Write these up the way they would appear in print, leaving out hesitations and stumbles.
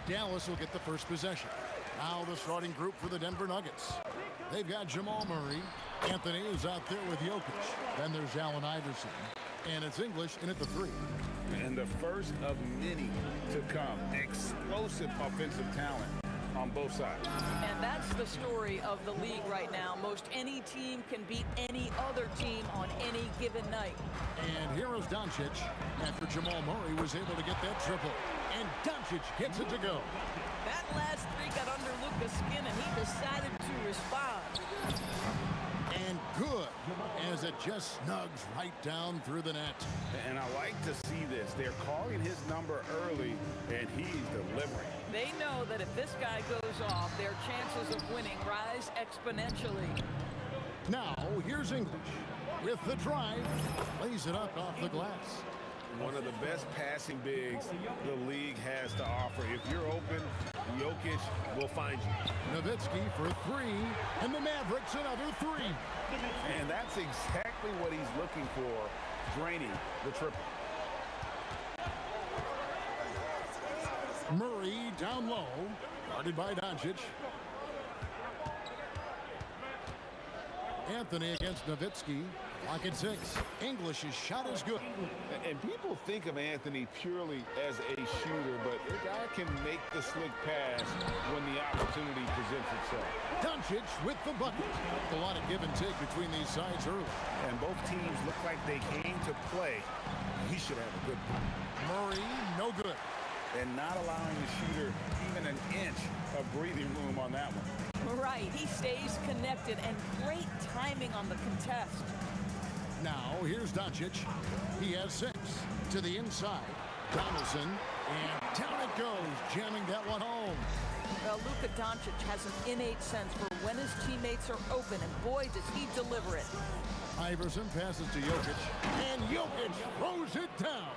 Dallas will get the first possession. Now the starting group for the Denver Nuggets. They've got Jamal Murray. Anthony is out there with Jokic. Then there's Allen Iverson. And it's English in at the 3. And the first of many to come. Explosive offensive talent on both sides. And that's the story of the league right now. Most any team can beat any other team on any given night. And here is Doncic after Jamal Murray was able to get that triple. And Doncic gets it to go. That last three got under Luka's skin, and he decided to respond. And good, as it just snugs right down through the net. And I like to see this. They're calling his number early, and he's delivering. They know that if this guy goes off, their chances of winning rise exponentially. Now, here's English with the drive. Lays it up off the glass. One of the best passing bigs the league has to offer. If you're open, Jokic will find you. Nowitzki for 3, and the Mavericks another 3. And that's exactly what he's looking for, draining the triple. Murray down low, guarded by Doncic. Anthony against Nowitzki. Lock at 6. English's shot is good. And people think of Anthony purely as a shooter, but the guy can make the slick pass when the opportunity presents itself. Doncic with the bucket. A lot of give and take between these sides early. And both teams look like they came to play. He should have a good one. Murray, no good. And not allowing the shooter even an inch of breathing room on that one. Right, he stays connected, and great timing on the contest. Now, here's Doncic. He has 6 to the inside. Donaldson, and down it goes, jamming that one home. Well, Luka Doncic has an innate sense for when his teammates are open, and boy, does he deliver it. Iverson passes to Jokic, and Jokic throws it down.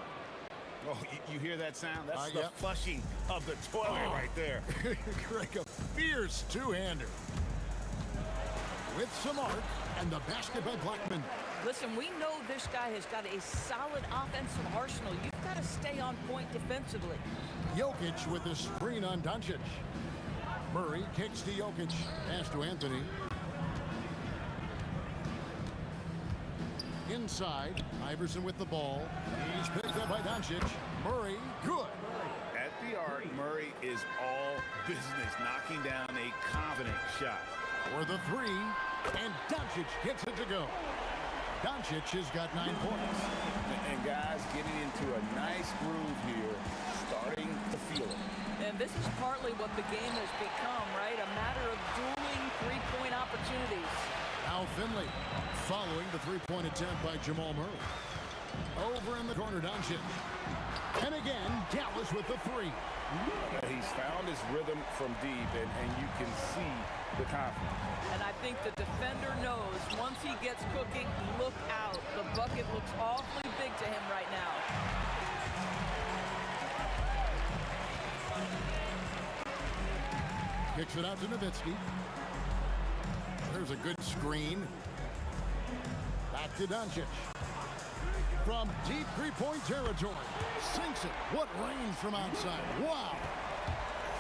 Oh, you hear that sound? That's the yep. flushing of the toilet right there. Like a fierce two-hander. With some arc, and the basket by Blackman. Listen, we know this guy has got a solid offensive arsenal. You've got to stay on point defensively. Jokic with the screen on Doncic. Murray kicks to Jokic. Pass to Anthony. Inside, Iverson with the ball. He's picked up by Doncic. Murray, good. At the arc, Murray is all business, knocking down a confident shot. For the 3, and Doncic gets it to go. Doncic has got 9 points. And guys getting into a nice groove here, starting to feel it. And this is partly what the game has become, right? A matter of dueling three-point opportunities. Now Finley following the 3-point attempt by Jamal Murray. Over in the corner, Doncic. And again, Dallas with the 3. He's found his rhythm from deep, and you can see the confidence. And I think the defender knows once he gets cooking, look out. The bucket looks awfully big to him right now. Kicks it out to Nowitzki. There's a good screen. Back to Doncic. From deep 3-point territory. Sinks it. What range from outside. Wow.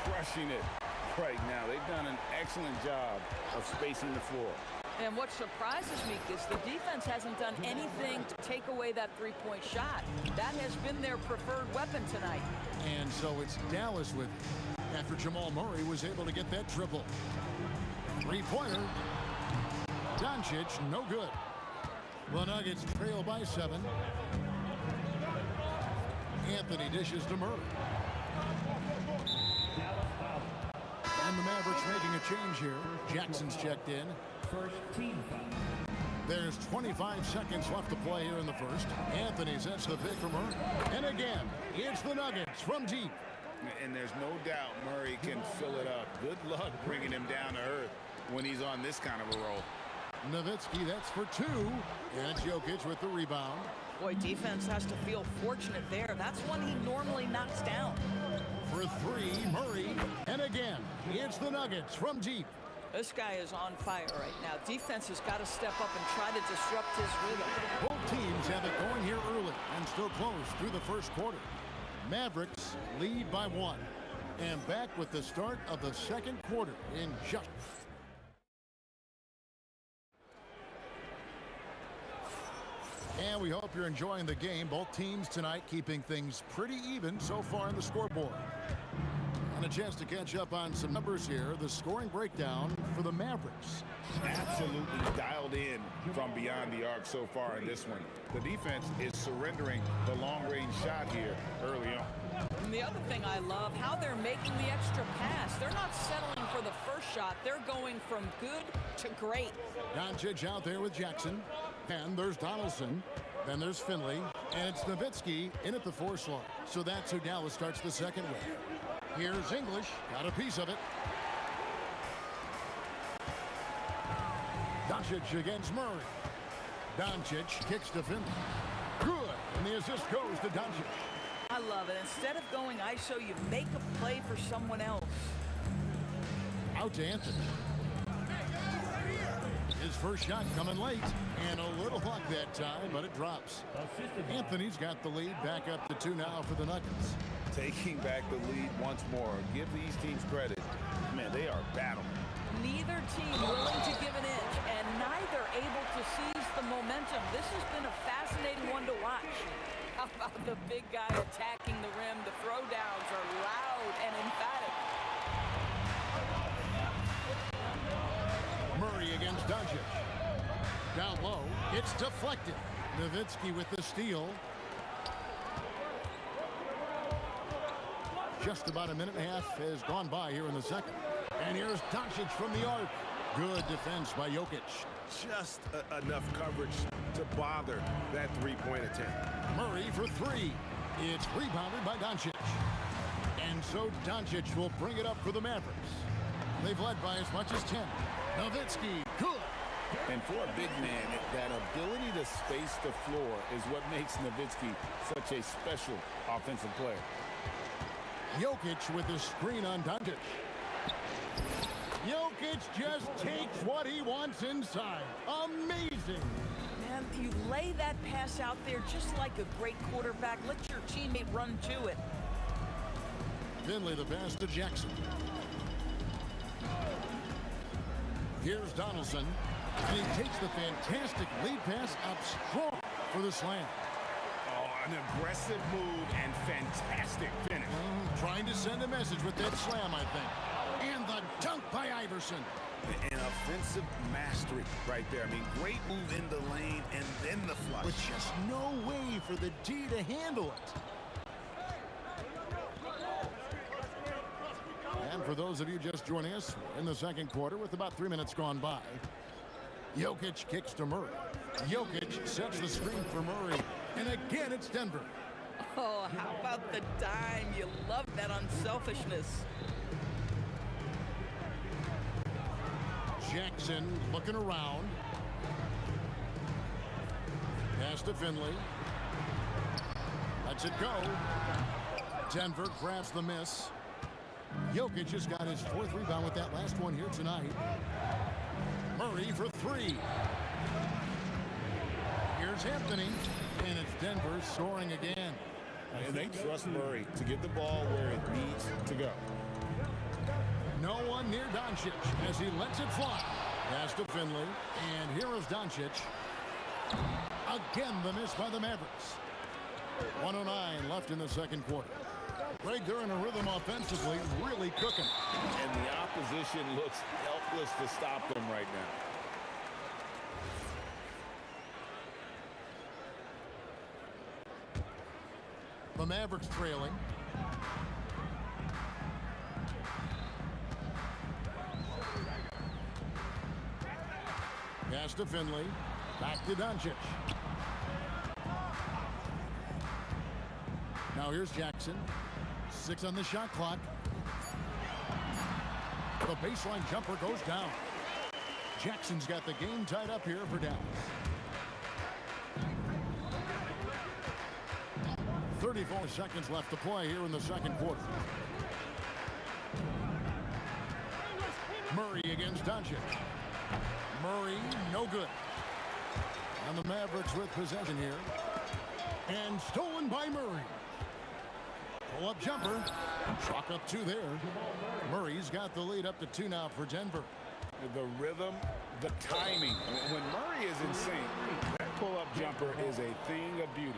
Crushing it right now. They've done an excellent job of spacing the floor. And what surprises me is the defense hasn't done anything to take away that three-point shot. That has been their preferred weapon tonight. And so it's Dallas with it after Jamal Murray was able to get that triple. 3-pointer. Doncic, no good. The Nuggets trail by 7. Anthony dishes to Murray. And the Mavericks making a change here. Jackson's checked in. First team foul. There's 25 seconds left to play here in the first. Anthony sets the pick for Murray. And again, it's the Nuggets from deep. And there's no doubt Murray can fill it up. Good luck bringing him down to earth when he's on this kind of a roll. Nowitzki, that's for 2. And Jokic with the rebound. Boy, defense has to feel fortunate there. That's one he normally knocks down. For 3, Murray. And again, it's the Nuggets from deep. This guy is on fire right now. Defense has got to step up and try to disrupt his rhythm. Both teams have it going here early and still close through the first quarter. Mavericks lead by 1. And back with the start of the second quarter in just... And we hope you're enjoying the game. Both teams tonight keeping things pretty even so far in the scoreboard. And a chance to catch up on some numbers here. The scoring breakdown for the Mavericks. Absolutely dialed in from beyond the arc so far in this one. The defense is surrendering the long-range shot here early on. And the other thing I love, how they're making the extra pass. They're not settling for the first shot. They're going from good to great. Doncic out there with Jackson. And there's Donaldson. Then there's Finley. And it's Nowitzki in at the 4 slot. So that's who Dallas starts the second with. Here's English. Got a piece of it. Doncic against Murray. Doncic kicks to Finley. Good. And the assist goes to Doncic. I love it. Instead of going ISO, you make a play for someone else. Out to Anthony. His first shot coming late. And a little luck that time, but it drops. Anthony's got the lead. Back up to 2 now for the Nuggets. Taking back the lead once more. Give these teams credit. Man, they are battling. Neither team willing to give an inch, and neither able to seize the momentum. This has been a fascinating one to watch. How about the big guy attacking the rim? The throwdowns are loud and emphatic. Murray against Doncic. Down low. It's deflected. Nowitzki with the steal. Just about a minute and a half has gone by here in the second. And here's Doncic from the arc. Good defense by Jokic. Just enough coverage to bother that three-point attempt. Murray for 3. It's rebounded by Doncic. And so Doncic will bring it up for the Mavericks. They've led by as much as 10. Nowitzki, good. And for a big man, that ability to space the floor is what makes Nowitzki such a special offensive player. Jokic with the screen on Doncic. Jokic just takes what he wants inside. Amazing. Man, you lay that pass out there just like a great quarterback. Let your teammate run to it. Finley the pass to Jackson. Here's Donaldson. And he takes the fantastic lead pass up strong for the slam. Oh, an aggressive move and fantastic finish. Trying to send a message with that slam, I think. And the dunk by Iverson. An offensive mastery right there. I mean, great move in the lane and then the flush. With just no way for the D to handle it. And for those of you just joining us in the second quarter with about 3 minutes gone by, Jokic kicks to Murray. Jokic sets the screen for Murray. And again, it's Denver. Oh, how about the dime? You love that unselfishness. Jackson looking around. Pass to Finley. Lets it go. Denver grabs the miss. Jokic has got his 4th rebound with that last one here tonight. Murray for 3. Here's Anthony. And it's Denver scoring again. And they trust Murray to get the ball where it needs to go. No one near Doncic as he lets it fly. Pass to Finley. And here is Doncic. Again, the miss by the Mavericks. 1:09 left in the second quarter. Greg, they're in a rhythm offensively, really cooking. And the opposition looks helpless to stop them right now. The Mavericks trailing. Pass to Finley. Back to Doncic. Now here's Jackson. 6 on the shot clock. The baseline jumper goes down. Jackson's got the game tied up here for Dallas. 34 seconds left to play here in the second quarter. Murray against Doncic. Murray, no good. And the Mavericks with possession here. And stolen by Murray. Pull-up jumper. Chalk up 2 there. Murray's got the lead up to 2 now for Denver. The rhythm, the timing. When Murray is in sync, that pull-up jumper is a thing of beauty.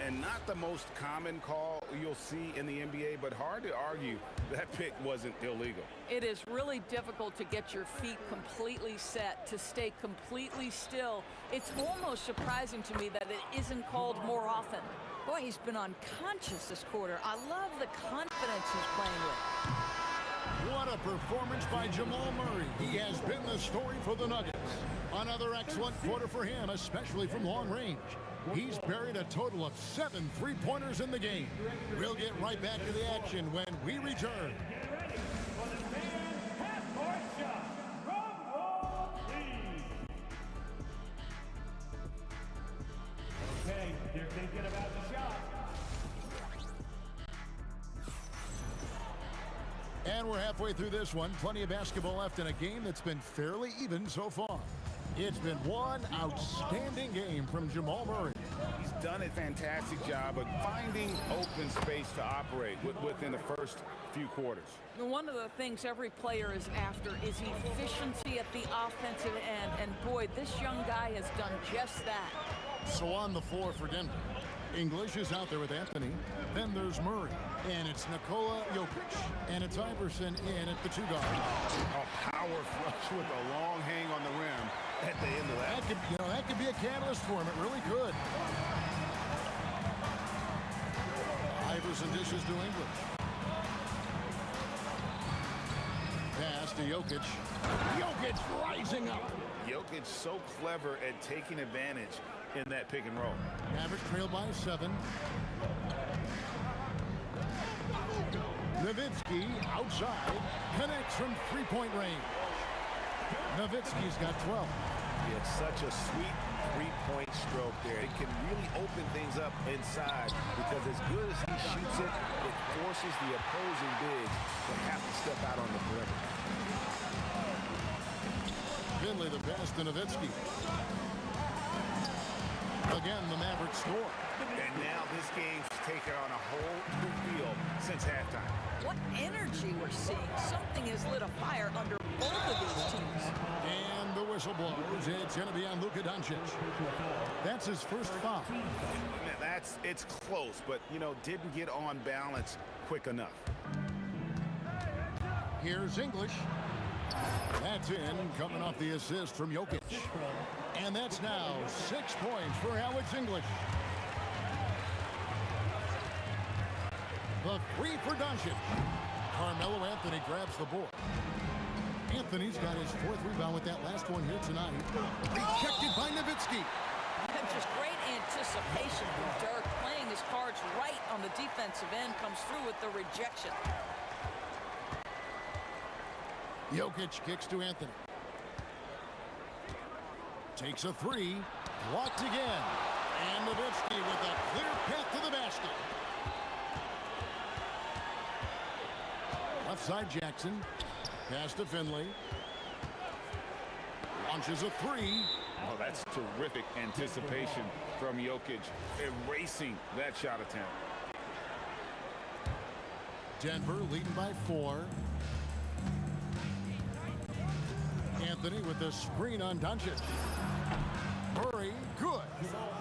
And not the most common call you'll see in the NBA, but hard to argue that pick wasn't illegal. It is really difficult to get your feet completely set, to stay completely still. It's almost surprising to me that it isn't called more often. Boy, he's been unconscious this quarter. I love the confidence he's playing with. What a performance by Jamal Murray. He has been the story for the Nuggets. Another excellent quarter for him, especially from long range. He's buried a total of 7 3-pointers in the game. We'll get right back to the action when we return. Okay, you're thinking about the shot. And we're halfway through this one. Plenty of basketball left in a game that's been fairly even so far. It's been one outstanding game from Jamal Murray. He's done a fantastic job of finding open space to operate within the first few quarters. One of the things every player is after is efficiency at the offensive end. And boy, this young guy has done just that. So on the floor for Denver, English is out there with Anthony. Then there's Murray. And it's Nikola Jokic. And it's Iverson in at the 2 guard. A power flush with a long hang on the rim at the end of that. That could be a catalyst for him. It really could. Iverson dishes to English. Pass to Jokic. Jokic rising up. Jokic so clever at taking advantage in that pick and roll. Mavericks trail by 7. Nowitzki outside. Connects from 3-point range. Nowitzki's got 12. He had such a sweet 3-point stroke there. It can really open things up inside because as good as he shoots it, it forces the opposing bigs to have to step out on the perimeter. Finley the pass to Nowitzki. Again, the Mavericks score. And now this game's taken on a whole new feel since halftime. What energy we're seeing. Something has lit a fire under both of these teams. And the whistle blows. It's going to be on Luka Doncic. That's his first foul. It's close, but, didn't get on balance quick enough. Here's English. That's in, coming off the assist from Jokic. And that's now 6 points for Alex English. The 3 for Doncic. Carmelo Anthony grabs the board. Anthony's got his 4th rebound with that last one here tonight. Rejected by Nowitzki. And just great anticipation from Dirk, playing his cards right on the defensive end, comes through with the rejection. Jokic kicks to Anthony. Takes a 3. Blocked again. And Nowitzki with a clear path to the basket. Left side Jackson. Pass to Finley. Launches a 3. Oh, that's terrific anticipation from Jokic, erasing that shot attempt. Denver leading by 4. Anthony with the screen on Doncic. Murray, good.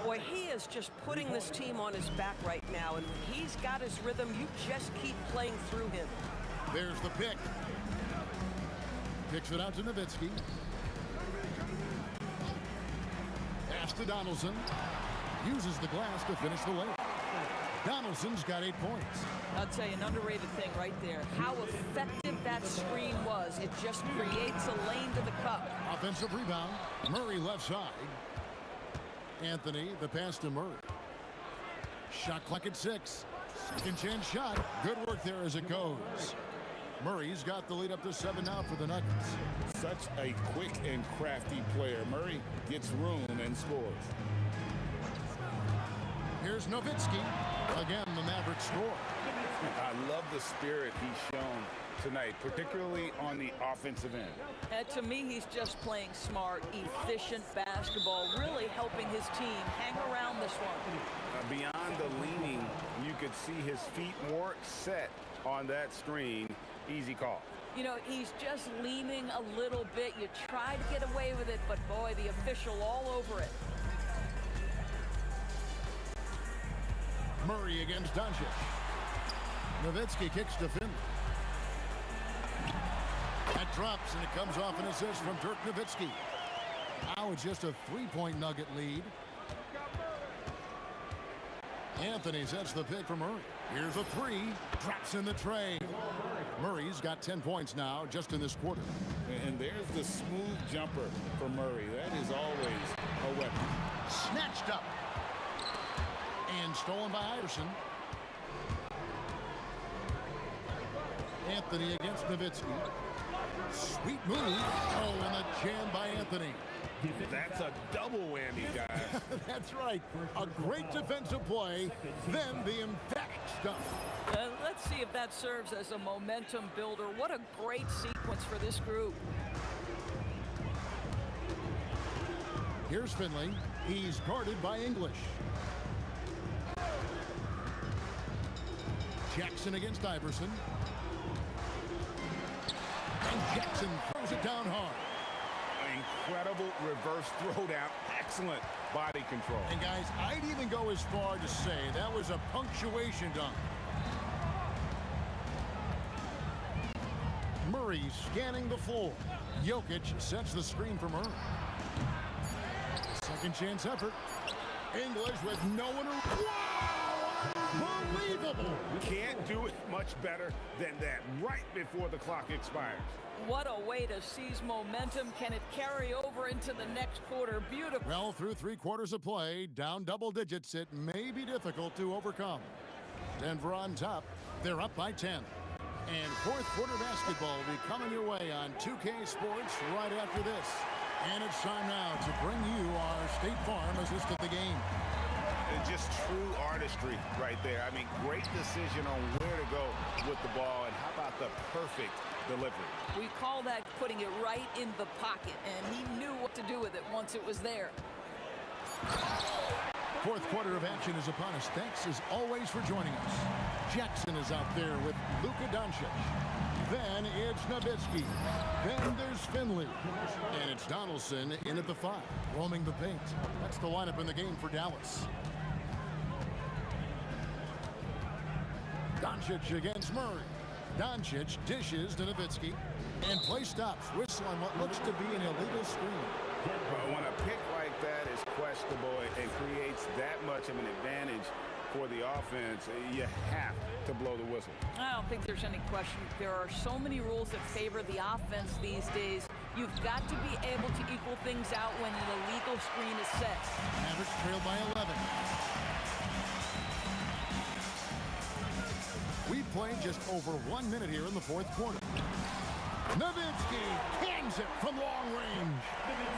Boy, he is just putting this team on his back right now, and when he's got his rhythm, you just keep playing through him. There's the pick. Kicks it out to Nowitzki. Pass to Donaldson. Uses the glass to finish the layup. Donaldson's got 8 points. I'll tell you, an underrated thing right there. How effective that screen was. It just creates a lane to the cup. Offensive rebound. Murray left side. Anthony, the pass to Murray. Shot clock at 6. Second chance shot. Good work there as it goes. Murray's got the lead up to 7 now for the Nuggets. Such a quick and crafty player. Murray gets room and scores. Here's Nowitzki. Again, the Mavericks score. I love the spirit he's shown tonight, particularly on the offensive end. And to me, he's just playing smart, efficient basketball, really helping his team hang around this one. Beyond the leaning, you could see his feet more set on that screen. Easy call. You know, he's just leaning a little bit. You try to get away with it, but boy, the official all over it. Murray against Doncic. Nowitzki kicks to Finley. That drops, and it comes off an assist from Dirk Nowitzki. Now it's just a three-point Nugget lead. Anthony sets the pick for Murray. Here's a three. Drops in the tray. Murray's got 10 points now just in this quarter. And there's the smooth jumper for Murray. That is always a weapon. Snatched up. And stolen by Iverson. Anthony against Nowitzki. Sweet move. Oh, and a jam by Anthony. That's a double whammy, guys. That's right. A great defensive play, then the emphatic stuff. Let's see if that serves as a momentum builder. What a great sequence for this group. Here's Finley. He's guarded by English. Jackson against Iverson. And Jackson throws it down hard. Incredible reverse throwdown. Excellent body control. And guys, I'd even go as far to say that was a punctuation dunk. Murray scanning the floor. Jokic sets the screen for Murray. Second chance effort. English with no one around. Wow! Unbelievable! Can't do it much better than that right before the clock expires. What a way to seize momentum. Can it carry over into the next quarter? Beautiful. Well, through 3 quarters of play, down double digits, it may be difficult to overcome. Denver on top. They're up by 10. And fourth quarter basketball will be coming your way on 2K Sports right after this. And it's time now to bring you our State Farm assist of the game. And just true artistry right there. I mean, great decision on where to go with the ball. And how about the perfect delivery? We call that putting it right in the pocket, and he knew what to do with it once it was there. Fourth quarter of action is upon us. Thanks as always for joining us. Jackson is out there with Luka Doncic. Then it's Nowitzki. Then there's Finley. And it's Donaldson in at the 5, roaming the paint. That's the lineup in the game for Dallas. Doncic against Murray. Doncic dishes to Nowitzki. And play stops. Whistle on what looks to be an illegal screen. But when a pick like that is questionable and creates that much of an advantage for the offense, you have to blow the whistle. I don't think there's any question. There are so many rules that favor the offense these days. You've got to be able to equal things out when an illegal screen is set. Mavericks trailed by 11. We played just over 1 minute here in the fourth quarter. Nowitzki hangs it from long range.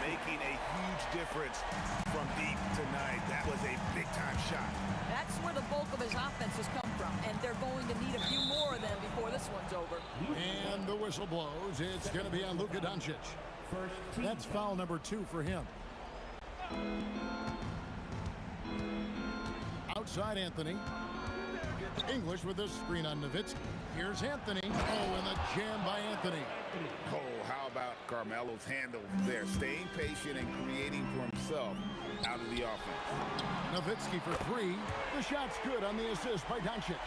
Making a huge difference from deep tonight. That was a big-time shot. That's where the bulk of his offense has come from, and they're going to need a few more of them before this one's over. And the whistle blows. It's going to be on Luka Doncic. That's foul number 2 for him. Outside Anthony. English with a screen on Nowitzki. Here's Anthony. Oh, and a jam by Anthony. Oh, how about Carmelo's handle there? Staying patient and creating for himself out of the offense. Nowitzki for 3. The shot's good on the assist by Doncic.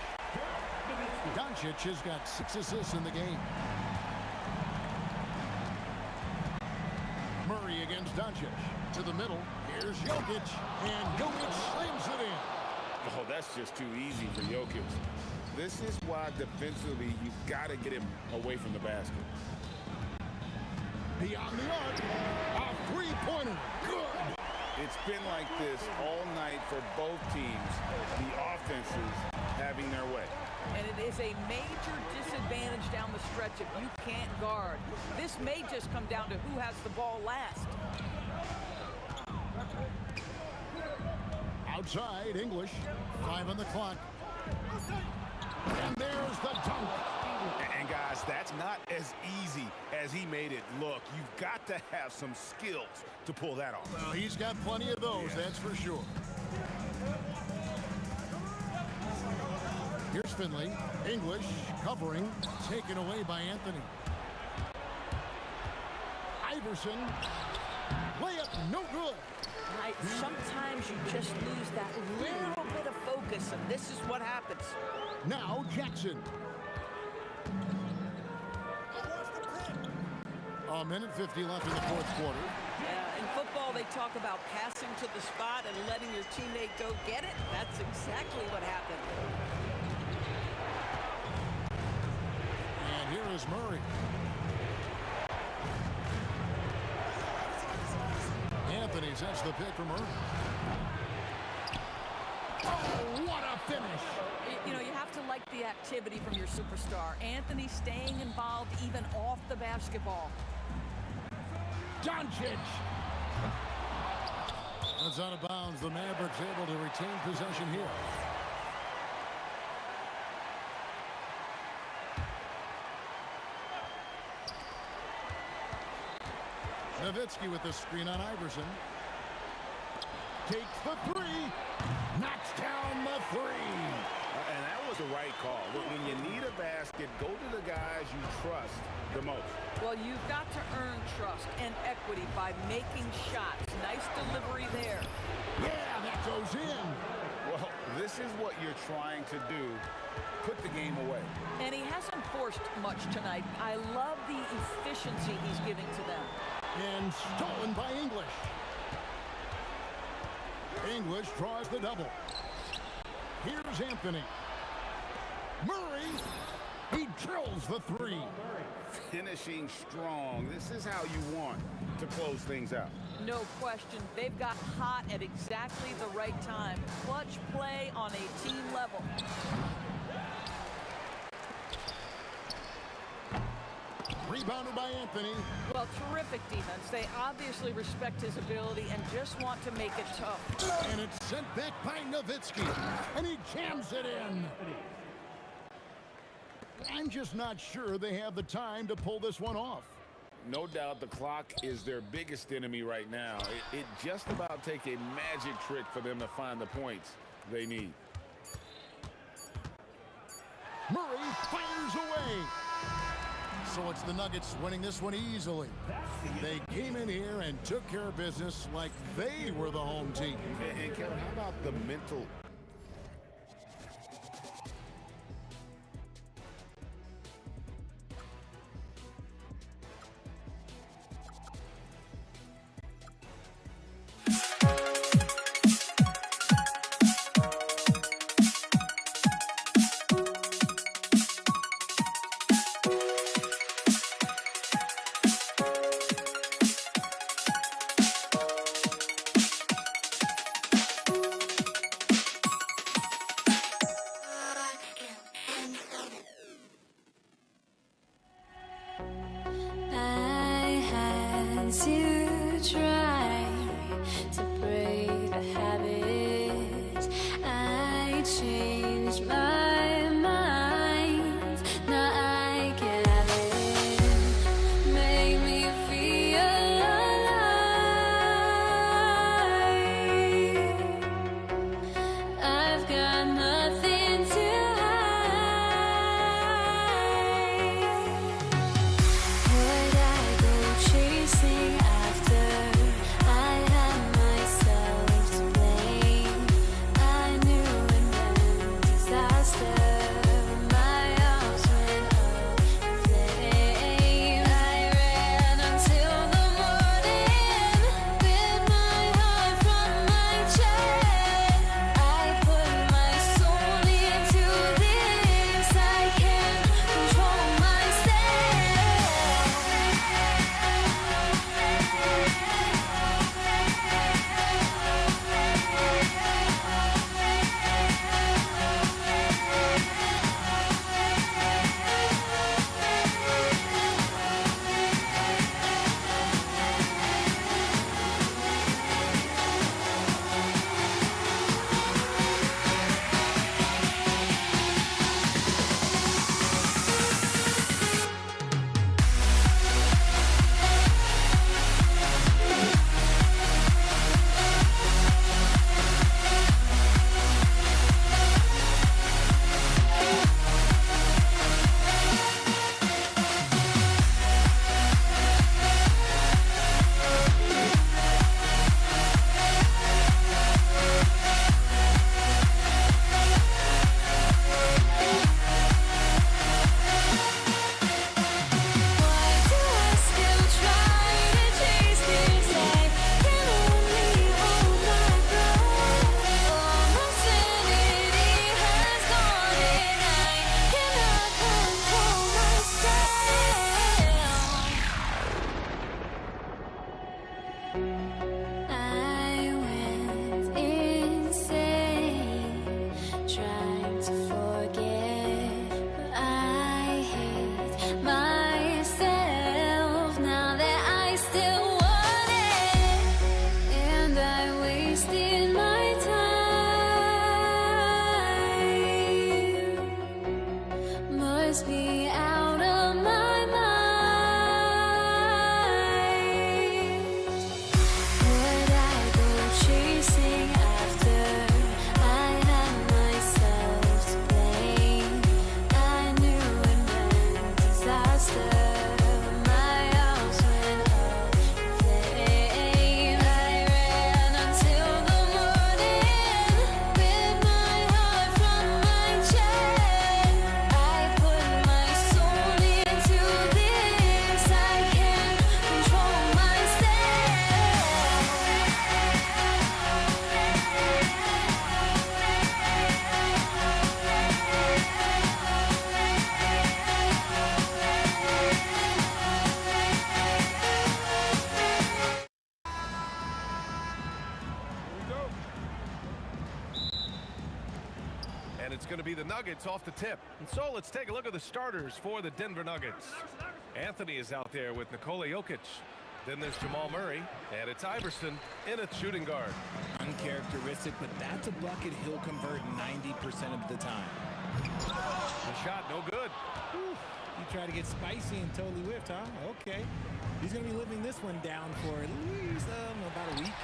Doncic has got 6 assists in the game. Murray against Doncic. To the middle. Here's Jokic. And Jokic slams it in. Oh, that's just too easy for Jokic. This is why defensively you've got to get him away from the basket. Beyond the arc. A three-pointer. Good. It's been like this all night for both teams. The offenses having their way. And it is a major disadvantage down the stretch if you can't guard. This may just come down to who has the ball last. Outside, English. 5 on the clock. And there's the dunk. And guys, that's not as easy as he made it look. You've got to have some skills to pull that off. Well, he's got plenty of those, that's for sure. Here's Finley. English covering, taken away by Anthony. Iverson. Layup, no good. Right, sometimes you just lose that little bit of focus, and this is what happens. Now Jackson. A minute 50 left in the fourth quarter. Yeah, in football, they talk about passing to the spot and letting your teammate go get it. That's exactly what happened. And here is Murray. Anthony sets the pick for Murray. Oh, what a finish! You know, you have to like the activity from your superstar. Anthony staying involved even off the basketball. Doncic. That's out of bounds. The Mavericks able to retain possession here. Nowitzki with the screen on Iverson. Takes the three. Knocks down the three. And that was the right call. When you need a basket, go to the guys you trust the most. Well, you've got to earn trust and equity by making shots. Nice delivery there. Yeah, that goes in. Well, this is what you're trying to do. Put the game away. And he hasn't forced much tonight. I love the efficiency he's giving to them. And stolen by English. English draws the double. Here's Anthony. Murray. He drills the three. Finishing strong. This is how you want to close things out. No question. They've got hot at exactly the right time. Clutch play on a team level. Rebounded by Anthony. Well, terrific defense. They obviously respect his ability and just want to make it tough. And it's sent back by Nowitzki. And he jams it in. I'm just not sure they have the time to pull this one off. No doubt the clock is their biggest enemy right now. It just about take a magic trick for them to find the points they need. Murray fires away. So it's the Nuggets winning this one easily. They came in here and took care of business like they were the home team. And Kevin, how about the mental must be out of my mind. Would I go chasing after? I had myself to blame. I knew it meant disaster. My house went up in flames. I ran until the morning with my heart from my chest. I put my soul into this. I can't control And it's going to be the Nuggets off the tip. And so let's take a look at the starters for the Denver Nuggets. Anthony is out there with Nikola Jokic. Then there's Jamal Murray, and it's Iverson in at shooting guard. Uncharacteristic, but that's a bucket he'll convert 90% of the time. The shot, no good. Whew. He tried to get spicy and totally whiffed, huh? Okay. He's going to be living this one down for at least about a week.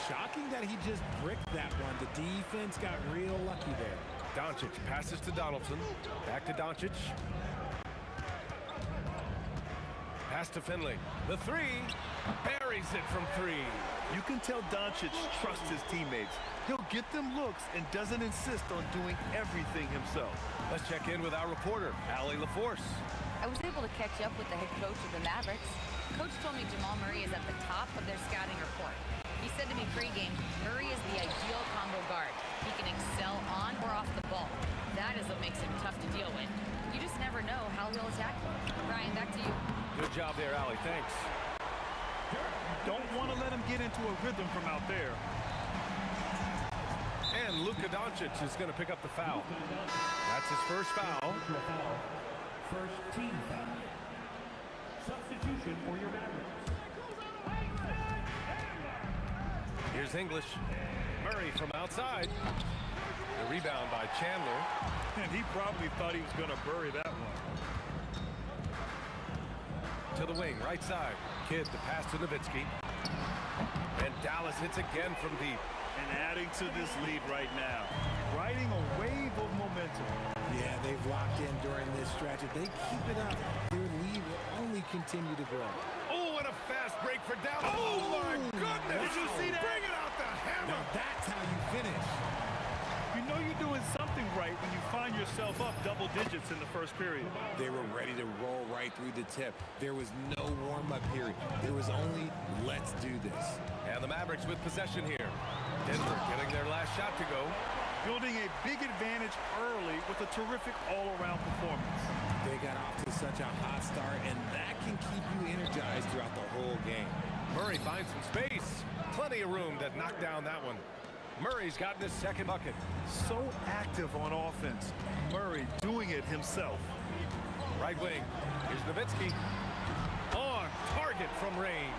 Shocking that he just bricked that one. The defense got real lucky there. Doncic passes to Donaldson. Back to Doncic. Pass to Finley. The three. Buries it from three. You can tell Doncic trusts his teammates. He'll get them looks and doesn't insist on doing everything himself. Let's check in with our reporter, Allie LaForce. I was able to catch up with the head coach of the Mavericks. Coach told me Jamal Murray is at the top of their scouting report. He said to me pregame, Murray is the ideal combo guard. He can excel on or off the ball. That is what makes him tough to deal with. You just never know how he'll attack you. Brian, back to you. Good job there, Allie. Thanks. Don't want to let him get into a rhythm from out there. And Luka Doncic is going to pick up the foul. That's his first foul. First team foul. Substitution for your Mavericks. Here's English. Murray from outside. The rebound by Chandler. And he probably thought he was going to bury that one. To the wing, right side. Kidd, the pass to Nowitzki. And Dallas hits again from deep. And adding to this lead right now. Riding a wave of momentum. Yeah, they've locked in during this stretch. If they keep it up, their lead will only continue to grow. Oh, and a fast break for Dallas. Oh, my goodness. Did you see that? Bring it out the hammer. Now that's how you finish. You know you're doing something right when you find yourself up double digits in the first period. They were ready to roll right through the tip. There was no warm-up period. There was only, let's do this. And the Mavericks with possession here. Denver getting their last shot to go. Building a big advantage early with a terrific all-around performance. They got off to such a hot start, and that can keep you energized throughout the whole game. Murray finds some space. Plenty of room to knock down that one. Murray's gotten his second bucket. So active on offense. Murray doing it himself. Right wing. Here's Nowitzki. On target from range.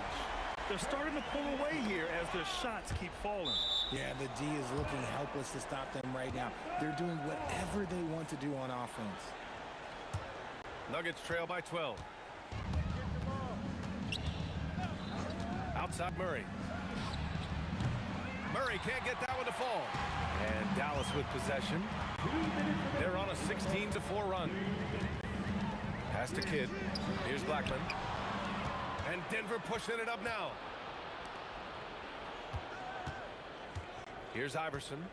They're starting to pull away here as their shots keep falling. Yeah, the D is looking helpless to stop them right now. They're doing whatever they want to do on offense. Nuggets trail by 12. Outside Murray. Murray can't get that one to fall. And Dallas with possession. They're on a 16-4 run. Pass to Kidd. Here's Blackman. And Denver pushing it up now. Here's Iverson.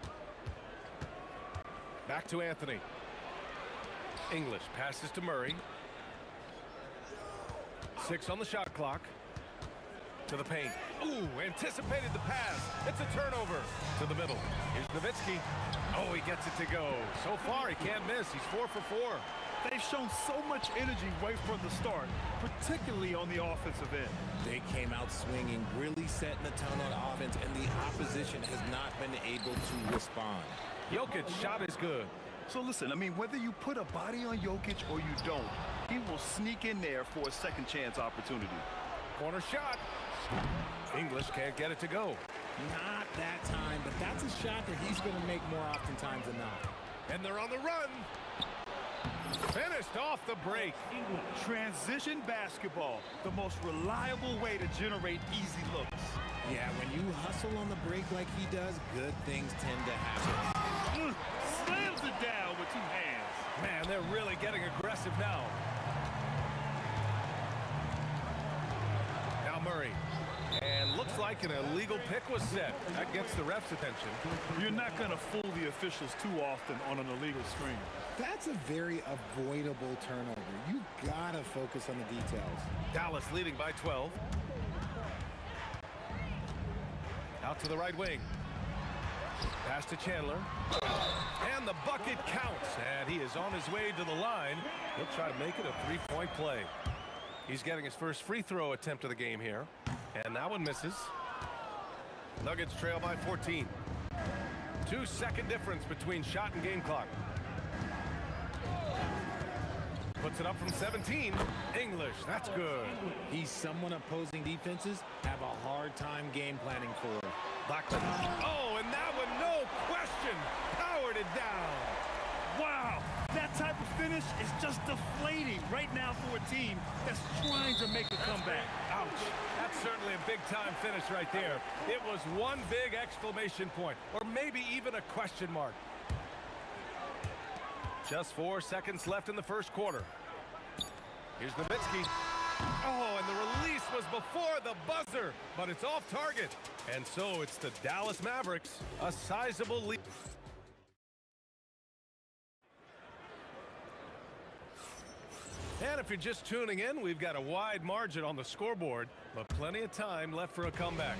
Back to Anthony. English passes to Murray. 6 on the shot clock. To the paint. Ooh, anticipated the pass. It's a turnover. To the middle. Here's Nowitzki. Oh, he gets it to go. So far, he can't miss. He's 4 for 4. They've shown so much energy right from the start, particularly on the offensive end. They came out swinging, really setting the tone on offense, and the opposition has not been able to respond. Jokic's shot is good. So listen, I mean, whether you put a body on Jokic or you don't, he will sneak in there for a second chance opportunity. Corner shot. English can't get it to go. Not that time, but that's a shot that he's going to make more oftentimes than not. And they're on the run. Finished off the break. Transition basketball, the most reliable way to generate easy looks. Yeah, when you hustle on the break like he does, good things tend to happen. Slams it down with 2 hands. Man, they're really getting aggressive now. Now Murray. And looks like an illegal pick was set. That gets the ref's attention. You're not going to fool the officials too often on an illegal screen. That's a very avoidable turnover. You gotta focus on the details. Dallas leading by 12. Out to the right wing. Pass to Chandler. And the bucket counts. And he is on his way to the line. He'll try to make it a 3-point play. He's getting his first free throw attempt of the game here. And that one misses. Nuggets trail by 14. 2-second difference between shot and game clock. Puts it up from 17. English, that's good. He's someone opposing defenses have a hard time game planning for. Blackman. Oh, and that one, no question, powered it down. Wow, that type of finish is just deflating right now for a team that's trying to make a comeback. Ouch. That's certainly a big-time finish right there. It was one big exclamation point, or maybe even a question mark. Just 4 seconds left in the first quarter. Here's Nowitzki. Oh, and the release was before the buzzer, but it's off target. And so it's the Dallas Mavericks, a sizable lead. And if you're just tuning in, we've got a wide margin on the scoreboard, but plenty of time left for a comeback.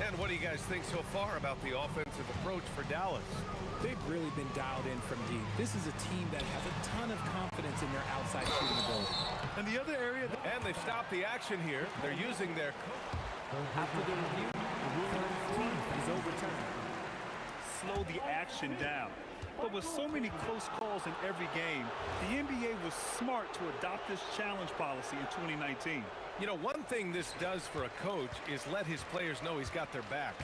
And what do you guys think so far about the offensive approach for Dallas? They've really been dialed in from deep. This is a team that has a ton of confidence in their outside shooting ability. And the other area... And they've stopped the action here. They're using their... After the review, the rule is overturned. slow the action down. But with so many close calls in every game, the NBA was smart to adopt this challenge policy in 2019. You know, one thing this does for a coach is let his players know he's got their back.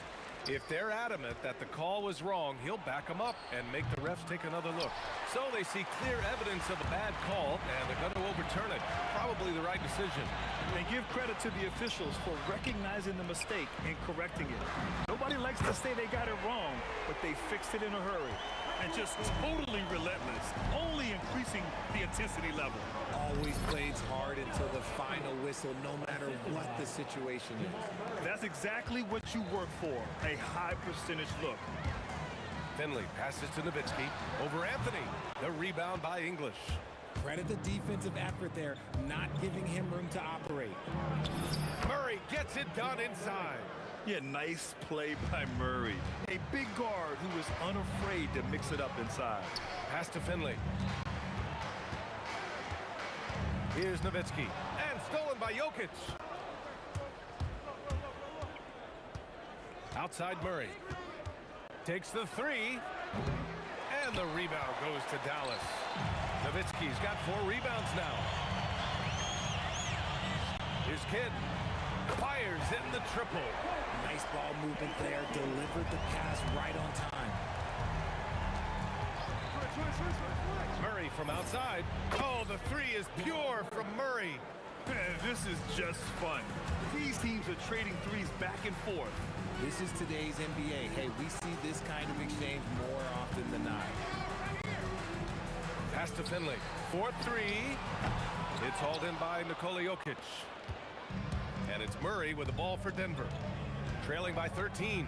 If they're adamant that the call was wrong, he'll back them up and make the refs take another look. So they see clear evidence of a bad call, and they're going to overturn it. Probably the right decision. And give credit to the officials for recognizing the mistake and correcting it. Nobody likes to say they got it wrong, but they fixed it in a hurry. And just totally relentless, only increasing the intensity level. Always plays hard until the final whistle, no matter what the situation is. That's exactly what you work for, a high percentage look. Finley passes to Nowitzki over Anthony. The rebound by English. Credit the defensive effort there, not giving him room to operate. Murray gets it done inside. Yeah, nice play by Murray. A big guard who is unafraid to mix it up inside. Pass to Finley. Here's Nowitzki. And stolen by Jokic. Outside Murray. Takes the three. And the rebound goes to Dallas. Nowitzki's got 4 rebounds now. Here's Kidd. Fires in the triple. Nice ball movement there. Delivered the pass right on time. Murray from outside. Oh, the three is pure from Murray. Man, this is just fun. These teams are trading threes back and forth. This is today's NBA. Hey, we see this kind of exchange more often than not. Pass to Finley. 4-3. It's hauled in by Nikola Jokic. And it's Murray with the ball for Denver. Trailing by 13.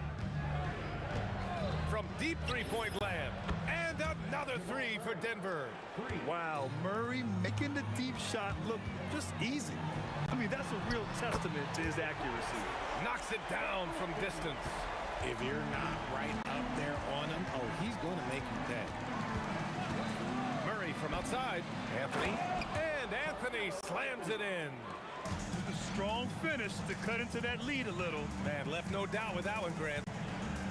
From deep three-point land. And another three for Denver. Wow, Murray making the deep shot look just easy. I mean, that's a real testament to his accuracy. Knocks it down from distance. If you're not right up there on him, oh, he's going to make you pay. Murray from outside. Anthony. And Anthony slams it in. A strong finish to cut into that lead a little. Man, left no doubt with that one, Grant.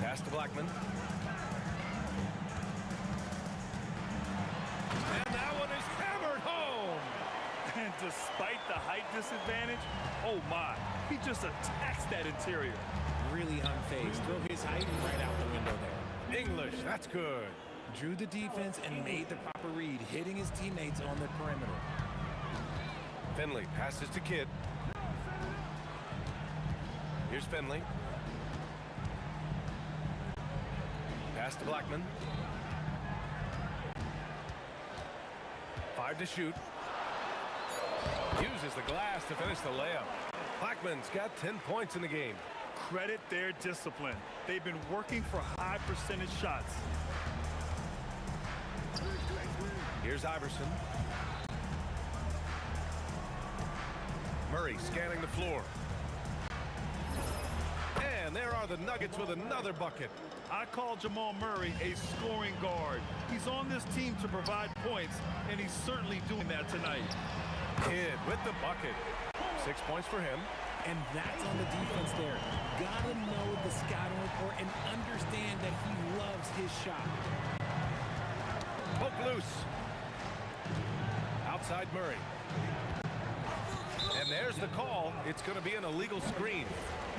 Pass to Blackman. And that one is hammered home. And despite the height disadvantage, oh my, he just attacks that interior. Really unfazed. Throw his height right out the window there. English, that's good. Drew the defense and made the proper read, hitting his teammates on the perimeter. Finley passes to Kidd. Here's Finley. Pass to Blackman. 5 to shoot. Uses the glass to finish the layup. Blackman's got 10 points in the game. Credit their discipline. They've been working for high percentage shots. Here's Iverson. Murray scanning the floor. And there are the Nuggets with another bucket. I call Jamal Murray a scoring guard. He's on this team to provide points, and he's certainly doing that tonight. Kidd with the bucket. 6 points for him. And that's on the defense there. Gotta know the scouting report and understand that he loves his shot. Poke loose. Outside Murray. And there's the call. It's going to be an illegal screen.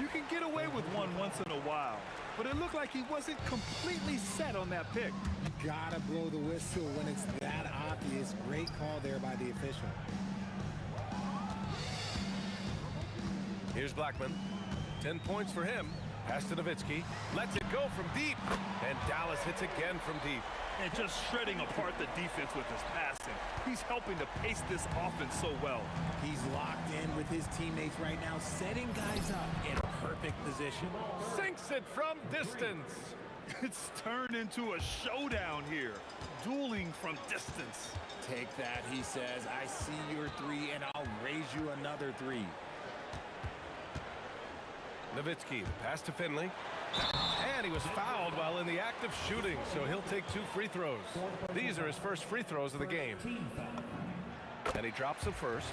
You can get away with one once in a while, but it looked like he wasn't completely set on that pick. Gotta blow the whistle when it's that obvious. Great call there by the official. Here's Blackman. 10 points for him. Pass to Nowitzki. Lets it go from deep. And Dallas hits again from deep. And just shredding apart the defense with his passing. He's helping to pace this offense so well. He's locked in with his teammates right now, setting guys up in perfect position. Sinks it from distance. It's turned into a showdown here. Dueling from distance. Take that, he says. I see your three, and I'll raise you another three. Nowitzki, the pass to Finley. And he was fouled while in the act of shooting, so he'll take 2 free throws. These are his first free throws of the game. And he drops them first.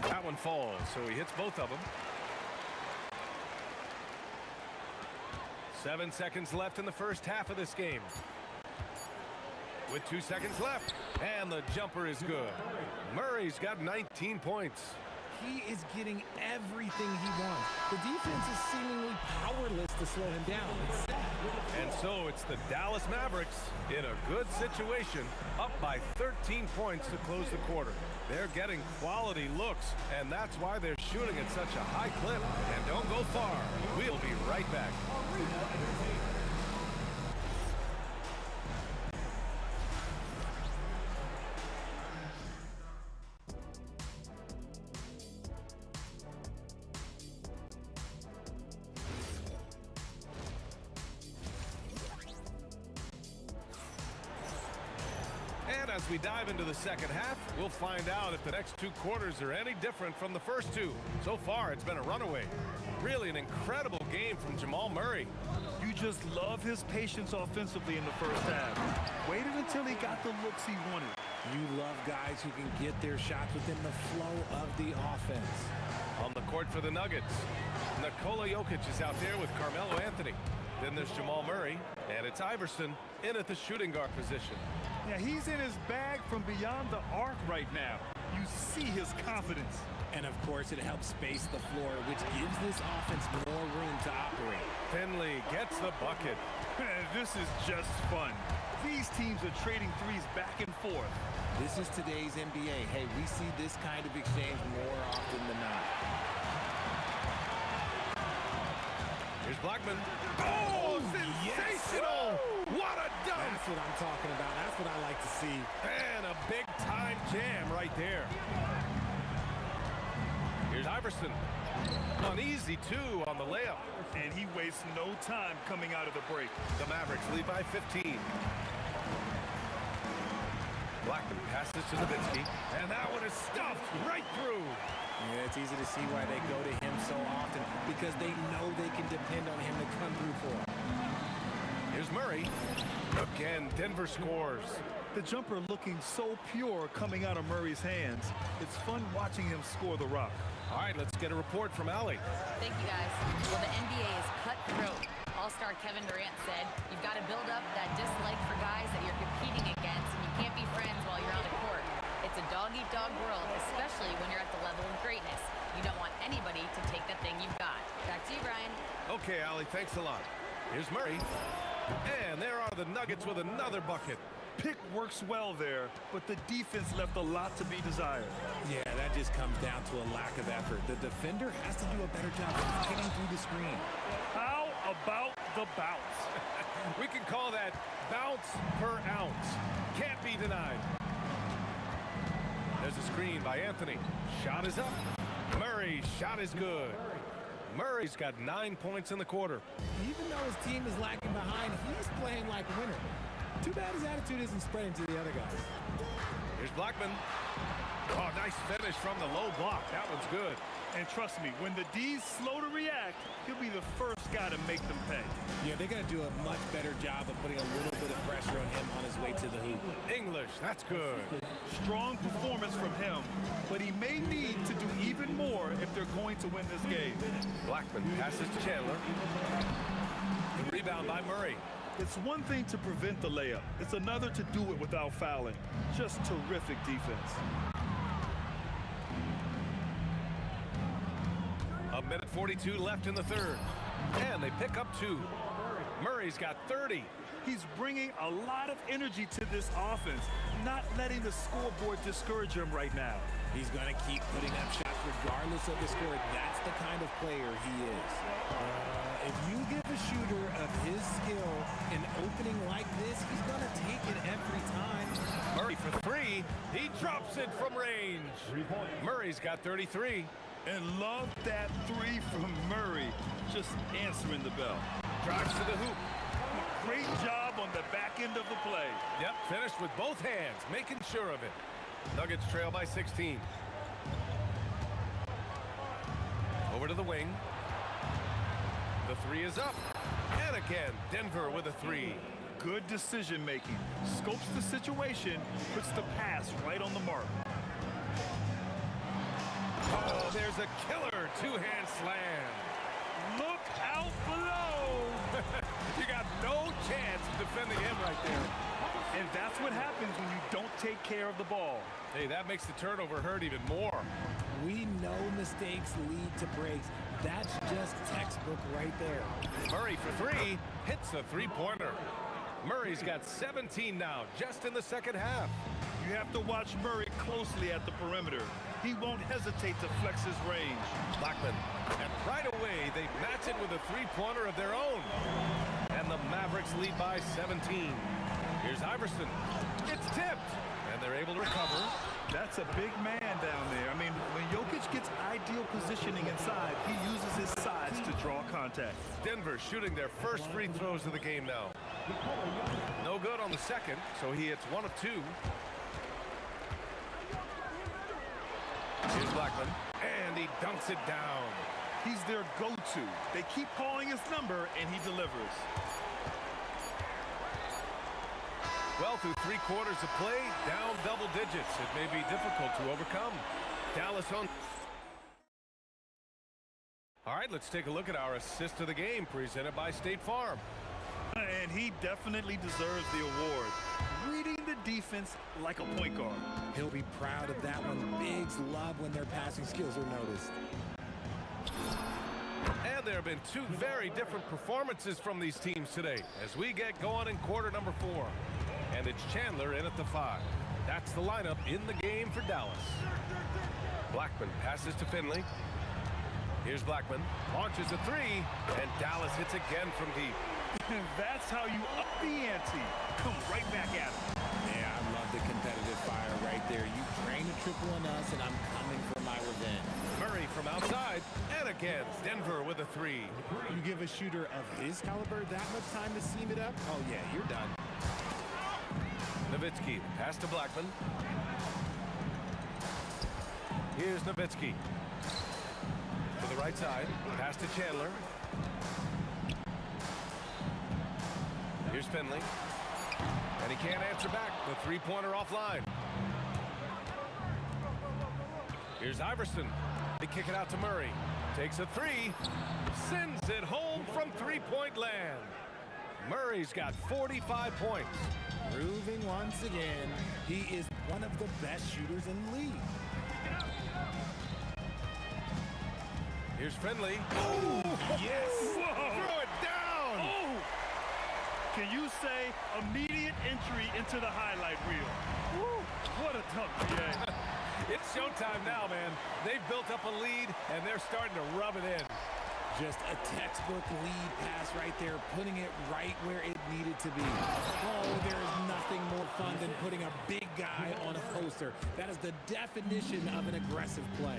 That one falls, so he hits both of them. 7 seconds left in the first half of this game. With 2 seconds left, and the jumper is good. Murray's got 19 points. He is getting everything he wants. The defense is seemingly powerless to slow him down. And so it's the Dallas Mavericks in a good situation, up by 13 points to close the quarter. They're getting quality looks, and that's why they're shooting at such a high clip. And don't go far. We'll be right back. And as we dive into the second half, we'll find out if the next 2 quarters are any different from the first 2. So far, it's been a runaway. Really an incredible game from Jamal Murray. You just love his patience offensively in the first half. Waited until he got the looks he wanted. You love guys who can get their shots within the flow of the offense. On the court for the Nuggets, Nikola Jokic is out there with Carmelo Anthony. Then there's Jamal Murray, and it's Iverson in at the shooting guard position. Yeah, he's in his bag from beyond the arc right now. You see his confidence. And of course, it helps space the floor, which gives this offense more room to operate. Finley gets the bucket. This is just fun. These teams are trading threes back and forth. This is today's NBA. Hey, we see this kind of exchange more often than not. Here's Blackman. Oh, sensational! Yes. What a dunk! That's what I'm talking about. That's what I like to see. And a big-time jam right there. Here's Iverson. An easy 2 on the layup. And he wastes no time coming out of the break. The Mavericks lead by 15. Blackman passes to Nowitzki. And that one is stuffed right through. Yeah, it's easy to see why they go to him so often, because they know they can depend on him to come through for them. Here's Murray. Again, Denver scores. The jumper looking so pure coming out of Murray's hands. It's fun watching him score the rock. All right, let's get a report from Allie. Thank you, guys. Well, the NBA is cutthroat. All-star Kevin Durant said, you've got to build up that dislike for guys that you're competing against, and you can't be friends while you're on the court. It's a dog-eat-dog world, especially when you're at the level of greatness. You don't want anybody to take the thing you've got. Back Back to you, Brian. Okay, Allie, thanks a lot. Here's Murray. And there are the Nuggets with another bucket. Pick works well there, but the defense left a lot to be desired. Yeah, that just comes down to a lack of effort. The defender has to do a better job of getting through the screen. How about the bounce? We can call that bounce per ounce. Can't be denied. There's a screen by Anthony. Shot is up. Murray's shot is good. Murray's got 9 points in the quarter. Even though his team is lagging behind, he's playing like a winner. Too bad his attitude isn't spreading to the other guys. Here's Blackman. Oh, nice finish from the low block. That one's good. And trust me, when the D's slow to react, he'll be the first guy to make them pay. Yeah, they're going to do a much better job of putting a little bit of pressure on him on his way to the hoop. English, that's good. Strong performance from him, but he may need to do even more if they're going to win this game. Blackman passes to Chandler. Rebound by Murray. It's one thing to prevent the layup. It's another to do it without fouling. Just terrific defense. A minute 42 left in the third. And they pick up 2. Murray's got 30. He's bringing a lot of energy to this offense, not letting the scoreboard discourage him right now. He's going to keep putting up shots regardless of the score. That's the kind of player he is. If you give a shooter of his skill an opening like this, he's going to take it every time. Murray for 3. He drops it from range. Murray's got 33. And love that 3 from Murray, just answering the bell. Drives to the hoop. Great job on the back end of the play. Yep, finished with both hands, making sure of it. Nuggets trail by 16. Over to the wing. The 3 is up. And again, Denver with a 3. Good decision making. Scopes the situation, puts the pass right on the mark. Oh, there's a killer 2-hand slam. Look out below. You got no chance of defending him right there. And that's what happens when you don't take care of the ball. Hey, that makes the turnover hurt even more. We know mistakes lead to breaks. That's just textbook right there. Murray for 3, hits a 3-pointer. Murray's got 17 now, just in the second half. You have to watch Murray closely at the perimeter. He won't hesitate to flex his range. Blackman, and right away, they match it with a 3-pointer of their own. And the Mavericks lead by 17. Here's Iverson. It's tipped, and they're able to recover. That's a big man down there. I mean, when Jokic gets ideal positioning inside, he uses his size to draw contact. Denver shooting their first free throws of the game now. No good on the second, so he hits 1 of 2. Here's Blackman, and he dunks it down. He's their go-to. They keep calling his number, and he delivers. Well, through 3 quarters of play, down double digits. It may be difficult to overcome. Dallas on. All right, let's take a look at our assist of the game presented by State Farm. And he definitely deserves the award. Reading the defense like a point guard. He'll be proud of that one. Bigs love when their passing skills are noticed. And there have been 2 very different performances from these teams today as we get going in quarter number 4. And it's Chandler in at the 5. That's the lineup in the game for Dallas. Blackman passes to Finley. Here's Blackman, launches a 3, and Dallas hits again from deep. That's how you up the ante. Come right back at him. Yeah, I love the competitive fire right there. You drain a triple on us, and I'm coming for my revenge. Murray from outside, and again, Denver with a 3. You give a shooter of his caliber that much time to seam it up? Oh, yeah, you're done. Nowitzki, pass to Blackman. Here's Nowitzki. To the right side, pass to Chandler. Here's Finley. And he can't answer back. The 3-pointer offline. Here's Iverson. They kick it out to Murray. Takes a 3. Sends it home from 3-point land. Murray's got 45 points. Proving once again, he is one of the best shooters in the league. Here's Finley. Oh, Yes. whoa. Throw it down. Oh! Can you say immediate entry into the highlight reel? Woo. What a dunk, BA. It's showtime now, man. They've built up a lead, and they're starting to rub it in. Just a textbook lead pass right there, putting it right where it needed to be. Oh, there is nothing more fun than putting a big guy on a poster. That is the definition of an aggressive play.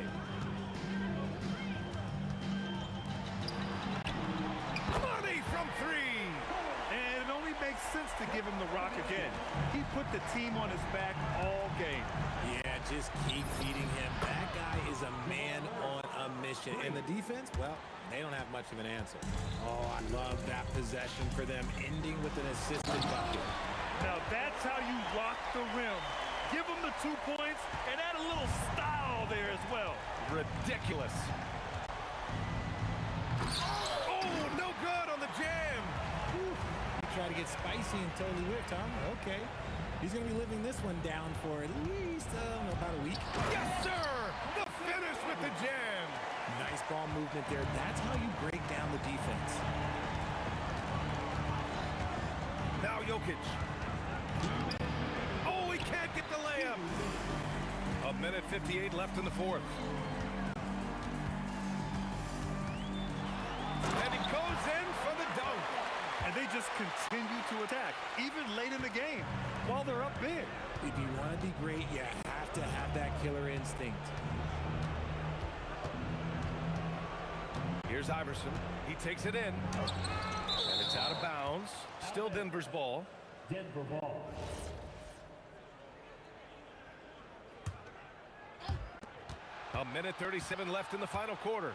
Money from three. And it only makes sense to give him the rock again. He put the team on his back all game. Yeah, just keep feeding him. That guy is a man on a mission. And the defense, well, they don't have much of an answer. Oh, I love that possession for them, ending with an assisted bucket. Now that's how you rock the rim. Give him the 2 points and add a little style there as well. Ridiculous. Oh, no good on the jam. Try to get spicy and totally whipped, huh? Okay. He's going to be living this one down for at least, about a week. Yes, sir. The finish with the jam. Nice ball movement there. That's how you break down the defense. Now Jokic. Oh, he can't get the layup. 1:58 left in the fourth. And he goes in for the dunk. And they just continue to attack, even late in the game, while they're up big. If you want to be great, you have to have that killer instinct. Here's Iverson. He takes it in. And it's out of bounds. Still Denver's ball. Denver ball. A minute 37 left in the final quarter.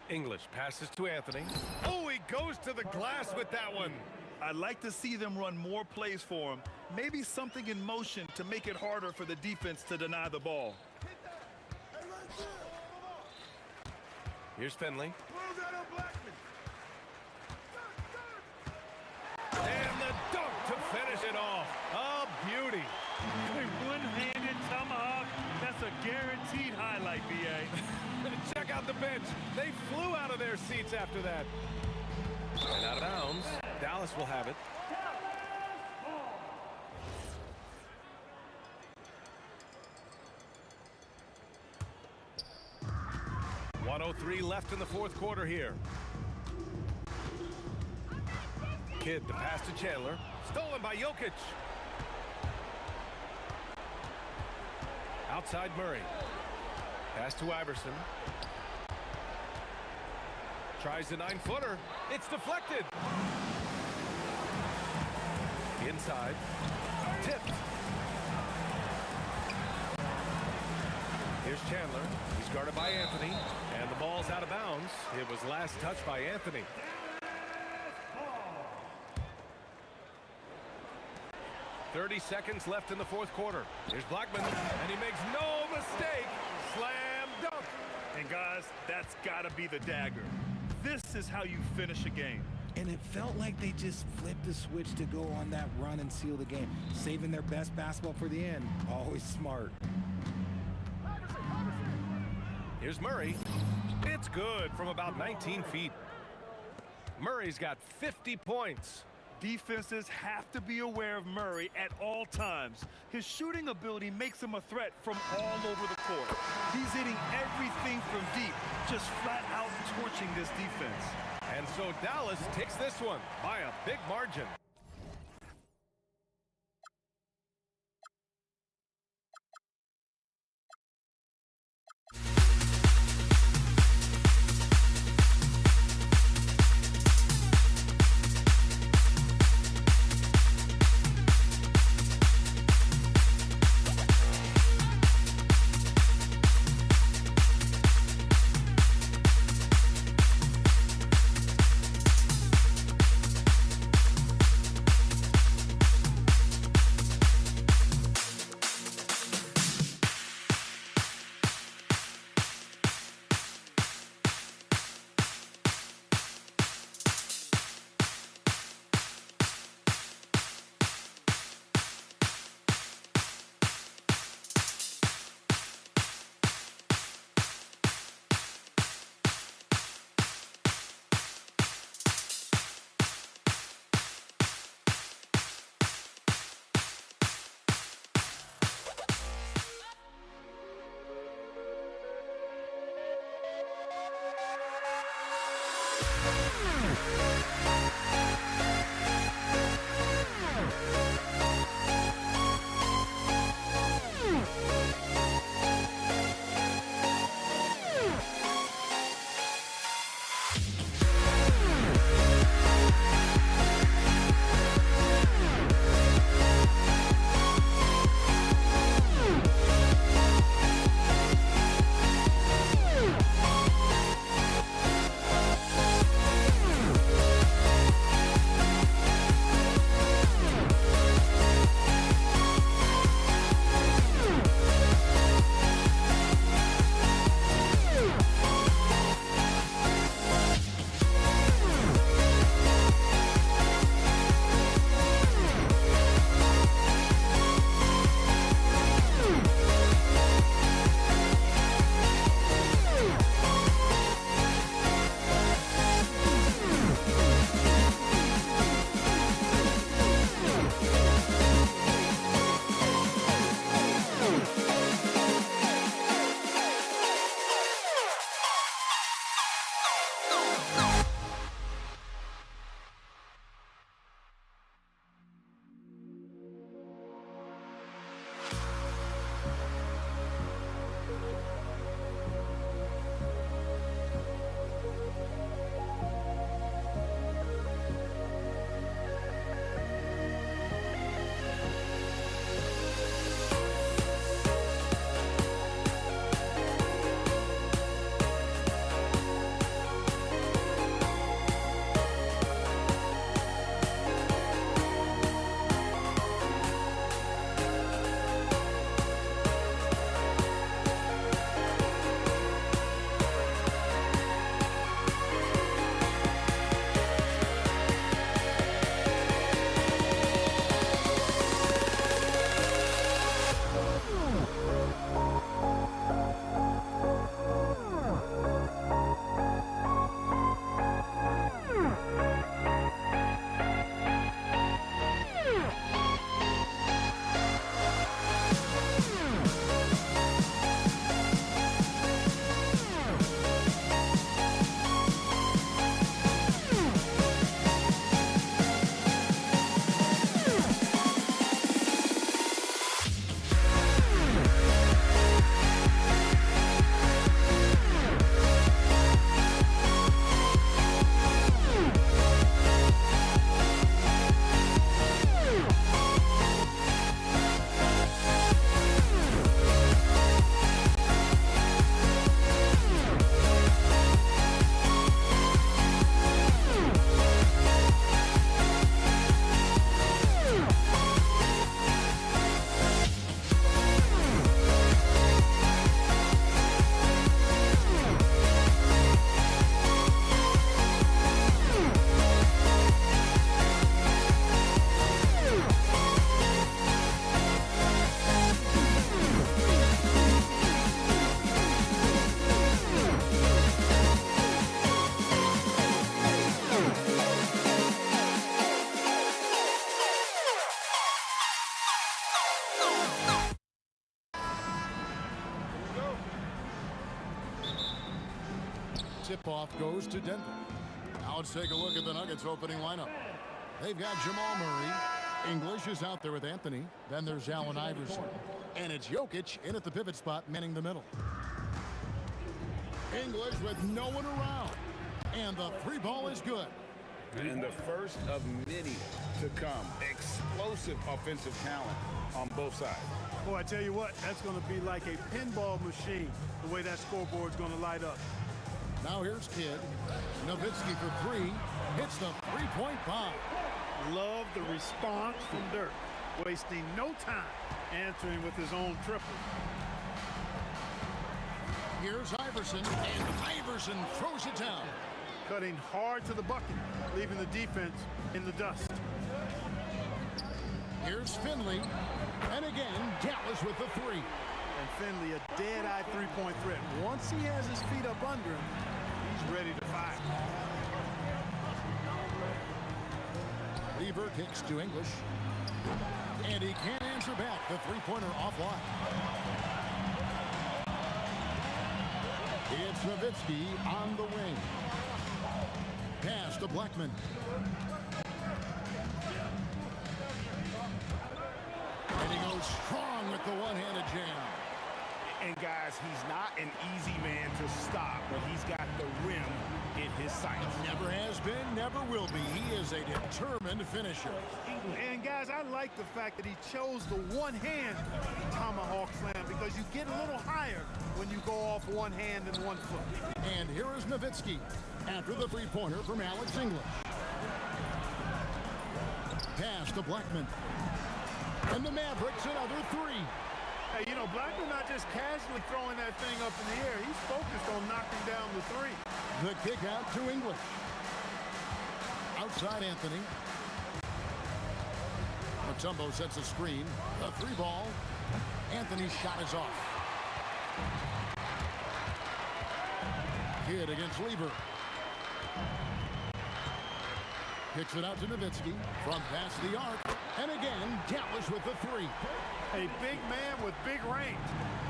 English passes to Anthony. Oh, he goes to the glass with that one. I'd like to see them run more plays for him. Maybe something in motion to make it harder for the defense to deny the ball. Here's Finley. And the dunk to finish it off. A beauty. A one-handed tomahawk. That's a guaranteed highlight, BA. Check out the bench. They flew out of their seats after that. And out of bounds. Dallas will have it. .103 left in the fourth quarter here. Kidd to pass to Chandler. Stolen by Jokic. Outside Murray. Pass to Iverson. Tries the 9-footer. It's deflected. Inside. Tipped. Here's Chandler. He's guarded by Anthony. And the ball's out of bounds. It was last touched by Anthony. .30 seconds left in the fourth quarter. Here's Blackman. And he makes no mistake. Slam dunk. And guys, that's got to be the dagger. This is how you finish a game. And it felt like they just flipped the switch to go on that run and seal the game. Saving their best basketball for the end. Always smart. Here's Murray. It's good from about 19 feet. Murray's got 50 points. Defenses have to be aware of Murray at all times. His shooting ability makes him a threat from all over the court. He's hitting everything from deep, just flat out torching this defense. And so Dallas takes this one by a big margin. Tip-off goes to Denver. Now let's take a look at the Nuggets opening lineup. They've got Jamal Murray. English is out there with Anthony. Then there's Allen Iverson. And it's Jokic in at the pivot spot, manning the middle. English with no one around. And the three ball is good. And the first of many to come. Explosive offensive talent on both sides. Boy, I tell you what, that's going to be like a pinball machine, the way that scoreboard's going to light up. Now here's Kidd. Nowitzki for three. Hits the three-point bomb. Love the response from Dirk. Wasting no time answering with his own triple. Here's Iverson, and Iverson throws it down. Cutting hard to the bucket, leaving the defense in the dust. Here's Finley. And again, Dallas with the three. And Finley, a dead-eye three-point threat. Once he has his feet up under him, he's ready to fire. Lever kicks to English. And he can't answer back. The three-pointer offline. It's Nowitzki on the wing. Pass to Blackman. And he goes strong with the one-handed jam. And guys, he's not an easy man to stop when he's got the rim in his sights. Never has been, never will be. He is a determined finisher. And guys, I like the fact that he chose the one-hand tomahawk slam because you get a little higher when you go off one hand and one foot. And here is Nowitzki after the three-pointer from Alex English. Pass to Blackman. And the Mavericks another three. Hey, you know, Blackman not just casually throwing that thing up in the air. He's focused on knocking down the three. The kick out to English. Outside Anthony. Mutombo sets a screen. A three ball. Anthony's shot is off. Kidd against Lever. Kicks it out to Nowitzki from past the arc. And again, Dallas with the three. A big man with big range.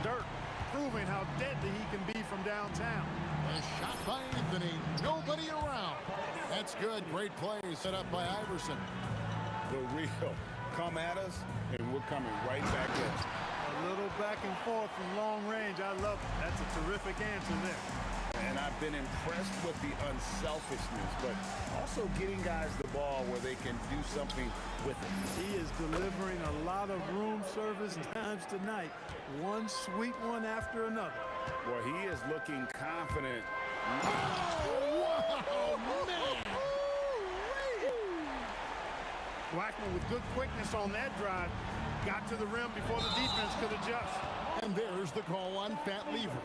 Dirk proving how deadly he can be from downtown. A shot by Anthony. Nobody around. That's good. Great play set up by Iverson. The real come at us, and we're coming right back at you. A little back and forth from long range. I love it. That's a terrific answer there. And I've been impressed with the unselfishness, but also getting guys the ball where they can do something with it. He is delivering a lot of room service times tonight. One sweet one after another. Well, he is looking confident. Oh, man! Blackman with good quickness on that drive. Got to the rim before the defense could adjust. And there's the call on Fat Lever.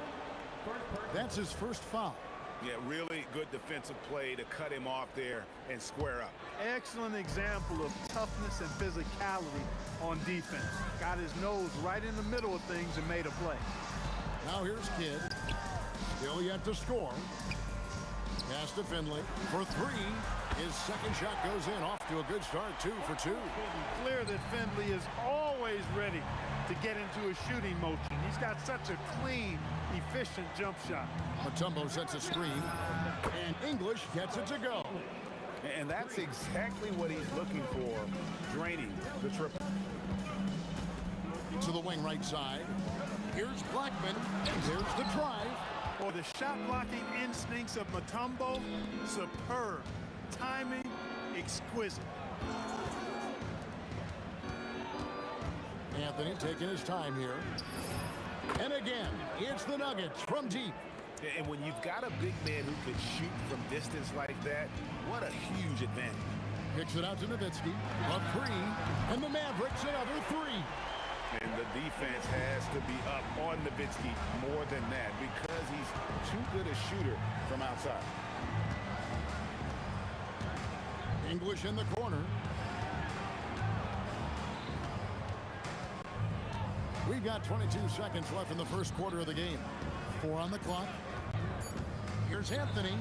That's his first foul. Yeah, really good defensive play to cut him off there and square up. Excellent example of toughness and physicality on defense. Got his nose right in the middle of things and made a play. Now here's Kidd. Still yet to score. Pass to Finley for three. His second shot goes in. Off to a good start. 2 for 2. Clear that Finley is always ready to get into a shooting motion. He's got such a clean, efficient jump shot. Mutombo sets a screen, and English gets it to go. And that's exactly what he's looking for, draining the triple. To the wing right side. Here's Blackman, and there's the drive. Or the shot blocking instincts of Mutombo, superb. Timing, exquisite. Anthony taking his time here. And again, it's the Nuggets from deep. And when you've got a big man who can shoot from distance like that, what a huge advantage. Kicks it out to Nowitzki. A three, and the Mavericks another three. And the defense has to be up on Nowitzki more than that because he's too good a shooter from outside. English in the corner. We've got 22 seconds left in the first quarter of the game. 4 on the clock. Here's Anthony.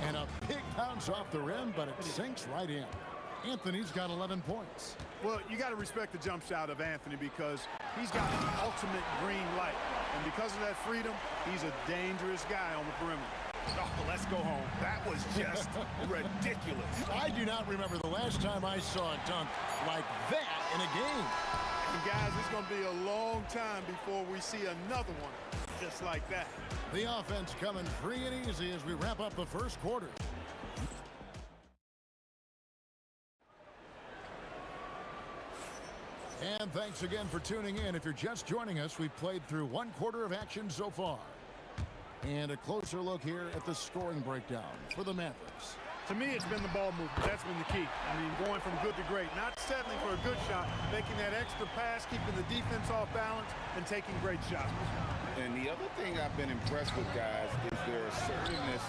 And a big bounce off the rim, but it sinks right in. Anthony's got 11 points. Well, you got to respect the jump shot of Anthony because he's got the ultimate green light. And because of that freedom, he's a dangerous guy on the perimeter. Oh, let's go home. That was just ridiculous. I do not remember the last time I saw a dunk like that in a game. And guys, it's going to be a long time before we see another one just like that. The offense coming free and easy as we wrap up the first quarter. And thanks again for tuning in. If you're just joining us, we've played through 1 quarter of action so far. And a closer look here at the scoring breakdown for the Mavericks. To me, it's been the ball movement. That's been the key. I mean, going from good to great. Not settling for a good shot, making that extra pass, keeping the defense off balance, and taking great shots. And the other thing I've been impressed with, guys, is their assertiveness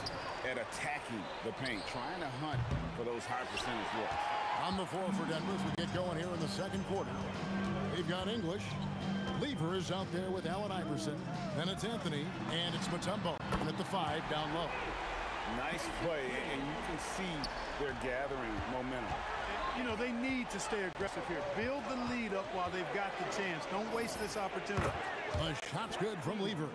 at attacking the paint, trying to hunt for those high percentage looks. On the floor for Denver as we get going here in the second quarter. They've got English. Lever is out there with Allen Iverson. Then it's Anthony, and it's Mutombo. And at the 5, down low. Nice play, and you can see they're gathering momentum. You know, they need to stay aggressive here. Build the lead up while they've got the chance. Don't waste this opportunity. The shot's good from Lever.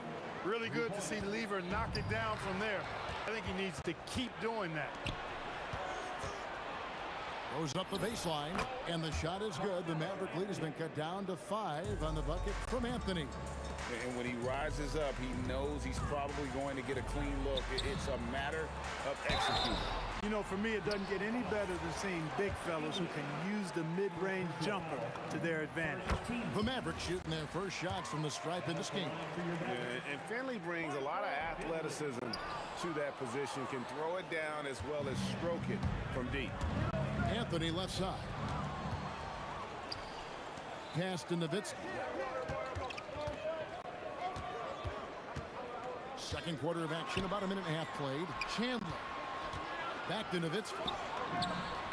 Really good to see Lever knock it down from there. I think he needs to keep doing that. Goes up the baseline, and the shot is good. The Maverick lead has been cut down to 5 on the bucket from Anthony. And when he rises up, he knows he's probably going to get a clean look. It's a matter of executing. You know, for me, it doesn't get any better than seeing big fellas who can use the mid-range jumper to their advantage. The Mavericks shooting their first shots from the stripe in this game. And Finley brings a lot of athleticism to that position, can throw it down as well as stroke it from deep. Anthony left side. Pass to Nowitzki. Second quarter of action, about a minute and a half played. Chandler. Back to Nowitzki.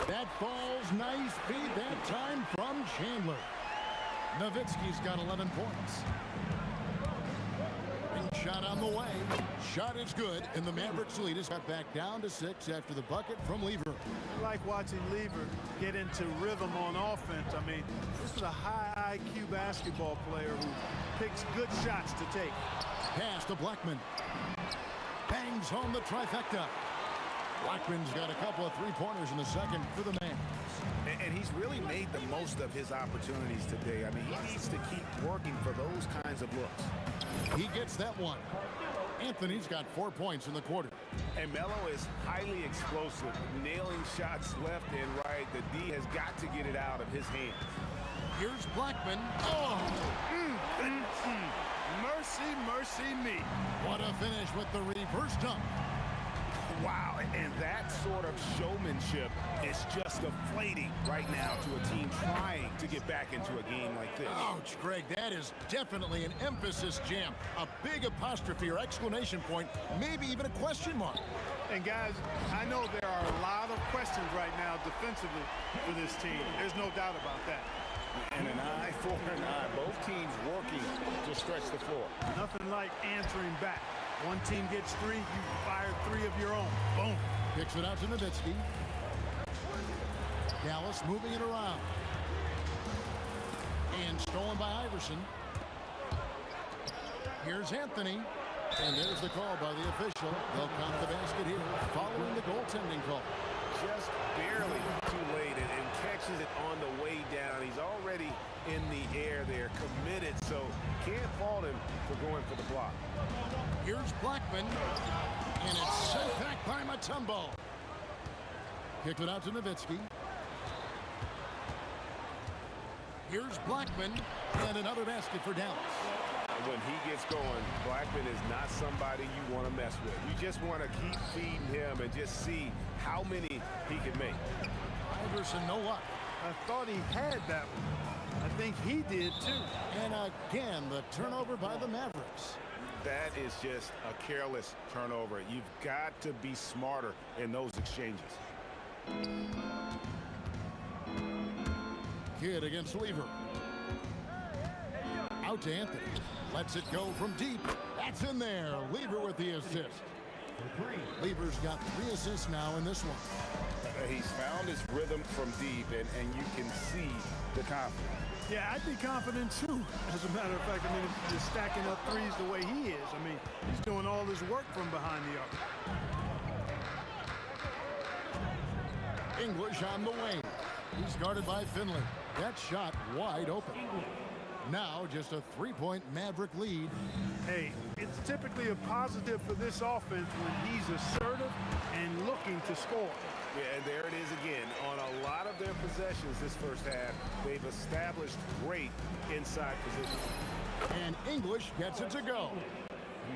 That falls. Nice feed that time from Chandler. Nowitzki's got 11 points. And shot on the way. Shot is good, and the Mavericks lead is cut back down to 6 after the bucket from Lever. I like watching Lever get into rhythm on offense. I mean, this is a high IQ basketball player who picks good shots to take. Pass to Blackman. Bangs home the trifecta. Blackman's got a couple of three-pointers in the second for the man. And he's really made the most of his opportunities today. I mean, he needs to keep working for those kinds of looks. He gets that one. Anthony's got 4 points in the quarter. And Melo is highly explosive, nailing shots left and right. The D has got to get it out of his hands. Here's Blackman. Oh! Mercy, mercy me. What a finish with the reverse dunk. Wow, and that sort of showmanship is just deflating right now to a team trying to get back into a game like this. Ouch, Greg, that is definitely an emphasis jam. A big apostrophe or exclamation point, maybe even a question mark. And guys, I know there are a lot of questions right now defensively for this team. There's no doubt about that. And an eye for an eye. Both teams working to stretch the floor. Nothing like answering back. One team gets 3, you fire 3 of your own. Boom. Kicks it out to Nowitzki. Dallas moving it around. And stolen by Iverson. Here's Anthony. And there's the call by the official. They'll count the basket here following the goaltending call. Just barely too late and catches it on the way down. He's already in the air there, committed, so can't fault him for going for the block. Here's Blackman, and it's sent back by Mutombo. Kicked it out to Nowitzki. Here's Blackman, and another basket for Dallas. When he gets going, Blackman is not somebody you want to mess with. You just want to keep feeding him and just see how many he can make. Iverson, no luck. I thought he had that one. I think he did too. And again, the turnover by the Mavericks. That is just a careless turnover. You've got to be smarter in those exchanges. Kidd against Lever. Out to Anthony. Lets it go from deep. That's in there. Lever with the assist. Lever's got 3 assists now in this one. He's found his rhythm from deep, and you can see the confidence. Yeah, I'd be confident too. As a matter of fact, I mean, if he's stacking up threes the way he is, I mean, he's doing all his work from behind the arc. English on the wing. He's guarded by Finley. That shot wide open. Now just a 3-point Maverick lead. Hey, it's typically a positive for this offense when he's assertive and looking to score. Yeah, and there it is again. On a lot of their possessions this first half, they've established great inside position. And English gets it to go.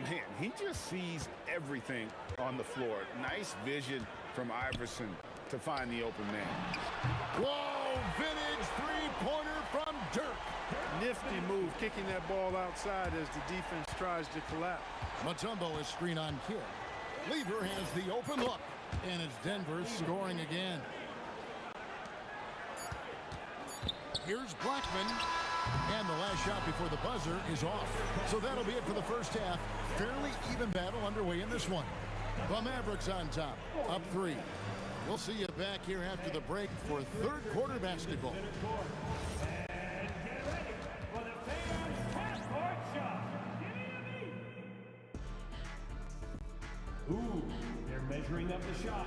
Man, he just sees everything on the floor. Nice vision from Iverson to find the open man. Whoa, vintage three-pointer from Dirk. Nifty move, kicking that ball outside as the defense tries to collapse. Mutombo is screen on Kidd. Lever has the open look, and it's Denver scoring again. Here's Blackman, and the last shot before the buzzer is off. So that'll be it for the first half. Fairly even battle underway in this one. The Mavericks on top, up 3. We'll see you back here after the break for third quarter basketball. Ooh, They're measuring up the shot.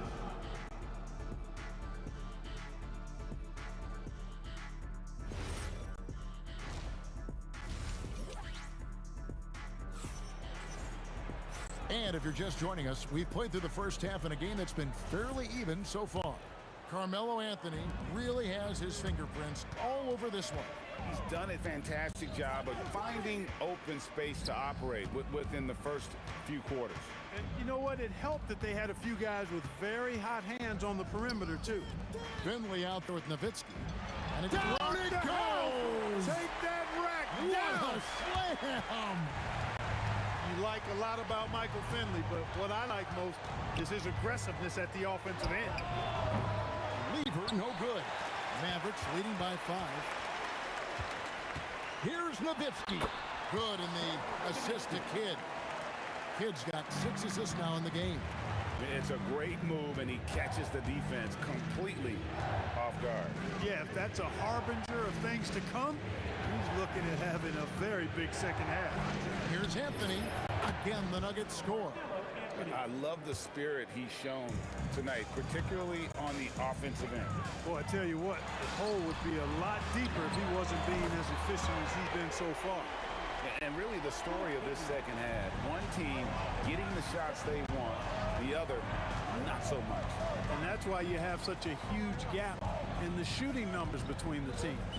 And if you're just joining us, we've played through the first half in a game that's been fairly even so far. Carmelo Anthony really has his fingerprints all over this one. He's done a fantastic job of finding open space to operate within the first few quarters. And you know what? It helped that they had a few guys with very hot hands on the perimeter, too. Finley out there with Nowitzki. And it's Down down it goes! Take that rack What down! a slam! You like a lot about Michael Finley, but what I like most is his aggressiveness at the offensive end. Lever, no good. Mavericks leading by 5. Here's Nowitzki. Good in the assist to Kidd. Kidd's got 6 assists now in the game. It's a great move, and he catches the defense completely off guard. Yeah, if that's a harbinger of things to come, he's looking at having a very big second half. Here's Anthony. Again, the Nuggets score. I love the spirit he's shown tonight, particularly on the offensive end. Boy, I tell you what, the hole would be a lot deeper if he wasn't being as efficient as he's been so far. And really the story of this second half, one team getting the shots they want, the other not so much. And that's why you have such a huge gap in the shooting numbers between the teams.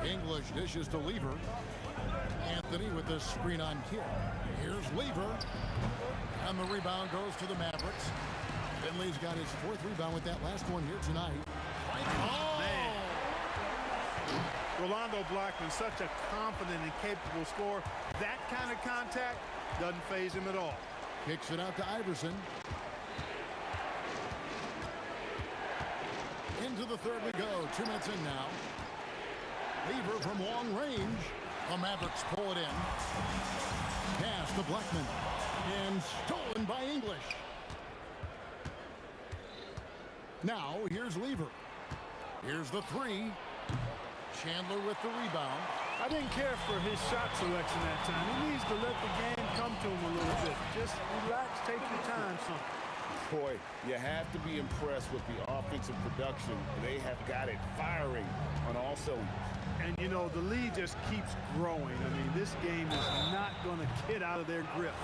English dishes to Lever. Anthony with the screen on Kidd. Here's Lever. And the rebound goes to the Mavericks. Finley's got his 4th rebound with that last one here tonight. Oh! Man. Rolando Blackman, such a confident and capable scorer. That kind of contact doesn't faze him at all. Kicks it out to Iverson. Into the third we go. 2 minutes in now. Lever from long range. The Mavericks pull it in. Pass to Blackman. And stolen by English. Now, here's Lever. Here's the 3. Chandler with the rebound. I didn't care for his shot selection that time. He needs to let the game come to him a little bit. Just relax, take your time, son. Boy, you have to be impressed with the offensive production. They have got it firing on all cylinders. And, you know, the lead just keeps growing. I mean, this game is not going to get out of their grip.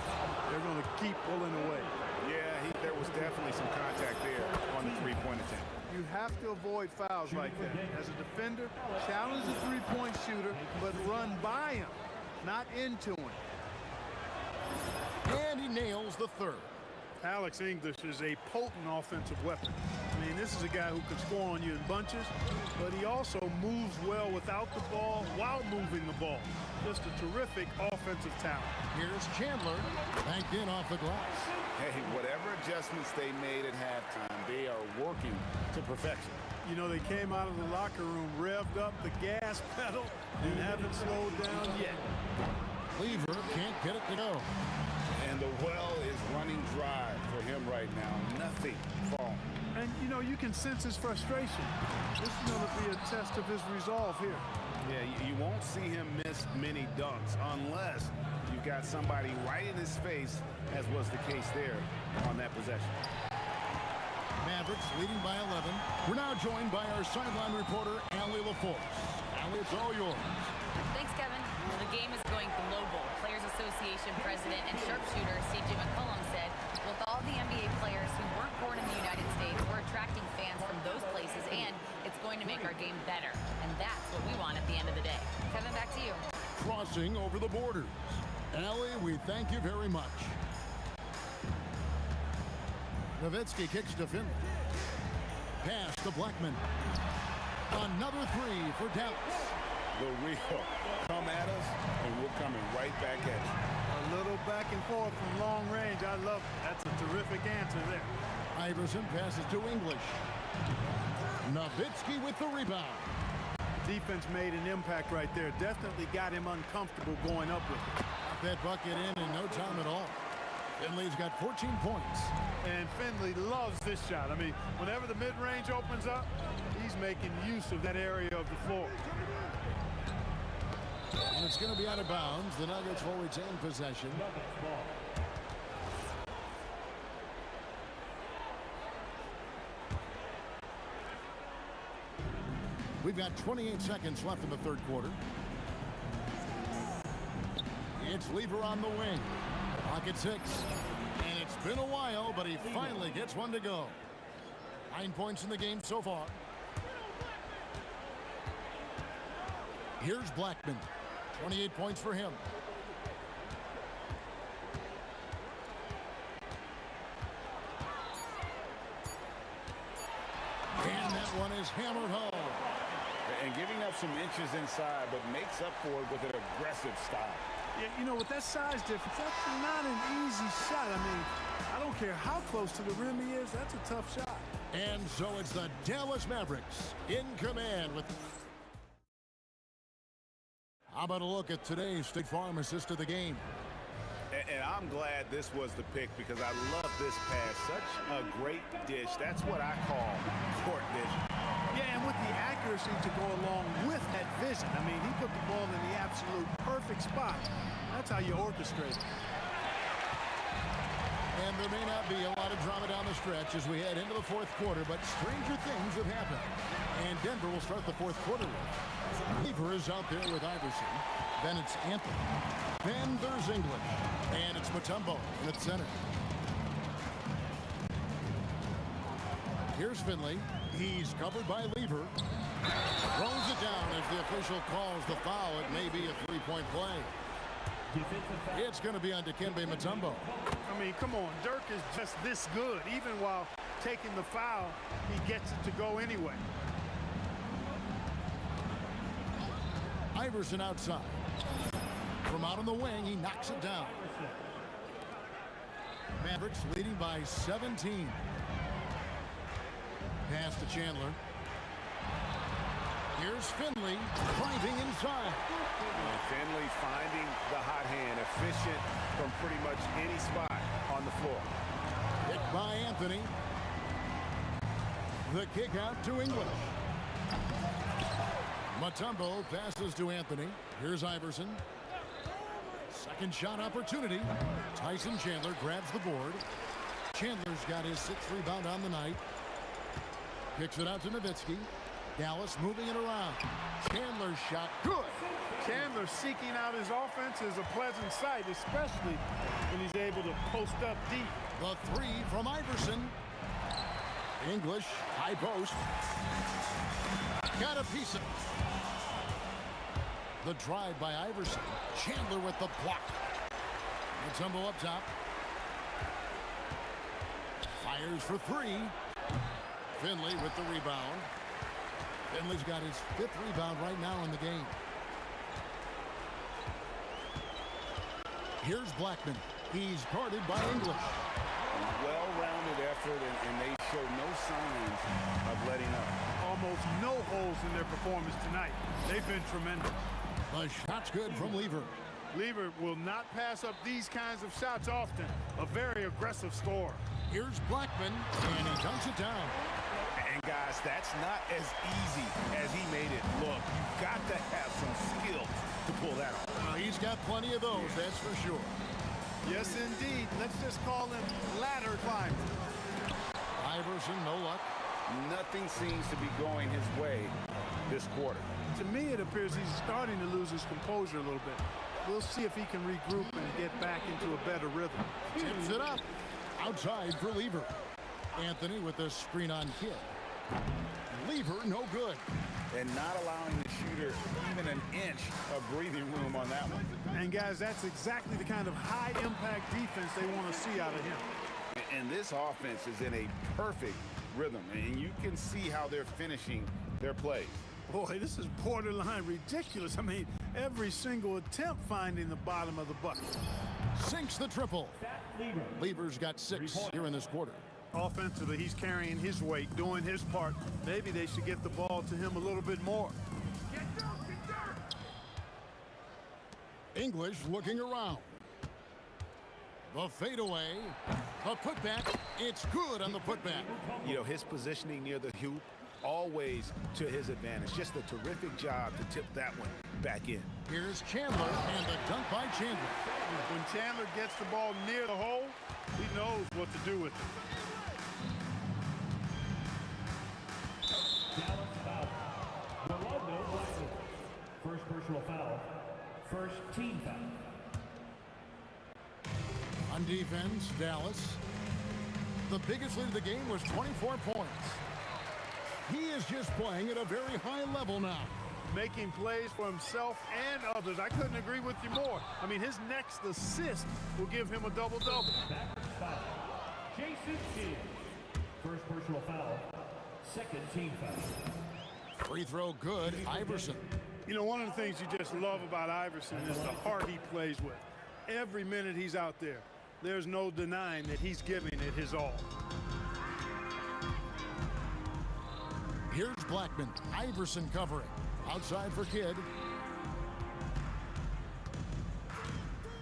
They're going to keep pulling away. Yeah, there was definitely some contact there on the three-point attempt. You have to avoid fouls like that. As a defender, challenge the three-point shooter, but run by him, not into him. And he nails the 3rd. Alex English is a potent offensive weapon. I mean, this is a guy who can score on you in bunches, but he also moves well without the ball while moving the ball. Just a terrific offensive talent. Here's Chandler, banked in off the glass. Hey, whatever adjustments they made at halftime, they are working to perfection. You know, they came out of the locker room, revved up the gas pedal, and haven't slowed down yet. Lever can't get it to go. And the well is running dry for him right now. Nothing falling. And, you know, you can sense his frustration. This is going to be a test of his resolve here. Yeah, you won't see him miss many dunks unless you've got somebody right in his face, as was the case there on that possession. Mavericks leading by 11. We're now joined by our sideline reporter, Allie LaForce. Allie, it's all yours. Thanks, Kevin. The game is going global. Players Association President and sharpshooter C.J. McCollum said, with all the NBA players who weren't born in the United States, we're attracting fans from those places, and it's going to make our game better. And that's what we want at the end of the day. Kevin, back to you. Crossing over the borders. Allie, we thank you very much. Nowitzki kicks to Finley. Pass to Blackman. Another 3 for Dallas. The real come at us, and we're coming right back at you. A little back and forth from long range. I love it. That's a terrific answer there. Iverson passes to English. Nowitzki with the rebound. Defense made an impact right there. Definitely got him uncomfortable going up with it. Got that bucket in no time at all. Finley's got 14 points. And Finley loves this shot. I mean, whenever the mid-range opens up, he's making use of that area of the floor. And it's going to be out of bounds. The Nuggets will retain possession. We've got 28 seconds left in the third quarter. It's Lever on the wing. Clock at 6. And it's been a while, but he finally gets one to go. 9 points in the game so far. Here's Blackman. 28 points for him. And that one is hammered home. And giving up some inches inside, but makes up for it with an aggressive style. Yeah, you know, with that size difference, that's not an easy shot. I mean, I don't care how close to the rim he is. That's a tough shot. And so it's the Dallas Mavericks in command with... How about a look at today's State Farm assist of the game? And I'm glad this was the pick because I love this pass. Such a great dish. That's what I call court vision. Yeah, and with the accuracy to go along with that vision. I mean, he put the ball in the absolute perfect spot. That's how you orchestrate it. And there may not be a lot of drama down the stretch as we head into the fourth quarter, but stranger things have happened. And Denver will start the fourth quarter with. Lever is out there with Iverson. Then it's Anthony. Then there's English. And it's Mutombo in the center. Here's Finley. He's covered by Lever. Throws it down as the official calls the foul. It may be a three-point play. It's going to be on Dikembe Mutombo. I mean, come on. Dirk is just this good. Even while taking the foul, he gets it to go anyway. Iverson outside. From out on the wing, he knocks it down. Mavericks leading by 17. Pass to Chandler. Here's Finley driving inside. And Finley finding the hot hand, efficient from pretty much any spot on the floor. Hit by Anthony. The kick out to English. Mutombo passes to Anthony. Here's Iverson. Second shot opportunity. Tyson Chandler grabs the board. Chandler's got his 6th rebound on the night. Kicks it out to Nowitzki. Dallas moving it around. Chandler's shot, good. Chandler seeking out his offense is a pleasant sight, especially when he's able to post up deep. The three from Iverson. English, high post. Got a piece of the drive by Iverson. Chandler with the block. Mutombo up top. Fires for three. Finley with the rebound. Finley's got his 5th rebound right now in the game. Here's Blackman. He's guarded by English. Well-rounded effort, and they show no signs of letting up. Almost no holes in their performance tonight. They've been tremendous. The shot's good from Lever. Lever will not pass up these kinds of shots often. A very aggressive scorer. Here's Blackman, and he dunks it down. And guys, that's not as easy as he made it look. You've got to have some skill to pull that off. He's got plenty of those, that's for sure. Yes, indeed. Let's just call him ladder climber. Iverson, no luck. Nothing seems to be going his way this quarter. To me, it appears he's starting to lose his composure a little bit. We'll see if he can regroup and get back into a better rhythm. Tips it up. Outside for Lever. Anthony with a screen on hit. Lever, no good. And not allowing the shooter even an inch of breathing room on that one. And guys, that's exactly the kind of high-impact defense they want to see out of him. And this offense is in a perfect rhythm, and you can see how they're finishing their plays. Boy, this is borderline ridiculous. I mean, every single attempt finding the bottom of the bucket. Sinks the triple. Lever's got 6 here in this quarter. Offensively, he's carrying his weight, doing his part. Maybe they should get the ball to him a little bit more. English looking around. The fadeaway. A putback. It's good on the putback. You know, his positioning near the hoop, always to his advantage. Just a terrific job to tip that one back in. Here's Chandler, and the dunk by Chandler. When Chandler gets the ball near the hole, he knows what to do with it. First personal foul. First team foul. On defense, Dallas. The biggest lead of the game was 24 points. He is just playing at a very high level now. Making plays for himself and others. I couldn't agree with you more. I mean, his next assist will give him a double-double. Foul. Jason Kidd. First personal foul. Second team foul. Free throw good, Iverson. You know, one of the things you just love about Iverson is the heart he plays with. Every minute he's out there, there's no denying that he's giving it his all. Here's Blackman. Iverson covering. Outside for Kidd.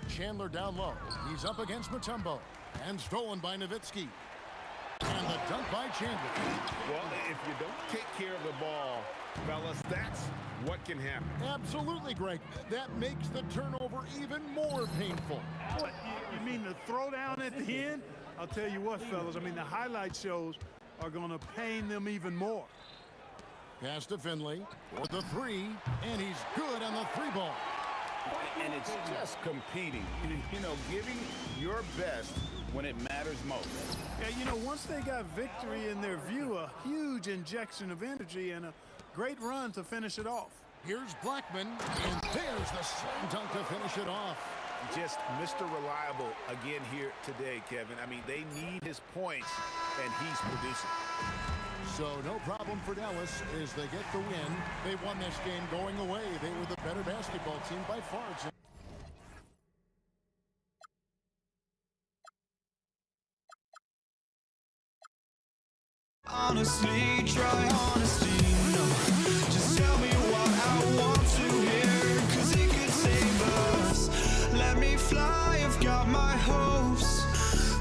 Chandler down low. He's up against Mutombo. And stolen by Nowitzki. And the dunk by Chandler. Well, if you don't take care of the ball, fellas, that's what can happen. Absolutely, Greg. That makes the turnover even more painful. What, you mean the throwdown at the end? I'll tell you what, fellas, I mean, the highlight shows are going to pain them even more. Pass to Finley with the three, and he's good on the three ball. And it's just competing, you know, giving your best when it matters most. Yeah, you know, once they got victory in their view, a huge injection of energy and a great run to finish it off. Here's Blackman, and there's the slam dunk to finish it off. Just Mr. Reliable again here today, Kevin. I mean, they need his points, and he's producing. So no problem for Dallas as they get the win. They won this game going away. They were the better basketball team by far. Honestly, try honesty, no. Just tell me what I want to hear, 'cause it could save us. Let me fly, I've got my hopes,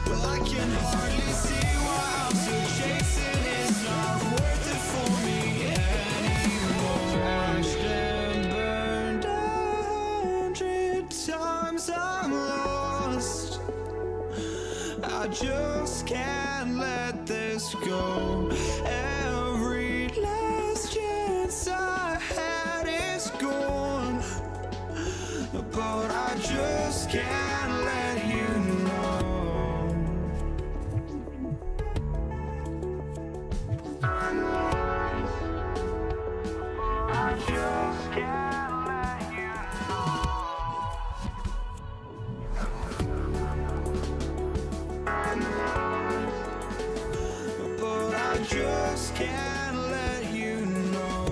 but I can hardly see why I'm still chasing. It's not worth it for me anymore. Crashed and burned 100 times, I'm lost. I just can't let this go. Every last chance I had is gone, but I just can't let you know. I just can't let you but I just can't let you know.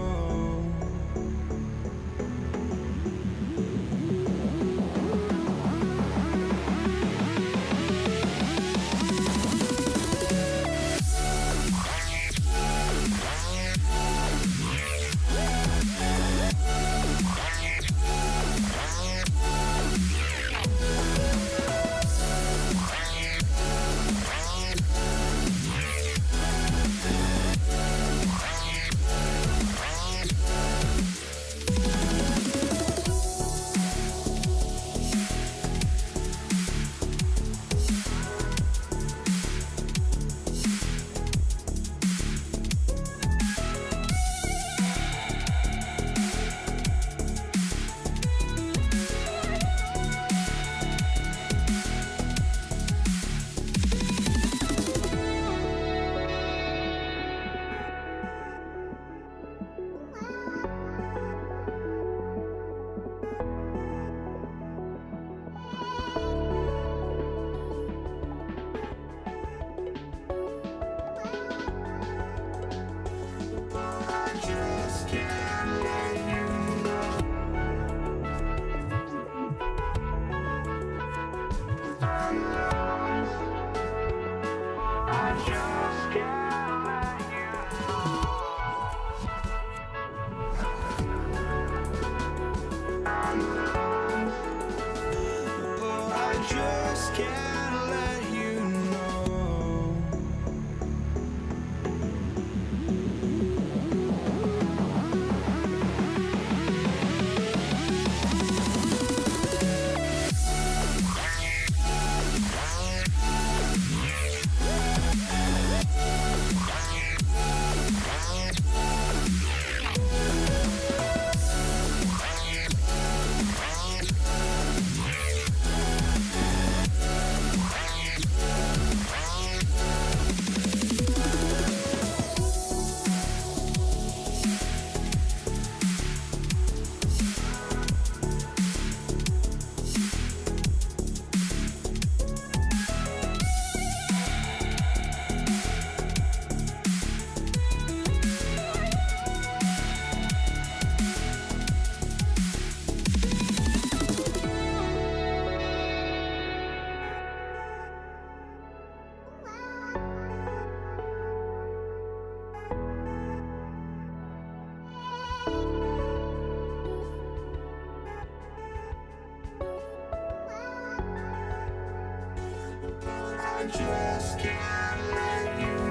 I just can't let you know.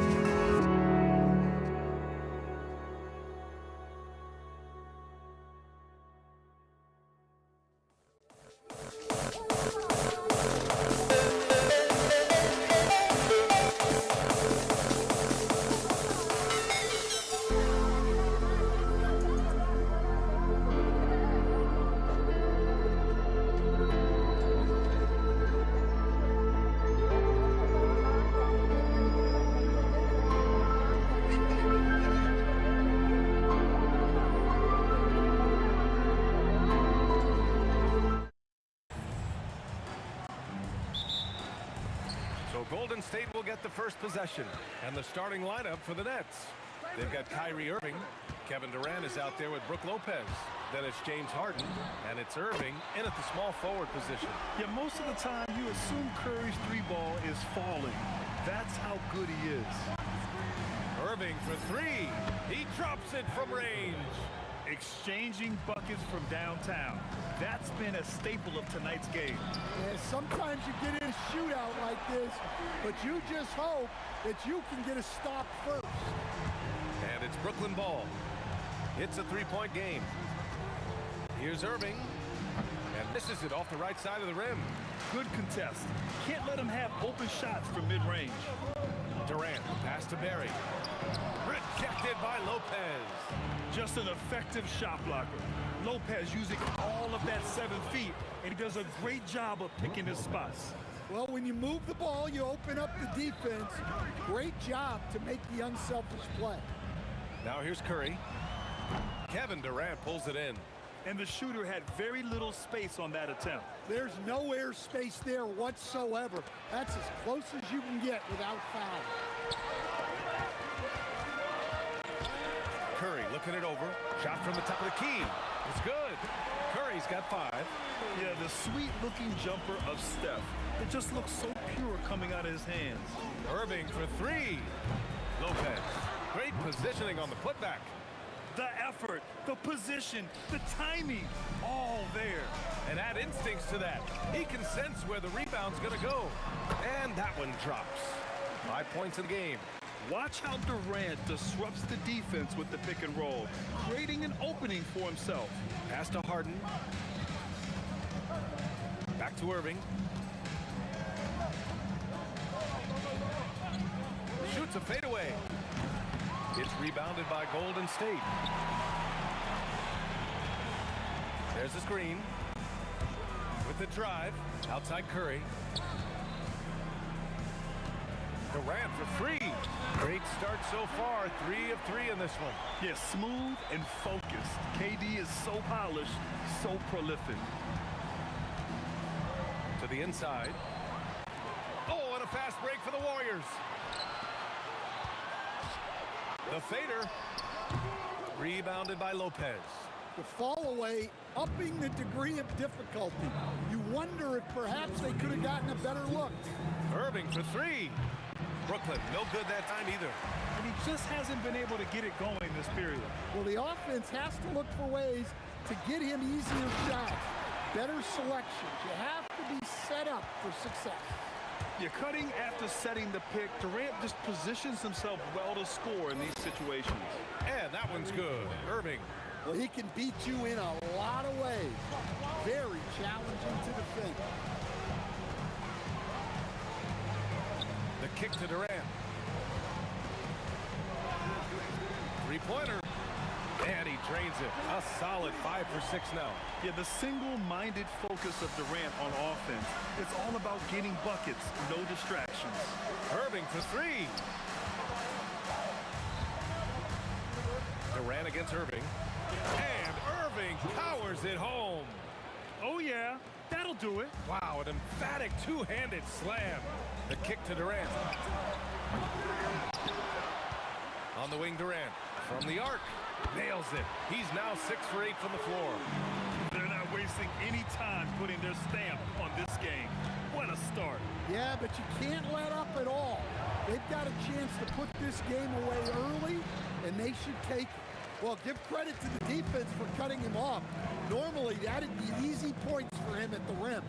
So Golden State will get the first possession and the starting lineup for the Nets. They've got Kyrie Irving. Kevin Durant is out there with Brook Lopez. Then it's James Harden, and it's Irving in at the small forward position. Yeah, most of the time you assume Curry's three ball is falling. That's how good he is. Irving for three. He drops it from range. Exchanging buckets from downtown. That's been a staple of tonight's game. Yeah, sometimes you get in a shootout like this, but you just hope that you can get a stop first. And it's Brooklyn ball. It's a three-point game. Here's Irving. And misses it off the right side of the rim. Good contest. Can't let him have open shots from mid-range. Durant, pass to Barry. Rejected by Lopez. Just an effective shot blocker. Lopez using all of that 7 feet, and he does a great job of picking his spots. Well, when you move the ball, you open up the defense. Great job to make the unselfish play. Now here's Curry. Kevin Durant pulls it in. And the shooter had very little space on that attempt. There's no air space there whatsoever. That's as close as you can get without foul. Curry looking it over. Shot from the top of the key. It's good. Curry's got 5. Yeah, the sweet-looking jumper of Steph. It just looks so pure coming out of his hands. Irving for 3. Lopez. Great positioning on the putback. The effort, the position, the timing, all there. And add instincts to that. He can sense where the rebound's going to go. And that one drops. 5 points in the game. Watch how Durant disrupts the defense with the pick and roll, creating an opening for himself. Pass to Harden. Back to Irving. Shoots a fadeaway. It's rebounded by Golden State. There's the screen. With the drive. Outside Curry. Durant for 3. Great start so far. 3 of 3 in this one. Yeah, smooth and focused. KD is so polished, so prolific. To the inside. Oh, and a fast break for the Warriors. The fader. Rebounded by Lopez. The fall away, upping the degree of difficulty. You wonder if perhaps they could have gotten a better look. Irving for 3. Brooklyn, no good that time either. And he just hasn't been able to get it going this period. Well, the offense has to look for ways to get him easier shots, better selections. You have to be set up for success. You're cutting after setting the pick. Durant just positions himself well to score in these situations. And that one's good. Irving. Well, he can beat you in a lot of ways. Very challenging to defend. The kick to Durant. 3-pointer. And he drains it. A solid 5 for 6 now. Yeah, the single-minded focus of Durant on offense. It's all about getting buckets, no distractions. Irving for 3. Durant against Irving. And Irving powers it home. Oh, yeah. That'll do it. Wow, an emphatic two-handed slam. The kick to Durant. On the wing, Durant. From the arc. Nails it. He's now 6 for 8 from the floor. They're not wasting any time putting their stamp on this game. What a start. Yeah, but you can't let up at all. They've got a chance to put this game away early, and they should take it. Well, give credit to the defense for cutting him off. Normally, that'd be easy points for him at the rim.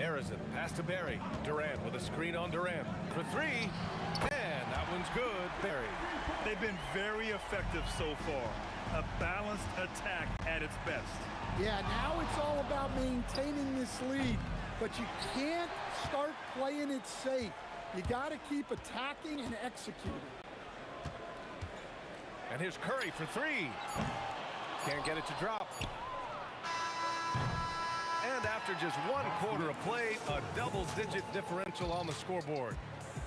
Harrison, pass to Barry. Durant with a screen on Durant for three. And that one's good. Barry. They've been very effective so far. A balanced attack at its best. Yeah, now it's all about maintaining this lead, but you can't start playing it safe. You got to keep attacking and executing. And here's Curry for three. Can't get it to drop. And after just 1 quarter of play, a double-digit differential on the scoreboard.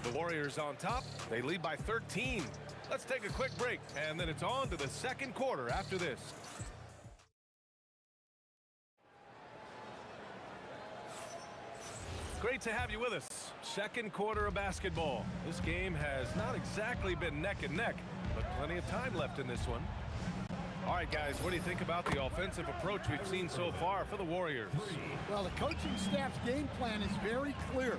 The Warriors on top. They lead by 13. Let's take a quick break, and then it's on to the second quarter after this. Great to have you with us. Second quarter of basketball. This game has not exactly been neck and neck, but plenty of time left in this one. All right, guys, what do you think about the offensive approach we've seen so far for the Warriors? Well, the coaching staff's game plan is very clear.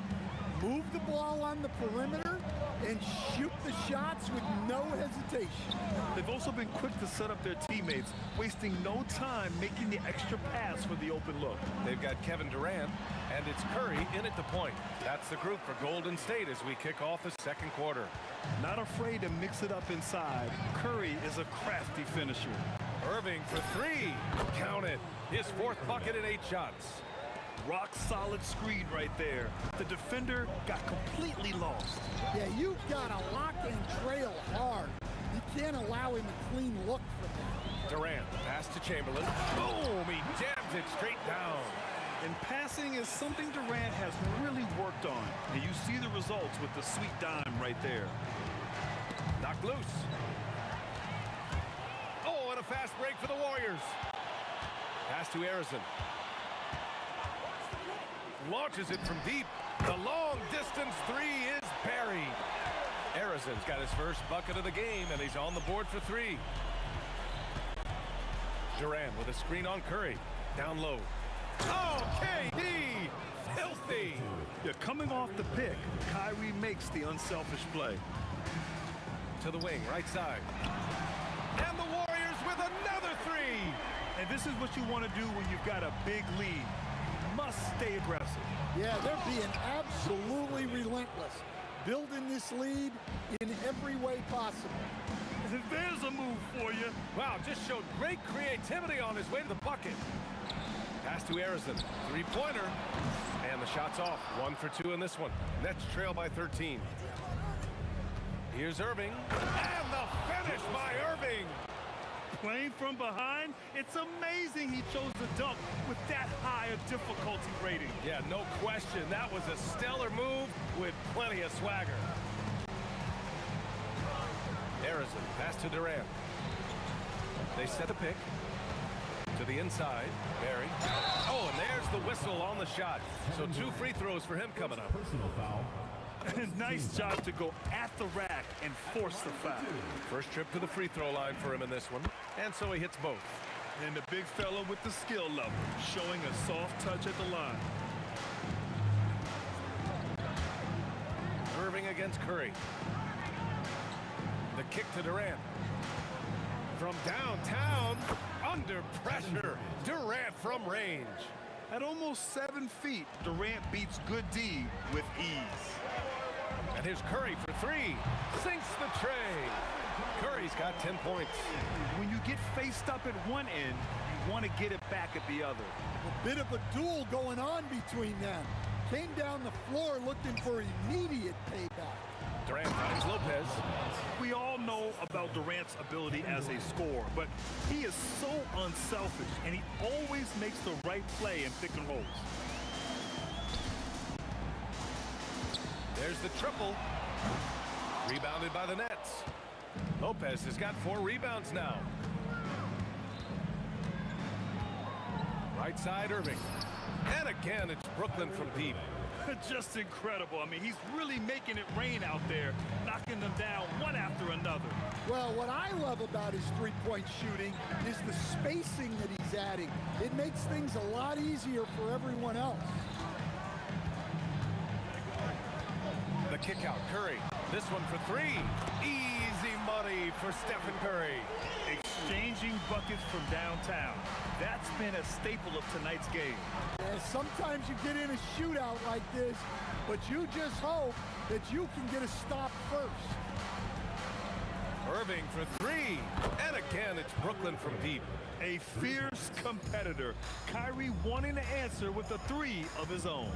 Move the ball on the perimeter and shoot the shots with no hesitation. They've also been quick to set up their teammates, wasting no time making the extra pass for the open look. They've got Kevin Durant, and it's Curry in at the point. That's the group for Golden State as we kick off the second quarter. Not afraid to mix it up inside. Curry is a crafty finisher. Irving for three. Count it. His 4th bucket in 8 shots. Rock solid screen right there. The defender got completely lost. Yeah, you've got to lock and trail hard. You can't allow him a clean look for that. Durant, pass to Chamberlain. Boom, he jams it straight down. And passing is something Durant has really worked on. And you see the results with the sweet dime right there. Knocked loose. Oh, and a fast break for the Warriors. Pass to Harrison. Launches it from deep. The long distance three is buried. Harrison's got his first bucket of the game, and he's on the board for 3. Durant with a screen on Curry. Down low. Oh, KD! Filthy! Yeah, coming off the pick, Kyrie makes the unselfish play. To the wing, right side. And the Warriors with another 3! And this is what you want to do when you've got a big lead. Must stay aggressive. Yeah, they're being absolutely relentless. Building this lead in every way possible. There's a move for you. Wow, just showed great creativity on his way to the bucket. Pass to Harrison. 3-pointer. And the shot's off. 1 for 2 in this one. Nets trail by 13. Here's Irving. And the finish by Irving. Playing from behind, it's amazing he chose to dunk with that high a difficulty rating. Yeah, no question. That was a stellar move with plenty of swagger. Harrison, pass to Durant. They set the pick. To the inside, Barry. Oh, and there's the whistle on the shot. So 2 free throws for him coming up. Personal foul. Nice job to go at the rack and force the foul. First trip to the free throw line for him in this one. And so he hits both. And the big fella with the skill level, showing a soft touch at the line. Irving against Curry. The kick to Durant. From downtown, under pressure, Durant from range. At almost 7 feet, Durant beats good D with ease. And here's Curry for 3. Sinks the tray. Curry's got 10 points. When you get faced up at one end, you want to get it back at the other. A bit of a duel going on between them. Came down the floor looking for immediate payback. Durant finds Lopez. We all know about Durant's ability as a scorer, but he is so unselfish, and he always makes the right play in pick and rolls. There's the triple. Rebounded by the Nets. Lopez has got 4 rebounds now. Right side, Irving. And again, it's Brooklyn from deep. Just incredible. I mean, he's really making it rain out there, knocking them down one after another. Well, what I love about his three-point shooting is the spacing that he's adding. It makes things a lot easier for everyone else. The kick out, Curry. This one for 3. Easy money for Stephen Curry. Exchanging buckets from downtown. That's been a staple of tonight's game. And sometimes you get in a shootout like this, but you just hope that you can get a stop first. Irving for three. And again, it's Brooklyn from deep. A fierce competitor. Kyrie wanting to answer with a three of his own.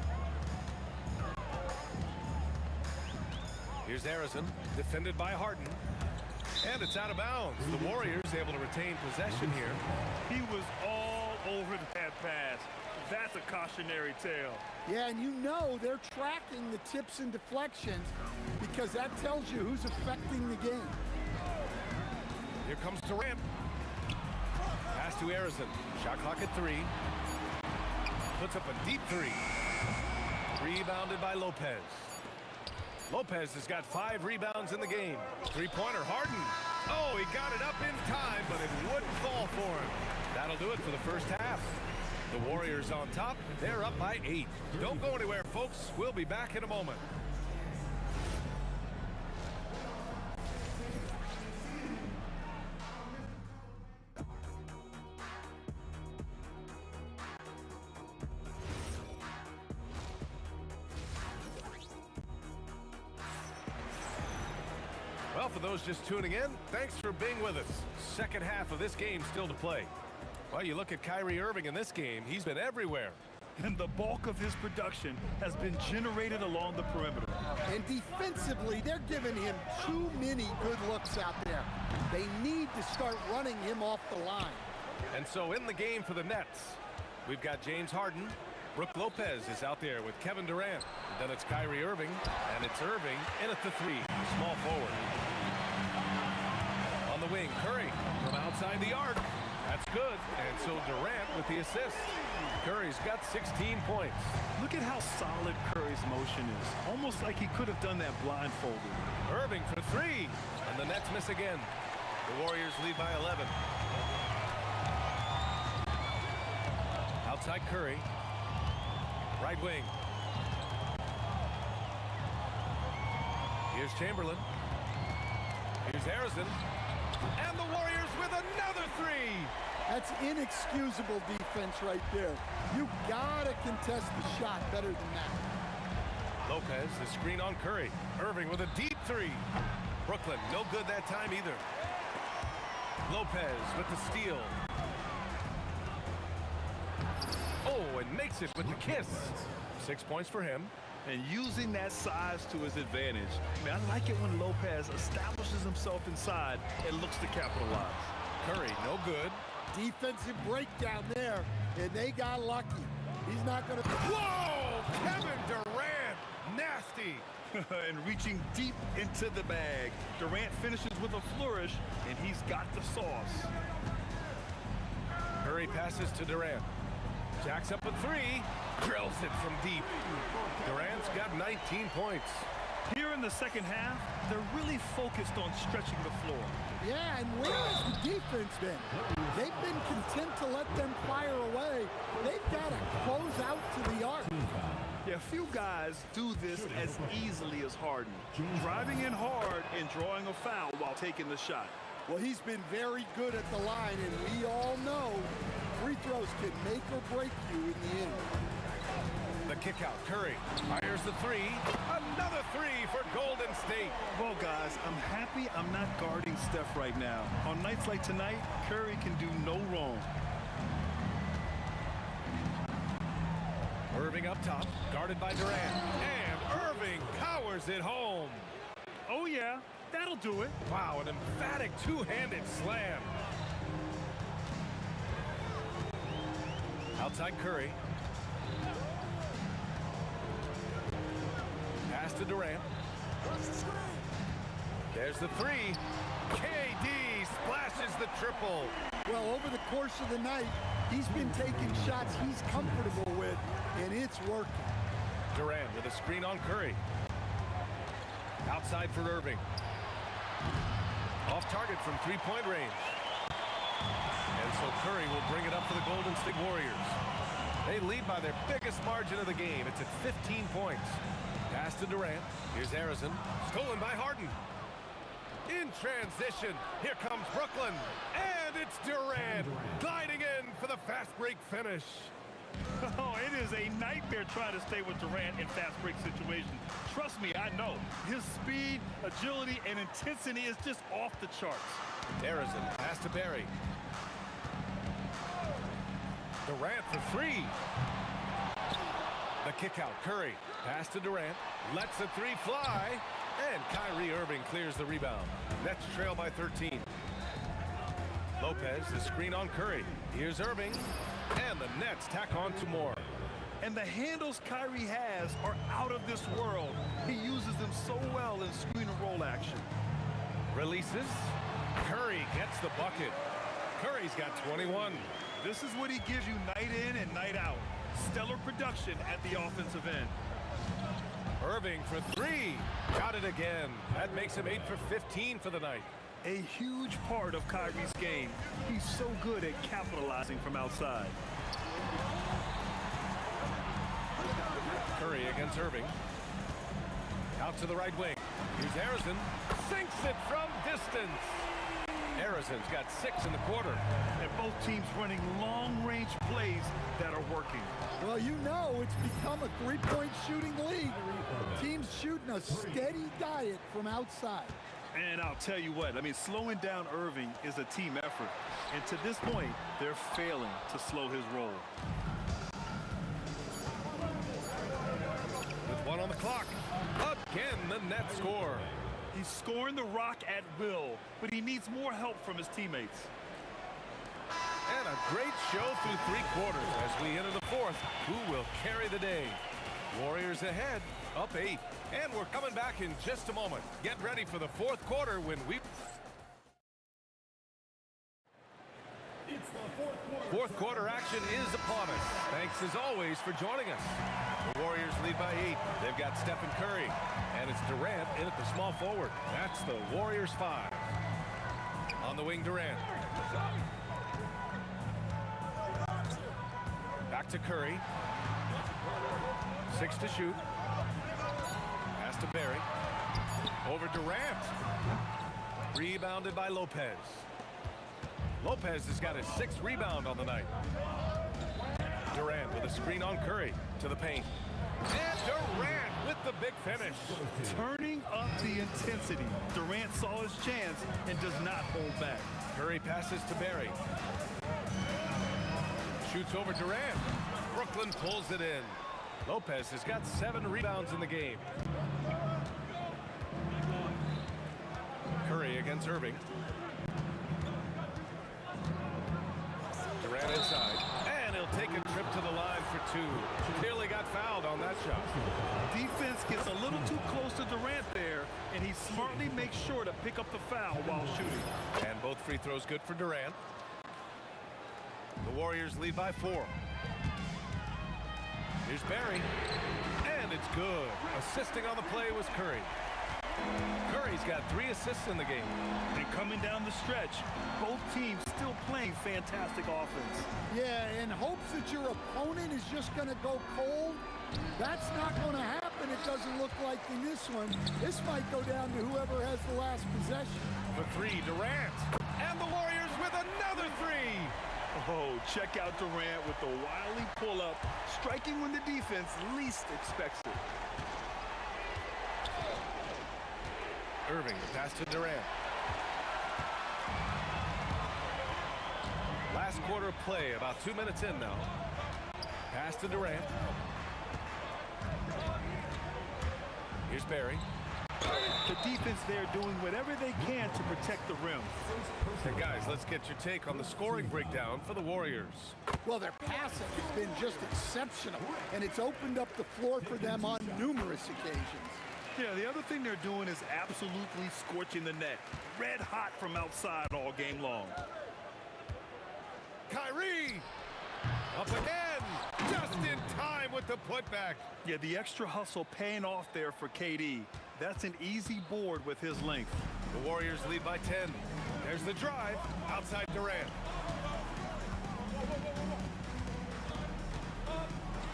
Here's Harrison, defended by Harden. And it's out of bounds. The Warriors able to retain possession here. He was all over that pass. That's a cautionary tale. Yeah, and you know they're tracking the tips and deflections because that tells you who's affecting the game. Here comes Durant. Pass to Harrison. Shot clock at 3. Puts up a deep 3. Rebounded by Lopez. Lopez has got 5 rebounds in the game. Three-pointer, Harden. Oh, he got it up in time, but it wouldn't fall for him. That'll do it for the first half. The Warriors on top. They're up by 8. Don't go anywhere, folks. We'll be back in a moment. Well, for those just tuning in, thanks for being with us. Second half of this game still to play. Well, you look at Kyrie Irving in this game, he's been everywhere. And the bulk of his production has been generated along the perimeter. And defensively, they're giving him too many good looks out there. They need to start running him off the line. And so in the game for the Nets, we've got James Harden. Brook Lopez is out there with Kevin Durant. Then it's Kyrie Irving, and it's Irving in at the 3, small forward. On the wing, Curry from outside the arc. That's good. And so Durant with the assist. Curry's got 16 points. Look at how solid Curry's motion is. Almost like he could have done that blindfolded. Irving for 3. And the Nets miss again. The Warriors lead by 11. Outside Curry. Right wing. Here's Chamberlain. Here's Harrison. And the Warriors with another 3. That's inexcusable defense right there. You gotta contest the shot better than that. Lopez, the screen on Curry. Irving with a deep 3. Brooklyn, no good that time either. Lopez with the steal. Oh, and makes it with the kiss. 6 points for him. And using that size to his advantage. I mean, I like it when Lopez establishes himself inside and looks to capitalize. Curry, no good. Defensive breakdown there, and they got lucky. He's not going to... Whoa! Kevin Durant! Nasty! And reaching deep into the bag. Durant finishes with a flourish, and he's got the sauce. Curry passes to Durant. Jacks up a 3. Drills it from deep. Durant's got 19 points. Here in the second half, they're really focused on stretching the floor. Yeah, and where has the defense been? They've been content to let them fire away. They've got to close out to the arc. Yeah, few guys do this as easily as Harden. Driving in hard and drawing a foul while taking the shot. Well, he's been very good at the line, and we all know free throws can make or break you in the end. The kick out, Curry fires the 3. Another 3 for Golden State. Well, guys, I'm happy I'm not guarding Steph right now. On nights like tonight, Curry can do no wrong. Irving up top, guarded by Durant. And Irving powers it home. Oh, yeah, that'll do it. Wow, an emphatic two-handed slam. Outside Curry. Pass to Durant. There's the 3. KD splashes the triple. Well, over the course of the night, he's been taking shots he's comfortable with, and it's working. Durant with a screen on Curry. Outside for Irving. Off target from three-point range. And so Curry will bring it up for the Golden State Warriors. They lead by their biggest margin of the game. It's at 15 points. Pass to Durant. Here's Harrison. Stolen by Harden. In transition, here comes Brooklyn. And it's Durant gliding in for the fast break finish. Oh, it is a nightmare trying to stay with Durant in fast break situations. Trust me, I know. His speed, agility, and intensity is just off the charts. Harrison pass to Barry. Durant for three. The kick out. Curry pass to Durant. Lets the three fly. And Kyrie Irving clears the rebound. Nets trail by 13. Lopez, the screen on Curry. Here's Irving. And the Nets tack on 2 more. And the handles Kyrie has are out of this world. He uses them so well in screen and roll action. Releases. Curry gets the bucket. Curry's got 21. This is what he gives you night in and night out. Stellar production at the offensive end. Irving for three. Got it again. That makes him 8 for 15 for the night. A huge part of Kyrie's game. He's so good at capitalizing from outside. Curry against Irving. Out to the right wing. Here's Harrison. Sinks it from distance. Harrison's got 6 in the quarter. And both teams running long-range plays that are working. Well, you know it's become a three-point shooting league. Teams shooting a steady diet from outside. And I'll tell you what, I mean, slowing down Irving is a team effort. And to this point, they're failing to slow his roll. With 1 on the clock. Again, the Nets score. He's scoring the rock at will, but he needs more help from his teammates. And a great show through 3 quarters as we enter the 4th. Who will carry the day? Warriors ahead, up 8. And we're coming back in just a moment. Get ready for the 4th quarter when we... Fourth quarter action is upon us. Thanks as always for joining us. The Warriors lead by 8. They've got Stephen Curry. And it's Durant in at the small forward. That's the Warriors 5. On the wing, Durant. Back to Curry. 6 to shoot. Pass to Barry. Over Durant. Rebounded by Lopez. Lopez has got his 6th rebound on the night. Durant with a screen on Curry to the paint. And Durant with the big finish. Turning up the intensity. Durant saw his chance and does not hold back. Curry passes to Barry. Shoots over Durant. Brooklyn pulls it in. Lopez has got 7 rebounds in the game. Curry against Irving. Durant inside. And he'll take a trip to the line for 2. Nearly got fouled on that shot. Defense gets a little too close to Durant there, and he smartly makes sure to pick up the foul while shooting. And both free throws good for Durant. The Warriors lead by 4. Here's Barry. And it's good. Assisting on the play was Curry. Curry's got 3 assists in the game. And coming down the stretch, both teams still playing fantastic offense. Yeah, in hopes that your opponent is just going to go cold. That's not going to happen. It doesn't look like in this one. This might go down to whoever has the last possession. For 3, Durant. And the Warriors with another 3. Oh, check out Durant with the wily pull-up, striking when the defense least expects it. Irving, the pass to Durant. Last quarter play, about 2 minutes in now. Pass to Durant. Here's Barry. The defense there doing whatever they can to protect the rim. And guys, let's get your take on the scoring breakdown for the Warriors. Well, their passing has been just exceptional, and it's opened up the floor for them on numerous occasions. Yeah, the other thing they're doing is absolutely scorching the net. Red hot from outside all game long. Kyrie! Up again! Just in time with the putback. Yeah, the extra hustle paying off there for KD. That's an easy board with his length. The Warriors lead by 10. There's the drive outside Durant.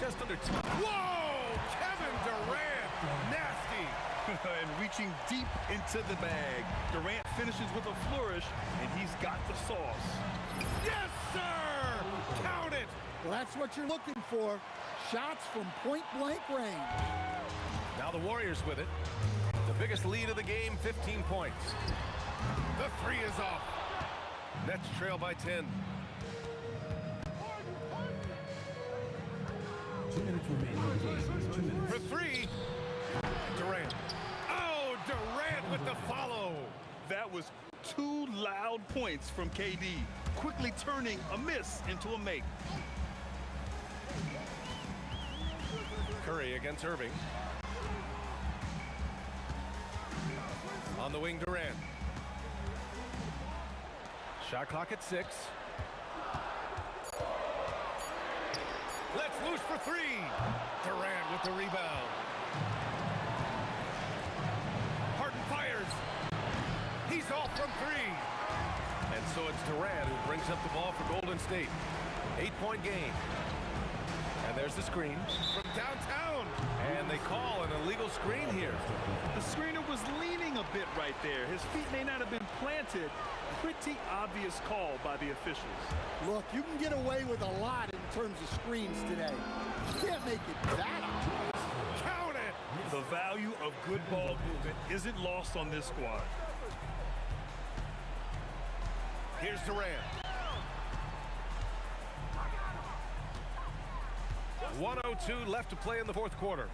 Just under 2. Whoa! Kevin Durant! Nasty! And reaching deep into the bag. Durant finishes with a flourish, and he's got the sauce. Yes, sir! Count it! Well, that's what you're looking for. Shots from point-blank range. Now the Warriors with it. The biggest lead of the game, 15 points. The three is off. Nets trail by 10. 2 minutes remaining in the game. 2 minutes. For three, Durant. Oh, Durant with the follow. That was 2 loud points from KD, quickly turning a miss into a make. Curry against Irving. On the wing, Durant. Shot clock at 6. Let's loose for three. Durant with the rebound. Harden fires. He's off from three. And so it's Durant who brings up the ball for Golden State. 8-point game. And there's the screen from downtown. And they call an illegal screen here. The screener was leaning a bit right there. His feet may not have been planted. Pretty obvious call by the officials. Look, you can get away with a lot in terms of screens today. You can't make it that obvious. Count it! The value of good ball movement isn't lost on this squad. Here's Durant. 1:02 left to play in the fourth quarter.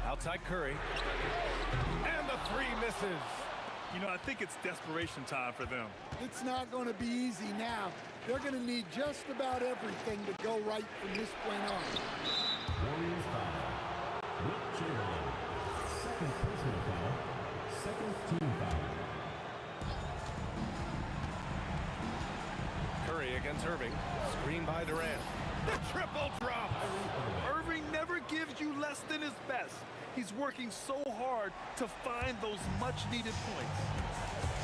Outside Curry. And the three misses. You know, I think it's desperation time for them. It's not going to be easy now. They're going to need just about everything to go right from this point on. Warriors foul. Wilt Chamberlain. Second personal foul. Second team foul. Curry against Irving. Screen by Durant. The triple drop. Irving never gives you less than his best. He's working so hard to find those much-needed points.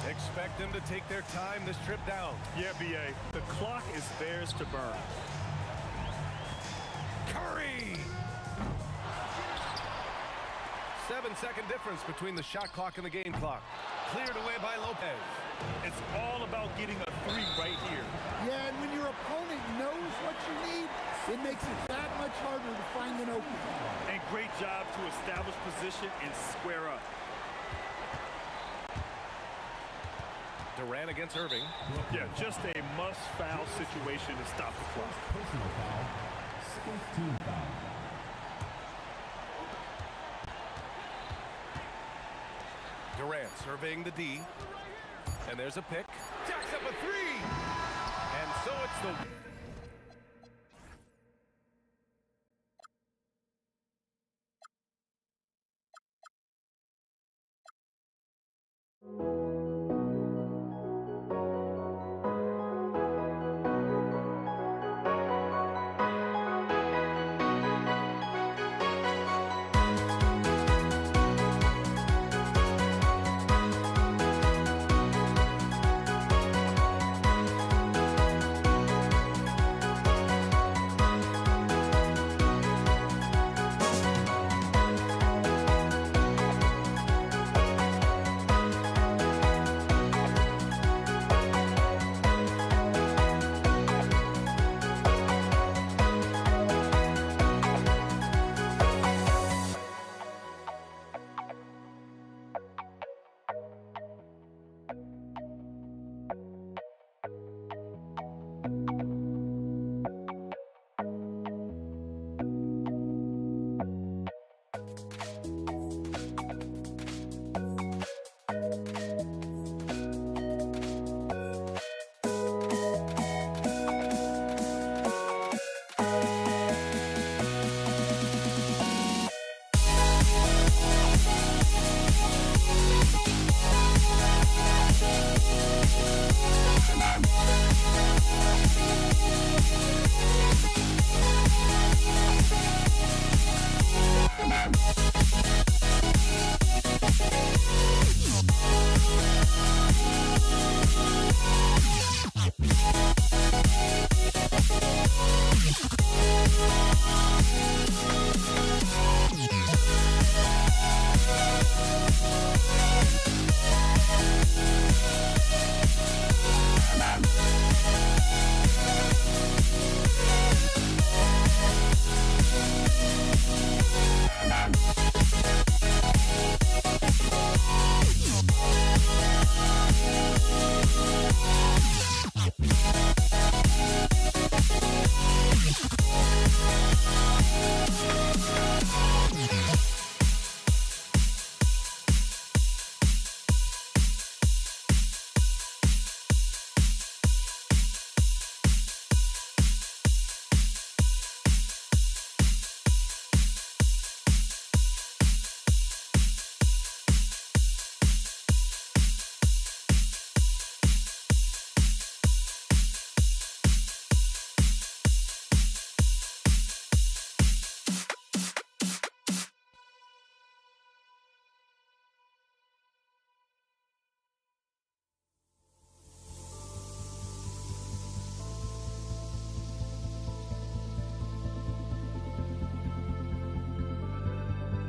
Expect them to take their time this trip down. Yeah, B.A. The clock is theirs to burn. Curry! 7-second difference between the shot clock and the game clock. Cleared away by Lopez. It's all about getting a three right here. Yeah, and when your opponent knows what you need, it makes it that much harder to find an opening. And great job to establish position and square up. Durant against Irving. Yeah, just a must-foul situation to stop the clock. Personal foul. Second team foul. Durant surveying the D. And there's a pick. Jacks up a three. And so it's the...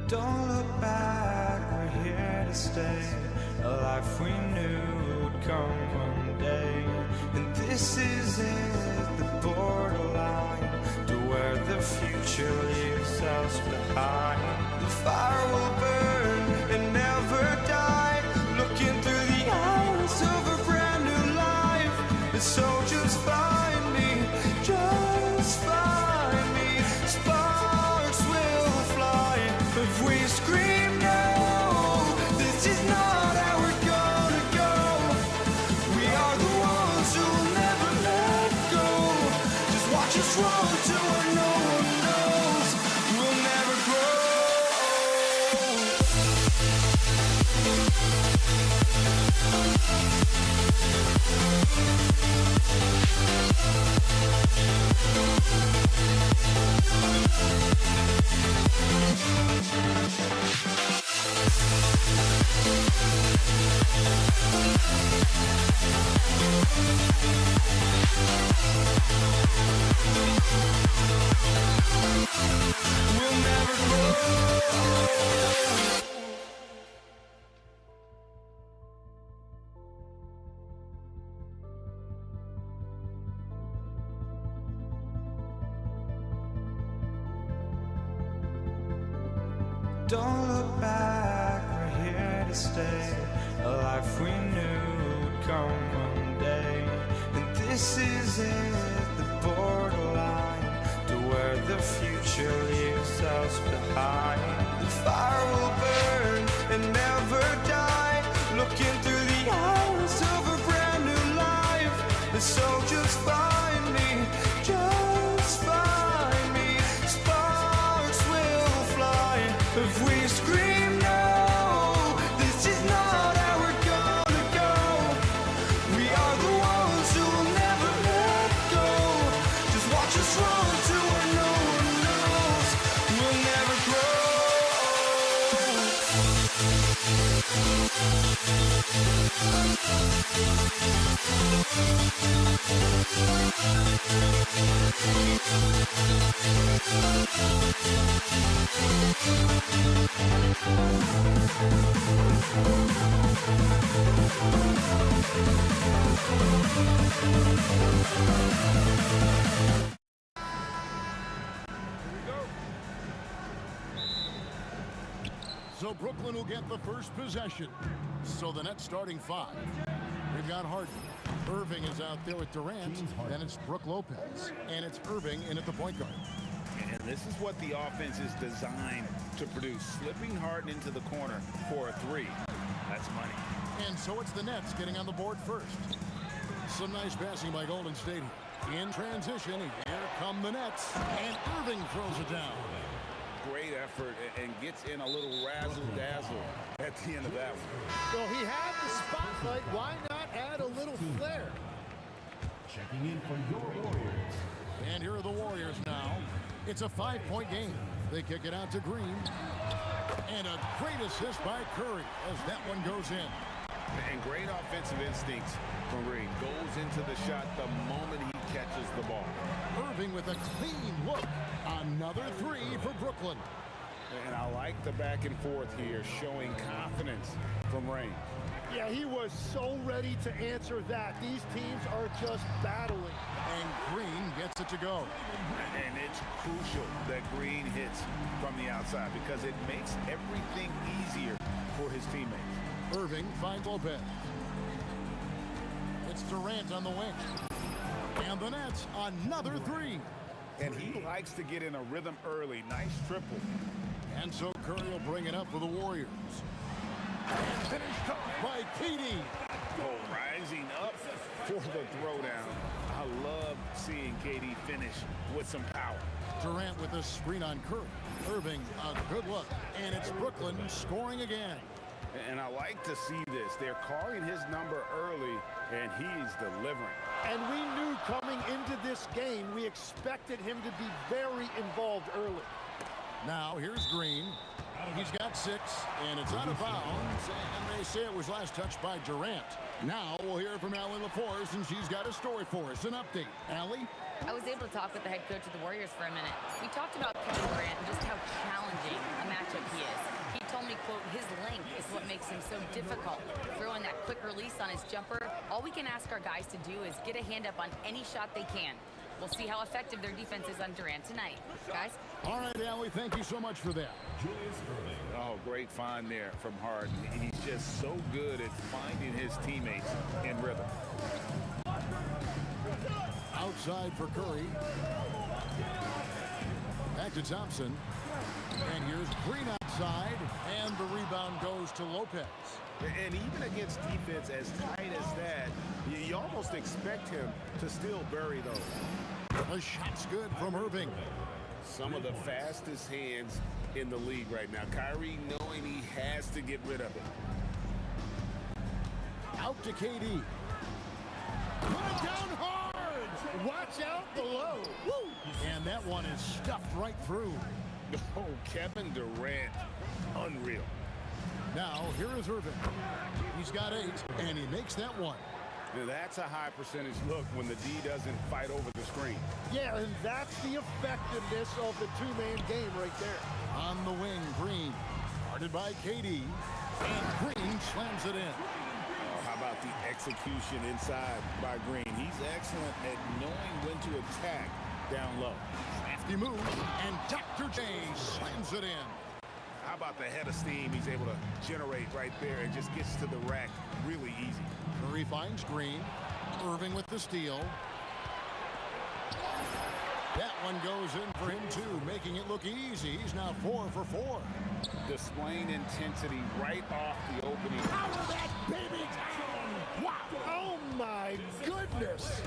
Don't look back, we're here to stay. A life we knew would come one day. And this is it, the borderline to where the future leaves us behind. The fire will burn and never die. Looking through the eyes of a brand new life. And so just find me, just find me. Sparks will fly if we scream no. This is not how we're gonna go. We are the ones who will never let go. Just watch us run to where no one knows. We'll never grow. We'll never grow. Don't look back, we're here to stay. A life we knew would come one day. And this is it, the borderline to where the future leaves us behind. The fire will burn and never die. Looking through the eyes of a brand new life. And so just find me, just find me. Sparks will fly if we scream no. This is not how we're gonna go. We are the ones who will never let go. Just watch us run to where no one knows. We'll never grow. So Brooklyn will get the first possession. So the Nets starting 5. We've got Harden. Irving is out there with Durant. Then it's Brook Lopez. And it's Irving in at the point guard. And this is what the offense is designed to produce. Slipping Harden into the corner for a 3. That's money. And so it's the Nets getting on the board first. Some nice passing by Golden State. In transition, here come the Nets. And Irving throws it down. Great effort and gets in a little razzle-dazzle at the end of that one. Well, he had the spotlight. Why not add a little flair? Checking in for your Warriors. And here are the Warriors now. It's a 5-point game. They kick it out to Green. And a great assist by Curry as that one goes in. And great offensive instincts from Green. Goes into the shot the moment he catches the ball. Irving with a clean look. Another 3 for Brooklyn. And I like the back and forth here, showing confidence from Rain. Yeah, he was so ready to answer that. These teams are just battling. And Green gets it to go. And it's crucial that Green hits from the outside because it makes everything easier for his teammates. Irving finds Lopez. It's Durant on the wing. And the Nets, another 3. And he likes to get in a rhythm early. Nice triple. And so Curry will bring it up for the Warriors. And finished off by KD. Oh, rising up for the throwdown. I love seeing KD finish with some power. Durant with a screen on Curry. Irving, a good look. And it's Brooklyn scoring again. And I like to see this. They're calling his number early, and he's delivering. And we knew coming into this game, we expected him to be very involved early. Now, here's Green. He's got 6, and it's out of bounds. And they say it was last touched by Durant. Now, we'll hear from Allie LaForce, and she's got a story for us. An update. Allie? I was able to talk with the head coach of the Warriors for a minute. We talked about Kevin Durant and just how challenging a matchup he is. so difficult. Throwing that quick release on his jumper, all we can ask our guys to do is get a hand up on any shot they can. We'll see how effective their defense is on Durant tonight. Guys? All right, Allie, thank you so much for that. Oh, great find there from Harden. He's just so good at finding his teammates in rhythm. Outside for Curry. Back to Thompson. And here's Green outside. And the rebound goes to Lopez. And even against defense as tight as that, you almost expect him to still bury those. The shot's good from Irving. Some of the fastest hands in the league right now. Kyrie knowing he has to get rid of it. Out to KD. Put it down hard. Watch out below. Woo! And that one is stuffed right through. Oh, Kevin Durant. Unreal. Now, here is Irving. He's got 8, and he makes that one. Now, that's a high percentage look when the D doesn't fight over the screen. Yeah, and that's the effectiveness of the two-man game right there. On the wing, Green. Guarded by KD. And Green slams it in. Oh, how about the execution inside by Green? He's excellent at knowing when to attack down low. Crafty move, and Dr. J slams it in. How about the head of steam he's able to generate right there and just gets to the rack really easy. Curry finds Green. Irving with the steal. That one goes in for him, too, making it look easy. He's now 4 for 4. Displaying intensity right off the opening. Power that baby down! Wow! Oh, my goodness!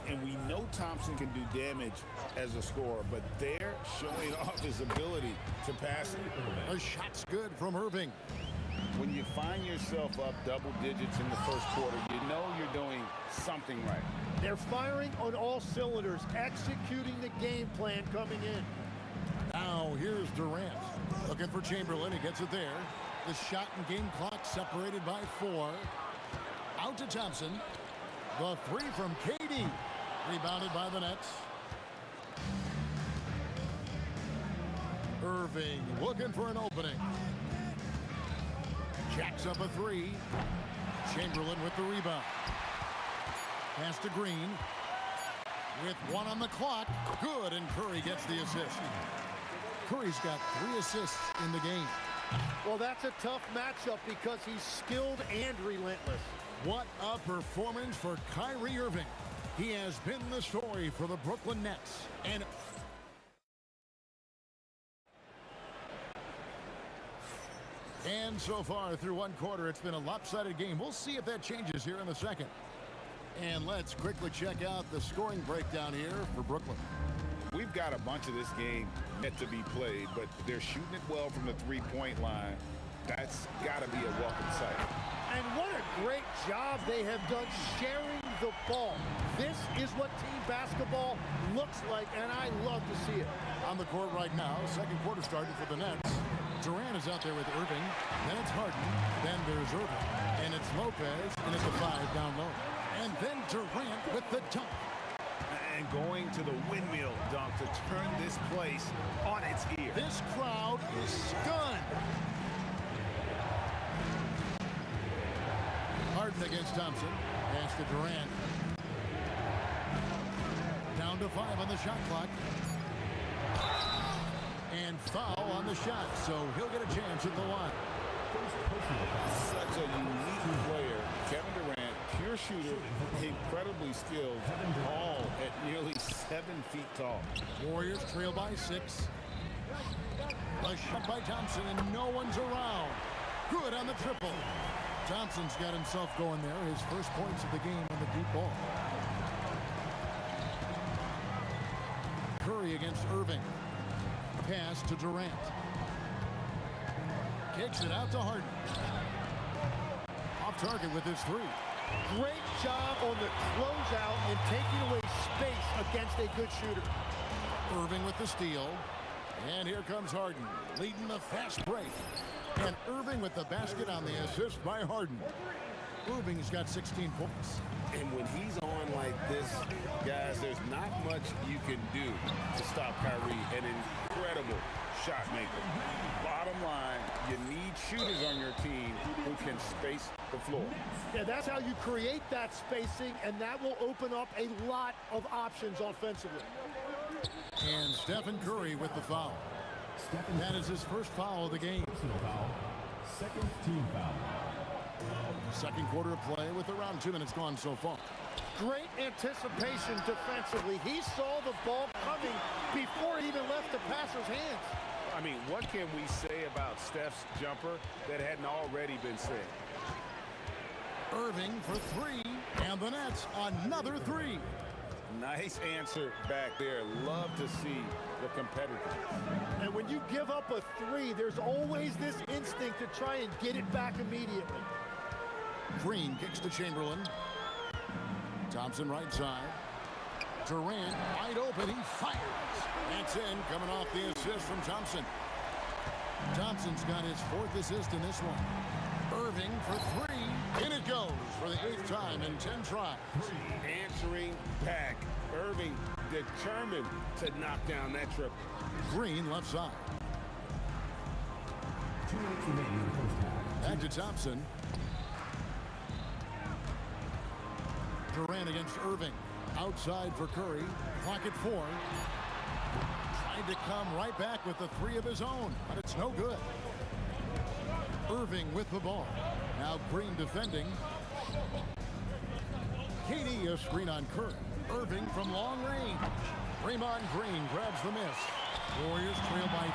And we know Thompson can do damage as a scorer, but they're showing off his ability to pass it. A shot's good from Irving. When you find yourself up double digits in the first quarter, you know you're doing something right. They're firing on all cylinders, executing the game plan coming in. Now here's Durant. Looking for Chamberlain. He gets it there. The shot and game clock separated by 4. Out to Thompson. The 3 from KD. Rebounded by the Nets. Irving looking for an opening. Jacks up a 3. Chamberlain with the rebound. Pass to Green. With 1 on the clock. Good, and Curry gets the assist. Curry's got 3 assists in the game. Well, that's a tough matchup because he's skilled and relentless. What a performance for Kyrie Irving. He has been the story for the Brooklyn Nets. And so far through one quarter, it's been a lopsided game. We'll see if that changes here in the second. And let's quickly check out the scoring breakdown here for Brooklyn. We've got a bunch of this game yet to be played, but they're shooting it well from the three-point line. That's got to be a welcome sight. And what a great job they have done sharing the ball. This is what team basketball looks like, and I love to see it. On the court right now, second quarter started for the Nets. Durant is out there with Irving. Then it's Harden. Then there's Irving. And it's Lopez, and it's a 5 down low. And then Durant with the dunk. And going to the windmill dunk to turn this place on its ear. This crowd is stunned. Harden against Thompson. Pass to Durant. Down to 5 on the shot clock. And foul on the shot, so he'll get a chance at the line. Such a unique player. Kevin Durant, pure shooter, incredibly skilled, all at nearly 7 feet tall. Warriors trail by 6. A shot by Thompson, and no one's around. Good on the triple. Thompson's got himself going there. His first points of the game on the deep ball. Curry against Irving. Pass to Durant. Kicks it out to Harden. Off target with his 3. Great job on the closeout and taking away space against a good shooter. Irving with the steal. And here comes Harden, leading the fast break. And Irving with the basket on the assist by Harden. Irving's got 16 points. And when he's on like this, guys, there's not much you can do to stop Kyrie. An incredible shot maker. Bottom line, You need shooters on your team who can space the floor. Yeah, that's how you create that spacing, and that will open up a lot of options offensively. And Stephen Curry with the foul. That is his first foul of the game. Second team foul. Second quarter of play with around 2 minutes gone so far. Great anticipation defensively. He saw the ball coming before it even left the passer's hands. I mean, what can we say about Steph's jumper that hadn't already been said? Irving for three, and the Nets another three. Nice answer back there. Love to see the competitors. And when you give up a three, there's always this instinct to try and get it back immediately. Green kicks to Chamberlain. Thompson right side. Durant wide open. He fires. That's in, coming off the assist from Thompson. Thompson's got his fourth assist in this one. Irving for three. In it goes for the 8th time in 10 tries. Answering back. Irving determined to knock down that triple. Green left side. 2 minutes remaining in the first half. Back to Thompson. Durant against Irving. Outside for Curry. Clock at 4. Tried to come right back with the three of his own, but it's no good. Irving with the ball. Now Green defending. KD a screen on Curry. Irving from long range. Draymond Green grabs the miss. Warriors trail by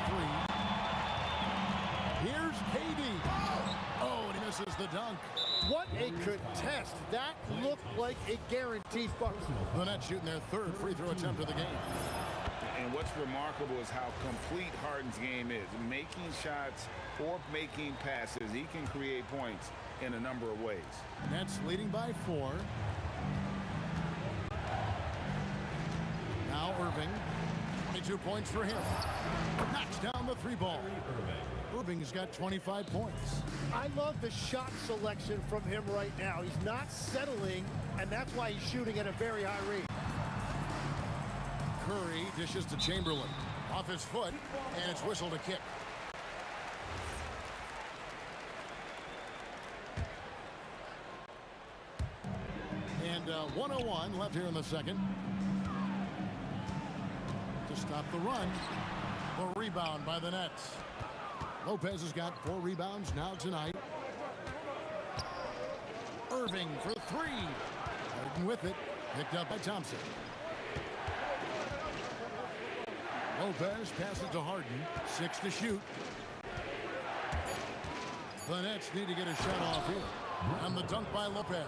3. Here's KD. Oh, and he misses the dunk. What a contest. That looked like a guaranteed bucket. The Nets shooting their third free throw attempt of the game. And what's remarkable is how complete Harden's game is. Making shots or making passes. He can create points in a number of ways. Nets leading by 4. Now Irving. 22 points for him. Knocks down the 3 ball. Irving's got 25 points. I love the shot selection from him right now. He's not settling, and that's why he's shooting at a very high rate. Curry dishes to Chamberlain. Off his foot, and it's whistled a kick. And 1:01 left here in the second. To stop the run. The rebound by the Nets. Lopez has got 4 rebounds now tonight. Irving for 3. Harden with it. Picked up by Thompson. Lopez passes to Harden. 6 to shoot. The Nets need to get a shot off here. And the dunk by Lopez.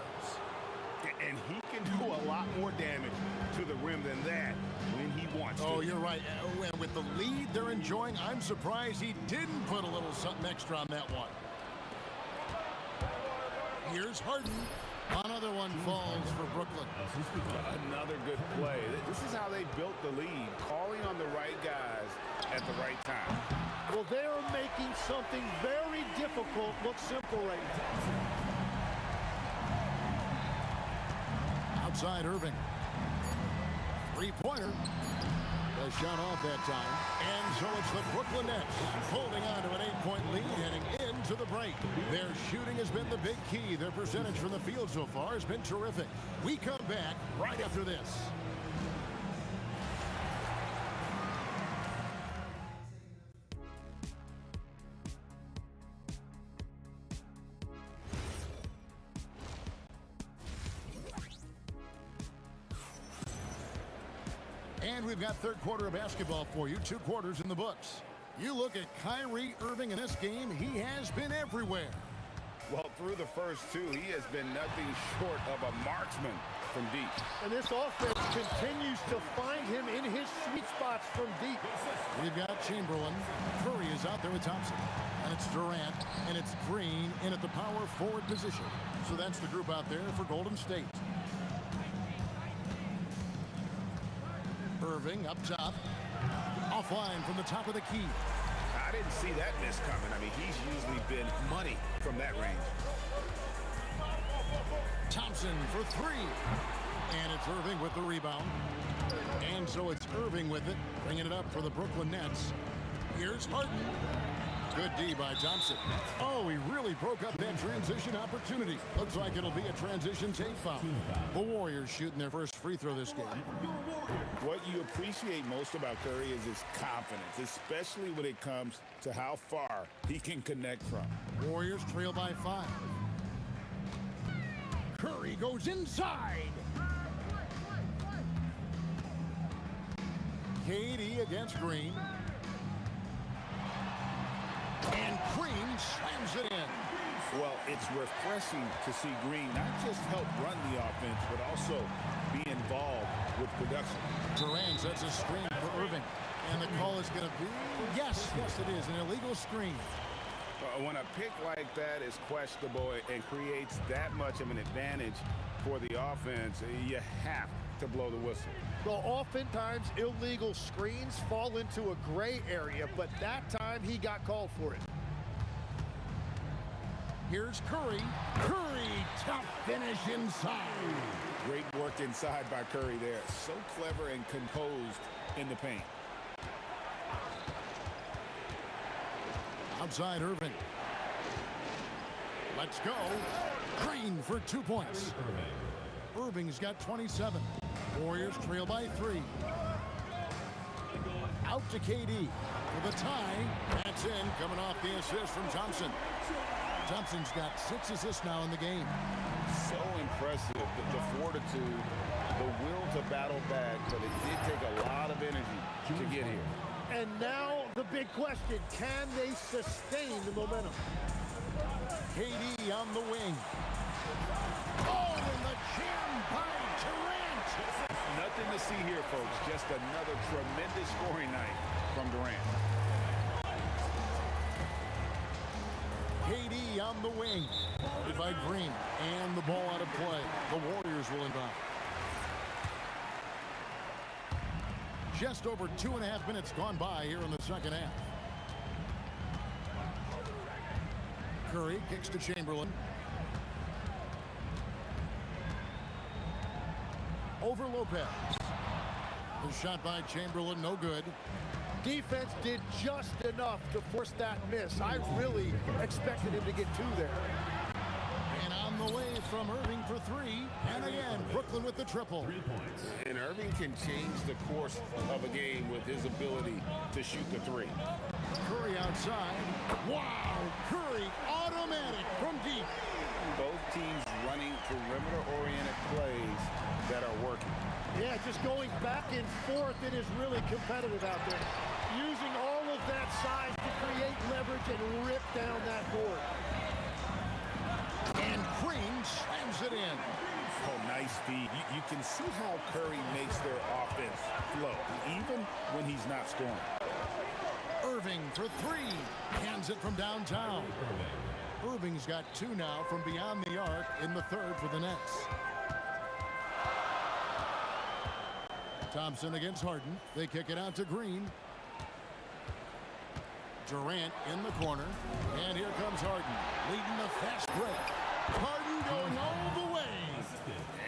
And he can do a lot more damage to the rim than that when he wants to. Oh, you're right. And with the lead they're enjoying, I'm surprised he didn't put a little something extra on that one. Here's Harden. Another one falls for Brooklyn. Another good play. This is how they built the lead, calling on the right guys at the right time. Well, they're making something very difficult look simple right now. Outside Irving. 3-pointer. The shot off that time. And so it's the Brooklyn Nets holding on to an 8-point lead heading into the break. Their shooting has been the big key. Their percentage from the field so far has been terrific. We come back right after this. And we've got third quarter of basketball for you. 2 quarters in the books. You look at Kyrie Irving in this game, he has been everywhere. Well, through the first 2, he has been nothing short of a marksman from deep. And this offense continues to find him in his sweet spots from deep. We've got Chamberlain. Curry is out there with Thompson. And it's Durant, and it's Green in at the power forward position. So that's the group out there for Golden State. Irving up top. Offline from the top of the key. I didn't see that miss coming. I mean, he's usually been money from that range. Thompson for 3. And it's Irving with the rebound. And so it's Irving with it, bringing it up for the Brooklyn Nets. Here's Harden. Good D by Thompson. Oh, he really broke up that transition opportunity. Looks like it'll be a transition take foul. The Warriors shooting their first free throw this game. What you appreciate most about Curry is his confidence, especially when it comes to how far he can connect from. Warriors trail by 5. Curry goes inside. KD against Green. And Green slams it in. Well, it's refreshing to see Green not just help run the offense, but also be involved with production. Durant sets a screen for Irving. And the call is going to be, yes, it is, an illegal screen. When a pick like that is questionable and creates that much of an advantage for the offense, you have to blow the whistle. Well, oftentimes illegal screens fall into a gray area, but that time he got called for it. Here's Curry. Curry, tough finish inside. Great work inside by Curry there. So clever and composed in the paint. Outside Irving. Let's go. Green for 2 points. Irving's got 27. Warriors trail by 3. Out to KD for the tie. That's in, coming off the assist from Thompson. Thompson's got 6 assists now in the game. So impressive, the fortitude, the will to battle back, but it did take a lot of energy to get here. And now the big question, can they sustain the momentum? KD on the wing. Oh, and the jam by Durant. Nothing to see here, folks. Just another tremendous scoring night from Durant. KD on the wing. By Green. And the ball out of play. The Warriors will inbound. Just over 2.5 minutes gone by here in the second half. Curry kicks to Chamberlain. Over Lopez. The shot by Chamberlain, no good. Defense did just enough to force that miss. I really expected him to get 2 there. And on the way from Irving for 3. And again, Brooklyn with the triple. 3 points. And Irving can change the course of a game with his ability to shoot the 3. Curry outside. Wow! Curry automatic from deep. Both teams running perimeter-oriented plays that are working. Yeah, just going back and forth, it is really competitive out there. Using all of that size to create leverage and rip down that board. And Green slams it in. Oh, nice feed. You can see how Curry makes their offense flow, even when he's not scoring. Irving for 3. Hands it from downtown. Irving's got 2 now from beyond the arc in the third for the Nets. Thompson against Harden. They kick it out to Green. Durant in the corner. And here comes Harden, leading the fast break. Harden going all the way.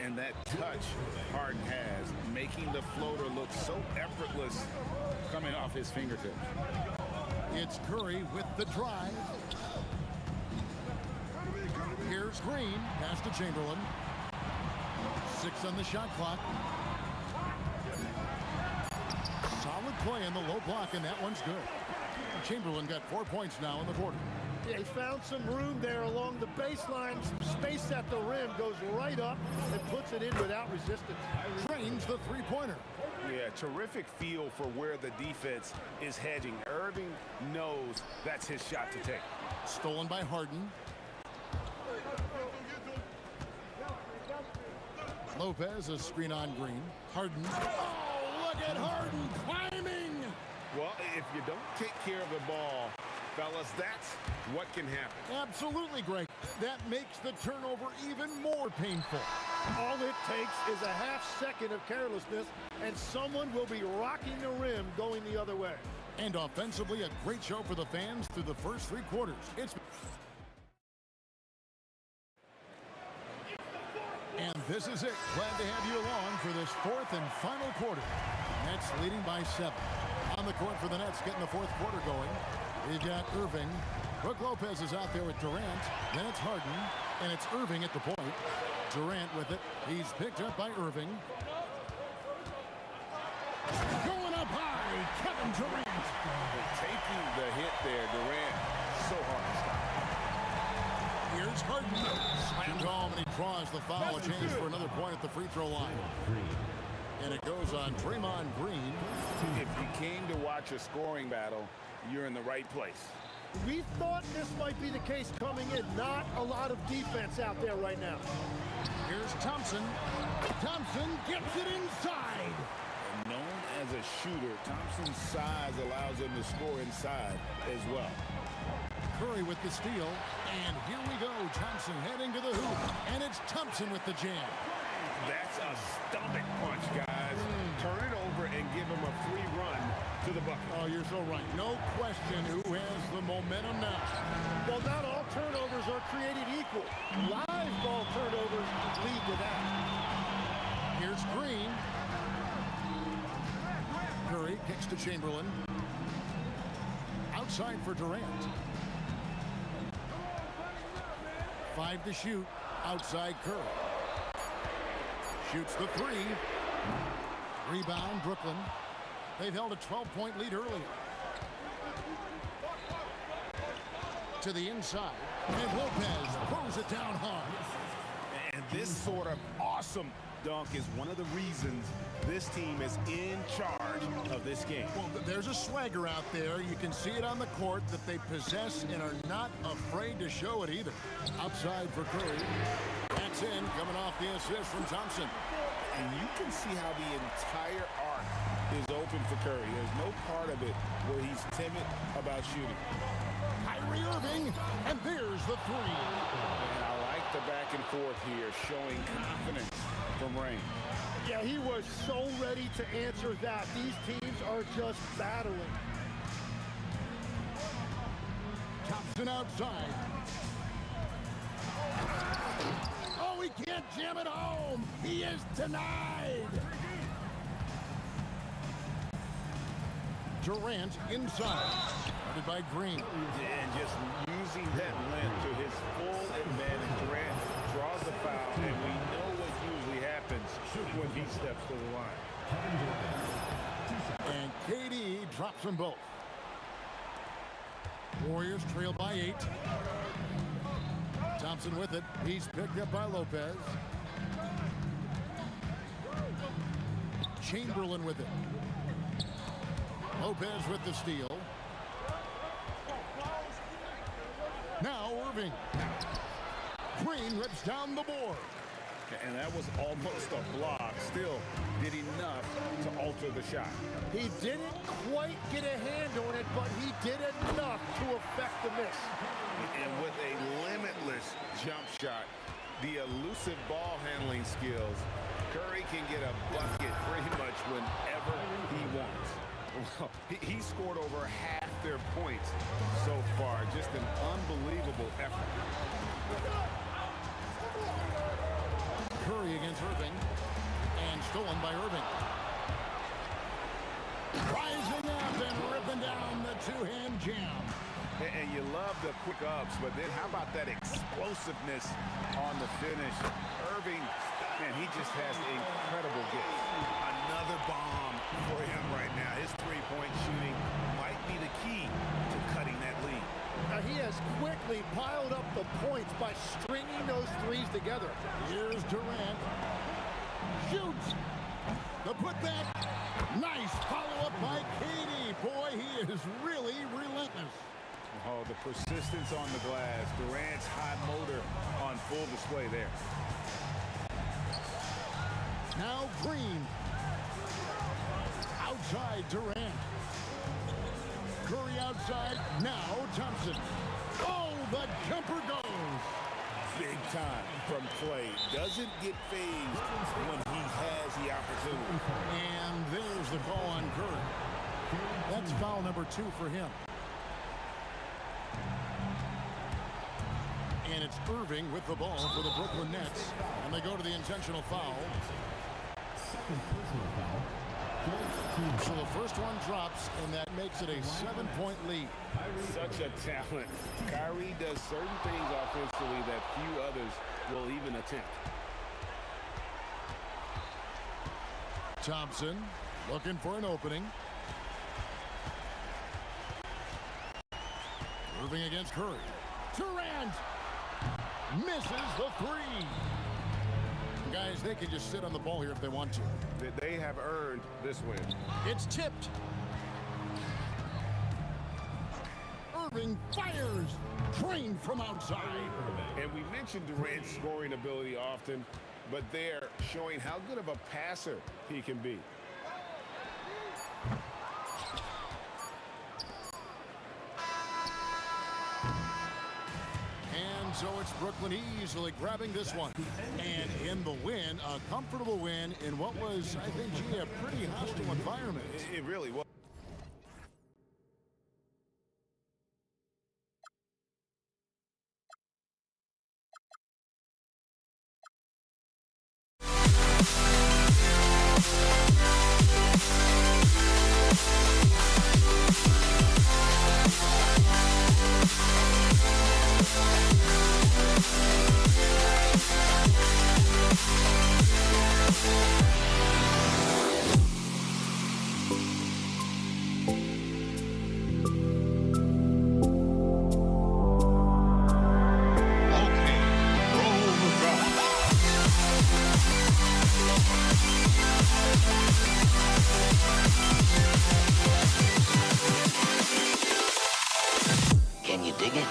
And that touch Harden has, making the floater look so effortless coming off his fingertips. It's Curry with the drive. Here's Green. Pass to Chamberlain. 6 on the shot clock. Solid play in the low block, and that one's good. Chamberlain got 4 points now in the quarter. Yeah, he found some room there along the baseline. Space at the rim, goes right up and puts it in without resistance. Drains the three-pointer. Yeah, terrific feel for where the defense is hedging. Irving knows that's his shot to take. Stolen by Harden. Lopez, a screen on Green. Harden. Oh, look at Harden climbing! Well, if you don't take care of the ball, fellas, that's what can happen. Absolutely, Greg. That makes the turnover even more painful. All it takes is a half-second of carelessness, and someone will be rocking the rim going the other way. And offensively, a great show for the fans through the first 3 quarters. And this is it. Glad to have you along for this 4th and final quarter. Nets leading by 7. On the court for the Nets, getting the 4th quarter going. We've got Irving. Brook Lopez is out there with Durant. Then it's Harden, and it's Irving at the point. Durant with it. He's picked up by Irving. Going up high, Kevin Durant. Taking the hit there, Durant. So hard to stop. Here's Harden. Slammed home, and he draws the foul. A chance for another point at the free throw line. And it goes on Draymond Green. If you came to watch a scoring battle, you're in the right place. We thought this might be the case coming in. Not a lot of defense out there right now. Here's Thompson. Thompson gets it inside. Known as a shooter, Thompson's size allows him to score inside as well. Curry with the steal. And here we go. Thompson heading to the hoop. And it's Thompson with the jam. That's a stomach punch, guys. Turn it over and give him a free run to the bucket. Oh, you're so right. No question who has the momentum now. Well, not all turnovers are created equal. Live ball turnovers lead to that. Here's Green. Curry kicks to Chamberlain. Outside for Durant. 5 to shoot. Outside Curry. Shoots the three. Rebound, Brooklyn. They've held a 12-point lead early. To the inside. And Lopez throws it down hard. And this sort of awesome dunk is one of the reasons this team is in charge of this game. Well, there's a swagger out there. You can see it on the court that they possess and are not afraid to show it either. Outside for Curry. That's in, coming off the assist from Thompson. And you can see how the entire arc is open for Curry. There's no part of it where he's timid about shooting. Kyrie Irving, and there's the three. And I like the back and forth here, showing confidence from Rain. Yeah, he was so ready to answer that. These teams are just battling. Thompson outside. Oh, he can't jam it home. He is denied. Durant inside. Started by Green. And just using that length to his full advantage. Durant draws the foul, and we know what usually happens when he steps to the line. And KD drops them both. Warriors trail by 8. Thompson with it. He's picked up by Lopez. Chamberlain with it. Lopez with the steal. Now Irving. Green rips down the board. And that was almost a block. Still did enough to alter the shot. He didn't quite get a hand on it, but he did enough to affect the miss. And with a limitless jump shot, the elusive ball handling skills, Curry can get a bucket pretty much whenever he wants. Well, he scored over half their points so far. Just an unbelievable effort. Curry against Irving. And stolen by Irving. Rising up and ripping down the two-hand jam. And you love the quick ups, but then how about that explosiveness on the finish? Irving, man, he just has incredible gift. Another bomb for him right now. His three-point shooting might be the key to cutting that lead. Now he has quickly piled up the points by stringing those threes together. Here's Durant. Shoots. The putback. Nice follow-up by KD. Boy, he is really relentless. Oh, the persistence on the glass. Durant's high motor on full display there. Now Green. Outside Durant. Curry outside. Now Thompson. Oh, the jumper goes. Big time from Clay. Doesn't get phased when he has the opportunity. And there's the call on Curry. That's foul number 2 for him. And it's Irving with the ball for the Brooklyn Nets. And they go to the intentional foul. Second personal foul. So the first one drops, and that makes it a 7-point lead. Such a talent. Kyrie does certain things offensively that few others will even attempt. Thompson looking for an opening. Moving against Curry. Durant misses the three. Guys, they can just sit on the ball here if they want to. They have earned this win. It's tipped. Irving fires. Drained from outside. And we mentioned Durant's scoring ability often, but they're showing how good of a passer he can be. And so it's Brooklyn easily grabbing this one. And in the win, a comfortable win in what was, I think, a pretty hostile environment. It really was. Can you dig it?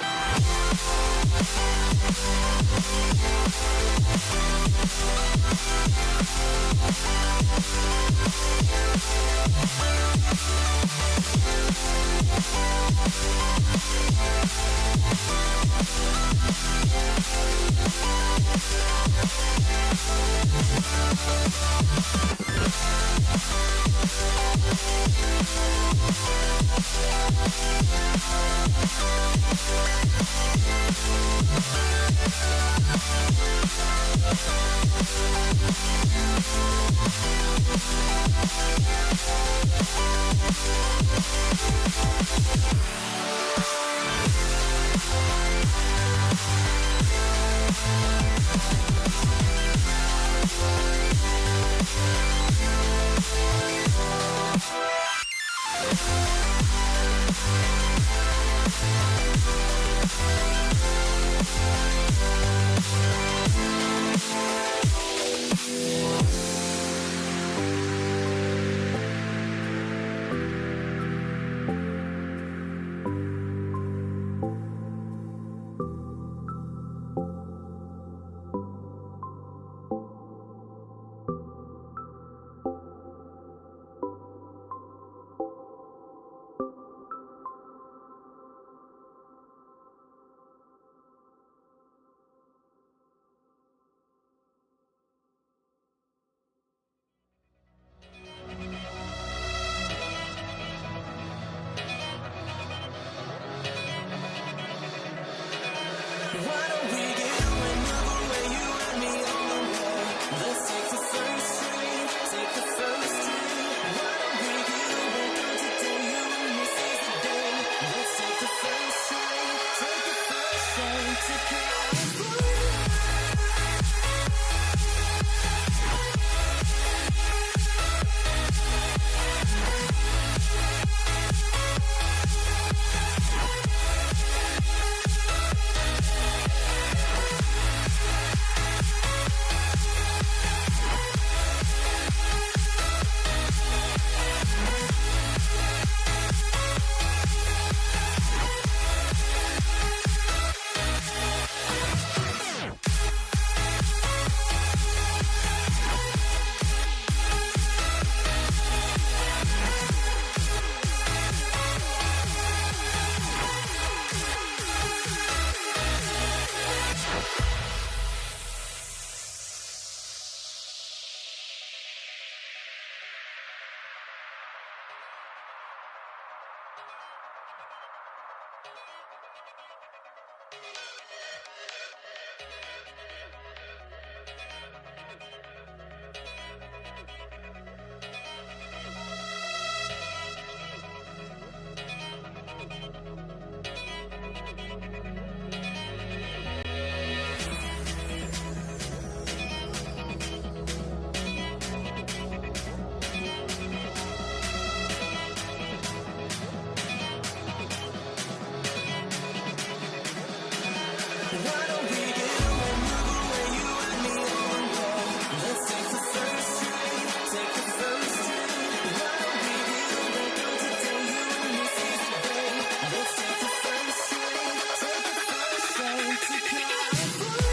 Why don't we get away, move away, you and me on, yeah. Let's take the first train, take the first train. Why don't we get away, go today, you and me seize the day. Let's take the first train, take the first train to California.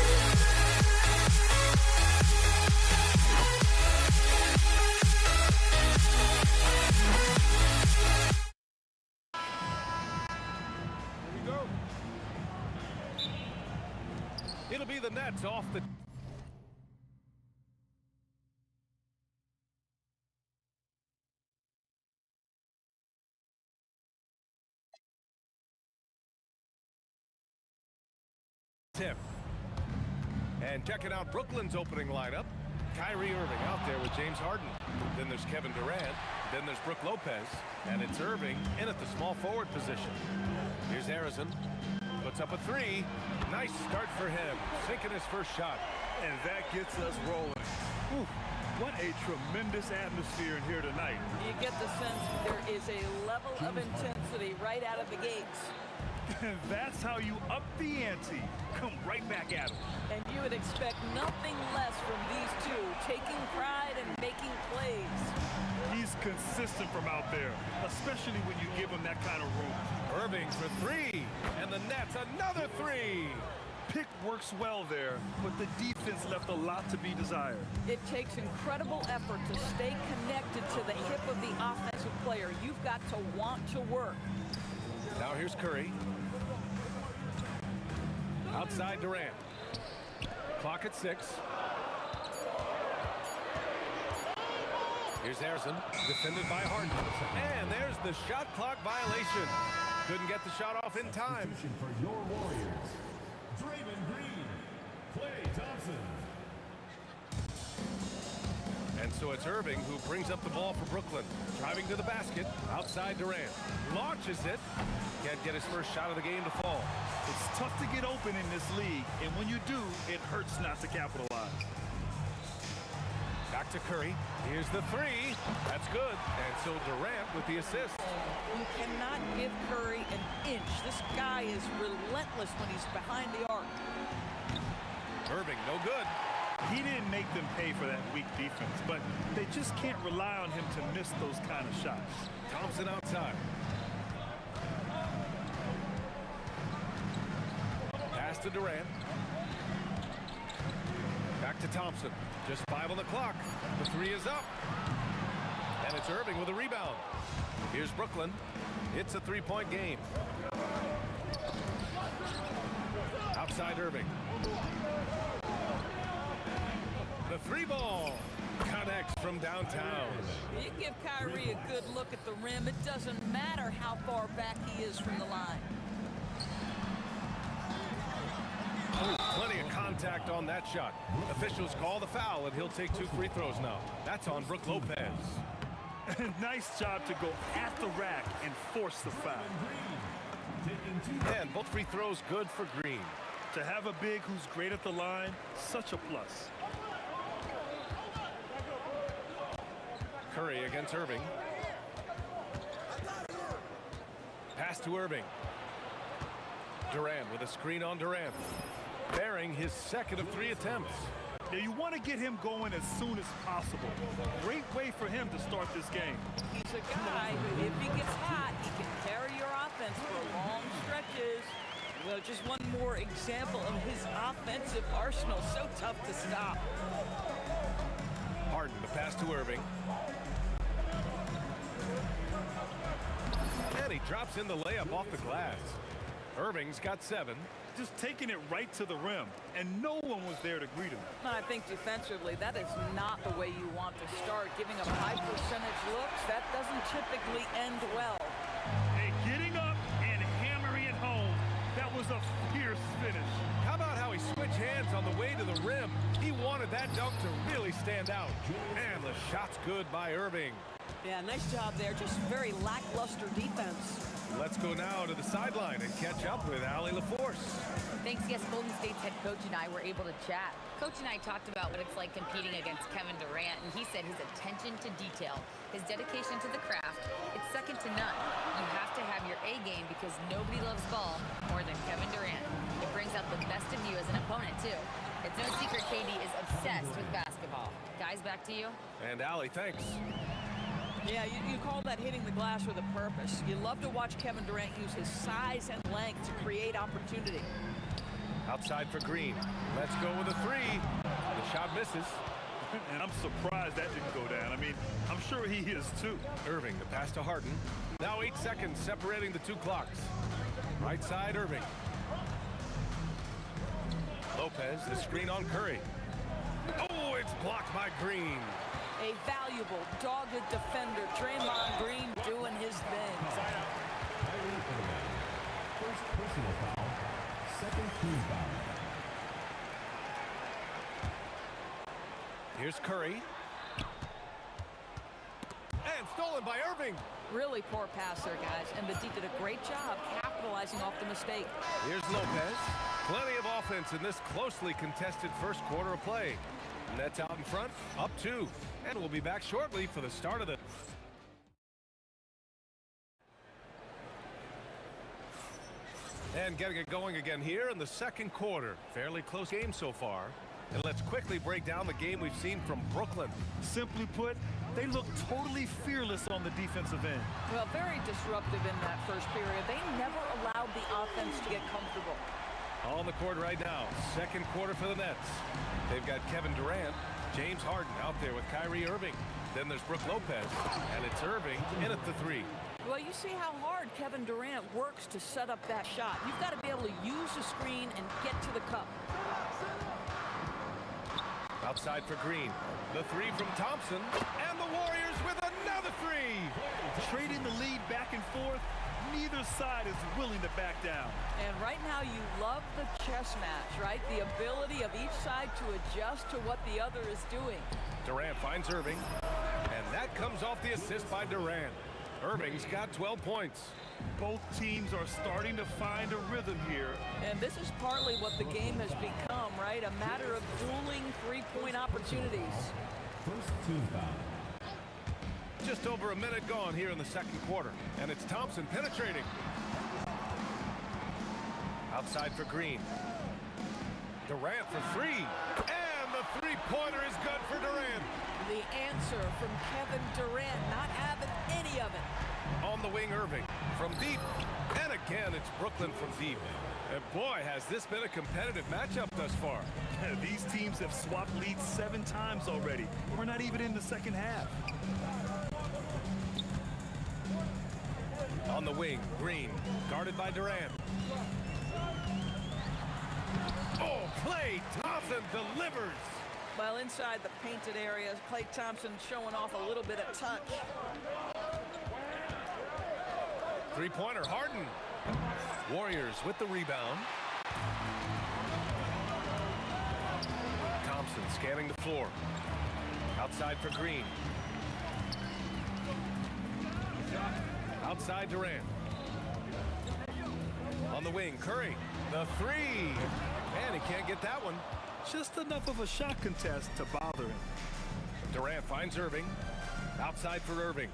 It'll be the Nets off the... tip. And checking out Brooklyn's opening lineup. Kyrie Irving out there with James Harden. Then there's Kevin Durant. Then there's Brook Lopez. And it's Irving in at the small forward position. Here's Harrison. Puts up a three. Nice start for him. Sinking his first shot. And that gets us rolling. Whew, what a tremendous atmosphere in here tonight. You get the sense there is a level of intensity right out of the gates. And that's how you up the ante. Come right back at them. And you would expect nothing less from these two, taking pride and making plays. He's consistent from out there, especially when you give him that kind of room. Irving for three, and the Nets another three. Pick works well there, but the defense left a lot to be desired. It takes incredible effort to stay connected to the hip of the offensive player. You've got to want to work. Now here's Curry. Outside Durant. Clock at 6. Here's Harrison, defended by Harden. And there's the shot clock violation. Couldn't get the shot off in time. For your Warriors, Draymond Green, Klay Thompson. And so it's Irving who brings up the ball for Brooklyn. Driving to the basket, outside Durant. Launches it. Can't get his first shot of the game to fall. It's tough to get open in this league, and when you do, it hurts not to capitalize. Back to Curry. Here's the three. That's good. And so Durant with the assist. You cannot give Curry an inch. This guy is relentless when he's behind the arc. Irving, no good. He didn't make them pay for that weak defense, but they just can't rely on him to miss those kind of shots. Thompson outside. Pass to Durant. Back to Thompson. Just 5 on the clock. The three is up. And it's Irving with a rebound. Here's Brooklyn. It's a three-point game. Outside Irving. The three ball connects from downtown. You give Kyrie a good look at the rim. It doesn't matter how far back he is from the line. Plenty of contact on that shot. Officials call the foul, and he'll take 2 free throws now. That's on Brook Lopez. Nice job to go at the rack and force the foul. And both free throws good for Green. To have a big who's great at the line, such a plus. Curry against Irving. Pass to Irving. Durant with a screen on Durant. Bearing his second of 3 attempts. Yeah, you want to get him going as soon as possible. Great way for him to start this game. He's a guy who, if he gets hot, he can carry your offense for long stretches. Well, just one more example of his offensive arsenal. So tough to stop. Harden, the pass to Irving. And he drops in the layup off the glass. Irving's got 7. Just taking it right to the rim, and no one was there to greet him. I think defensively, that is not the way you want to start. Giving up high percentage looks, that doesn't typically end well. And getting up and hammering it home, that was a fierce finish. How about how he switched hands on the way to the rim? He wanted that dunk to really stand out. And the shot's good by Irving. Yeah, nice job there. Just very lackluster defense. Let's go now to the sideline and catch up with Allie LaForce. Thanks, yes, Golden State's head coach and I were able to chat. Coach and I talked about what it's like competing against Kevin Durant, and he said his attention to detail, his dedication to the craft, it's second to none. You have to have your A game because nobody loves ball more than Kevin Durant. It brings out the best of you as an opponent, too. It's no secret KD is obsessed with basketball. Guys, back to you. And Allie, thanks. Yeah, you call that hitting the glass with a purpose. You love to watch Kevin Durant use his size and length to create opportunity. Outside for Green. Let's go with a three. The shot misses. And I'm surprised that didn't go down. I mean, I'm sure he is too. Irving, the pass to Harden. Now 8 seconds separating the two clocks. Right side, Irving. Lopez, the screen on Curry. Oh, it's blocked by Green. A valuable, dogged defender, Draymond Green doing his thing. First personal foul, second team foul. Here's Curry. And stolen by Irving. Really poor pass there, guys, and the D did a great job capitalizing off the mistake. Here's Lopez. Plenty of offense in this closely contested first quarter of play. Nets out in front, up 2. And we'll be back shortly for the start of the... And getting it going again here in the second quarter. Fairly close game so far. And let's quickly break down the game we've seen from Brooklyn. Simply put, they look totally fearless on the defensive end. Well, very disruptive in that first period. They never allowed the offense to get comfortable. On the court right now, second quarter for the Nets. They've got Kevin Durant, James Harden out there with Kyrie Irving. Then there's Brook Lopez, and it's Irving in at the three. Well, you see how hard Kevin Durant works to set up that shot. You've got to be able to use the screen and get to the cup. Outside for Green. The three from Thompson, and the Warriors with another three. Trading the lead back and forth. Neither side is willing to back down. And right now you love the chess match, right? The ability of each side to adjust to what the other is doing. Durant finds Irving, and that comes off the assist by Durant. Irving's got 12 points. Both teams are starting to find a rhythm here. And this is partly what the game has become, right? A matter of dueling three-point opportunities. First team foul. Just over a minute gone here in the second quarter, and it's Thompson penetrating. Outside for Green. Durant for three, and the three-pointer is good for Durant. The answer from Kevin Durant, not having any of it. On the wing, Irving from deep, and again it's Brooklyn from deep. And boy, has this been a competitive matchup thus far. These teams have swapped leads 7 times already. We're not even in the second half. On the wing, Green, guarded by Durant. Oh, Klay Thompson delivers. Well, inside the painted area, Klay Thompson showing off a little bit of touch. Three-pointer, Harden. Warriors with the rebound. Thompson scanning the floor. Outside for Green. Outside Durant. On the wing, Curry. The three. And he can't get that one. Just enough of a shot contest to bother him. Durant finds Irving. Outside for Irving.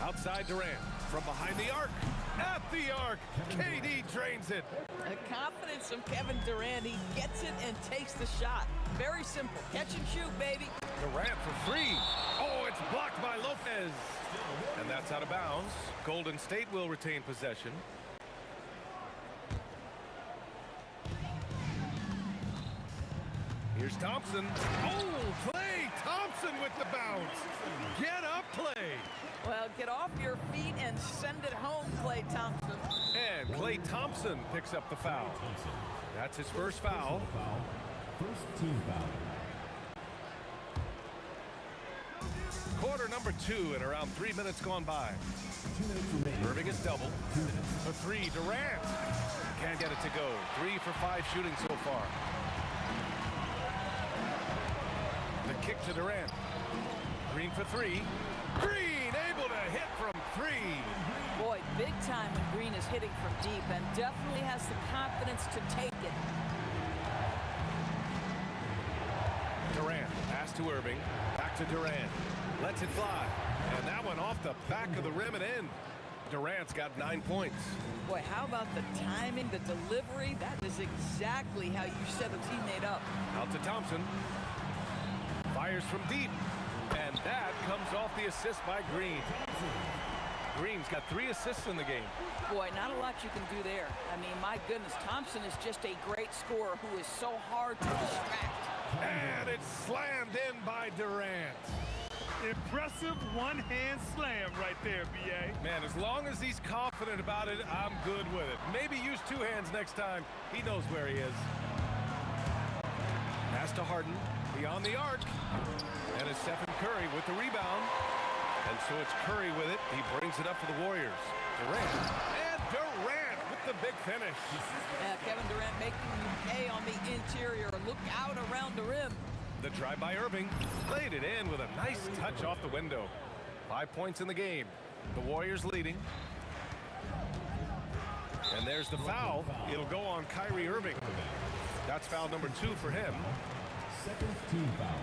Outside Durant. From behind the arc. At the arc. KD drains it. The confidence of Kevin Durant. He gets it and takes the shot. Very simple. Catch and shoot, baby. Durant for three. Oh, it's blocked by Lopez. And that's out of bounds. Golden State will retain possession. Here's Thompson. Oh, Klay Thompson with the bounce. Get up, Klay. Well, get off your feet and send it home, Klay Thompson. And Klay Thompson picks up the foul. That's his first foul. First team foul. Quarter number 2 and around 3 minutes gone by. Irving is double. For three, Durant. Can't get it to go. 3 for 5 shooting so far. The kick to Durant. Green for three. Green able to hit from three. Boy, big time when Green is hitting from deep and definitely has the confidence to take it. Durant, pass to Irving. Back to Durant. Lets it fly. And that one off the back of the rim and in. Durant's got 9 points. Boy, how about the timing, the delivery? That is exactly how you set a teammate up. Out to Thompson. Fires from deep. And that comes off the assist by Green. Green's got 3 assists in the game. Boy, not a lot you can do there. I mean, my goodness, Thompson is just a great scorer who is so hard to distract. And it's slammed in by Durant. Impressive one-hand slam right there, B.A. Man, as long as he's confident about it, I'm good with it. Maybe use 2 hands next time. He knows where he is. Pass to Harden, beyond the arc. And it's Stephen Curry with the rebound. And so it's Curry with it. He brings it up for the Warriors. Durant. And Durant with the big finish. Yeah, Kevin Durant making the pay on the interior. Look out around the rim. The drive by Irving. Laid it in with a nice touch off the window. 5 points in the game. The Warriors leading. And there's the foul. It'll go on Kyrie Irving. That's foul number 2 for him. Second team foul.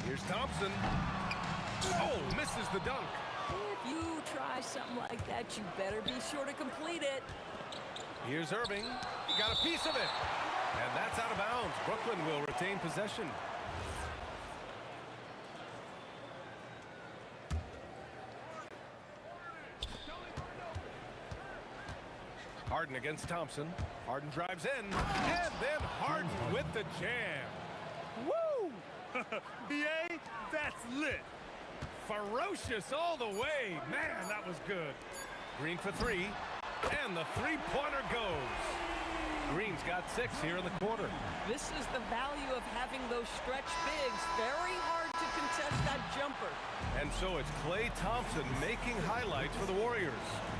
Here's Thompson. Oh, misses the dunk. If you try something like that, you better be sure to complete it. Here's Irving. He got a piece of it. And that's out of bounds. Brooklyn will retain possession. Harden against Thompson. Harden drives in. And then Harden with the jam. Woo! B.A., that's lit. Ferocious all the way. Man, that was good. Green for 3. And the three-pointer goes. Green's got 6 here in the quarter. This is the value of having those stretch bigs. Very hard to contest that jumper. And so it's Klay Thompson making highlights for the Warriors.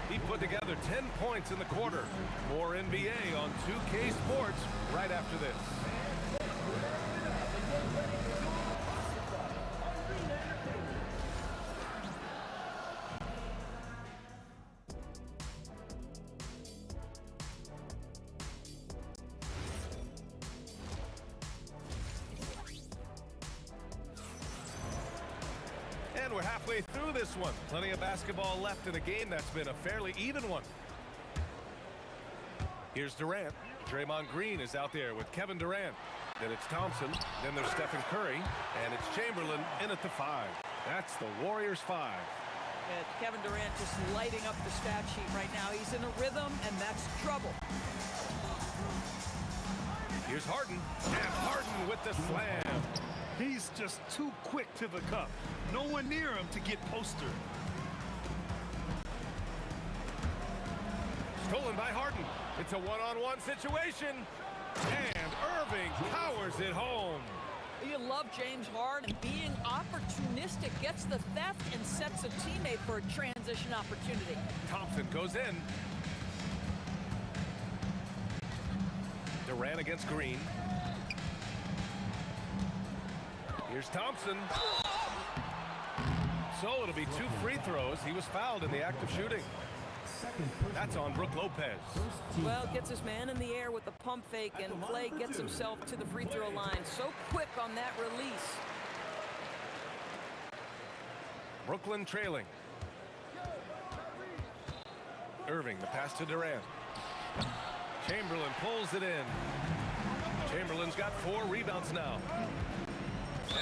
He put together 10 points in the quarter. More NBA on 2K Sports right after this. And we're halfway through this one. Plenty of basketball left in a game that's been a fairly even one. Here's Durant. Draymond Green is out there with Kevin Durant. Then it's Thompson. Then there's Stephen Curry. And it's Chamberlain in at the 5. That's the Warriors 5. Kevin Durant just lighting up the stat sheet right now. He's in a rhythm, and that's trouble. Here's Harden. And Harden with the slam. He's just too quick to the cup. No one near him to get postered. Stolen by Harden. It's a one-on-one situation. And Irving powers it home. You love James Harden. Being opportunistic, gets the theft and sets a teammate for a transition opportunity. Thompson goes in. Durant against Green. Here's Thompson. So it'll be 2 free throws. He was fouled in the act of shooting. That's on Brook Lopez. Well, gets his man in the air with the pump fake, and Klay gets himself to the free throw line. So quick on that release. Brooklyn trailing. Irving, the pass to Durant. Chamberlain pulls it in. Chamberlain's got 4 rebounds now.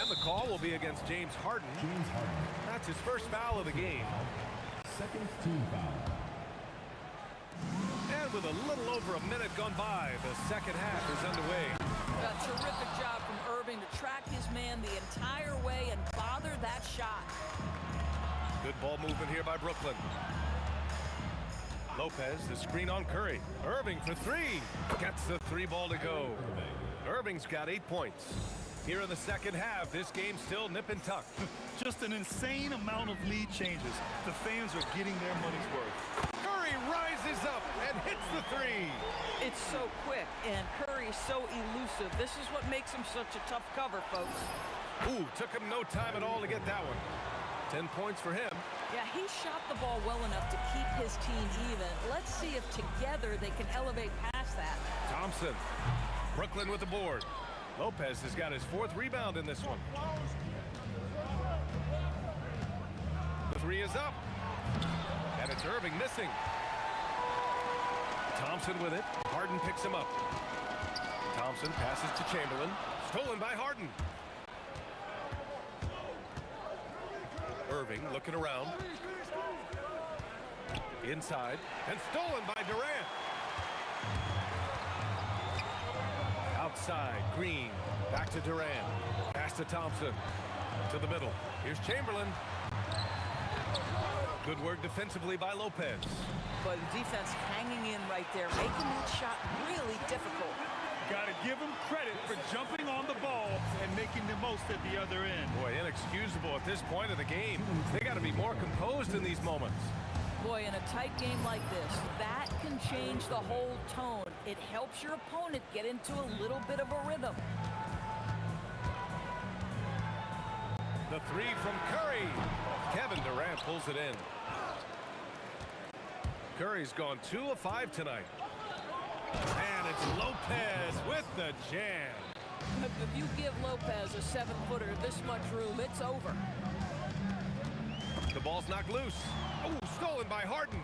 And the call will be against James Harden. That's his first foul of the game. Second team foul. And with a little over a minute gone by, the second half is underway. A terrific job from Irving to track his man the entire way and bother that shot. Good ball movement here by Brooklyn. Lopez, the screen on Curry. Irving for 3. Gets the 3 ball to go. Irving's got 8 points. Here in the second half, this game's still nip and tuck. Just an insane amount of lead changes. The fans are getting their money's worth. Curry rises up and hits the three. It's so quick, and Curry's so elusive. This is what makes him such a tough cover, folks. Ooh, took him no time at all to get that one. 10 points for him. Yeah, he shot the ball well enough to keep his team even. Let's see if together they can elevate past that. Thompson. Brooklyn with the board. Lopez has got his 4th rebound in this one. The three is up. And it's Irving missing. Thompson with it. Harden picks him up. Thompson passes to Chamberlain. Stolen by Harden. Irving looking around. Inside. And stolen by Durant. Outside. Green. Back to Durant. Pass to Thompson. To the middle. Here's Chamberlain. Good work defensively by Lopez. But the defense hanging in right there, making that shot really difficult. Got to give him credit for jumping on the ball and making the most at the other end. Boy, inexcusable at this point of the game. They got to be more composed in these moments. Boy, in a tight game like this, that can change the whole tone. It helps your opponent get into a little bit of a rhythm. The three from Curry. Kevin Durant pulls it in. Curry's gone 2 of 5 tonight. And it's Lopez with the jam. If you give Lopez a 7-footer this much room, it's over. The ball's knocked loose. Oh, stolen by Harden.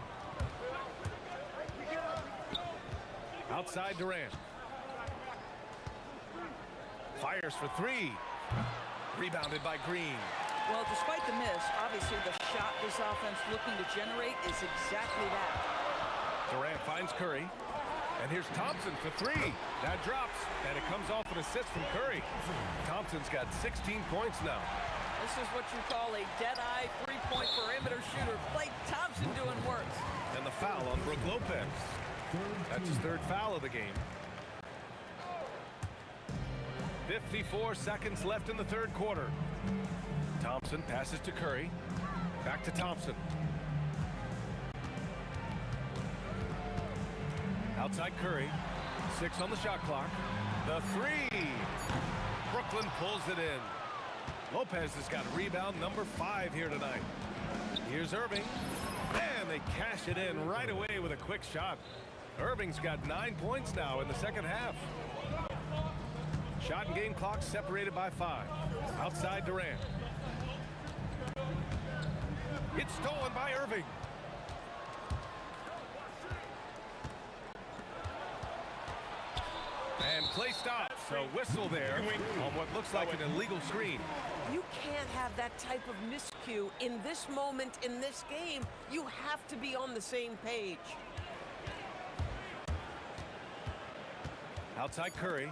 Outside Durant. Fires for 3. Rebounded by Green. Well, despite the miss, obviously the shot this offense looking to generate is exactly that. Durant finds Curry. And here's Thompson for 3. That drops, and it comes off an assist from Curry. Thompson's got 16 points now. This is what you call a dead-eye three-point perimeter shooter. Klay Thompson doing work. And the foul on Brook Lopez. That's his 3rd foul of the game. 54 seconds left in the 3rd quarter. Thompson passes to Curry. Back to Thompson. Outside Curry. 6 on the shot clock. The 3. Brooklyn pulls it in. Lopez has got rebound number 5 here tonight. Here's Irving. And they cash it in right away with a quick shot. Irving's got 9 points now in the 2nd half. Shot and game clock separated by 5. Outside Durant. It's stolen by Irving. And play stops. A whistle there on what looks like an illegal screen. You can't have that type of miscue in this moment in this game. You have to be on the same page. Outside Curry.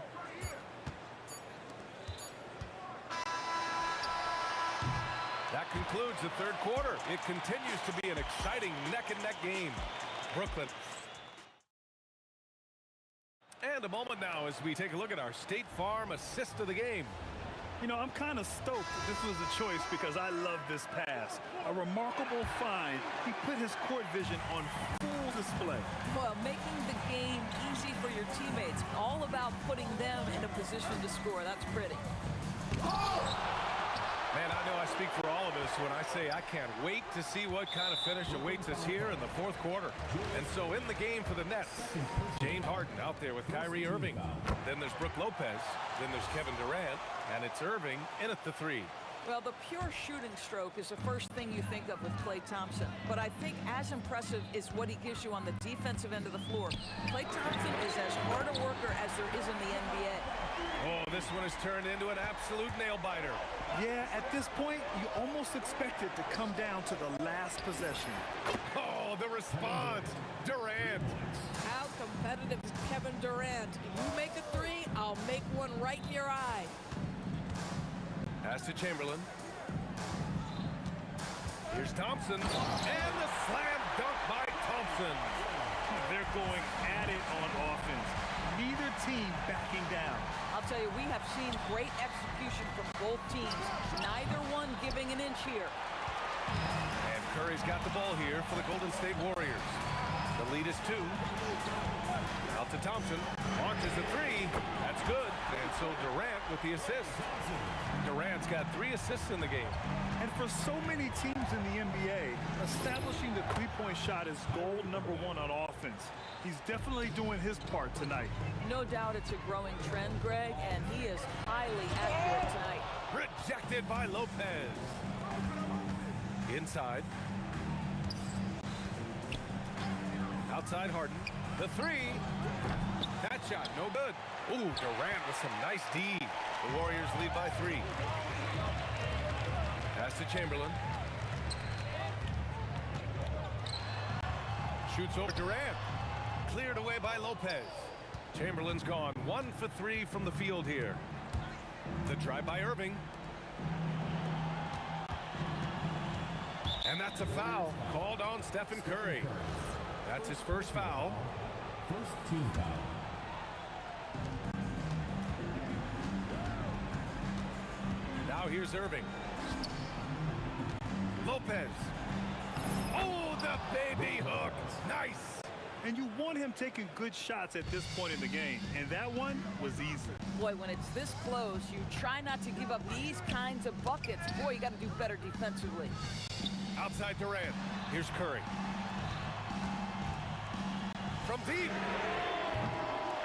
That concludes the 3rd quarter. It continues to be an exciting neck-and-neck game. Brooklyn. And a moment now as we take a look at our State Farm assist of the game. You know, I'm kind of stoked that this was a choice because I love this pass. A remarkable find. He put his court vision on full display. Well, making the game easy for your teammates. All about putting them in a position to score. That's pretty. Man, I know I speak for all of us when I say I can't wait to see what kind of finish awaits us here in the 4th quarter. And so in the game for the Nets, James Harden out there with Kyrie Irving. Then there's Brook Lopez. Then there's Kevin Durant. And it's Irving in at the 3. Well, the pure shooting stroke is the first thing you think of with Klay Thompson. But I think as impressive is what he gives you on the defensive end of the floor. Klay Thompson is as hard a worker as there is in the NBA. Oh, this one has turned into an absolute nail-biter. Yeah, at this point, you almost expect it to come down to the last possession. Oh, the response. Durant. How competitive is Kevin Durant? If you make a 3, I'll make one right in your eye. Pass to Chamberlain. Here's Thompson. And the slam dunk by Thompson. They're going at it on offense. Neither team backing down. I'll tell you, we have seen great execution from both teams. Neither one giving an inch here. And Curry's got the ball here for the Golden State Warriors. The lead is 2. Out to Thompson. Launches a 3. That's good. And so Durant with the assist. Durant's got 3 assists in the game. And for so many teams in the NBA, establishing the three-point shot is goal number 1 on offense. He's definitely doing his part tonight. No doubt it's a growing trend, Greg, and he is highly accurate tonight. Rejected by Lopez. Inside. Outside Harden. The 3. That shot, no good. Ooh, Durant with some nice D. The Warriors lead by 3. Pass to Chamberlain. Shoots over Durant. Cleared away by Lopez. Chamberlain's gone 1 for 3 from the field here. The drive by Irving. And that's a foul called on Stephen Curry. That's his first foul. First team foul. Now here's Irving. Lopez. Oh, the baby hook. Nice. And you want him taking good shots at this point in the game. And that one was easy. Boy, when it's this close, you try not to give up these kinds of buckets. Boy, you got to do better defensively. Outside Durant. Here's Curry. From deep.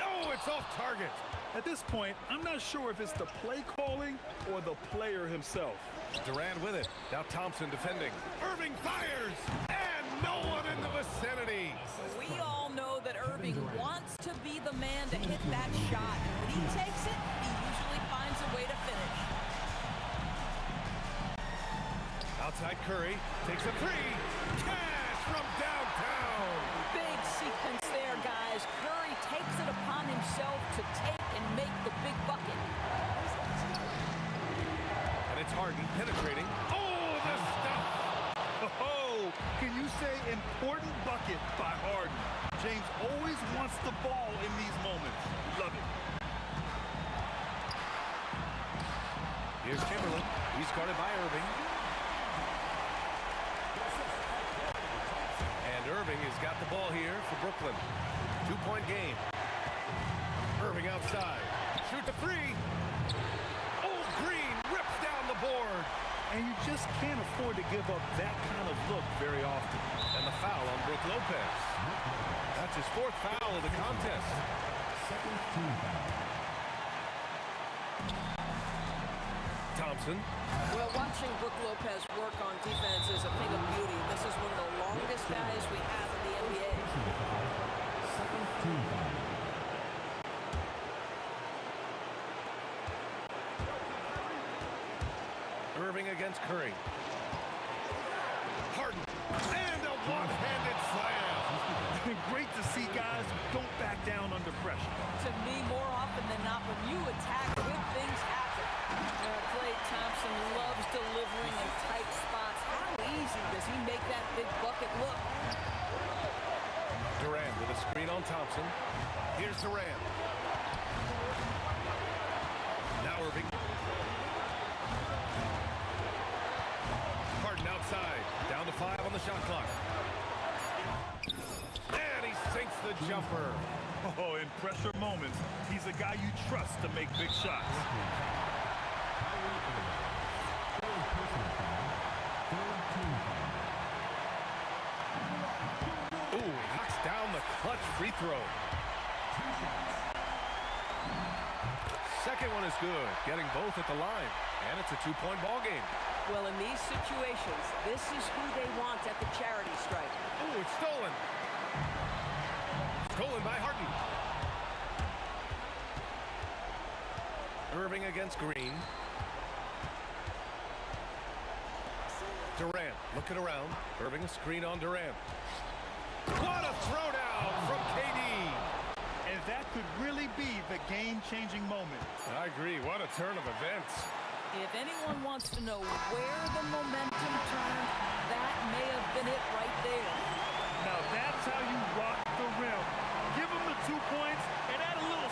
Oh, it's off target. At this point, I'm not sure if it's the play calling or the player himself. Durant with it. Now Thompson defending. Irving fires. And no one in the vicinity. We all know that Irving wants to be the man to hit that shot. When he takes it, he usually finds a way to finish. Outside Curry. Takes a 3. Cash from downtown. Big sequence there, guys. Curry takes it upon himself to take and make the big bucket. And it's Harden penetrating. Oh, the stuff. Oh, can you say important bucket by Harden? James always wants the ball in these moments. Love it. Here's Chamberlain. He's guarded by Irving. And Irving has got the ball here for Brooklyn. 2-point game. Irving outside. Shoot the 3. Oh, Green rips down the board. And you just can't afford to give up that kind of look very often. And the foul on Brook Lopez. That's his 4th foul of the contest. Second team foul. Thompson. Well, watching Brook Lopez work on defense is a thing of beauty. This is one of the longest guys we have in the NBA. Second team foul. Irving against Curry. Harden. And a one-handed slam. Great to see guys who don't back down under pressure. To me, more often than not, when you attack, good things happen. Klay Thompson loves delivering in tight spots. How easy does he make that big bucket look? Durant with a screen on Thompson. Here's Durant. Now Irving. Harden outside. Down to 5 on the shot clock. And he sinks the jumper. Oh, in pressure moments, he's a guy you trust to make big shots. Ooh, knocks down the clutch free throw. Second one is good, getting both at the line. And it's a 2-point ball game. Well, in these situations, this is who they want at the charity stripe. Ooh, it's stolen. Stolen by Harden. Irving against Green. Durant looking around. Irving a screen on Durant. What a throwdown from KD. And that could really be the game-changing moment. I agree. What a turn of events. If anyone wants to know where the momentum turned, that may have been it right there. Now that's how you rock the rim. Give him the 2 points and add a little...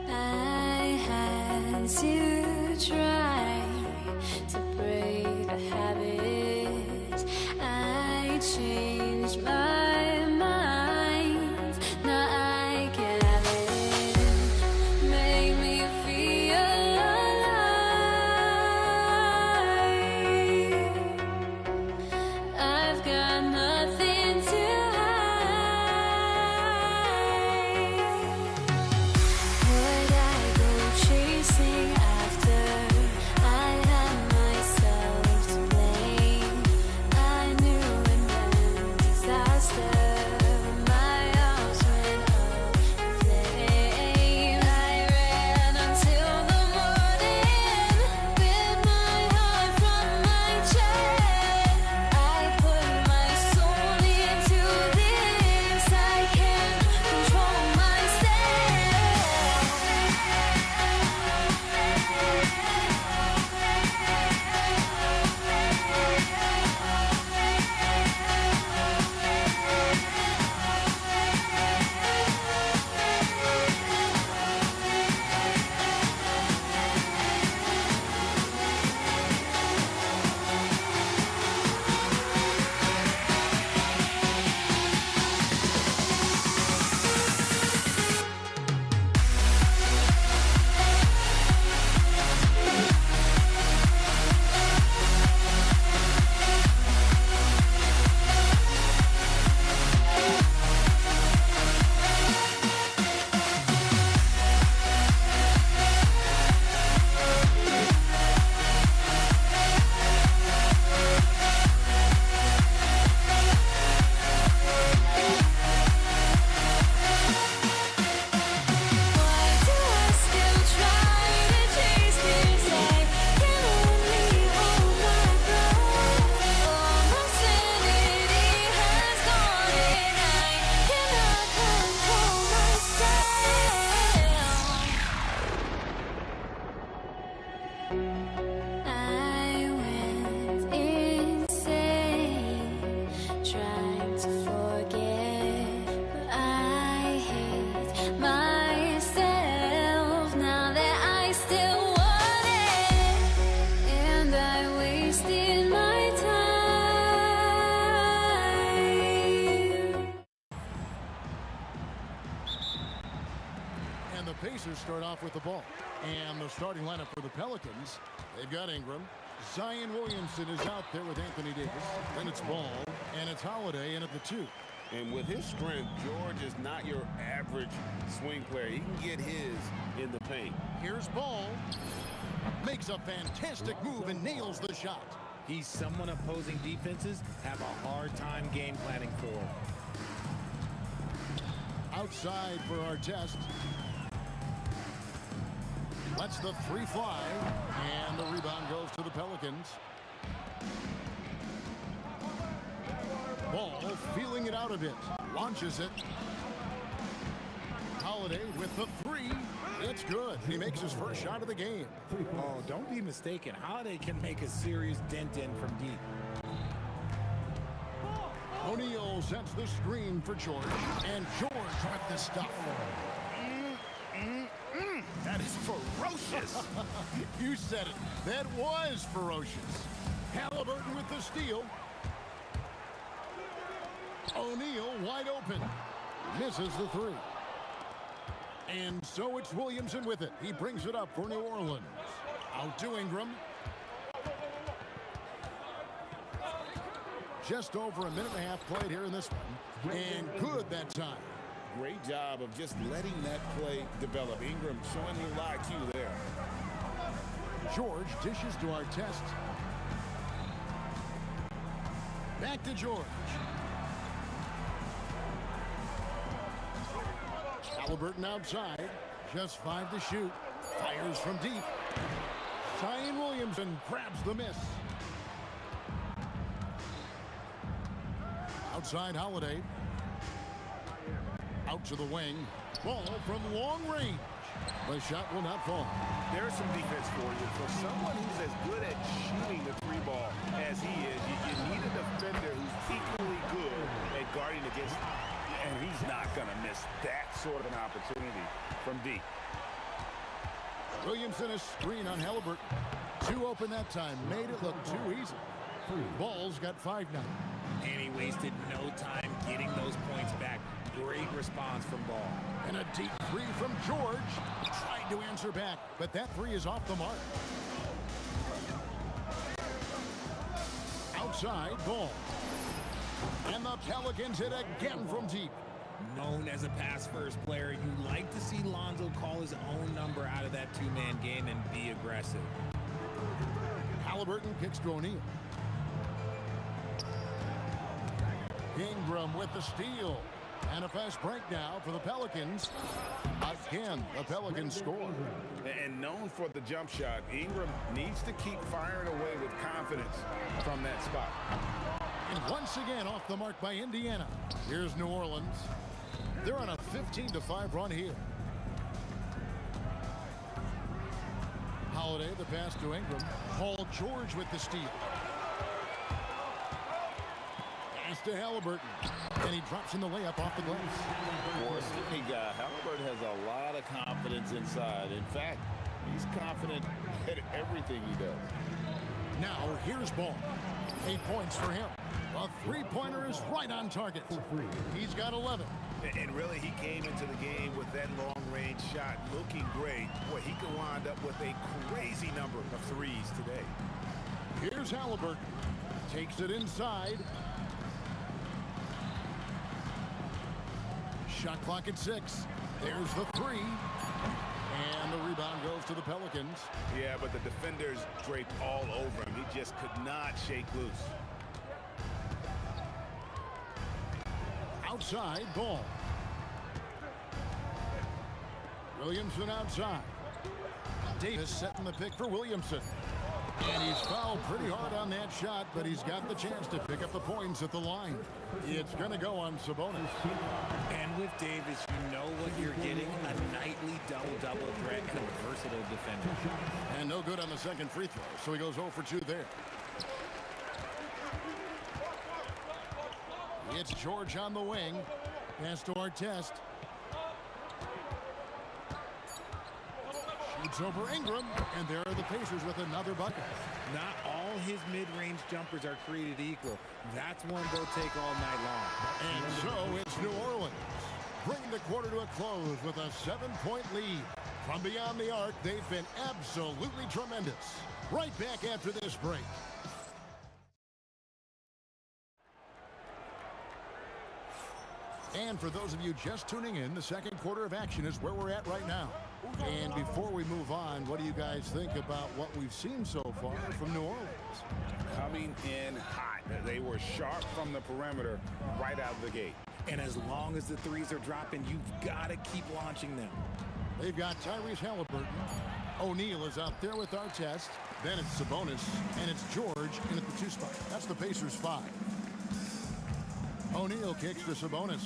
I had to try to break the habit. I changed my mind. Now I can have it. Make me feel alive. I've got nothing to would I go chasing after? I had myself to blame. I knew it meant disaster. My arms went up in flames. I ran until the morning with my heart from my chest. I put my soul into this. I can't control myself. Why do I still try to chase this? I can only hold my breath. All my sanity has gone and I cannot control myself. I went insane trying to forget, but I hate myself now that I still want it, and I wasted my time. And the Pacers start off with the ball. And the starting lineup for the Pelicans, they've got Ingram. Zion Williamson is out there with Anthony Davis. Then it's Ball, and it's Holiday in at the 2. And with his strength, George is not your average swing player. He can get his in the paint. Here's Ball. Makes a fantastic move and nails the shot. He's someone opposing defenses have a hard time game planning for. Outside for our test. Lets the 3 fly, and the rebound goes to the Pelicans. Ball feeling it out a bit, launches it. Holiday with the 3. It's good. He makes his first shot of the game. Oh, don't be mistaken. Holiday can make a serious dent in from deep. O'Neal sets the screen for George, and George with the stuff. That is ferocious. You said it. That was ferocious. Halliburton with the steal. O'Neal wide open. Misses the 3. And so it's Williamson with it. He brings it up for New Orleans. Out to Ingram. Just over a minute and a half played here in this one. And good that time. Great job of just letting that play develop. Ingram showing you a lot of IQ there. George dishes to our test. Back to George. Halliburton outside. Just 5 to shoot. Fires from deep. Zion Williamson grabs the miss. Outside Holiday. Out to the wing. Ball from long range. The shot will not fall. There's some defense for you. For someone who's as good at shooting the 3 ball as he is, you need a defender who's equally good at guarding against him. And he's not going to miss that sort of an opportunity from deep. Williamson a screen on Halliburton. Two open that time. Made it look too easy. Ball's got 5 now. And he wasted no time getting those points back. Great response from Ball. And a deep 3 from George. Tried to answer back, but that 3 is off the mark. Outside, Ball. And the Pelicans hit again from deep. Known as a pass-first player, you like to see Lonzo call his own number out of that two-man game and be aggressive. Halliburton kicks to O'Neal. Ingram with the steal. And a fast break now for the Pelicans. Again, the Pelicans score. And known for the jump shot, Ingram needs to keep firing away with confidence from that spot. And once again off the mark by Indiana. Here's New Orleans. They're on a 15-5 run here. Holiday, the pass to Ingram. Paul George with the steal. Pass to Halliburton. And he drops in the layup off the glass. For a skinny guy, Halliburton has a lot of confidence inside. In fact, he's confident at everything he does. Now, here's Ball. 8 points for him. A three-pointer is right on target. He's got 11. And really, he came into the game with that long-range shot looking great. Boy, he could wind up with a crazy number of threes today. Here's Halliburton. Takes it inside. Shot clock at 6. There's the 3. And the rebound goes to the Pelicans. Yeah, but the defenders draped all over him. He just could not shake loose. Outside, Ball. Williamson outside. Davis setting the pick for Williamson. And he's fouled pretty hard on that shot, but he's got the chance to pick up the points at the line. It's going to go on Sabonis. And with Davis, you know what you're getting, a nightly double-double threat and a versatile defender. And no good on the second free throw, so he goes 0 for 2 there. It's George on the wing. Pass to Artest. Shoots over Ingram, and there are the Pacers with another bucket. Not all his mid-range jumpers are created equal. That's one they'll take all night long. And so it's New Orleans. Bringing the quarter to a close with a 7-point lead. From beyond the arc, they've been absolutely tremendous. Right back after this break. And for those of you just tuning in, the second quarter of action is where we're at right now. And before we move on, what do you guys think about what we've seen so far from New Orleans? Coming in hot. They were sharp from the perimeter right out of the gate. And as long as the threes are dropping, you've got to keep launching them. They've got Tyrese Halliburton. O'Neal is out there with Artest. Then it's Sabonis, and it's George in at the 2 spot. That's the Pacers 5. O'Neal kicks to Sabonis.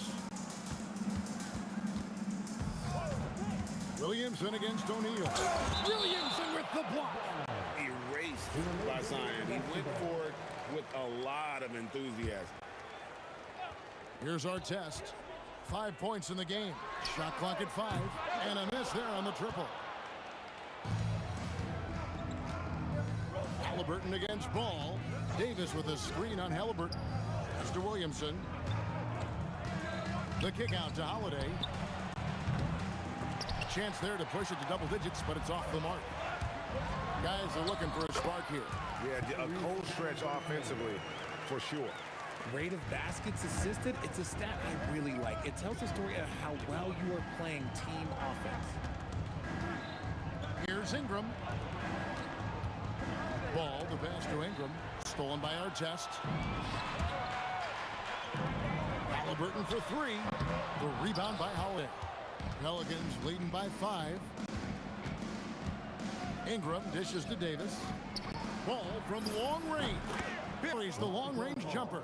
Williamson against O'Neal. Williamson with the block. Erased by Zion. He went for it with a lot of enthusiasm. Here's Artest. 5 points in the game. Shot clock at 5. And a miss there on the triple. Halliburton against Ball. Davis with a screen on Halliburton. That's to Williamson. The kick out to Holiday. Chance there to push it to double digits, but it's off the mark. Guys are looking for a spark here. Yeah, a cold stretch offensively, for sure. Rate of baskets assisted, it's a stat I really like. It tells a story of how well you are playing team offense. Here's Ingram. Ball, the pass to Ingram. Stolen by Artest. Halliburton for 3. The rebound by Holiday. Pelicans leading by 5. Ingram dishes to Davis. Ball from long range. Buries the long-range jumper.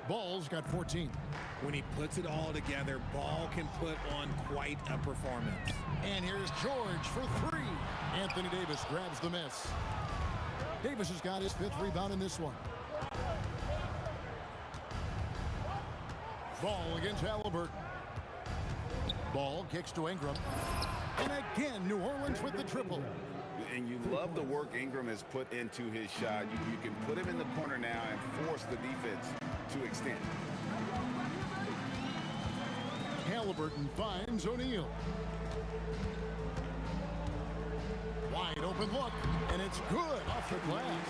Ball's got 14. When he puts it all together, Ball can put on quite a performance. And here's George for 3. Anthony Davis grabs the miss. Davis has got his 5th rebound in this one. Ball against Halliburton. Ball kicks to Ingram. And again, New Orleans with the triple. And you love the work Ingram has put into his shot. You can put him in the corner now and force the defense to extend. Halliburton finds O'Neal. Wide open look, and it's good off the glass.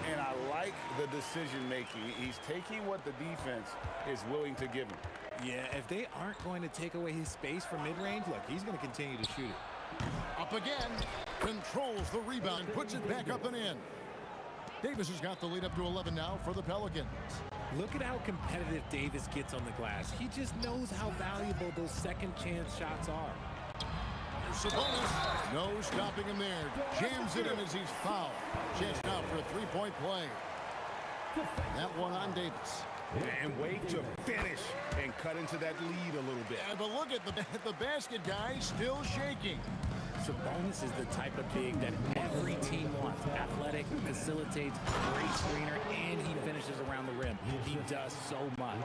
And I like the decision making. He's taking what the defense is willing to give him. Yeah, if they aren't going to take away his space from mid-range, look, he's going to continue to shoot it. Up again, controls the rebound, puts it back up and in. Davis has got the lead up to 11 now for the Pelicans. Look at how competitive Davis gets on the glass. He just knows how valuable those second chance shots are. Sabonis, no stopping him there. Jams it in as he's fouled. Chance now for a three-point play. That one on Davis. And wait to finish and cut into that lead a little bit. Yeah, but look at the basket guy still shaking. Sabonis is the type of big that every team wants. Athletic, facilitates, great screener, and he finishes around the rim. He does so much.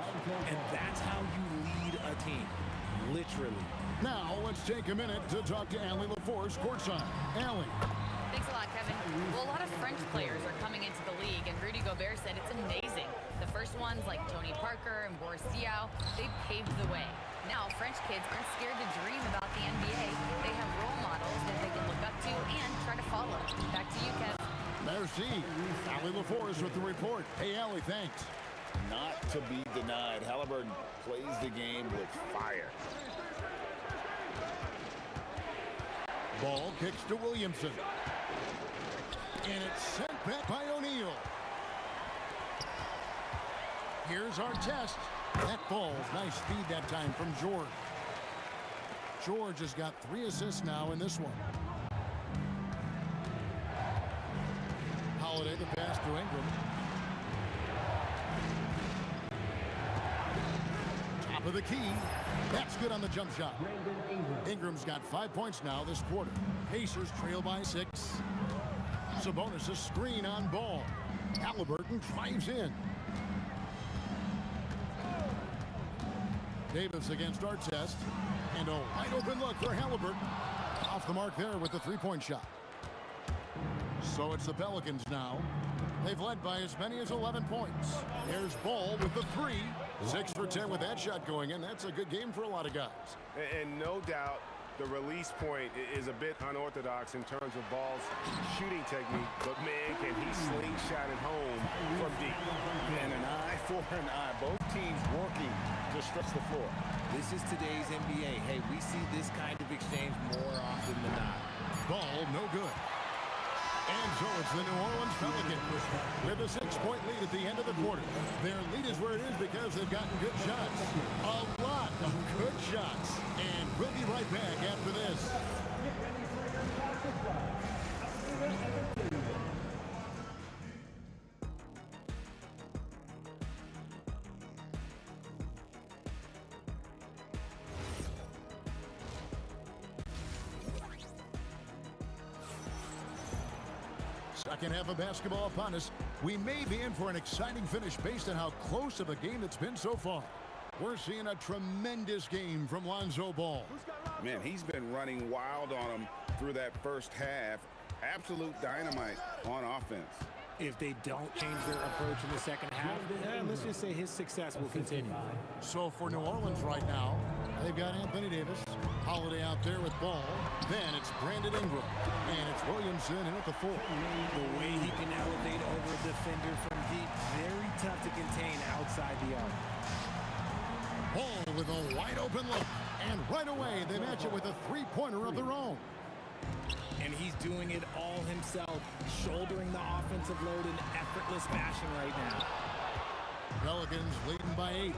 And that's how you lead a team. Literally. Now, let's take a minute to talk to Allie LaForce courtside. Allie. Thanks a lot, Kevin. Well, a lot of French players are coming into the league, and Rudy Gobert said it's amazing. The first ones, like Tony Parker and Boris Diaw, they paved the way. Now, French kids aren't scared to dream about the NBA. They have role models that they can look up to and try to follow. Back to you, Kev. Merci. Allie LaForce with the report. Hey, Allie, thanks. Not to be denied. Halliburton plays the game with fire. Ball kicks to Williamson. And it's sent back by O'Neal. Here's our test. That ball's nice feed that time from George. George has got 3 assists now in this one. Holiday the pass to Ingram. Top of the key. That's good on the jump shot. Ingram's got 5 points now this quarter. Pacers trail by 6. Sabonis a screen on Ball. Halliburton drives in. Davis against Artest. And a wide open look for Halliburton. Off the mark there with the three-point shot. So it's the Pelicans now. They've led by as many as 11 points. Here's Ball with the 3. 6 for 10 with that shot going in. That's a good game for a lot of guys. And no doubt the release point is a bit unorthodox in terms of Ball's shooting technique. But, man, can he slingshot it home from deep. And an eye for an eye. Both teams working to stretch the floor. This is today's NBA. Hey, we see this kind of exchange more often than not. Ball no good. And so it's the New Orleans Pelicans with a 6-point lead at the end of the quarter. Their lead is where it is because they've gotten good shots. A lot of good shots. And we'll be right back after this. Second half of basketball upon us. We may be in for an exciting finish based on how close of a game it's been so far. We're seeing a tremendous game from Lonzo Ball. Man, he's been running wild on him through that first half. Absolute dynamite on offense. If they don't change their approach in the second half, let's just say his success will continue. So for New Orleans right now, they've got Anthony Davis, Holiday out there with Ball. Then it's Brandon Ingram, and it's Williamson in at the 4. The way he can elevate over a defender from deep, very tough to contain outside the arc. Ball with a wide open look, and right away they match it with a three-pointer of their own. And he's doing it all himself, shouldering the offensive load in effortless fashion right now. Pelicans leading by 8.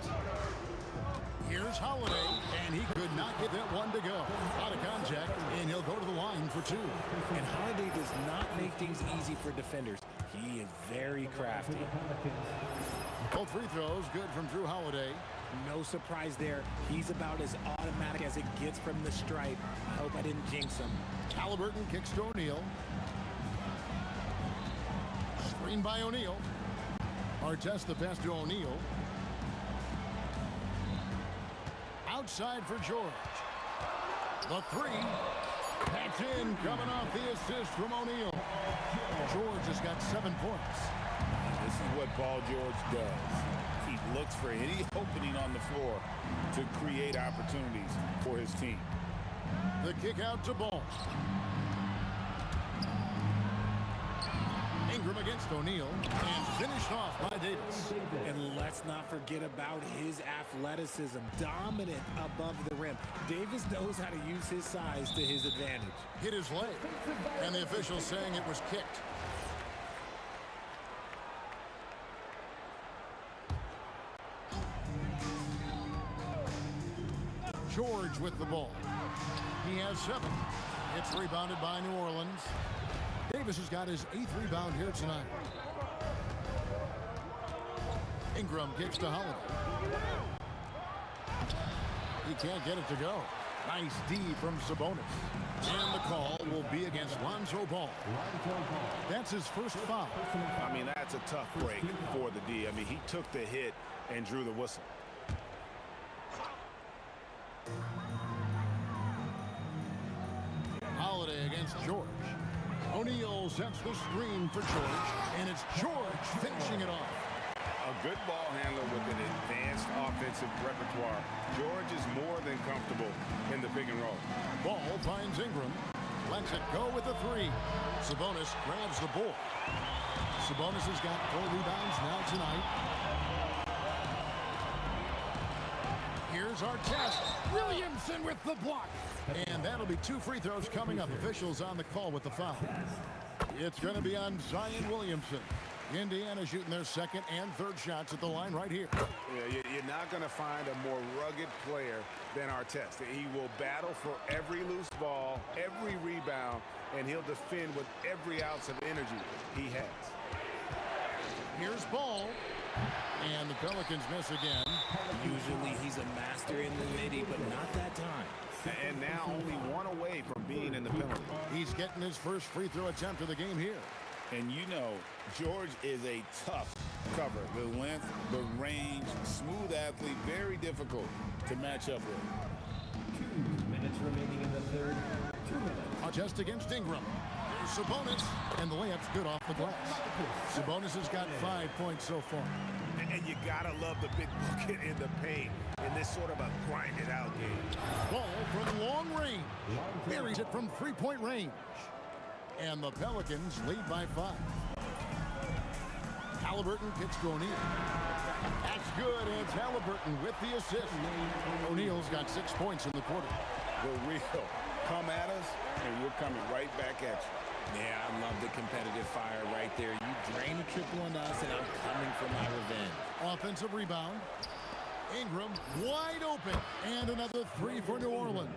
Here's Holiday, and he could not get that one to go. Out of contact, and he'll go to the line for 2. And Holiday does not make things easy for defenders. He is very crafty. Both free throws good from Drew Holiday. No surprise there. He's about as automatic as it gets from the stripe. I hope I didn't jinx him. Halliburton kicks to O'Neal. Screen by O'Neal. Artest the pass to O'Neal. Outside for George. The three. That's in, coming off the assist from O'Neal. George has got 7 points. This is what Paul George does. He looks for any opening on the floor to create opportunities for his team. The kick out to Ball. Ingram against O'Neal, and finished off by Davis. And let's not forget about his athleticism, dominant above the rim. Davis knows how to use his size to his advantage. Hit his leg, and the official saying it was kicked. George with the ball. He has 7. It's rebounded by New Orleans. Davis has got his 8th rebound here tonight. Ingram gets to Holiday. He can't get it to go. Nice D from Sabonis. And the call will be against Lonzo Ball. That's his first foul. I mean, that's a tough break for the D. I mean, he took the hit and drew the whistle. Holiday against George. O'Neal sets the screen for George, and it's George finishing it off. A good ball handler with an advanced offensive repertoire. George is more than comfortable in the pick and roll. Ball finds Ingram. Lets it go with a 3. Sabonis grabs the ball. Sabonis has got 4 rebounds now tonight. Here's our test. Williamson with the block. And that'll be 2 free throws coming up. Officials on the call with the foul. It's going to be on Zion Williamson. Indiana shooting their 2nd and 3rd shots at the line right here. Yeah, you're not going to find a more rugged player than Artest. He will battle for every loose ball, every rebound, and he'll defend with every ounce of energy he has. Here's Ball. And the Pelicans miss again. Usually he's a master in the midi, but not that time. And now only 1 away from being in the penalty. He's getting his first free throw attempt of the game here. And you know, George is a tough cover. The length, the range, smooth athlete, very difficult to match up with. 2 minutes remaining in the third. 2 minutes. Just against Ingram. Here's Sabonis, and the layup's good off the glass. Sabonis has got 5 points so far. And you gotta love the big bucket in the paint in this sort of a grinded out game. Ball from long range. Buries it from 3-point range. And the Pelicans lead by 5. Halliburton kicks to O'Neal. That's good, and it's Halliburton with the assist. O'Neal's got 6 points in the quarter. The real come at us, and we're coming right back at you. Yeah, I love the competitive fire right there. You drain a triple on us, and I'm coming for my revenge. Offensive rebound. Ingram wide open. And another 3 for New Orleans.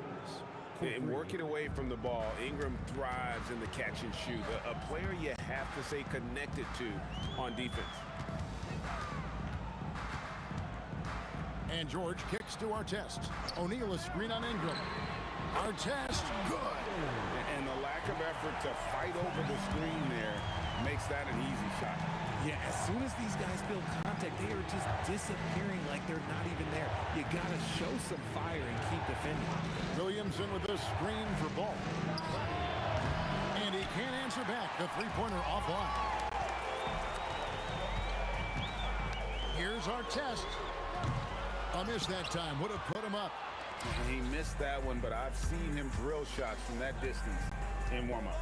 And working away from the ball, Ingram thrives in the catch and shoot. A player you have to stay connected to on defense. And George kicks to Artest. O'Neal a screen on Ingram. Artest, good. And the lack of effort to fight over the screen there makes that an easy shot. Yeah, as soon as these guys build contact, they are just disappearing like they're not even there. You got to show some fire and keep defending. Williamson with the screen for Ball. And he can't answer back. The 3-pointer offline. Here's Artest. A miss that time. Would have put him up. He missed that one, but I've seen him drill shots from that distance in warm-up.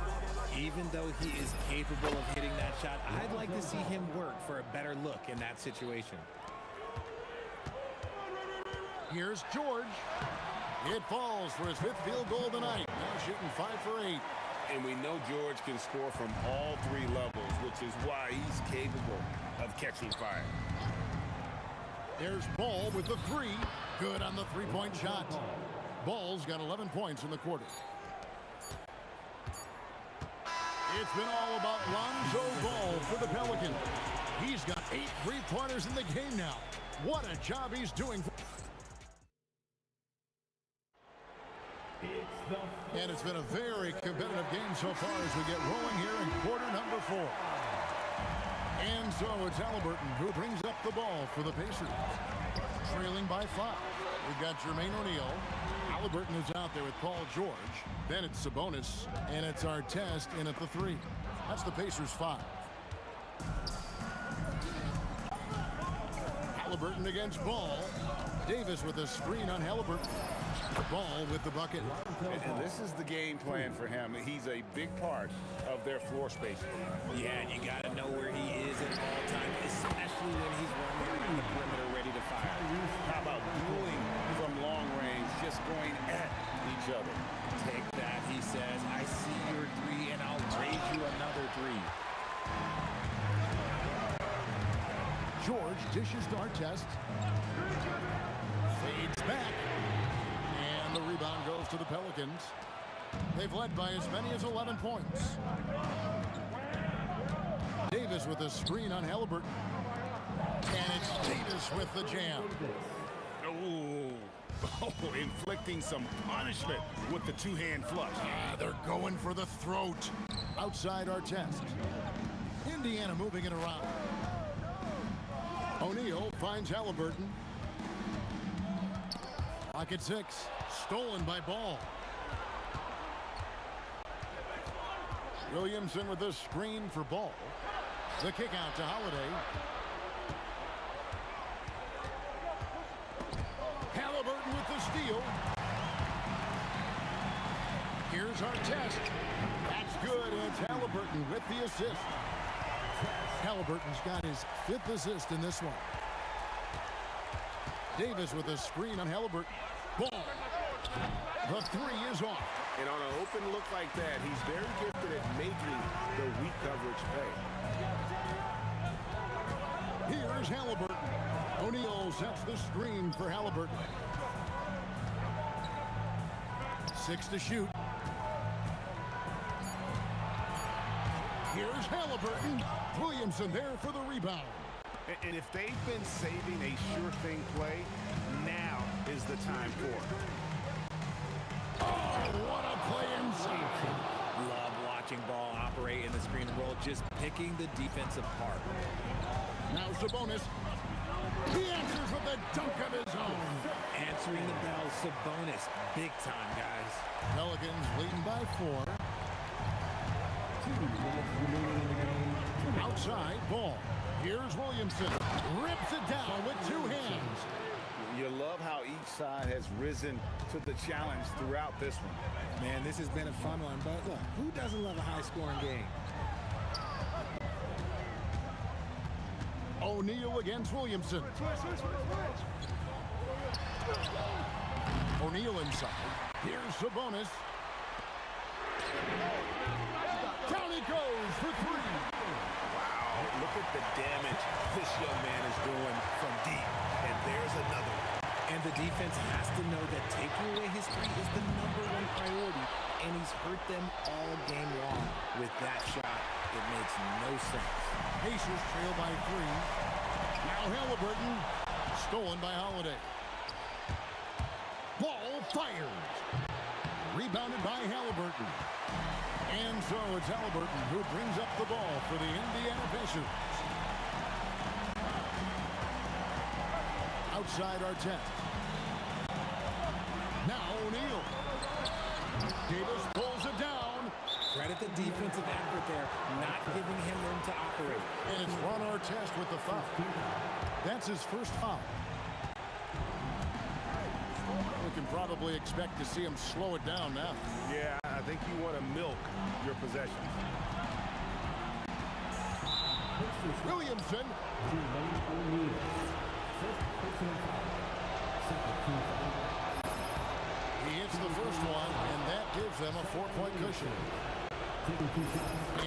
Even though he is capable of hitting that shot, I'd like to see him work for a better look in that situation. Here's George. It falls for his 5th field goal tonight. Now shooting 5 for 8. And we know George can score from all 3 levels, which is why he's capable of catching fire. There's Ball with the 3. Good on the 3-point shot. Ball's got 11 points in the quarter. It's been all about Lonzo Ball for the Pelicans. He's got 8 3-pointers in the game now. What a job he's doing. And it's been a very competitive game so far as we get rolling here in quarter number 4. And so it's Halliburton who brings up the ball for the Pacers. Trailing by 5. We've got Jermaine O'Neal. Halliburton is out there with Paul George. Then it's Sabonis, and it's Artest in at the 3. That's the Pacers' 5. Halliburton against Ball. Davis with a screen on Halliburton. Ball with the bucket. And this is the game plan for him. He's a big part of their floor space. Yeah, and you got to know where he is at all times, especially when he's running around the perimeter ready to fire. How about dueling from long range, just going at each other? Take that, he says. I see your 3, and I'll raise you another 3. George dishes to Artest. Fades back. And the rebound goes to the Pelicans. They've led by as many as 11 points. Davis with a screen on Halliburton. And it's Davis with the jam. Oh, inflicting some punishment with the two-hand flush. They're going for the throat. Outside Artest. Indiana moving it around. O'Neal finds Halliburton. Pocket 6. Stolen by Ball. Williamson with a screen for Ball. The kick out to Holiday. Halliburton with the steal. Here's Artest. That's good. It's Halliburton with the assist. Halliburton's got his 5th assist in this one. Davis with a screen on Halliburton. Ball. The 3 is off. And on an open look like that, he's very gifted at making the weak coverage pay. Here's Halliburton. O'Neal sets the screen for Halliburton. 6 to shoot. Here's Halliburton. Williamson there for the rebound. And if they've been saving a sure thing play, now is the time for it. Oh, what a play inside. Love watching Ball operate in the screen and roll, just picking the defense apart. Now Sabonis. He answers with a dunk of his own. Answering the bell, Sabonis. Big time, guys. Pelicans leading by 4. Outside, Ball. Here's Williamson. Rips it down with 2 hands. You love how each side has risen to the challenge throughout this one. Man, this has been a fun one, but look, who doesn't love a high-scoring game? O'Neal against Williamson. O'Neal inside. Here's Sabonis. Down he goes for 3. Wow, look at the damage this young man is doing from deep. And there's another one. And the defense has to know that taking away his 3 is the #1 priority, and he's hurt them all game long. With that shot, it makes no sense. Pacers trail by 3. Now Halliburton. Stolen by Holiday. Ball fires. Rebounded by Halliburton. And so it's Halliburton who brings up the ball for the Indiana Pacers. Outside Artest. Now O'Neal. Davis pulls it down. Credit the defensive effort there, not giving him room to operate. And it's Ron Artest with the foul. That's his first foul. We can probably expect to see him slow it down now. Yeah, I think you want to milk your possession. Williamson. He hits the first one, and that gives them a 4-point cushion.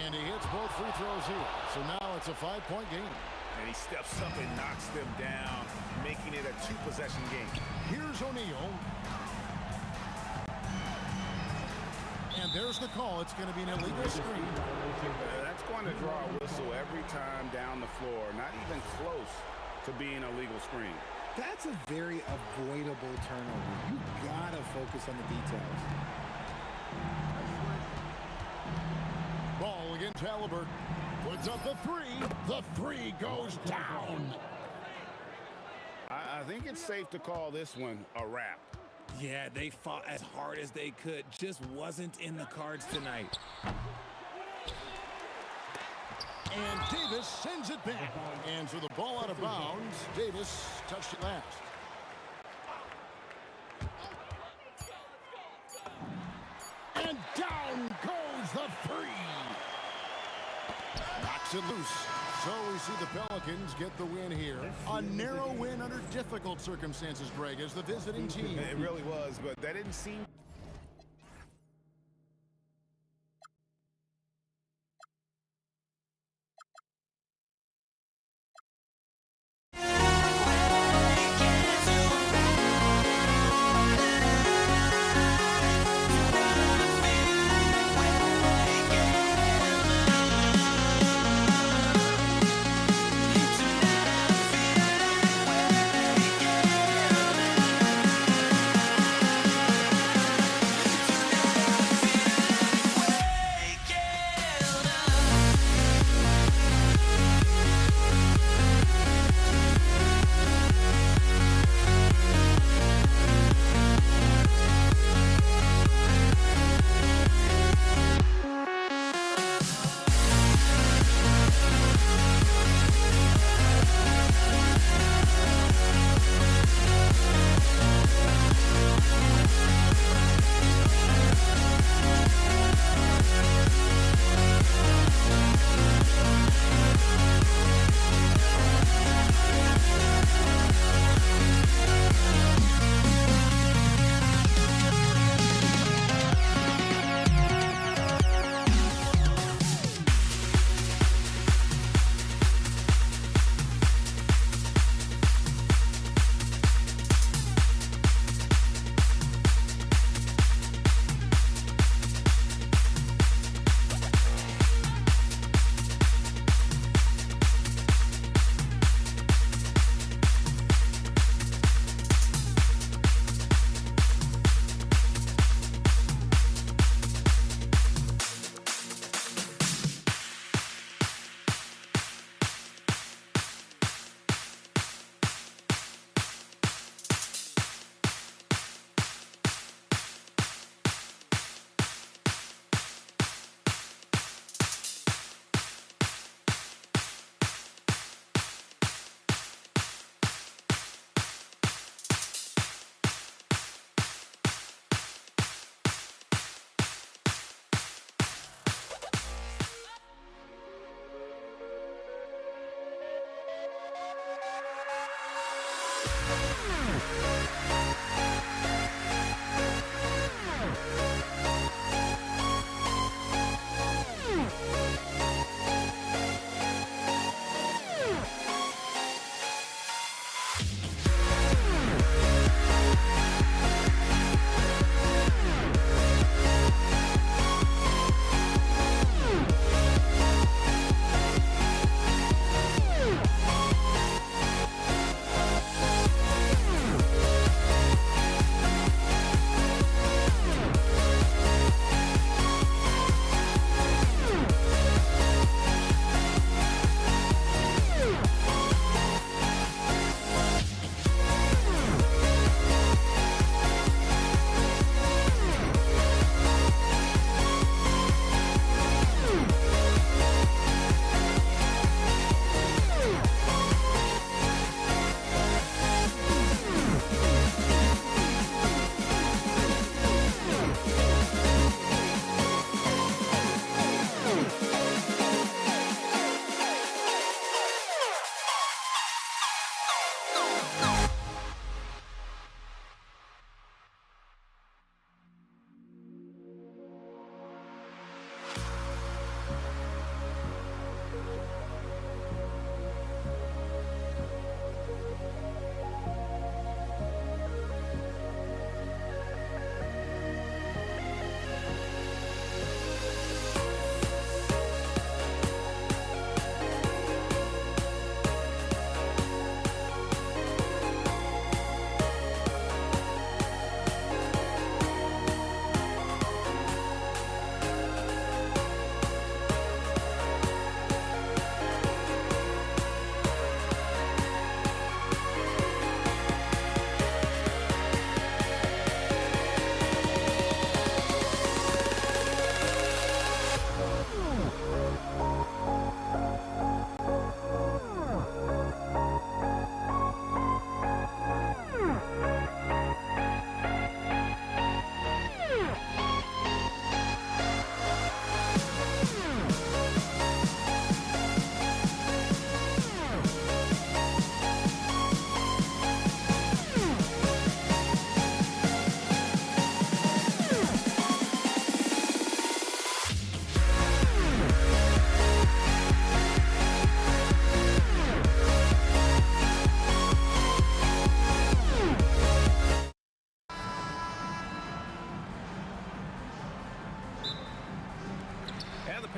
And he hits both free throws here. So now it's a 5-point game. And he steps up and knocks them down, making it a 2-possession game. Here's O'Neal. And there's the call. It's going to be an illegal screen. That's going to draw a whistle every time down the floor. Not even close to being a legal screen. That's a very avoidable turnover. You gotta focus on the details. Ball against Halliburton. Puts up the 3. The 3 goes down. I think it's safe to call this one a wrap. Yeah, they fought as hard as they could. Just wasn't in the cards tonight. And Davis sends it back. And for the ball out of bounds, Davis touched it last. And down goes the three. Knocks it loose. So we see the Pelicans get the win here. A narrow win under difficult circumstances, Greg, as the visiting team. It really was, but that didn't seem...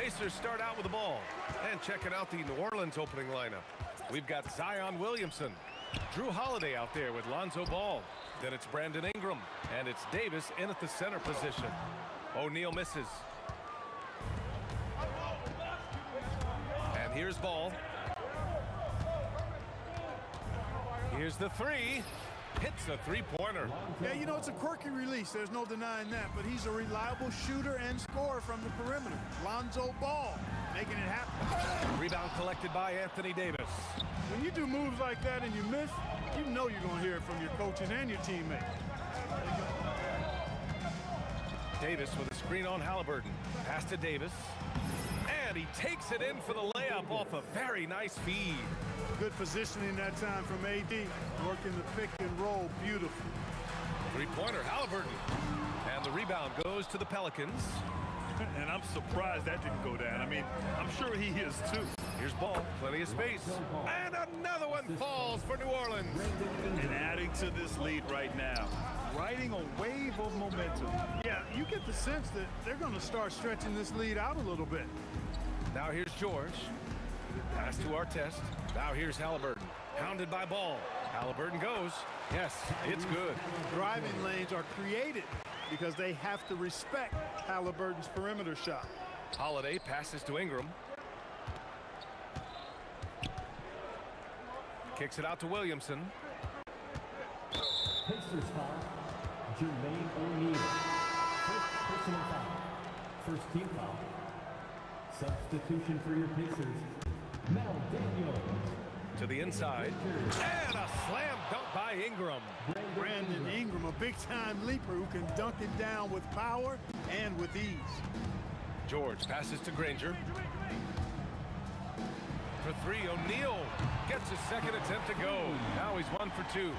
Pacers start out with the ball. And checking out the New Orleans opening lineup. We've got Zion Williamson. Drew Holiday out there with Lonzo Ball. Then it's Brandon Ingram. And it's Davis in at the center position. O'Neal misses. And here's Ball. Here's the three. Hits a three-pointer. Yeah, you know, it's a quirky release. There's no denying that. But he's a reliable shooter and scorer from the perimeter. Lonzo Ball making it happen. Rebound collected by Anthony Davis. When you do moves like that and you miss, you know you're going to hear it from your coaches and your teammates. Davis with a screen on Halliburton. Pass to Davis. And he takes it in for the layup off a very nice feed. Good positioning that time from AD. Working the pick and roll beautiful. Three-pointer, Halliburton. And the rebound goes to the Pelicans. And I'm surprised that didn't go down. I mean, I'm sure he is too. Here's Ball, plenty of space. And another one falls for New Orleans. And adding to this lead right now. Riding a wave of momentum. Yeah, you get the sense that they're going to start stretching this lead out a little bit. Now here's George. Pass to Artest. Now here's Halliburton. Hounded by Ball. Halliburton goes. Yes, it's good. Driving lanes are created because they have to respect Halliburton's perimeter shot. Holiday passes to Ingram. Kicks it out to Williamson. Pacers foul. Jermaine O'Neal. First personal foul. First team foul. Substitution for your Pacers. Mel Daniels. To the inside. And a slam dunk by Ingram. Brandon Ingram, a big-time leaper who can dunk it down with power and with ease. George passes to Granger. For three, O'Neal gets his second attempt to go. Now he's 1 for 2. You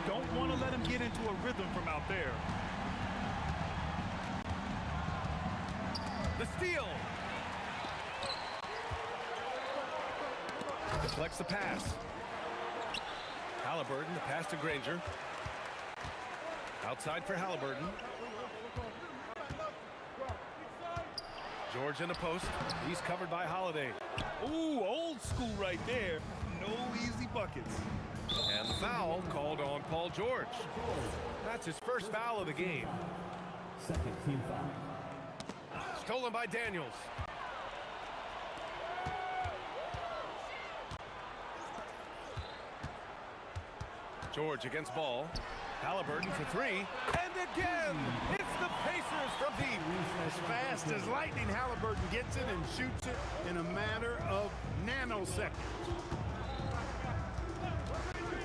don't want to let him get into a rhythm from out there. The steal. Deflects the pass. Halliburton, the pass to Granger. Outside for Halliburton. George in the post. He's covered by Holiday. Ooh, old school right there. No easy buckets. And the foul called on Paul George. That's his first foul of the game. Second team foul. Stolen by Daniels. George against Ball. Halliburton for three. And again, it's the Pacers from deep. As fast as lightning, Halliburton gets it and shoots it in a matter of nanoseconds.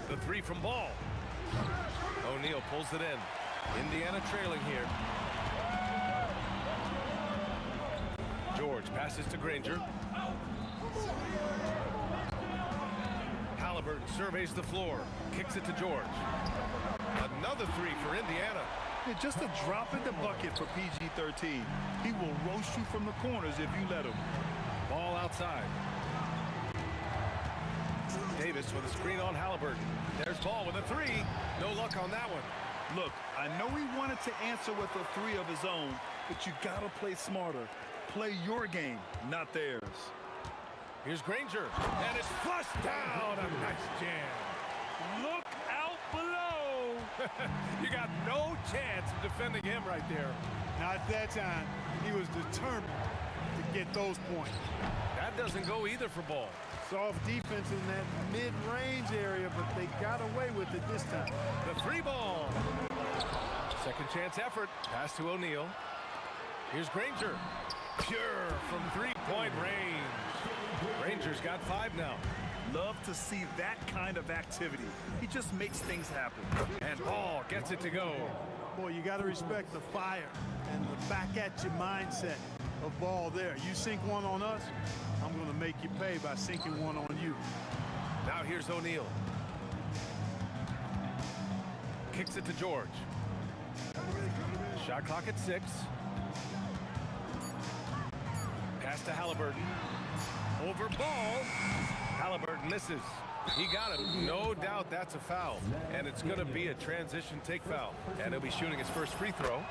The three from Ball. O'Neal pulls it in. Indiana trailing here. George passes to Granger. Halliburton surveys the floor. Kicks it to George. Another three for Indiana. Yeah, just a drop in the bucket for PG-13. He will roast you from the corners if you let him. Ball outside. Davis with a screen on Halliburton. There's Ball with a three. No luck on that one. Look, I know he wanted to answer with a three of his own, but you gotta play smarter. Play your game, not theirs. Here's Granger, and it's flushed down. A nice jam. Look out below. You got no chance of defending him right there. Not that time. He was determined to get those points. That doesn't go either for Ball. Soft defense in that mid-range area, but they got away with it this time. The three ball. Second chance effort. Pass to O'Neal. Here's Granger. Pure from three-point range. Granger's got 5 now. Love to see that kind of activity. He just makes things happen. And Ball gets it to go. Boy, you got to respect the fire and the back-at-you mindset of Ball there. You sink one on us, I'm going to make you pay by sinking one on you. Now here's O'Neal. Kicks it to George. Shot clock at 6. Pass to Halliburton. Over Ball. Halliburton misses. He got him. No doubt that's a foul. And it's going to be a transition take foul. And he'll be shooting his first free throw.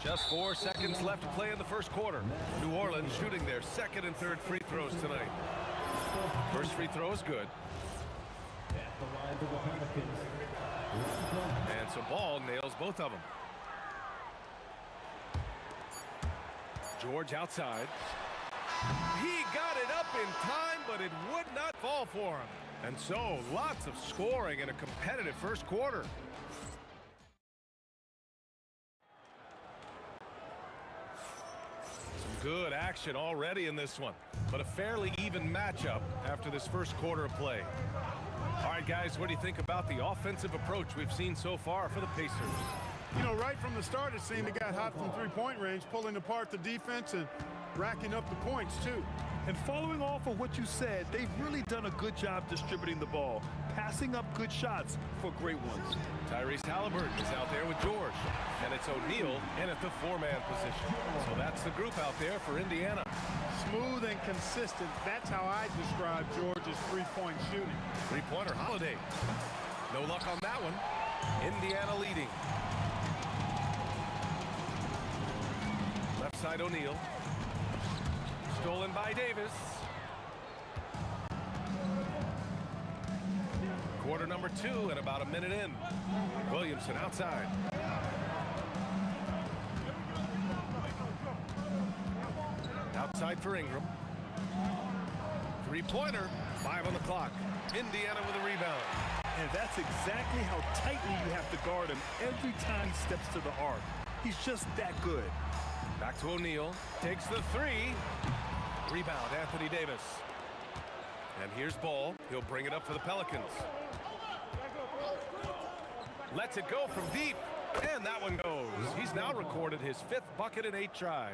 Just 4 seconds left to play in the first quarter. New Orleans shooting their second and third free throws tonight. First free throw is good. And so Ball nails both of them. George outside. He got it up in time, but it would not fall for him. And so lots of scoring in a competitive first quarter. Good action already in this one, but a fairly even matchup after this first quarter of play. All right, guys, what do you think about the offensive approach we've seen so far for the Pacers? You know, right from the start, it seemed it got hot from three-point range, pulling apart the defense and racking up the points, too. And following off of what you said, they've really done a good job distributing the ball, passing up good shots for great ones. Tyrese Halliburton is out there with George, and it's O'Neal in at the four-man position. So that's the group out there for Indiana. Smooth and consistent. That's how I describe George's three-point shooting. Three-pointer Holiday. No luck on that one. Indiana leading. Left side O'Neal. Stolen by Davis. Quarter number 2 and about a minute in. Williamson outside. Outside for Ingram. Three-pointer. 5 on the clock. Indiana with a rebound. And that's exactly how tightly you have to guard him every time he steps to the arc. He's just that good. Back to O'Neal. Takes the three. Rebound, Anthony Davis. And here's Ball. He'll bring it up for the Pelicans. Lets it go from deep. And that one goes. He's now recorded his 5th bucket in 8 tries.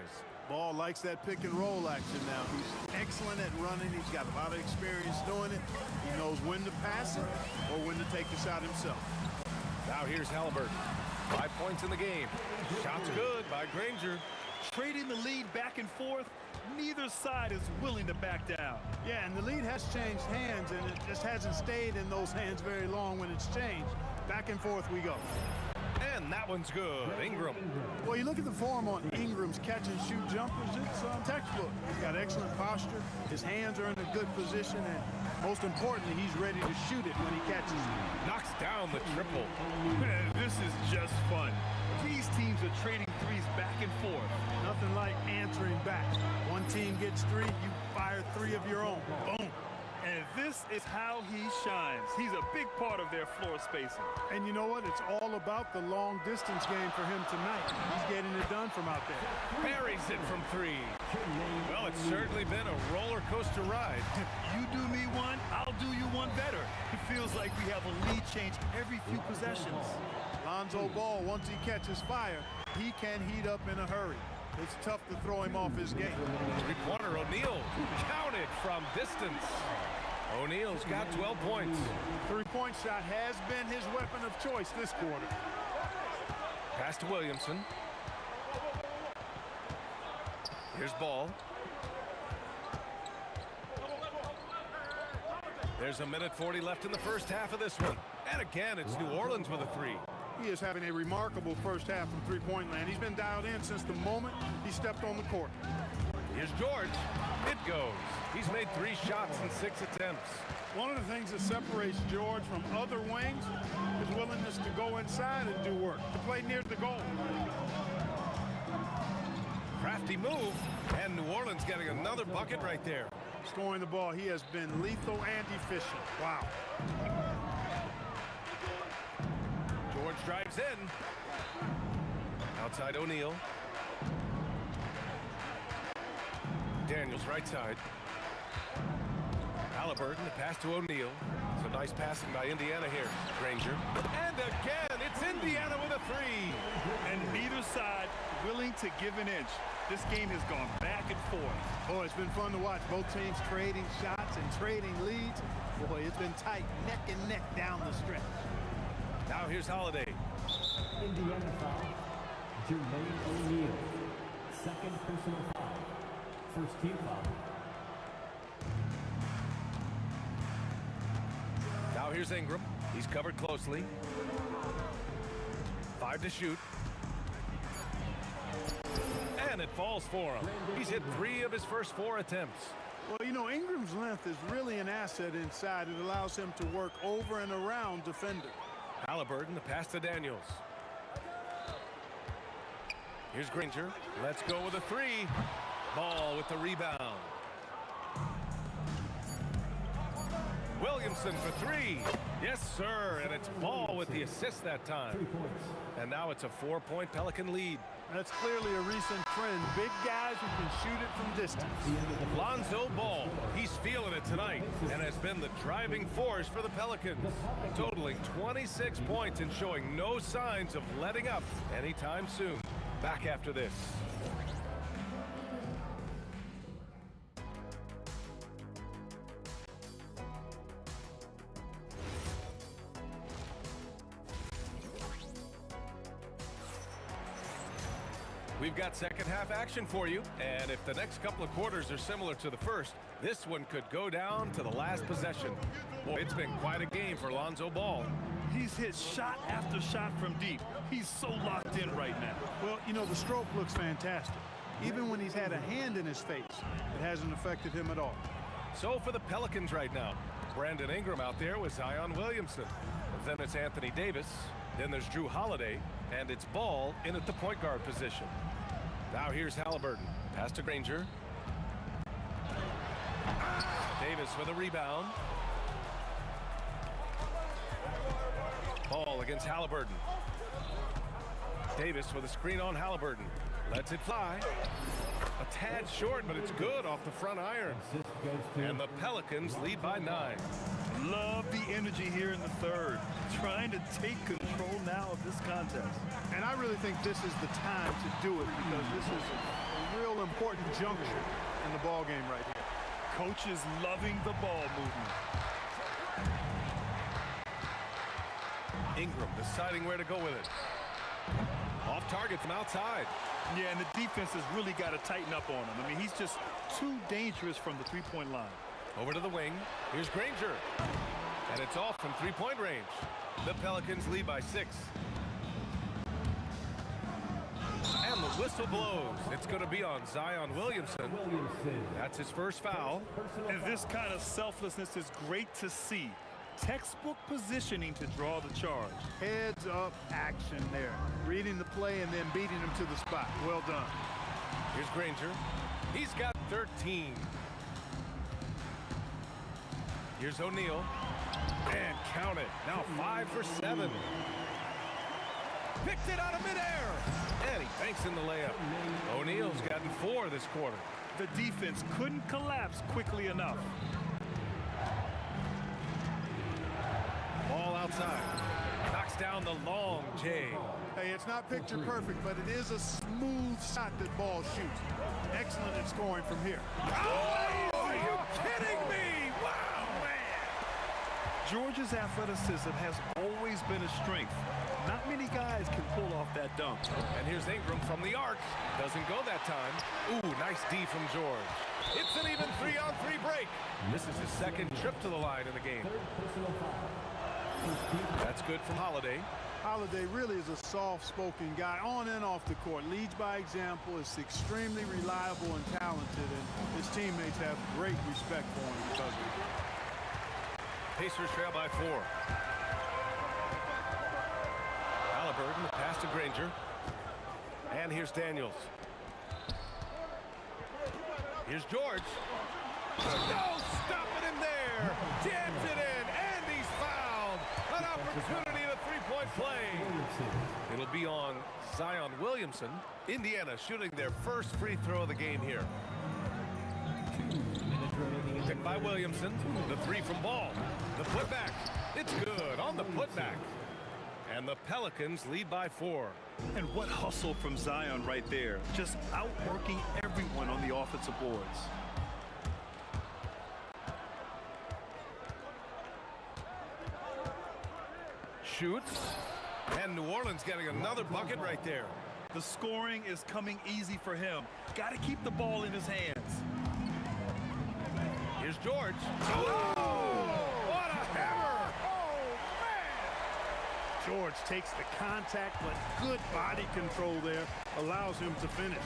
Ball likes that pick and roll action now. He's excellent at running. He's got a lot of experience doing it. He knows when to pass it or when to take the shot himself. Now here's Halliburton. 5 points in the game. Shot's good by Granger. Trading the lead back and forth, neither side is willing to back down. Yeah, and the lead has changed hands, and it just hasn't stayed in those hands very long when it's changed. Back and forth we go. And that one's good. Ingram. Well, you look at the form on Ingram's catch-and-shoot jumpers, it's textbook. He's got excellent posture. His hands are in a good position, and most importantly, he's ready to shoot it when he catches it. Knocks down the triple. Man, this is just fun. These teams are trading threes back and forth. Nothing like answering back. One team gets 3, you fire 3 of your own. Boom. And this is how he shines. He's a big part of their floor spacing. And you know what? It's all about the long distance game for him tonight. He's getting it done from out there. Buries it from 3. Well, it's certainly been a roller coaster ride. You do me one, I'll do you one better. It feels like we have a lead change every few possessions. Lonzo Ball, once he catches fire, he can heat up in a hurry. It's tough to throw him off his game. Three-pointer O'Neal. Counted from distance. O'Neal's got 12 points. Three-point shot has been his weapon of choice this quarter. Pass to Williamson. Here's Ball. There's a minute 40 left in the first half of this one. And again, it's New Orleans with a 3. He is having a remarkable first half from three-point land. He's been dialed in since the moment he stepped on the court. Here's George. It goes. He's made 3 shots in 6 attempts. One of the things that separates George from other wings is willingness to go inside and do work, to play near the goal. Crafty move, and New Orleans getting another bucket right there. Scoring the ball, he has been lethal and efficient. Wow. George drives in. Outside O'Neal. Daniels right side. Halliburton, the pass to O'Neal. Some nice passing by Indiana here. Granger. And again, it's Indiana with a 3. And neither side willing to give an inch. This game has gone back and forth. Boy, it's been fun to watch. Both teams trading shots and trading leads. Boy, it's been tight, neck and neck down the stretch. Now here's Holiday. Indiana foul. Jermaine O'Neal. Second personal foul. First team foul. Now here's Ingram. He's covered closely. 5 to shoot. it falls for him. He's hit 3 of his first 4 attempts. Well, you know, Ingram's length is really an asset inside. It allows him to work over and around defenders. Halliburton, the pass to Daniels. Here's Granger. Let's go with a 3. Ball with the rebound. Williamson for 3. Yes, sir. And it's Ball with the assist that time. And now it's a 4-point Pelican lead. That's clearly a recent trend. Big guys who can shoot it from distance. Lonzo Ball, he's feeling it tonight and has been the driving force for the Pelicans, totaling 26 points and showing no signs of letting up anytime soon. Back after this. We've got second half action for you, and if the next couple of quarters are similar to the first, this one could go down to the last possession. Boy, it's been quite a game for Lonzo Ball. He's hit shot after shot from deep. He's so locked in right now. Well, you know, the stroke looks fantastic. Even when he's had a hand in his face, it hasn't affected him at all. So for the Pelicans right now, Brandon Ingram out there with Zion Williamson. Then it's Anthony Davis. Then there's Drew Holiday, and it's Ball in at the point guard position. Now here's Halliburton. Pass to Granger. Davis with a rebound. Ball against Halliburton. Davis with a screen on Halliburton. Lets it fly. A tad short, but it's good off the front iron. And the Pelicans lead by 9. Love the energy here in the third. Trying to take control now of this contest. And I really think this is the time to do it because this is a real important juncture in the ball game right here. Coach is loving the ball movement. Ingram deciding where to go with it. Off target from outside. Yeah, and the defense has really got to tighten up on him. I mean, he's just too dangerous from the three-point line. Over to the wing. Here's Granger. And it's off from three-point range. The Pelicans lead by 6. And the whistle blows. It's going to be on Zion Williamson. That's his first foul. And this kind of selflessness is great to see. Textbook positioning to draw the charge. Heads up action there. Reading the play and then beating him to the spot. Well done. Here's Granger. He's got 13. Here's O'Neal. And count it. Now 5 for 7. Picked it out of midair. And he banks in the layup. O'Neal's gotten 4 this quarter. The defense couldn't collapse quickly enough. Ball outside. Knocks down the long J. Hey, it's not picture perfect, but it is a smooth shot that Ball shoots. Excellent at scoring from here. Oh, are you kidding me? Wow, man. Georgia's athleticism has always been a strength. Not many guys can pull off that dunk. And here's Ingram from the arc. Doesn't go that time. Ooh, nice D from George. It's an even 3-on-3 break. This is his second trip to the line in the game. That's good from Holiday. Holiday really is a soft-spoken guy on and off the court. Leads by example, is extremely reliable and talented, and his teammates have great respect for him because of it. Pacers trail by 4. Halliburton, the pass to Granger. And here's Daniels. Here's George. No stopping him there. Jams it in, and he's fouled. An opportunity to three-point play. It'll be on Zion Williamson. Indiana shooting their first free throw of the game here. Picked by Williamson. The 3 from Ball. The putback. It's good on the putback. And the Pelicans lead by 4. And what hustle from Zion right there. Just outworking everyone on the offensive boards. Shoots. And New Orleans getting another bucket right there. The scoring is coming easy for him. Got to keep the ball in his hands. Here's George. Oh! What a hammer! Oh, man! George takes the contact, but good body control there allows him to finish.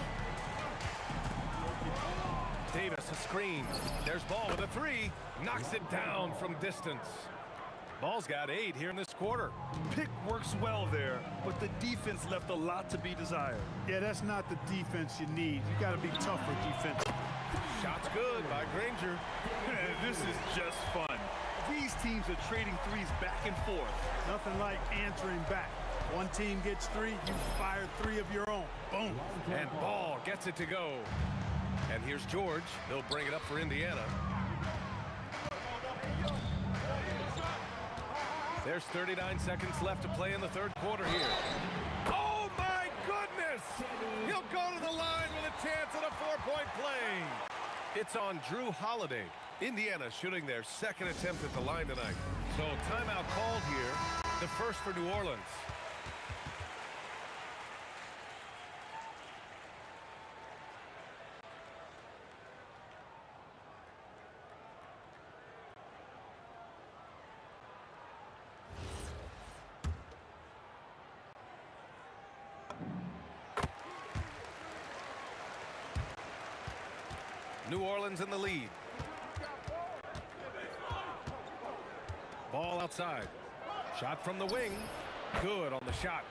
Davis a screen. There's Ball with a three. Knocks it down from distance. Ball's got 8 here in this quarter. Pick works well there, but the defense left a lot to be desired. Yeah, that's not the defense you need. You got to be tougher defense. Shot's good by Granger. This is just fun. These teams are trading threes back and forth. Nothing like answering back. One team gets 3, you fire 3 of your own. Boom. And Ball gets it to go. And here's George. They'll bring it up for Indiana. There's 39 seconds left to play in the third quarter here. Oh, my goodness! He'll go to the line with a chance at a 4-point play. It's on Drew Holiday. Indiana shooting their second attempt at the line tonight. So timeout called here. The first for New Orleans. New Orleans in the lead. Ball outside. Shot from the wing. Good on the shot.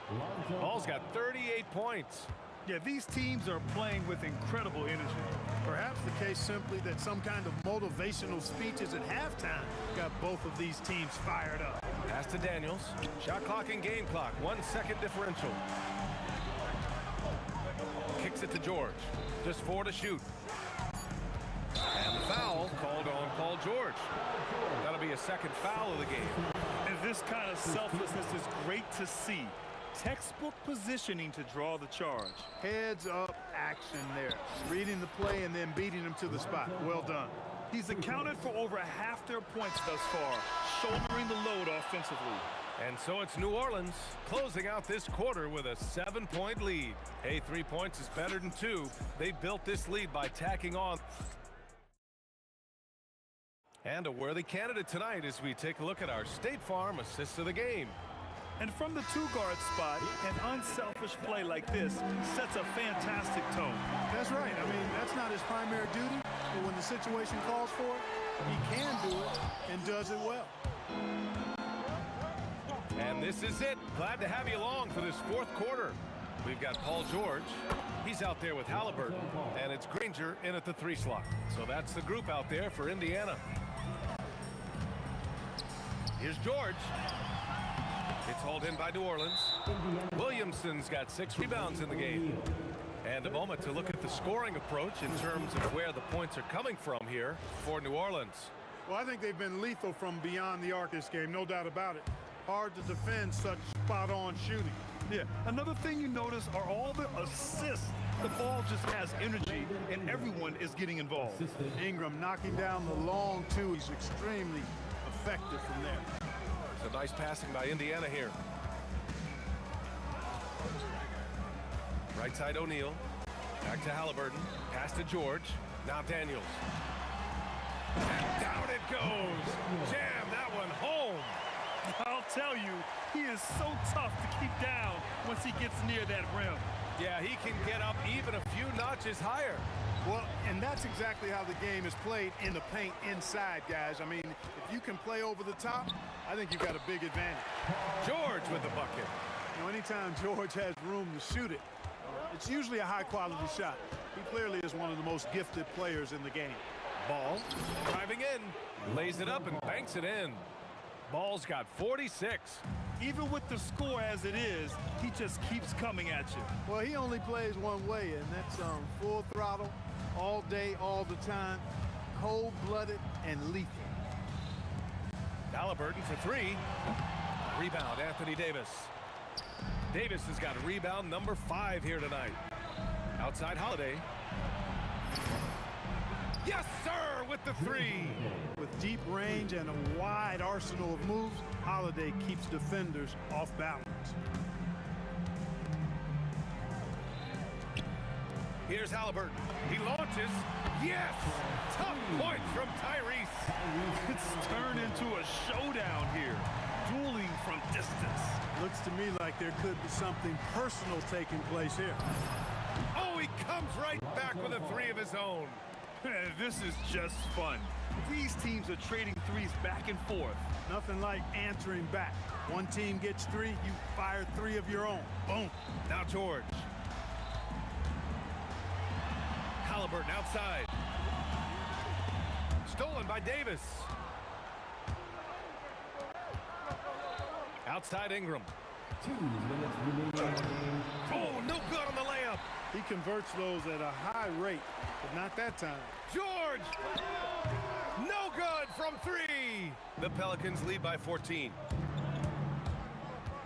Ball's got 38 points. Yeah, these teams are playing with incredible energy. Perhaps the case simply that some kind of motivational speeches at halftime got both of these teams fired up. Pass to Daniels. Shot clock and game clock. 1 second differential. Kicks it to George. Just 4 to shoot. And the foul called on Paul George. That'll be a second foul of the game. And this kind of selflessness is great to see. Textbook positioning to draw the charge. Heads up action there. Reading the play and then beating them to the spot. Well done. He's accounted for over half their points thus far, shouldering the load offensively. And so it's New Orleans closing out this quarter with a 7-point lead. Hey, 3 points is better than 2. They built this lead by tacking on. And a worthy candidate tonight as we take a look at our State Farm assist of the game. And from the 2-guard spot, an unselfish play like this sets a fantastic tone. That's right. I mean, that's not his primary duty, but when the situation calls for it, he can do it and does it well. And this is it. Glad to have you along for this fourth quarter. We've got Paul George. He's out there with Halliburton. And it's Granger in at the 3 slot. So that's the group out there for Indiana. Here's George. It's hauled in by New Orleans. Williamson's got 6 rebounds in the game. And a moment to look at the scoring approach in terms of where the points are coming from here for New Orleans. Well, I think they've been lethal from beyond the arc this game, no doubt about it. Hard to defend such spot-on shooting. Yeah, another thing you notice are all the assists. The ball just has energy, and everyone is getting involved. Ingram knocking down the long 2. He's extremely effective from there. It's a nice passing by Indiana here. Right side O'Neal. Back to Halliburton. Pass to George. Now Daniels. And down it goes. Jam that one home. I'll tell you, he is so tough to keep down once he gets near that rim. Yeah, he can get up even a few notches higher. Well, and that's exactly how the game is played in the paint inside, guys. I mean, if you can play over the top, I think you've got a big advantage. George with the bucket. You know, anytime George has room to shoot it, it's usually a high-quality shot. He clearly is one of the most gifted players in the game. Ball driving in, lays it up and banks it in. Ball's got 46. Even with the score as it is, he just keeps coming at you. Well, he only plays one way, and that's full throttle, all day, all the time, cold-blooded and lethal. Halliburton for 3. Rebound, Anthony Davis. Davis has got rebound number 5 here tonight. Outside Holiday. Yes, sir, with the 3. With deep range and a wide arsenal of moves, Holiday keeps defenders off balance. Here's Halliburton. He launches. Yes! Tough point from Tyrese. It's turned into a showdown here. Dueling from distance. Looks to me like there could be something personal taking place here. Oh, he comes right back with a 3 of his own. This is just fun. These teams are trading threes back and forth. Nothing like answering back. One team gets 3, you fire 3 of your own. Boom. Now George. Halliburton outside. Stolen by Davis. Outside Ingram. 2 minutes remaining in the game. Oh, no good on the layup. He converts those at a high rate, but not that time. George! No good from 3. The Pelicans lead by 14.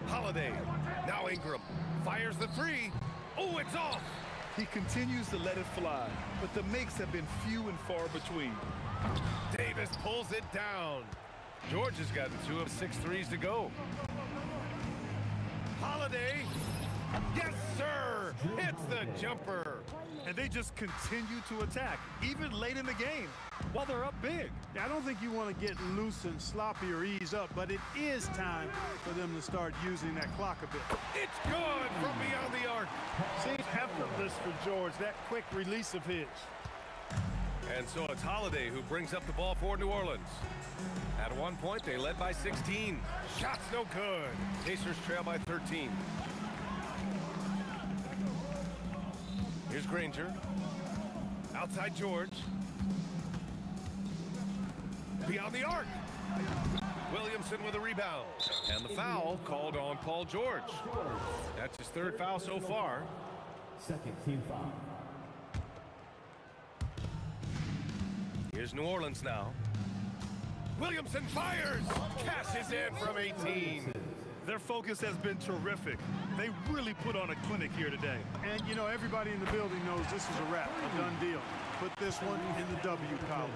Holiday. Now Ingram. Fires the 3. Oh, it's off. He continues to let it fly, but the makes have been few and far between. Davis pulls it down. George has gotten 2 of 6 threes to go. Holiday. Yes, sir. Hits the jumper. And they just continue to attack, even late in the game, while they're up big. Yeah, I don't think you want to get loose and sloppy or ease up, but it is time for them to start using that clock a bit. It's good from beyond the arc. Seems effortless for George, that quick release of his. And so it's Holiday who brings up the ball for New Orleans. At one point, they led by 16. Shots no good. Pacers trail by 13. Here's Granger. Outside George. Beyond the arc. Williamson with a rebound. And the foul called on Paul George. That's his 3rd foul so far. Second team foul. Here's New Orleans now. Williamson fires. Cashes in from 18. Their focus has been terrific. They really put on a clinic here today. And, you know, everybody in the building knows this is a wrap, a done deal. Put this one in the W column.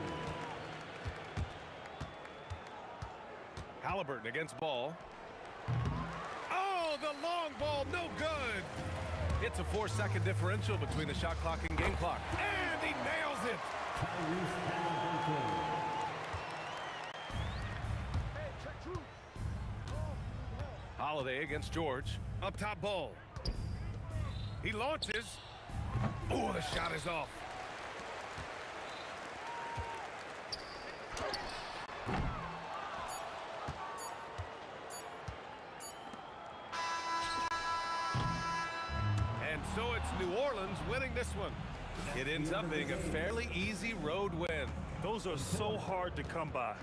Halliburton against Ball. Oh, the long ball, no good. It's a 4-second differential between the shot clock and game clock. And he nails it. Holiday against George. Up top Ball. He launches. Oh, the shot is off. And so it's New Orleans winning this one. It ends up being a fairly easy road win. Those are so hard to come by.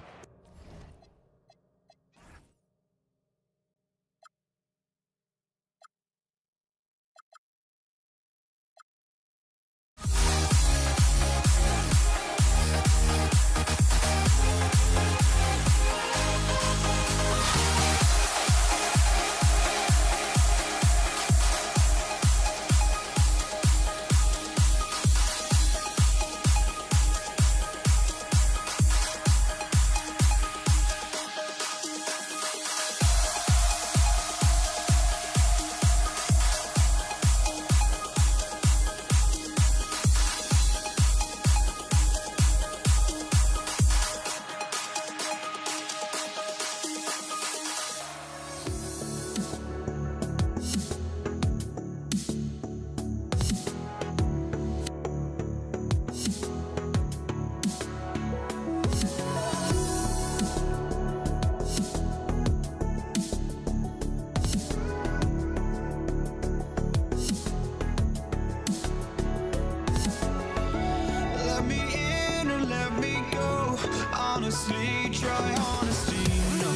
honestly, try honesty, no.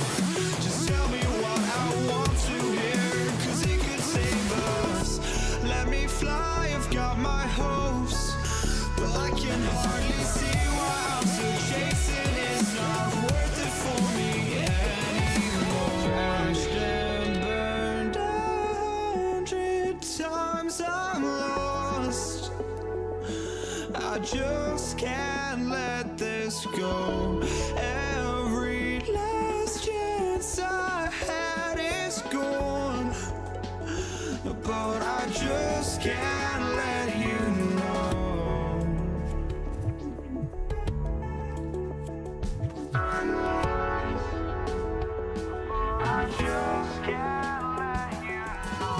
Just tell me what I want to hear, 'cause it could save us. Let me fly, I've got my hopes, but I can hardly see why I'm still chasing. It's not worth it for me anymore. Crashed and burned 100 times, I'm lost. I just can't let this go. Every last chance I had is gone, but I just can't let you know. I just can't let you know.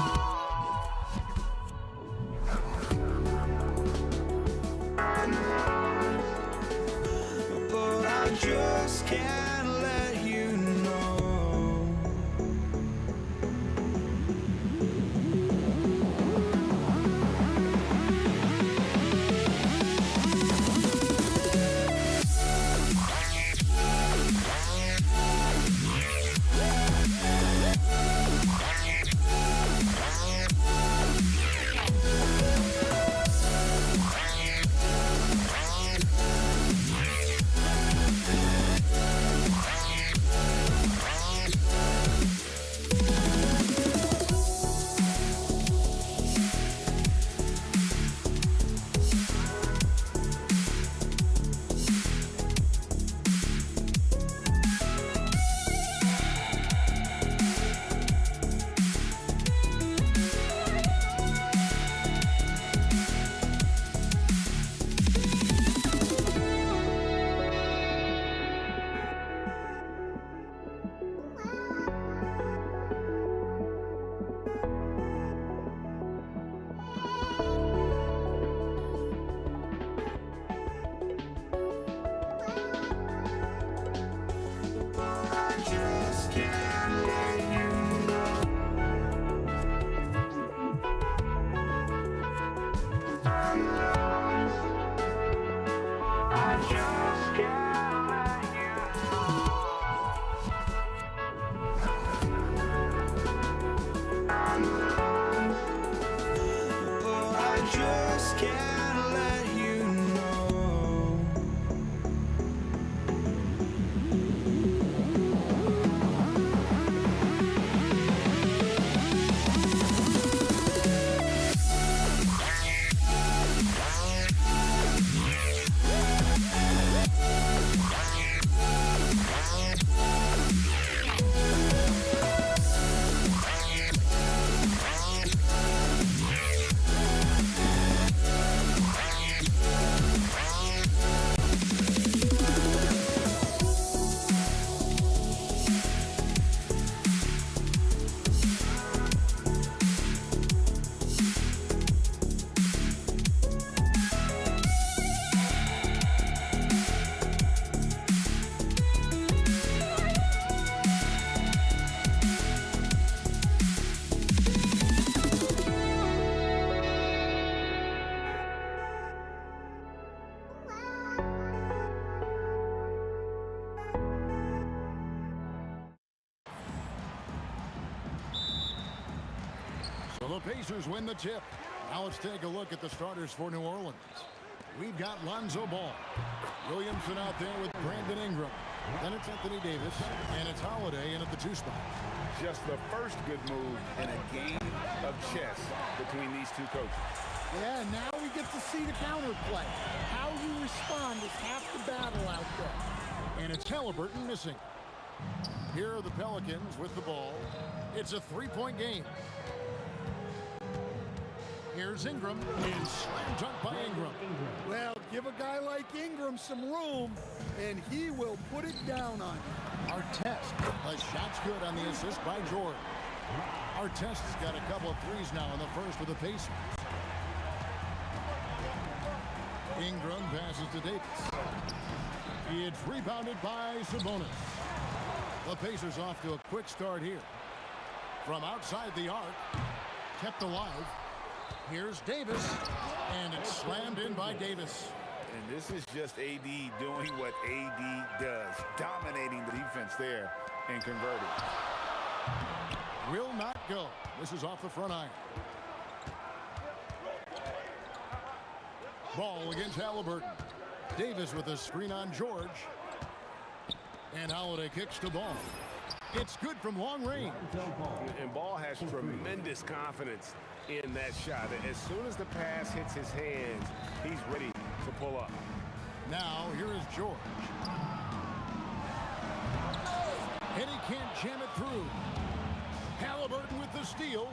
I just can't let you oh, I just can't let you know. So the Pacers win the tip. Now let's take a look at the starters for New Orleans. We've got Lonzo Ball. Williamson out there with Brandon Ingram. Then it's Anthony Davis. And it's Holiday in at the 2 spot. Just the first good move in a game of chess between these two coaches. Yeah, now we get to see the counterplay. How you respond is half the battle out there. And it's Halliburton missing. Here are the Pelicans with the ball. It's a 3-point game. Here's Ingram, and slam dunk by Ingram. Well, give a guy like Ingram some room, and he will put it down on you. Artest, the shot's good on the assist by George. Artest's got a couple of threes now in the first for the Pacers. Ingram passes to Davis. It's rebounded by Sabonis. The Pacers off to a quick start here. From outside the arc, kept alive. Here's Davis, and it's slammed in by Davis. And this is just AD doing what AD does, dominating the defense there and converting. Will not go. This is off the front iron. Ball against Halliburton. Davis with a screen on George. And Holiday kicks the ball. It's good from long range. And Ball has tremendous confidence in that shot. As soon as the pass hits his hands, he's ready to pull up. Now, here is George. And he can't jam it through. Halliburton with the steal.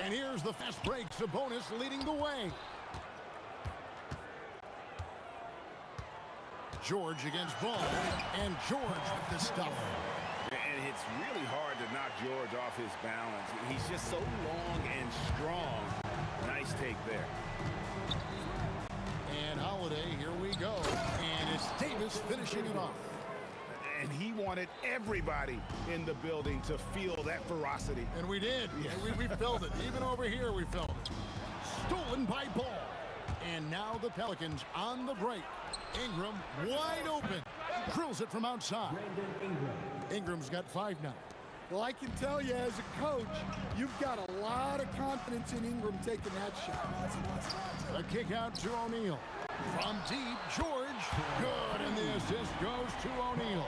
And here's the fast break. Sabonis leading the way. George against Ball. And George with the stuff. And it's really hard to knock George off his balance. He's just so long and strong. Nice take there. And Holiday, here we go. And it's Davis finishing it off. And he wanted everybody in the building to feel that ferocity. And we did. Yeah. We felt it. Even over here, we felt it. Stolen by Ball. And now the Pelicans on the break. Ingram wide open. Drills it from outside. Ingram's got 5 now. Well, I can tell you as a coach, you've got a lot of confidence in Ingram taking that shot. A kick out to O'Neal. From deep, George. Good, and the assist goes to O'Neal.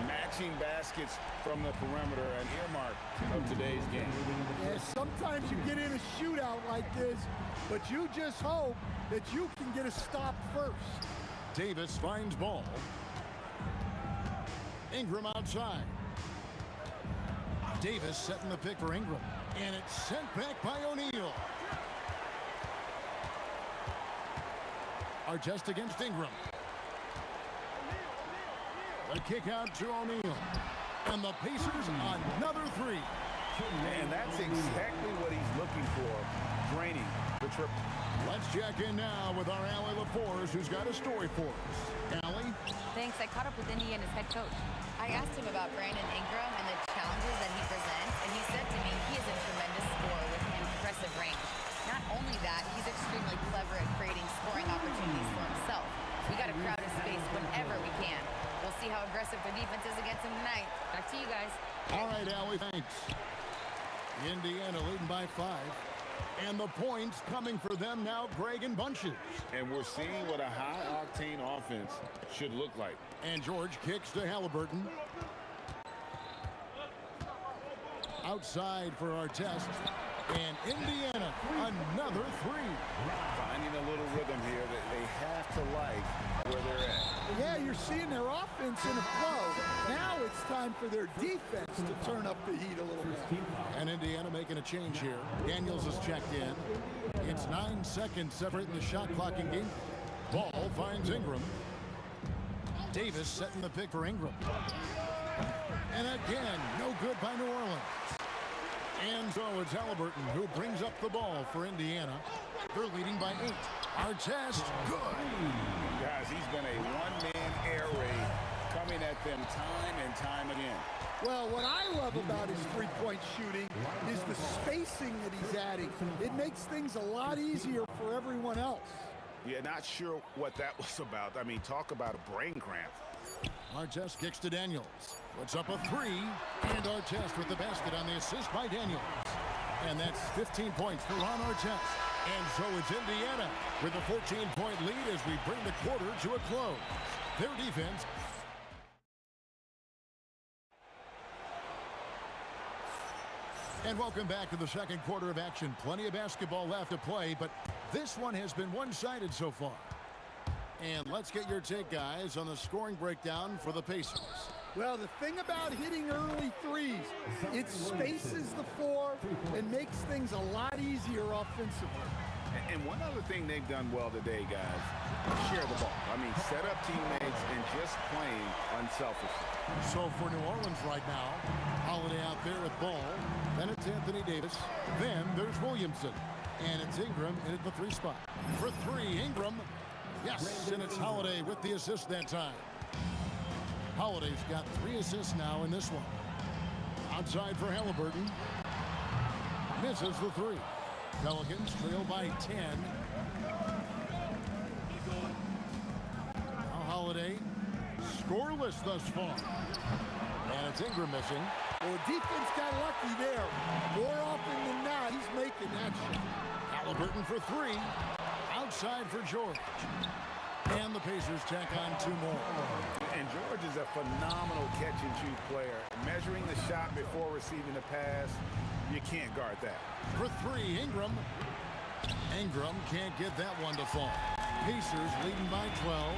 Matching baskets from the perimeter, an earmark of today's game. Yeah, sometimes you get in a shootout like this, but you just hope that you can get a stop first. Davis finds Ball. Ingram outside. Davis setting the pick for Ingram. And it's sent back by O'Neal. Artest against Ingram. A kick out to O'Neal. And the Pacers another 3. And that's exactly what he's looking for. Draining the triple. Let's check in now with our Allie LaForce, who's got a story for us. Allie? Thanks. I caught up with Indiana's head coach. I asked him about Brandon Ingram and the challenges that he presents, and he said to me he is a tremendous scorer with impressive range. Not only that, he's extremely clever at Indiana leading by 5. And the points coming for them now, Greg, in bunches. And we're seeing what a high-octane offense should look like. And George kicks to Halliburton. Outside for Artest. And Indiana, another 3. Finding a little rhythm here that they have to like where they're at. Yeah, you're seeing their offense in a flow. Now it's time for their defense to turn up the heat a little bit. And Indiana making a change here. Daniels is checked in. It's 9 seconds separating the shot clock in game. Ball finds Ingram. Davis setting the pick for Ingram. And again, no good by New Orleans. And so it's Halliburton who brings up the ball for Indiana. They're leading by 8. Artest, good. Guys, he's been a one-man air raid coming at them time and time again. Well, what I love about his three-point shooting is the spacing that he's adding. It makes things a lot easier for everyone else. Yeah, not sure what that was about. I mean, talk about a brain cramp. Artest kicks to Daniels. Puts up a 3. And Artest with the basket on the assist by Daniels. And that's 15 points for Ron Artest. And so it's Indiana with a 14-point lead as we bring the quarter to a close. Their defense. And welcome back to the second quarter of action. Plenty of basketball left to play, but this one has been one-sided so far. And let's get your take, guys, on the scoring breakdown for the Pacers. Well, the thing about hitting early threes, it spaces the floor and makes things a lot easier offensively. And one other thing they've done well today, guys, share the ball. I mean, set up teammates and just playing unselfishly. So for New Orleans right now, Holiday out there with ball. Then it's Anthony Davis. Then there's Williamson. And it's Ingram in at the 3 spot. For 3, Ingram. Yes, and it's Holiday with the assist that time. Holiday's got 3 assists now in this one. Outside for Halliburton. Misses the 3. Pelicans trail by 10. Now Holiday scoreless thus far. And it's Ingram missing. Well, defense got lucky there. More often than not, he's making that shot. Halliburton for 3. Outside for George. And the Pacers tack on 2 more. And George is a phenomenal catch-and-shoot player. Measuring the shot before receiving the pass, you can't guard that. For 3, Ingram. Ingram can't get that one to fall. Pacers leading by 12.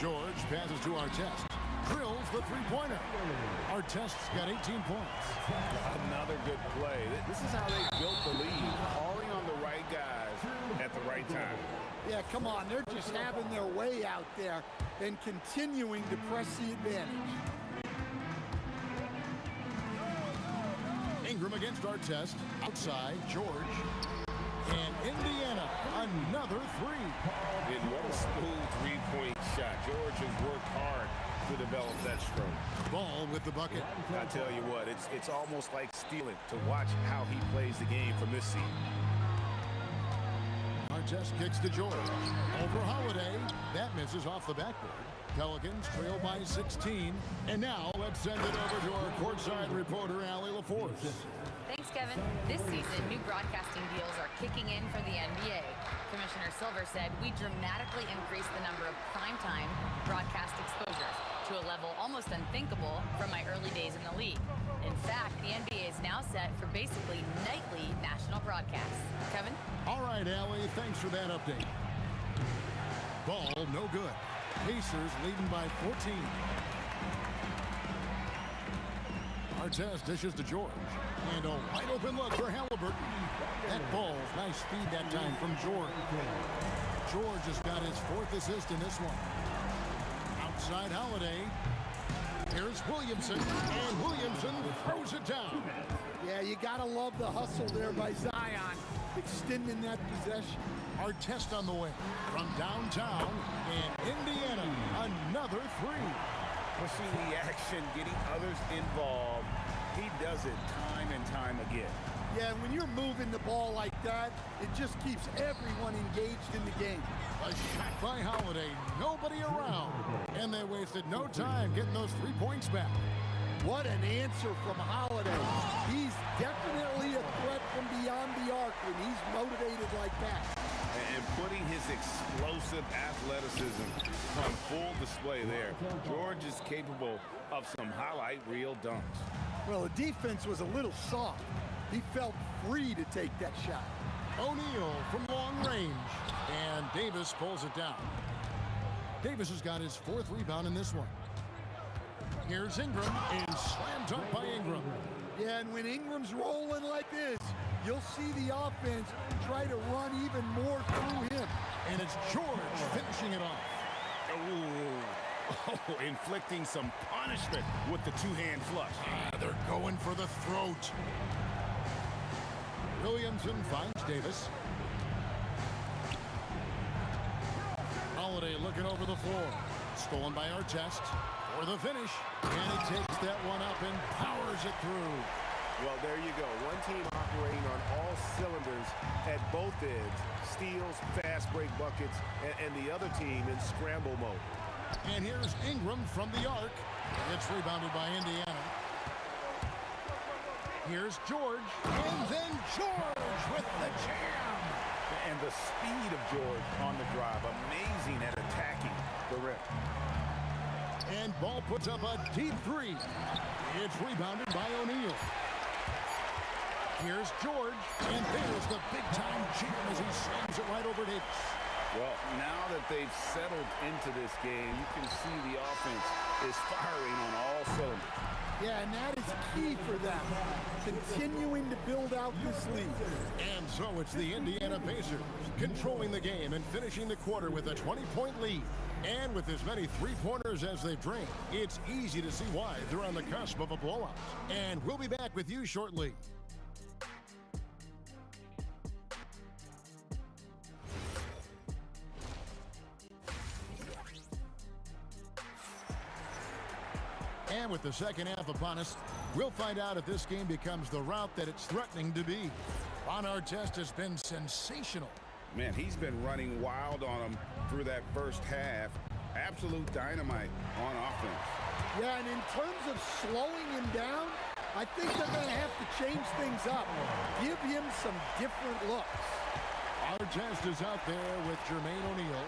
George passes to Artest. Drills the 3-pointer. Artest's got 18 points. Another good play. This is how they built the lead. Calling on the right guys at the right time. Yeah, come on. They're just having their way out there and continuing to press the advantage. Ingram against Artest. Outside, George. And Indiana, another 3. And what a smooth 3-point shot. George has worked hard to develop that stroke. Ball with the bucket. I tell you what, it's almost like stealing to watch how he plays the game from this seat. Artest kicks to George. Over Holiday. That misses off the backboard. Pelicans trail by 16. And now let's send it over to our courtside reporter, Allie LaForce. Thanks, Kevin. This season, new broadcasting deals are kicking in for the NBA. Commissioner Silver said we dramatically increased the number of primetime broadcast exposures to a level almost unthinkable from my early days in the league. In fact, the NBA is now set for basically nightly national broadcasts. Kevin? All right, Allie, thanks for that update. Ball, no good. Pacers leading by 14. Artest dishes to George. And a wide open look for Halliburton. That ball, nice speed that time from George. George has got his 4th assist in this one. Outside Holiday. Here's Williamson. And Williamson throws it down. Yeah, you got to love the hustle there by Zion, extending that possession. Artest on the way from downtown. And Indiana, another 3. Pushing the action, getting others involved. He does it time and time again. Yeah, when you're moving the ball like that, it just keeps everyone engaged in the game. A shot by Holiday, nobody around. And they wasted no time getting those 3 points back. What an answer from Holiday. He's play there. George is capable of some highlight reel dunks. Well, the defense was a little soft. He felt free to take that shot. O'Neal from long range, and Davis pulls it down. Davis has got his 4th rebound in this one. Here's Ingram, and slam dunk by Ingram. Yeah, and when Ingram's rolling like this, you'll see the offense try to run even more through him. And it's George finishing it off. Oh, inflicting some punishment with the two-hand flush. They're going for the throat. Williamson finds Davis. Holiday looking over the floor. Stolen by Artest for the finish. And he takes that one up and powers it through. Well, there you go. One team operating on all cylinders at both ends. Steals, fast break buckets, and the other team in scramble mode. And here's Ingram from the arc. It's rebounded by Indiana. Here's George. And then George with the jam. And the speed of George on the drive. Amazing at attacking the rim. And Ball puts up a deep 3. It's rebounded by O'Neal. Here's George, and there's the big-time jam as he slams it right over Davis. Well, now that they've settled into this game, you can see the offense is firing on all cylinders. Yeah, and that is key for them, continuing to build out this lead. And so it's the Indiana Pacers controlling the game and finishing the quarter with a 20-point lead. And with as many three-pointers as they've drained, it's easy to see why they're on the cusp of a blowout. And we'll be back with you shortly. And with the second half upon us, we'll find out if this game becomes the route that it's threatening to be. Artest has been sensational. Man, he's been running wild on him through that first half. Absolute dynamite on offense. Yeah, and in terms of slowing him down, I think they're going to have to change things up. Give him some different looks. Artest is out there with Jermaine O'Neal.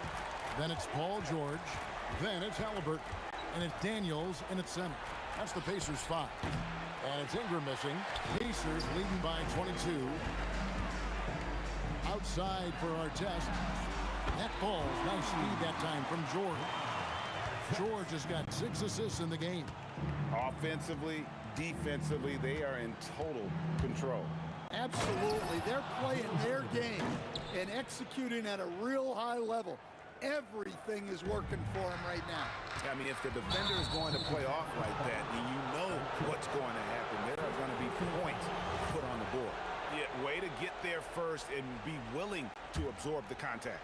Then it's Paul George. Then it's Halliburton. And it's Daniels in its center. That's the Pacers 5. And it's Ingram missing. Pacers leading by 22. Outside for Artest. That ball's nice speed that time from George. George has got 6 assists in the game. Offensively, defensively, they are in total control. Absolutely. They're playing their game and executing at a real high level. Everything is working for him right now. I mean, if the defender is going to play off like that, then you know what's going to happen. There are going to be points put on the board. Yeah, way to get there first and be willing to absorb the contact.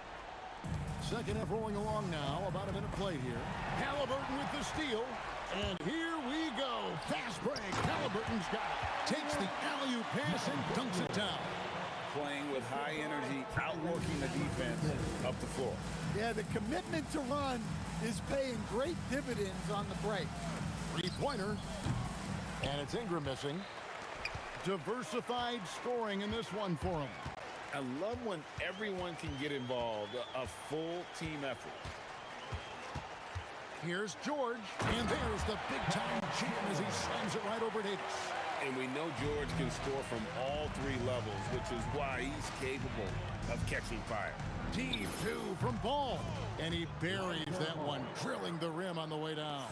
Second half rolling along now. About a minute play here. Halliburton with the steal. And here we go. Fast break. Halliburton's got it. Takes the alley-oop pass and dunks it down. Playing with high energy, outworking the defense up the floor. Yeah, the commitment to run is paying great dividends on the break. Three-pointer. And it's Ingram missing. Diversified scoring in this one for him. I love when everyone can get involved, a full team effort. Here's George, and there's the big-time jam as he slams it right over Davis. And we know George can score from all 3 levels, which is why he's capable of catching fire. Deep 2 from Ball, and he buries that one, drilling the rim on the way down.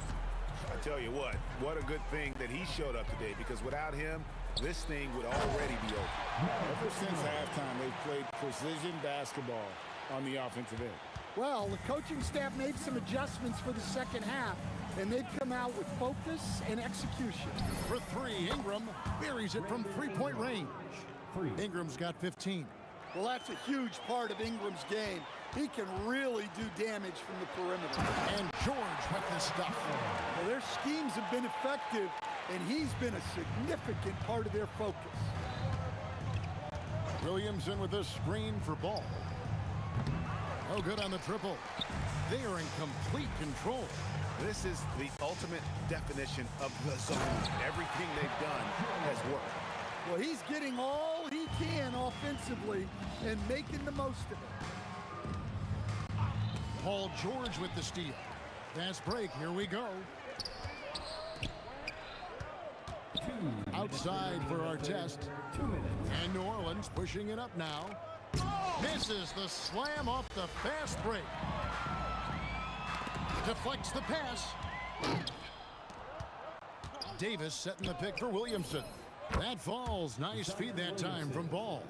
I tell you what a good thing that he showed up today, because without him, this thing would already be over. Ever since halftime, they've played precision basketball on the offensive end. Well, the coaching staff made some adjustments for the second half, and they've come out with focus and execution. For 3, Ingram buries it from three-point range. Ingram's got 15. Well, that's a huge part of Ingram's game. He can really do damage from the perimeter. And George with the stuff. Well, their schemes have been effective, and he's been a significant part of their focus. Williamson with a screen for Ball. No good on the triple. They are in complete control. This is the ultimate definition of the zone. Everything they've done has worked. Well, he's getting all he can offensively and making the most of it. Paul George with the steal. Fast break, here we go. Outside for our test. 2 minutes. And New Orleans pushing it up now. Misses the slam off the fast break. Deflects the pass. Davis setting the pick for Williamson. That falls. Nice feed that time from Ball.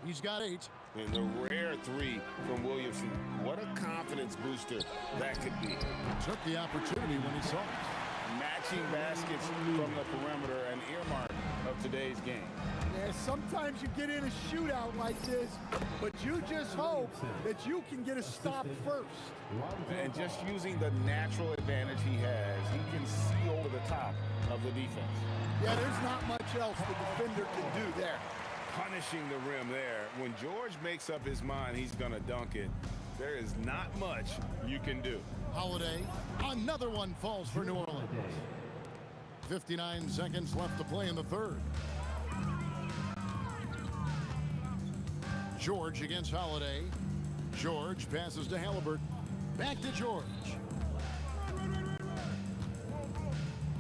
He's got 8. And the rare 3 from Williamson. What a confidence booster that could be. Took the opportunity when he saw it. Matching baskets from the perimeter, an earmark of today's game. Yeah, sometimes you get in a shootout like this, but you just hope that you can get a stop first. And just using the natural advantage he has, he can see over the top of the defense. Yeah, there's not much else the defender can do there. Punishing the rim there. When George makes up his mind he's going to dunk it, there is not much you can do. Holiday, another one falls for New Orleans. 59 seconds left to play in the third. George against Holiday. George passes to Halliburton. Back to George.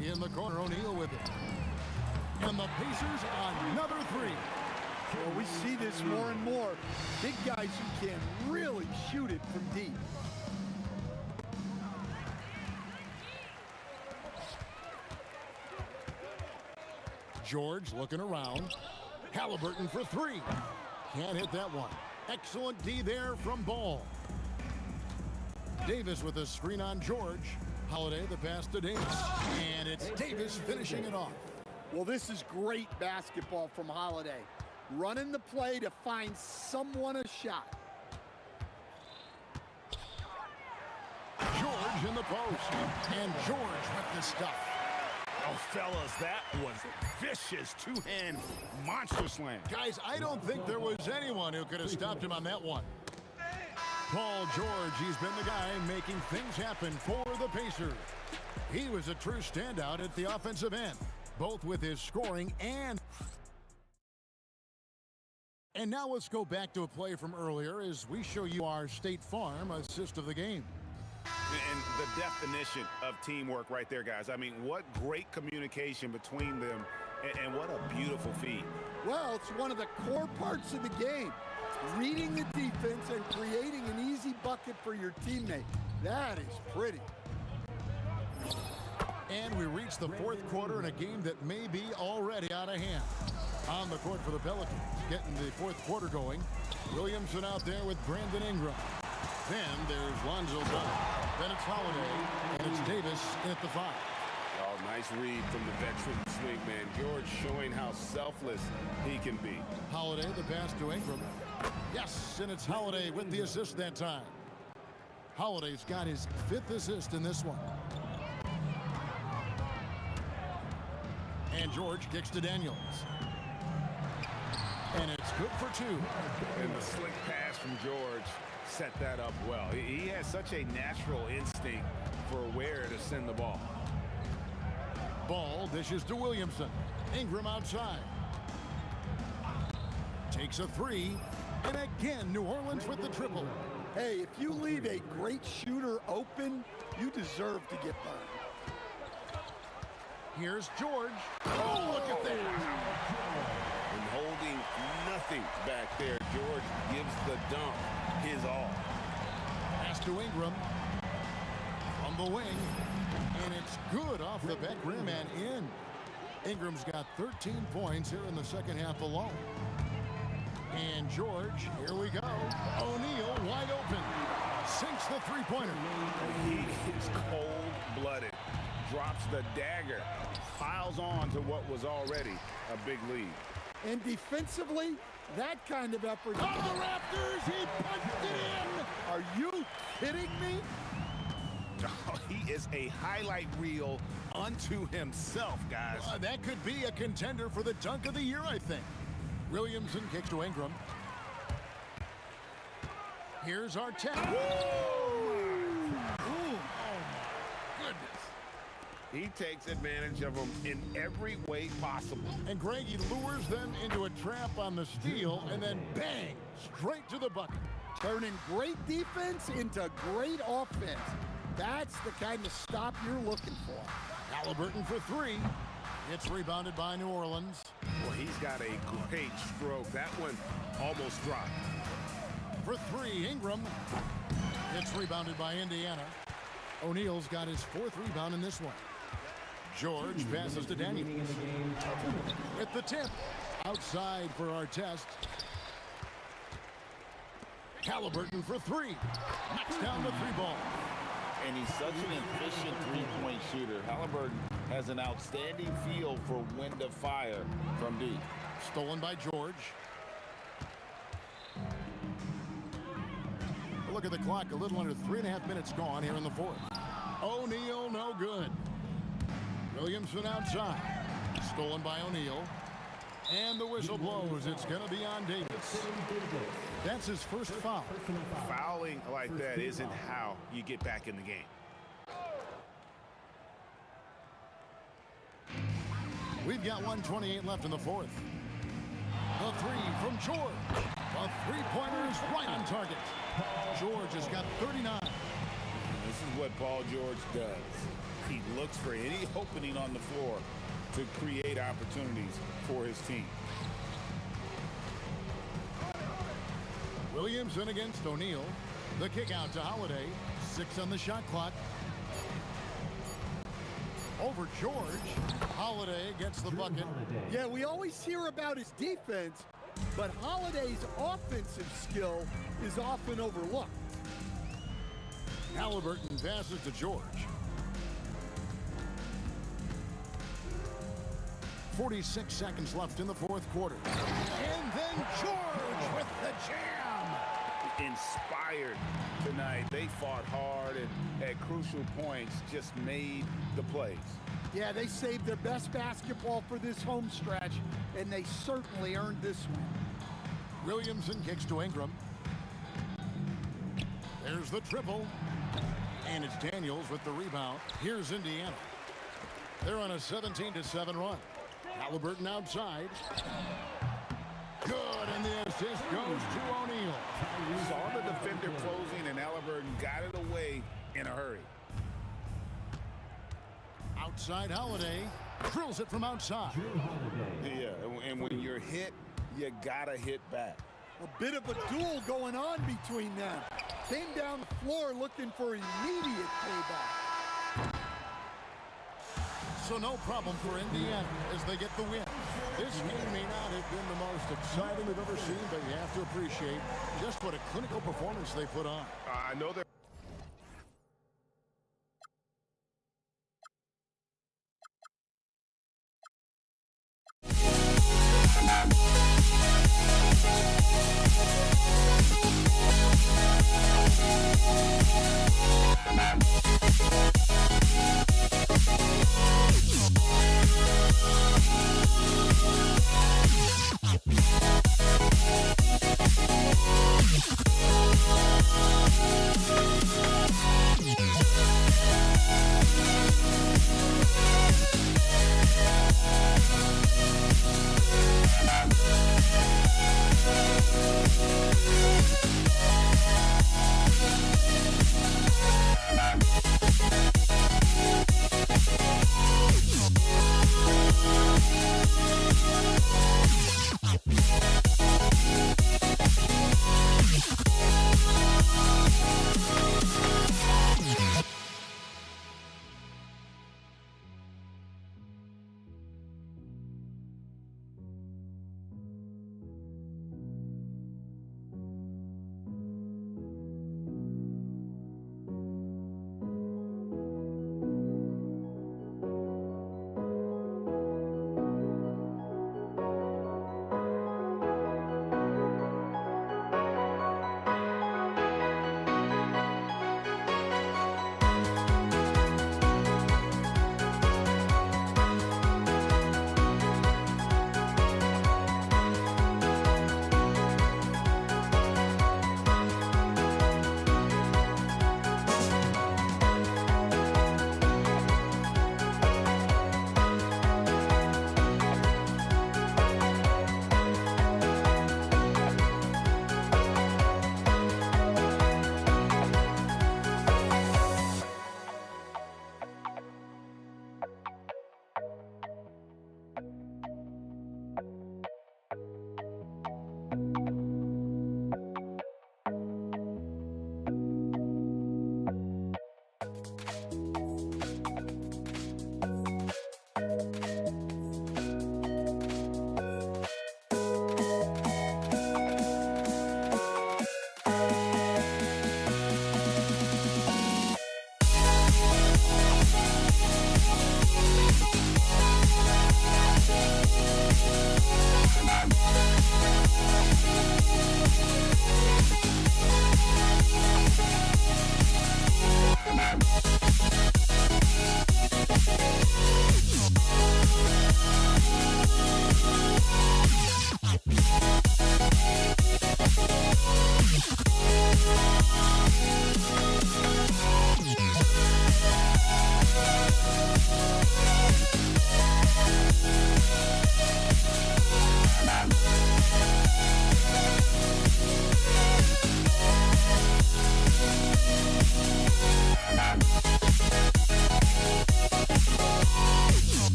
In the corner, O'Neal with it. And the Pacers another 3. Well, we see this more and more. Big guys who can really shoot it from deep. George looking around. Halliburton for 3. Can't hit that one. Excellent D there from Ball. Davis with a screen on George. Holiday the pass to Davis. And it's Davis finishing it off. Well, this is great basketball from Holiday. Running the play to find someone a shot. George in the post. And George with the stuff. Oh, fellas, that was vicious two-hand monster slam. Guys, I don't think there was anyone who could have stopped him on that one. Paul George, he's been the guy making things happen for the Pacers. He was a true standout at the offensive end, both with his scoring and now let's go back to a play from earlier as we show you our State Farm assist of the game. And the definition of teamwork right there, guys. I mean, what great communication between them, and what a beautiful feed. Well, it's one of the core parts of the game. Reading the defense and creating an easy bucket for your teammate. That is pretty. And we reach the fourth quarter in a game that may be already out of hand. On the court for the Pelicans, getting the fourth quarter going. Williamson out there with Brandon Ingram. Then there's Lonzo Ball. Then it's Holiday, and it's Davis at the 5. Oh, nice read from the veteran swingman. George showing how selfless he can be. Holiday, the pass to Ingram. Yes, and it's Holiday with the assist that time. Holiday's got his 5th assist in this one. And George kicks to Daniels. And it's good for 2. And the slick pass from George set that up well. He has such a natural instinct for where to send the ball. Ball dishes to Williamson. Ingram outside. Takes a 3. And again, New Orleans with the triple. Hey, if you leave a great shooter open, you deserve to get burned. Here's George. Oh, look at that. And holding nothing back there, George gives the dunk his all. Pass to Ingram. From the wing. And it's good off the back rim and in. Ingram's got 13 points here in the second half alone. And George, here we go. O'Neal wide open. Sinks the three-pointer. He is cold-blooded. Drops the dagger. Piles on to what was already a big lead. And defensively, that kind of effort. On the Raptors, he punched it in. Are you kidding me? Oh, he is a highlight reel unto himself, guys. That could be a contender for the dunk of the year, I think. Williamson kicks to Ingram. Here's Arteta. Oh, my goodness. He takes advantage of them in every way possible. And Greg, he lures them into a trap on the steal, and then bang, straight to the bucket. Turning great defense into great offense. That's the kind of stop you're looking for. Halliburton for three. It's rebounded by New Orleans. Well, he's got a great stroke. That one almost dropped. For three, Ingram. It's rebounded by Indiana. O'Neal's got his fourth rebound in this one. George passes to Daniels. With the tip. Outside for Artest. Halliburton for three. Knocks down the three ball. And he's such an efficient three-point shooter. Halliburton has an outstanding feel for when to fire from deep. Stolen by George. Look at the clock. A little under 3.5 minutes gone here in the fourth. O'Neal, no good. Williamson outside. Stolen by O'Neal. And the whistle blows. It's going to be on Davis. That's his first foul. Fouling like that isn't how you get back in the game. We've got 1:28 left in the fourth. The three from George. The three-pointer is right on target. George has got 39. This is what Paul George does. He looks for any opening on the floor to create opportunities for his team. Williamson against O'Neal. The kick out to Holiday. 6 on the shot clock. Over George. Holiday gets the bucket. Yeah, we always hear about his defense, but Holiday's offensive skill is often overlooked. Halliburton passes to George. 46 seconds left in the fourth quarter. And then George with the jam. Inspired tonight. They fought hard and at crucial points just made the plays. Yeah, they saved their best basketball for this home stretch, and they certainly earned this one. Williamson kicks to Ingram. There's the triple. And it's Daniels with the rebound. Here's Indiana. They're on a 17-7 run. Halliburton outside. Good, and the assist goes to O'Neal. Saw the defender closing, and Halliburton got it away in a hurry. Outside Holiday. Drills it from outside. Yeah, and when you're hit, you gotta hit back. A bit of a duel going on between them. Came down the floor looking for immediate payback. So no problem for Indiana as they get the win. This game may not have been the most exciting we've ever seen, but you have to appreciate just what a clinical performance they put on. I know they're We'll be right back.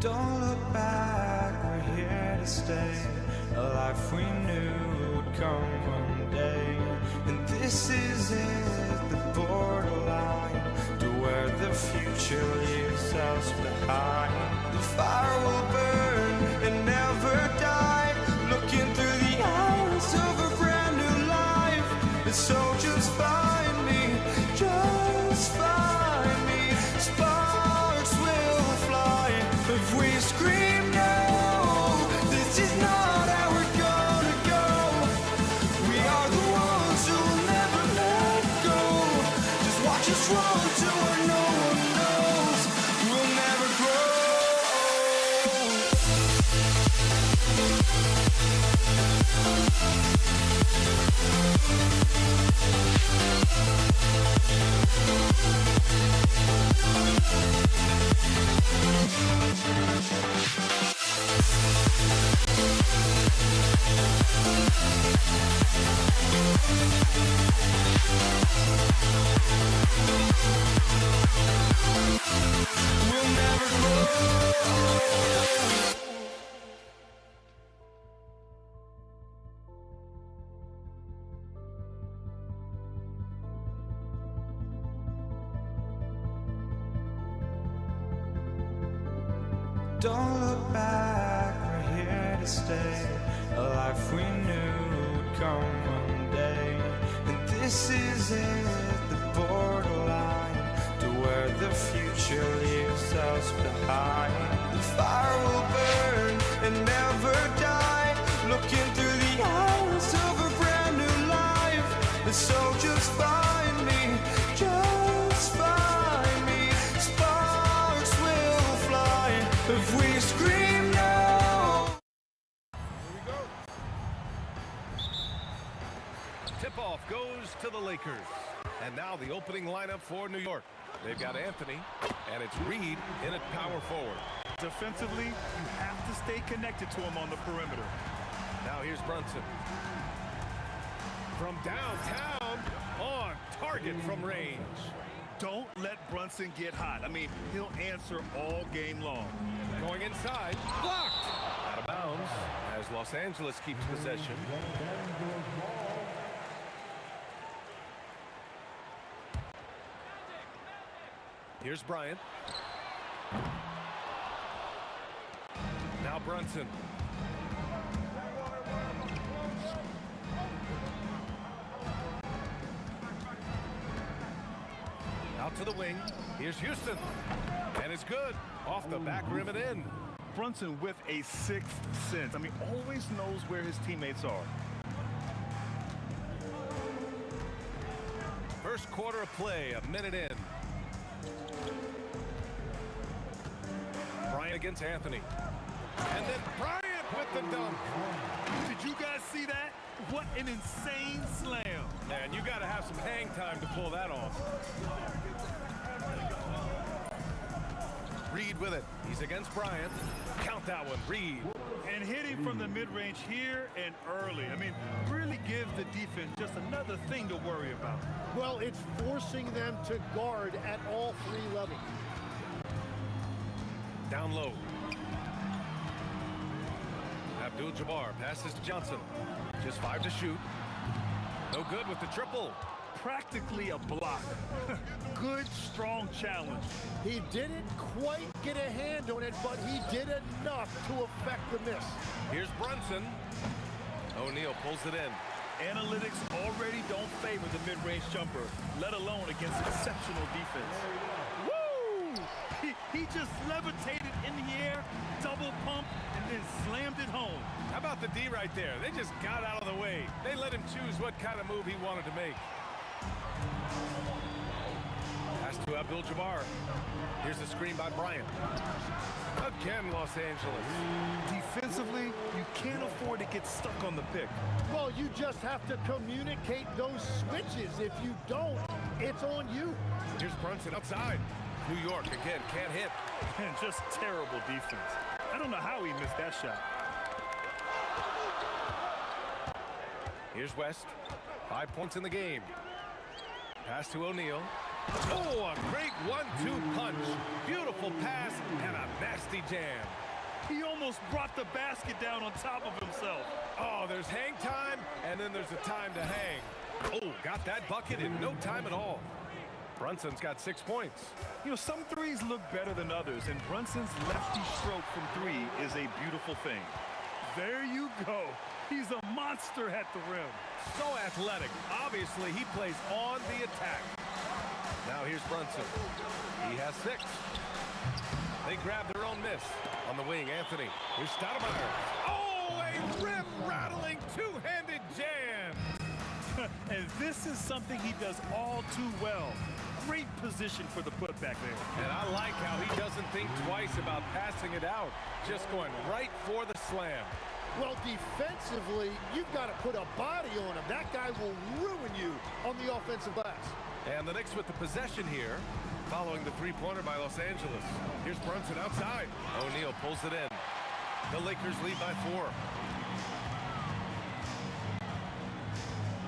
Don't look back, we're here to stay. A life we knew would come one day. And this is it, the borderline to where the future leaves us behind. The fire will burn and never die, looking through the eyes of a brand new life. And so just find me, just find me. Sparks will fly if we scream no. This is not how we're gonna go. We are the ones who will never let go. Just watch us run to where no one knows. We'll never grow. We'll never grow. Don't look back, we're here to stay. A life we knew would come one day. And this is it, the borderline to where the future leaves us behind. The fire will burn and never die, looking through the eyes of a brand new life. And so just find me, just find me. Sparks will fly if we scream no. Tip-off goes to the Lakers. And now the opening lineup for New York. They've got Anthony, and it's Reed in at power forward. Defensively, you have to stay connected to him on the perimeter. Now here's Brunson. From downtown, on target from range. Don't let Brunson get hot. I mean, he'll answer all game long. Going inside, blocked. Out of bounds as Los Angeles keeps possession. Here's Bryant. Now Brunson. Out to the wing. Here's Houston. And it's good. Off the back rim and in. Brunson with a sixth sense. I mean, always knows where his teammates are. First quarter of play, a minute in. Bryant against Anthony. And then Bryant with the dunk. Did you guys see that? What an insane slam. Man, you got to have some hang time to pull that off. Reed with it. He's against Bryant. Count that one, Reed. And hitting from the mid-range here and early. I mean, really give the defense just another thing to worry about. Well, it's forcing them to guard at all three levels. Down low. Abdul-Jabbar passes to Johnson. Just 5 to shoot. No good with the triple. Practically a block. Good, strong challenge. He didn't quite get a hand on it, but he did enough to affect the miss. Here's Brunson. O'Neal pulls it in. Analytics already don't favor the mid-range jumper, let alone against exceptional defense. Woo! He just levitated in the air, double pump, and then slammed it home. How about the D right there? They just got out of the way. They let him choose what kind of move he wanted to make. Pass to Abdul-Jabbar. Here's the screen by Bryant. Again, Los Angeles. Defensively, you can't afford to get stuck on the pick. Well, you just have to communicate those switches. If you don't, it's on you. Here's Brunson outside. New York, again, can't hit. And just terrible defense. I don't know how he missed that shot. Here's West. 5 points in the game. Pass to O'Neal. Oh, a great 1-2 punch. Beautiful pass and a nasty jam. He almost brought the basket down on top of himself. Oh, there's hang time, and then there's a time to hang. Oh, got that bucket in no time at all. Brunson's got 6 points. You know, some threes look better than others, and Brunson's lefty stroke from three is a beautiful thing. There you go. He's a monster at the rim. So athletic. Obviously, he plays on the attack. Now here's Brunson. He has 6. They grab their own miss. On the wing, Anthony. Here's Stoudemire. Oh, a rim-rattling two-handed jam. And this is something he does all too well. Great position for the putback there. And I like how he doesn't think twice about passing it out. Just going right for the slam. Well, defensively, you've got to put a body on him. That guy will ruin you on the offensive glass. And the Knicks with the possession here, following the three-pointer by Los Angeles. Here's Brunson outside. O'Neal pulls it in. The Lakers lead by 4.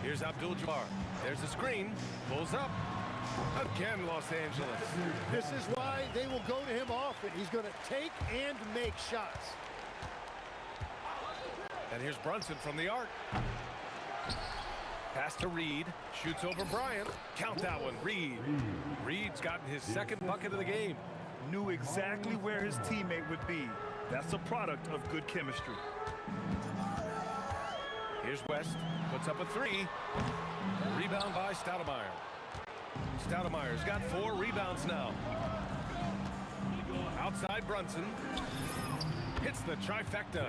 Here's Abdul-Jabbar. There's a screen. Pulls up. Again, Los Angeles. This is why they will go to him often. He's going to take and make shots. And here's Brunson from the arc. Pass to Reed. Shoots over Bryant. Count that one. Reed. Reed's gotten his second bucket of the game. Knew exactly where his teammate would be. That's a product of good chemistry. Here's West. Puts up a 3. Rebound by Stoudemire. Stoudemire's got 4 rebounds now. Outside Brunson. Hits the trifecta.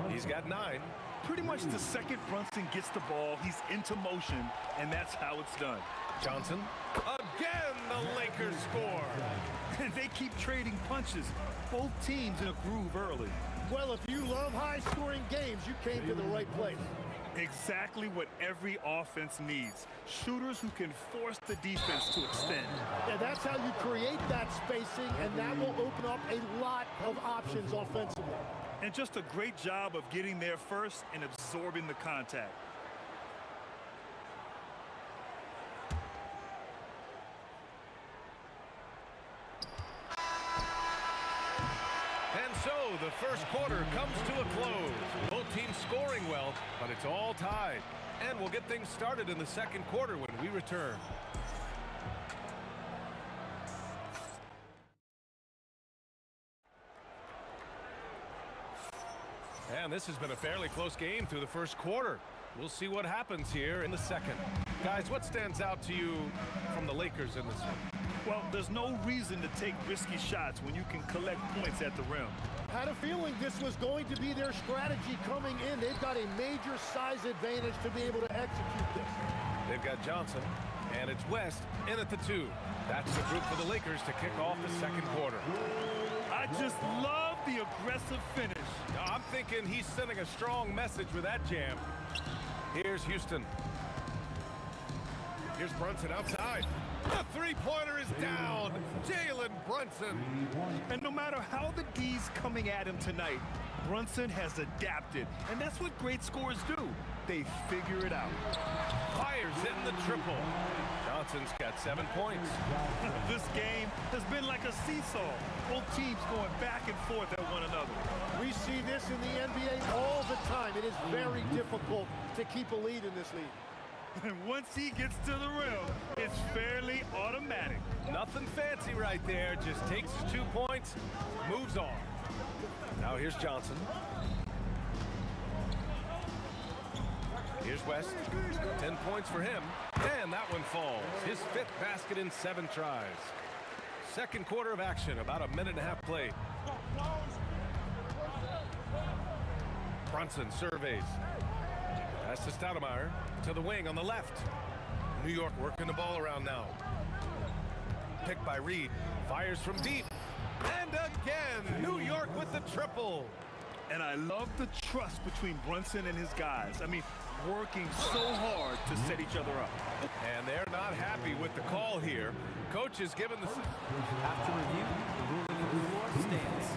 He's got 9. Pretty much the second Brunson gets the ball, he's into motion, and that's how it's done. Johnson. Again, the Lakers score. And they keep trading punches. Both teams in a groove early. Well, if you love high-scoring games, you came to the right place. Exactly what every offense needs. Shooters who can force the defense to extend. Yeah, that's how you create that spacing, and that will open up a lot of options offensively. And just a great job of getting there first and absorbing the contact. And so the first quarter comes to a close. Both teams scoring well, but it's all tied. And we'll get things started in the second quarter when we return. And this has been a fairly close game through the first quarter. We'll see what happens here in the second. Guys, what stands out to you from the Lakers in this one? Well, there's no reason to take risky shots when you can collect points at the rim. Had a feeling this was going to be their strategy coming in. They've got a major size advantage to be able to execute this. They've got Johnson, and it's West in at the 2. That's the group for the Lakers to kick off the second quarter. I just love the aggressive finish. I'm thinking he's sending a strong message with that jam. Here's Houston. Here's Brunson outside. The three-pointer is down. Jalen Brunson. And no matter how the D's coming at him tonight, Brunson has adapted. And that's what great scorers do. They figure it out. Fires in the triple. Johnson's got 7 points. This game has been like a seesaw. Both teams going back and forth at one another. We see this in the NBA all the time. It is very difficult to keep a lead in this league. And once he gets to the rim, it's fairly automatic. Nothing fancy right there. Just takes his 2 points, moves on. Now here's Johnson. Here's West. 10 points for him. And that one falls. His 5th basket in 7 tries. Second quarter of action, about a minute and a half played. Brunson surveys. Pass to Stoudemire. To the wing on the left. New York working the ball around now. Picked by Reed. Fires from deep. And again, New York with the triple. And I love the trust between Brunson and his guys. I mean, working so hard to set each other up. And they're not happy with the call here. Coach is given the... After review, the ruling on the floor stands.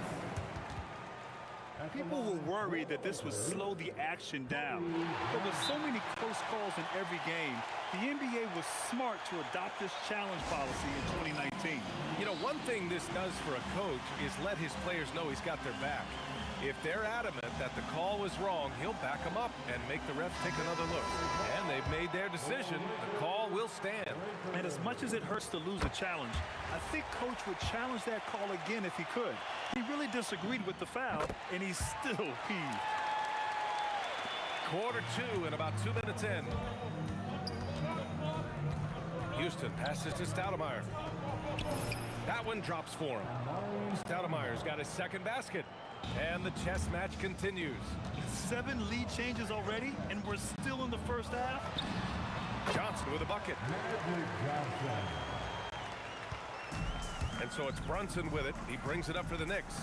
People were worried that this would slow the action down. But with so many close calls in every game, the NBA was smart to adopt this challenge policy in 2019. You know, one thing this does for a coach is let his players know he's got their back. If they're adamant that the call was wrong, he'll back them up and make the refs take another look. And they've made their decision. The call will stand. And as much as it hurts to lose a challenge, I think Coach would challenge that call again if he could. He really disagreed with the foul, and he's still peeved. Quarter 2 and about 2 minutes in. Houston passes to Stoudemire. That one drops for him. Stoudemire's got his second basket. And the chess match continues. 7 lead changes already, and we're still in the first half. Johnson with a bucket. And so it's Brunson with it. He brings it up for the Knicks.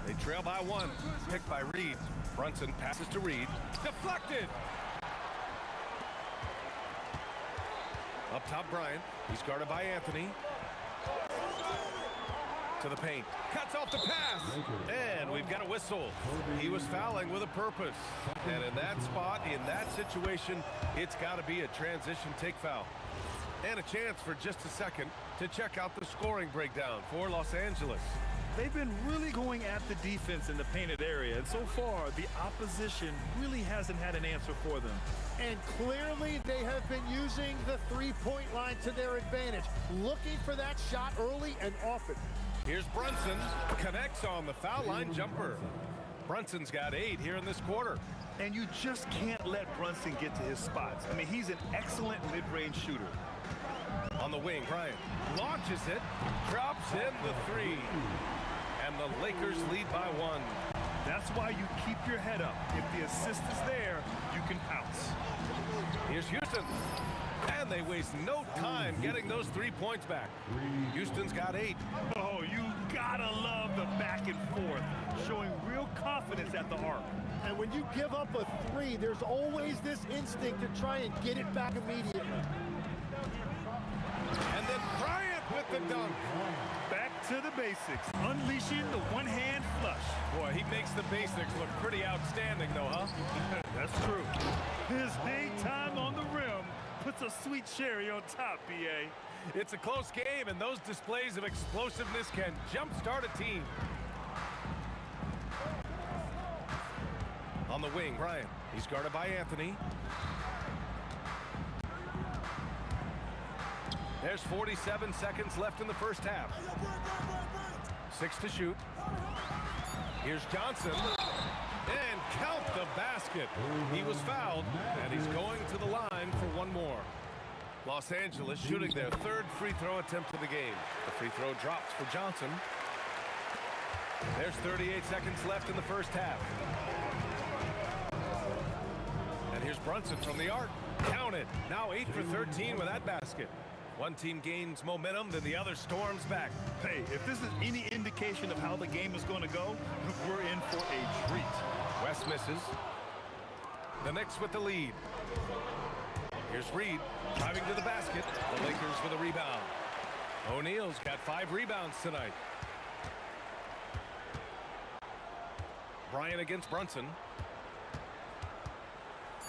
They trail by 1. Picked by Reed. Brunson passes to Reed. Deflected! Up top, Bryant. He's guarded by Anthony. To the paint. Cuts off the pass. And we've got a whistle. He was fouling with a purpose. And in that spot, in that situation, it's got to be a transition take foul. And a chance for just a second to check out the scoring breakdown for Los Angeles. They've been really going at the defense in the painted area, and so far, the opposition really hasn't had an answer for them. And clearly, they have been using the three-point line to their advantage, looking for that shot early and often. Here's Brunson, connects on the foul line jumper. Brunson's got 8 here in this quarter. And you just can't let Brunson get to his spots. I mean, he's an excellent mid-range shooter. On the wing, Bryant launches it, drops in the 3. And the Lakers lead by 1. That's why you keep your head up. If the assist is there, you can pounce. Here's Houston. And they waste no time getting those 3 points back. Houston's got 8. Oh, you gotta love the back and forth, showing real confidence at the arc. And when you give up a 3, there's always this instinct to try and get it back immediately. And then Bryant with the dunk. Back to the basics, unleashing the one-hand flush. Boy, he makes the basics look pretty outstanding, though, huh? That's true. His hang time on the rim puts a sweet cherry on top, B.A. It's a close game, and those displays of explosiveness can jumpstart a team. On the wing, Bryant. He's guarded by Anthony. There's 47 seconds left in the first half. 6 to shoot. Here's Johnson. And count the basket. He was fouled, and he's going to the line for 1 more. Los Angeles shooting their 3rd free throw attempt of the game. The free throw drops for Johnson. There's 38 seconds left in the first half. And here's Brunson from the arc. Count it. Now 8 for 13 with that basket. One team gains momentum, then the other storms back. Hey, if this is any indication of how the game is going to go, we're in for a treat. West misses. The Knicks with the lead. Here's Reed driving to the basket. The Lakers with a rebound. O'Neal's got 5 rebounds tonight. Bryant against Brunson.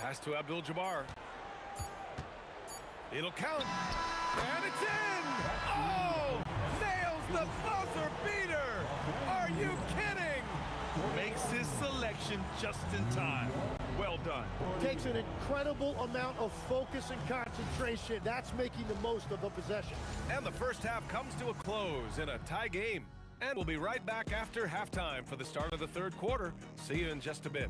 Pass to Abdul-Jabbar. It'll count. And it's in! Oh! Nails the buzzer beater! Are you kidding? Makes his selection just in time. Well done. Takes an incredible amount of focus and concentration. That's making the most of the possession. And the first half comes to a close in a tie game. And we'll be right back after halftime for the start of the 3rd quarter. See you in just a bit.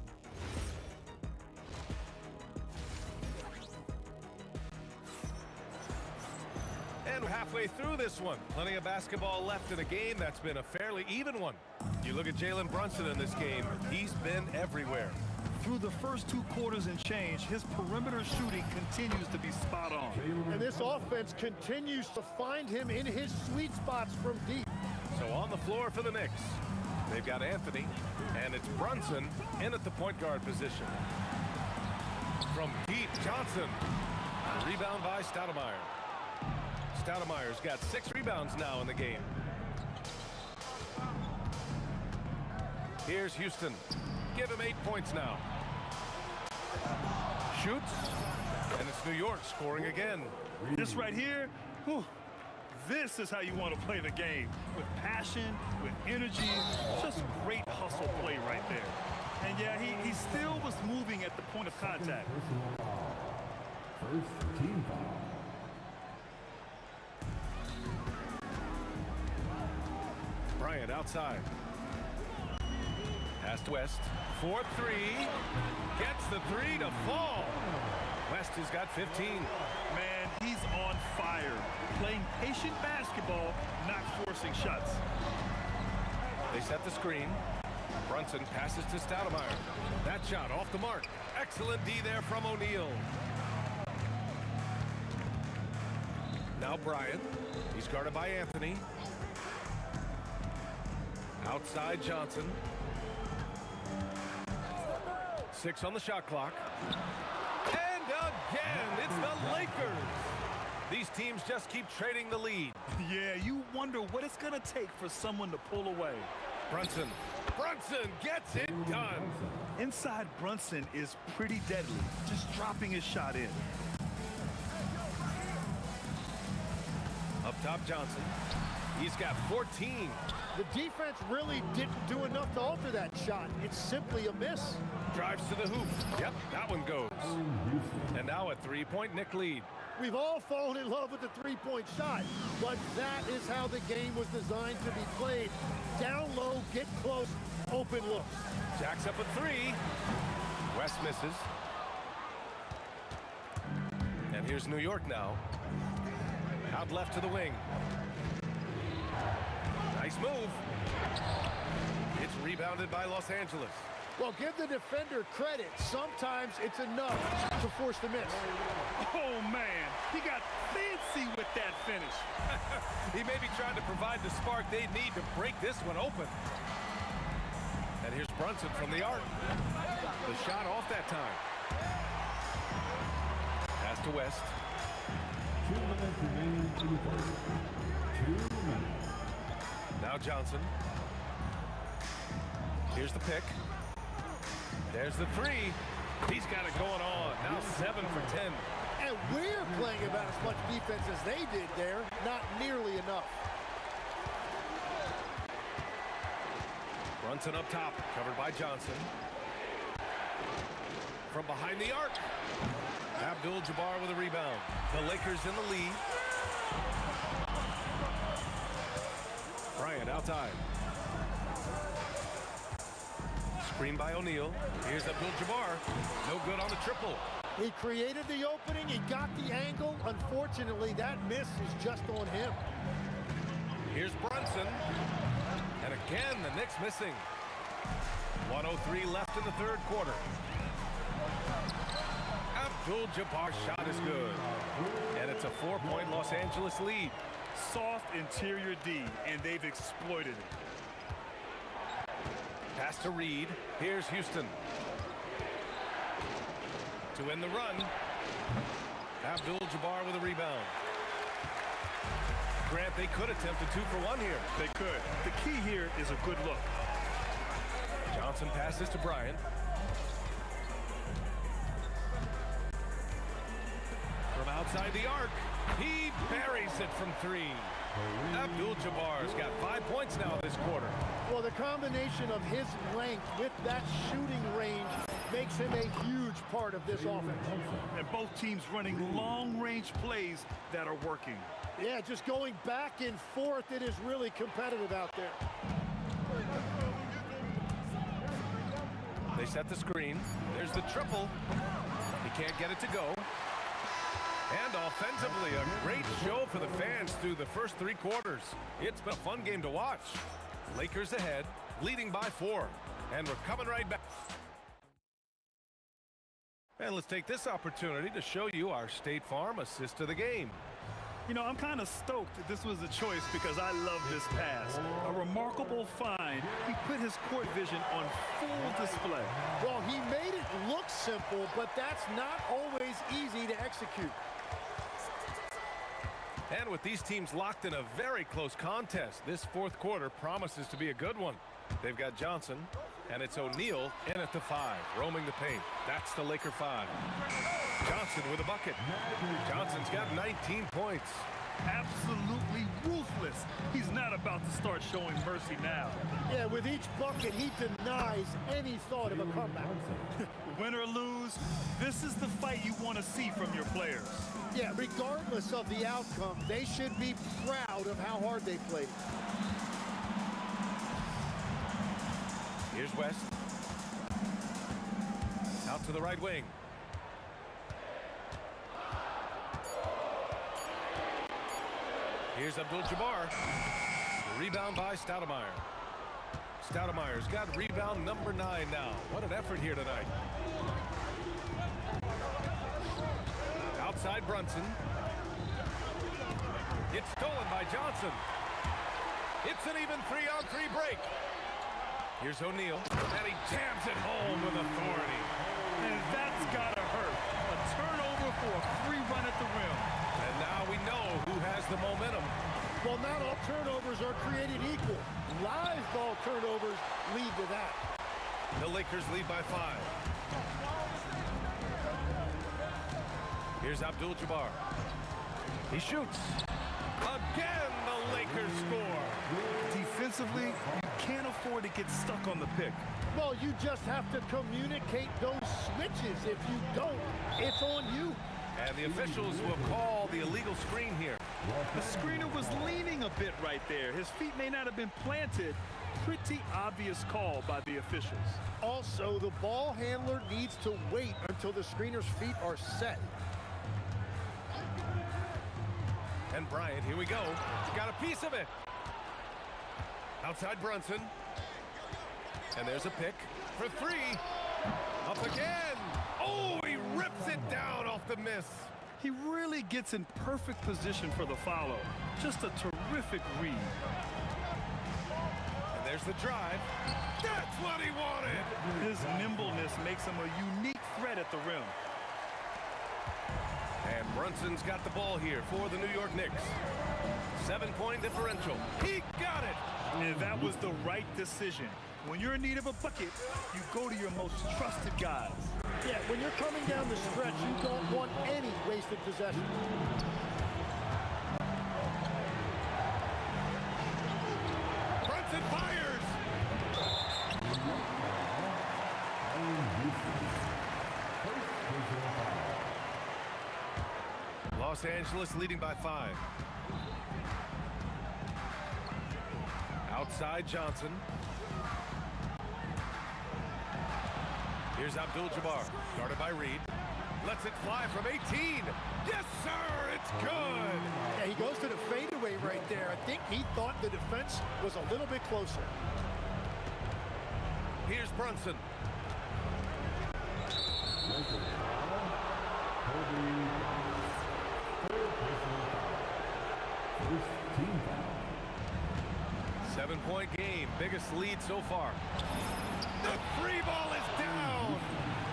And we're halfway through this one. Plenty of basketball left in a game that's been a fairly even one. You look at Jalen Brunson in this game, he's been everywhere. Through the first 2 quarters and change, his perimeter shooting continues to be spot on. And this offense continues to find him in his sweet spots from deep. So on the floor for the Knicks, they've got Anthony, and it's Brunson in at the point guard position. From deep, Johnson. Rebound by Stoudemire. Stoudemire's got 6 rebounds now in the game. Here's Houston. Give him 8 points now. Shoots. And it's New York scoring again. This right here, whew, this is how you want to play the game. With passion, with energy, just great hustle play right there. And yeah, he still was moving at the point of contact. First team foul. Bryant outside. Pass to West. 4-3. Gets the 3 to fall. West has got 15. Man, he's on fire. Playing patient basketball, not forcing shots. They set the screen. Brunson passes to Stoudemire. That shot off the mark. Excellent D there from O'Neal. Now Bryant. He's guarded by Anthony. Outside Johnson. 6 on the shot clock. And again, it's the Lakers. These teams just keep trading the lead. Yeah, you wonder what it's going to take for someone to pull away. Brunson gets it done. Inside Brunson is pretty deadly, just dropping his shot in. Up top Johnson. He's got 14. The defense really didn't do enough to alter that shot. It's simply a miss. Drives to the hoop. Yep, that one goes. And now a three-point Knick lead. We've all fallen in love with the three-point shot, but that is how the game was designed to be played. Down low, get close, open looks. Jacks up a 3. West misses. And here's New York now. Out left to the wing. Nice move. It's rebounded by Los Angeles. Well, give the defender credit. Sometimes it's enough to force the miss. Oh, man. He got fancy with that finish. He may be trying to provide the spark they need to break this one open. And here's Brunson from the arc. The shot off that time. Pass to West. 2 minutes remaining in the quarter. 2 minutes. Now Johnson. Here's the pick. There's the 3. He's got it going on. Now 7 for 10. And we're playing about as much defense as they did there. Not nearly enough. Brunson up top, covered by Johnson. From behind the arc. Abdul-Jabbar with a rebound. The Lakers in the lead. Bryant outside. Screen by O'Neal. Here's Abdul-Jabbar. No good on the triple. He created the opening. He got the angle. Unfortunately, that miss is just on him. Here's Brunson. And again, the Knicks missing. 1:03 left in the third quarter. Abdul-Jabbar's shot is good. And it's a 4-point Los Angeles lead. Soft interior D, and they've exploited it. Pass to Reed. Here's Houston. To end the run. Abdul-Jabbar with a rebound. Grant, they could attempt a 2-for-1 here. They could. The key here is a good look. Johnson passes to Bryant. From outside the arc, he buries it from 3. Abdul-Jabbar's got 5 points now this quarter. Well, the combination of his length with that shooting range makes him a huge part of this offense. And both teams running long-range plays that are working. Yeah, just going back and forth, it is really competitive out there. They set the screen. There's the triple. He can't get it to go. And offensively, a great show for the fans through the first 3 quarters. It's been a fun game to watch. Lakers ahead, leading by 4. And we're coming right back. And let's take this opportunity to show you our State Farm assist of the game. You know, I'm kind of stoked that this was a choice because I love this pass. A remarkable find. He put his court vision on full display. Well, he made it look simple, but that's not always easy to execute. And with these teams locked in a very close contest, this fourth quarter promises to be a good one. They've got Johnson. And it's O'Neal in at the 5, roaming the paint. That's the Laker 5. Johnson with a bucket. Johnson's got 19 points. Absolutely ruthless. He's not about to start showing mercy now. Yeah, with each bucket, he denies any thought of a comeback. Win or lose, this is the fight you want to see from your players. Yeah, regardless of the outcome, they should be proud of how hard they played. Here's West. Out to the right wing. Here's Abdul-Jabbar. Rebound by Stoudemire. Stoudemire's got rebound number 9 now. What an effort here tonight. Outside Brunson. It's stolen by Johnson. It's an even 3-on-3 break. Here's O'Neal, and he jams it home with authority. And that's gotta hurt. A turnover for a free run at the rim. And now we know who has the momentum. Well, not all turnovers are created equal. Live ball turnovers lead to that. The Lakers lead by 5. Here's Abdul-Jabbar. He shoots. Again, the Lakers score. Defensively, you can't afford to get stuck on the pick. Well, you just have to communicate those switches. If you don't, it's on you. And the officials will call the illegal screen here. The screener was leaning a bit right there. His feet may not have been planted. Pretty obvious call by the officials. Also, the ball handler needs to wait until the screener's feet are set. And Bryant, here we go. Got a piece of it. Outside Brunson. And there's a pick for 3. Up again. Oh, he rips it down off the miss. He really gets in perfect position for the follow. Just a terrific read. And there's the drive. That's what he wanted. His nimbleness makes him a unique threat at the rim. And Brunson's got the ball here for the New York Knicks. 7-point differential. He got it. And that was the right decision. When you're in need of a bucket, you go to your most trusted guys. Yeah, when you're coming down the stretch, you don't want any wasted possession. Brunson fires. Los Angeles leading by 5. Outside Johnson. Here's Abdul-Jabbar, guarded by Reed. Lets it fly from 18. Yes, sir, it's good. Yeah, he goes to the fadeaway right there. I think he thought the defense was a little bit closer. Here's Brunson. Seven-point game, biggest lead so far. The free ball is down.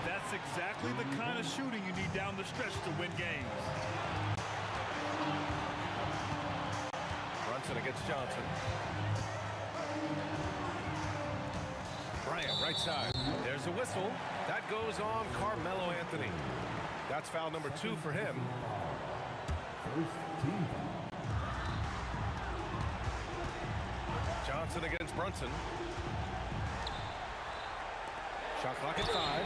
That's exactly the kind of shooting you need down the stretch to win games. Brunson against Johnson. Bryant, right side. There's a whistle. That goes on Carmelo Anthony. That's foul number 2 for him. Johnson against Brunson. Shot clock at 5.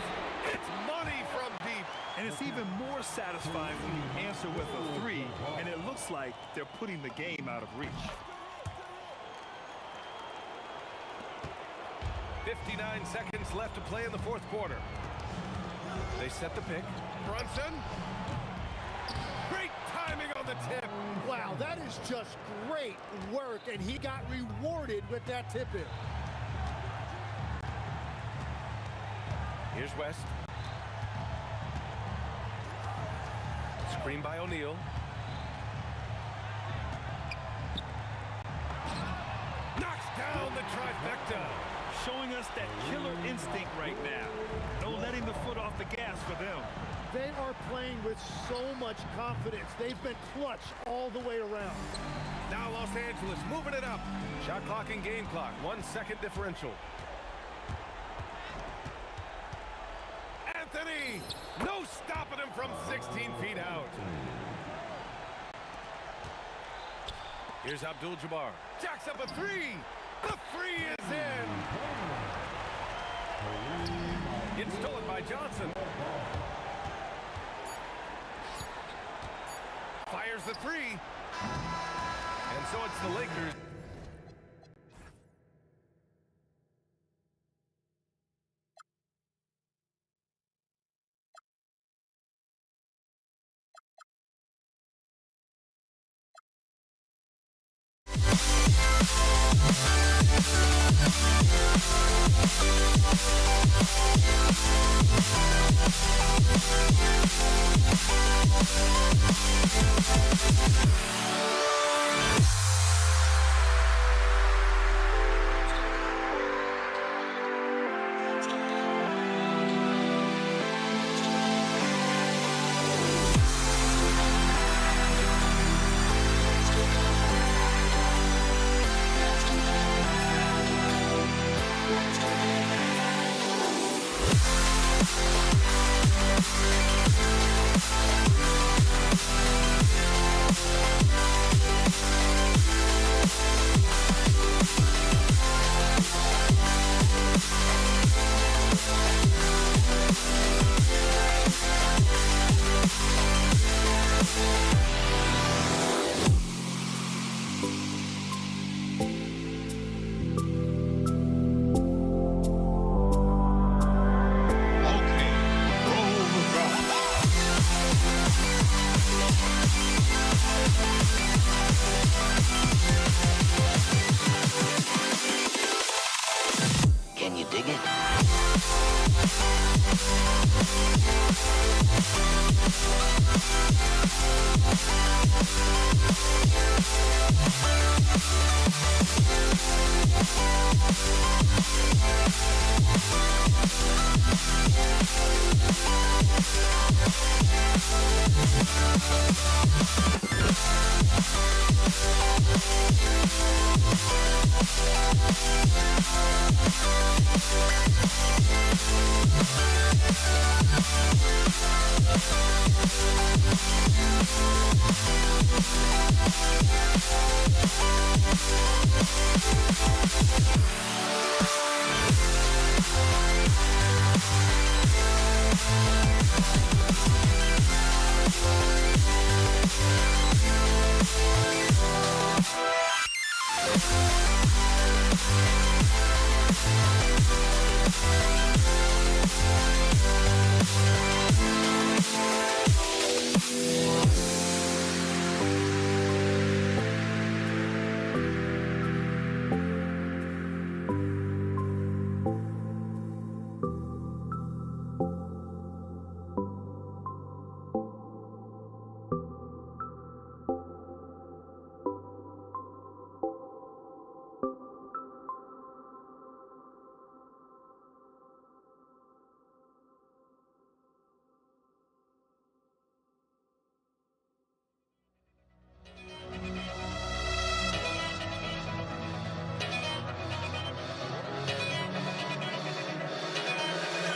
It's money from deep. And it's even more satisfying when you answer with a 3, and it looks like they're putting the game out of reach. 59 seconds left to play in the 4th quarter. They set the pick. Brunson. Great timing on the tip. Wow, that is just great work, and he got rewarded with that tip-in. Here's West. Screen by O'Neal. Knocks down the trifecta. Showing us that killer instinct right now. No letting the foot off the gas for them. They are playing with so much confidence. They've been clutch all the way around. Now Los Angeles moving it up. Shot clock and game clock. 1 second differential. from 16 feet out. Here's Abdul-Jabbar. Jacks up a three. The three is in. It's stolen by Johnson. Fires the three. And so it's the Lakers. Can you dig it?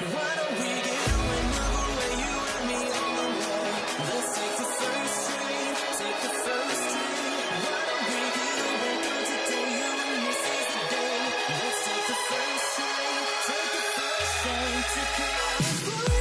Why don't we get another way you and me on the way? Let's take the first train, take the first train. Why don't we get away from today? You and this is the day. Let's take the first train, take the first train to California.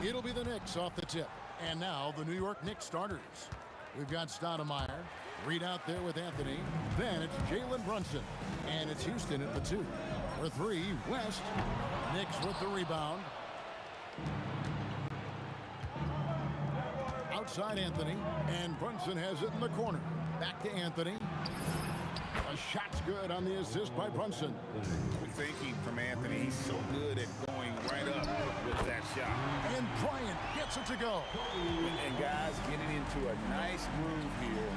It'll be the Knicks off the tip. And now the New York Knicks starters. We've got Stoudemire. Reed out there with Anthony. Then it's Jalen Brunson. And it's Houston at the 2. For 3, West. Knicks with the rebound. Outside Anthony. And Brunson has it in the corner. Back to Anthony. A shot's good on the assist by Brunson. Good thinking from Anthony. He's so good at going right up with that shot. And Bryant gets it to go. And guys getting into a nice groove here,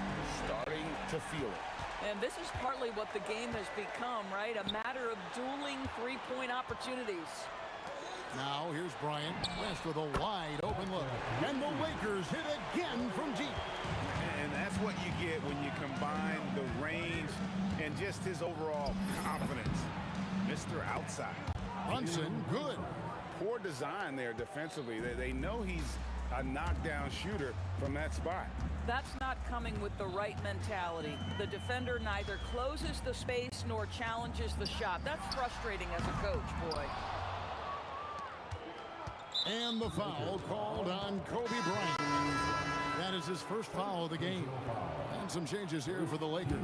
starting to feel it. And this is partly what the game has become, right? A matter of dueling three-point opportunities. Now here's Bryant. West with a wide open look. And the Lakers hit again from deep. And that's what you get when you combine the range and just his overall confidence. Mr. Outside. Brunson, good. Poor design there defensively. They know he's a knockdown shooter from that spot. That's not coming with the right mentality. The defender neither closes the space nor challenges the shot. That's frustrating as a coach, boy. And the foul called on Kobe Bryant. That is his first foul of the game. And some changes here for the Lakers.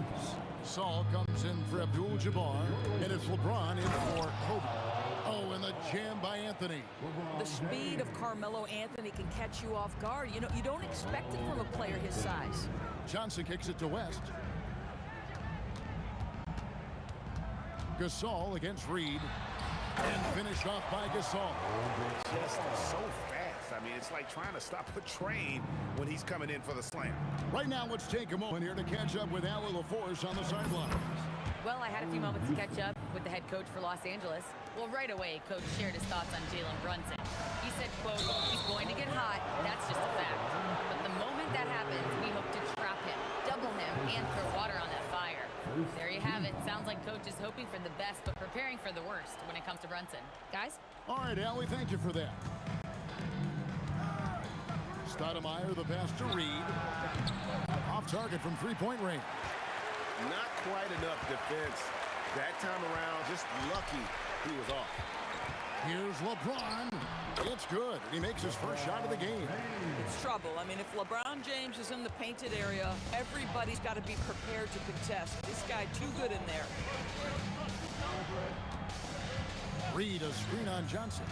Saul comes in for Abdul-Jabbar, and it's LeBron in for Kobe. Oh, and the jam by Anthony. The speed of Carmelo Anthony can catch you off guard. You know, you don't expect it from a player his size. Johnson kicks it to West. Gasol against Reed. And finished off by Gasol. Just so fast. I mean, it's like trying to stop a train when he's coming in for the slam. Right now, let's take a moment here to catch up with Allie LaForce on the sideline. Well, I had a few moments to catch up with the head coach for Los Angeles. Well, right away, Coach shared his thoughts on Jalen Brunson. He said, quote, he's going to get hot. That's just a fact. But the moment that happens, we hope to trap him, double him, and throw water on that fire. There you have it. Sounds like Coach is hoping for the best, but preparing for the worst when it comes to Brunson. Guys? All right, Allie, thank you for that. Stoudemire, the pass to Reed. Off target from three-point range. Not quite enough defense. That time around, just lucky he was off. Here's LeBron. It's good. He makes his first shot of the game. It's trouble. I mean, if LeBron James is in the painted area, everybody's got to be prepared to contest. This guy too good in there. Reed, a screen on Johnson.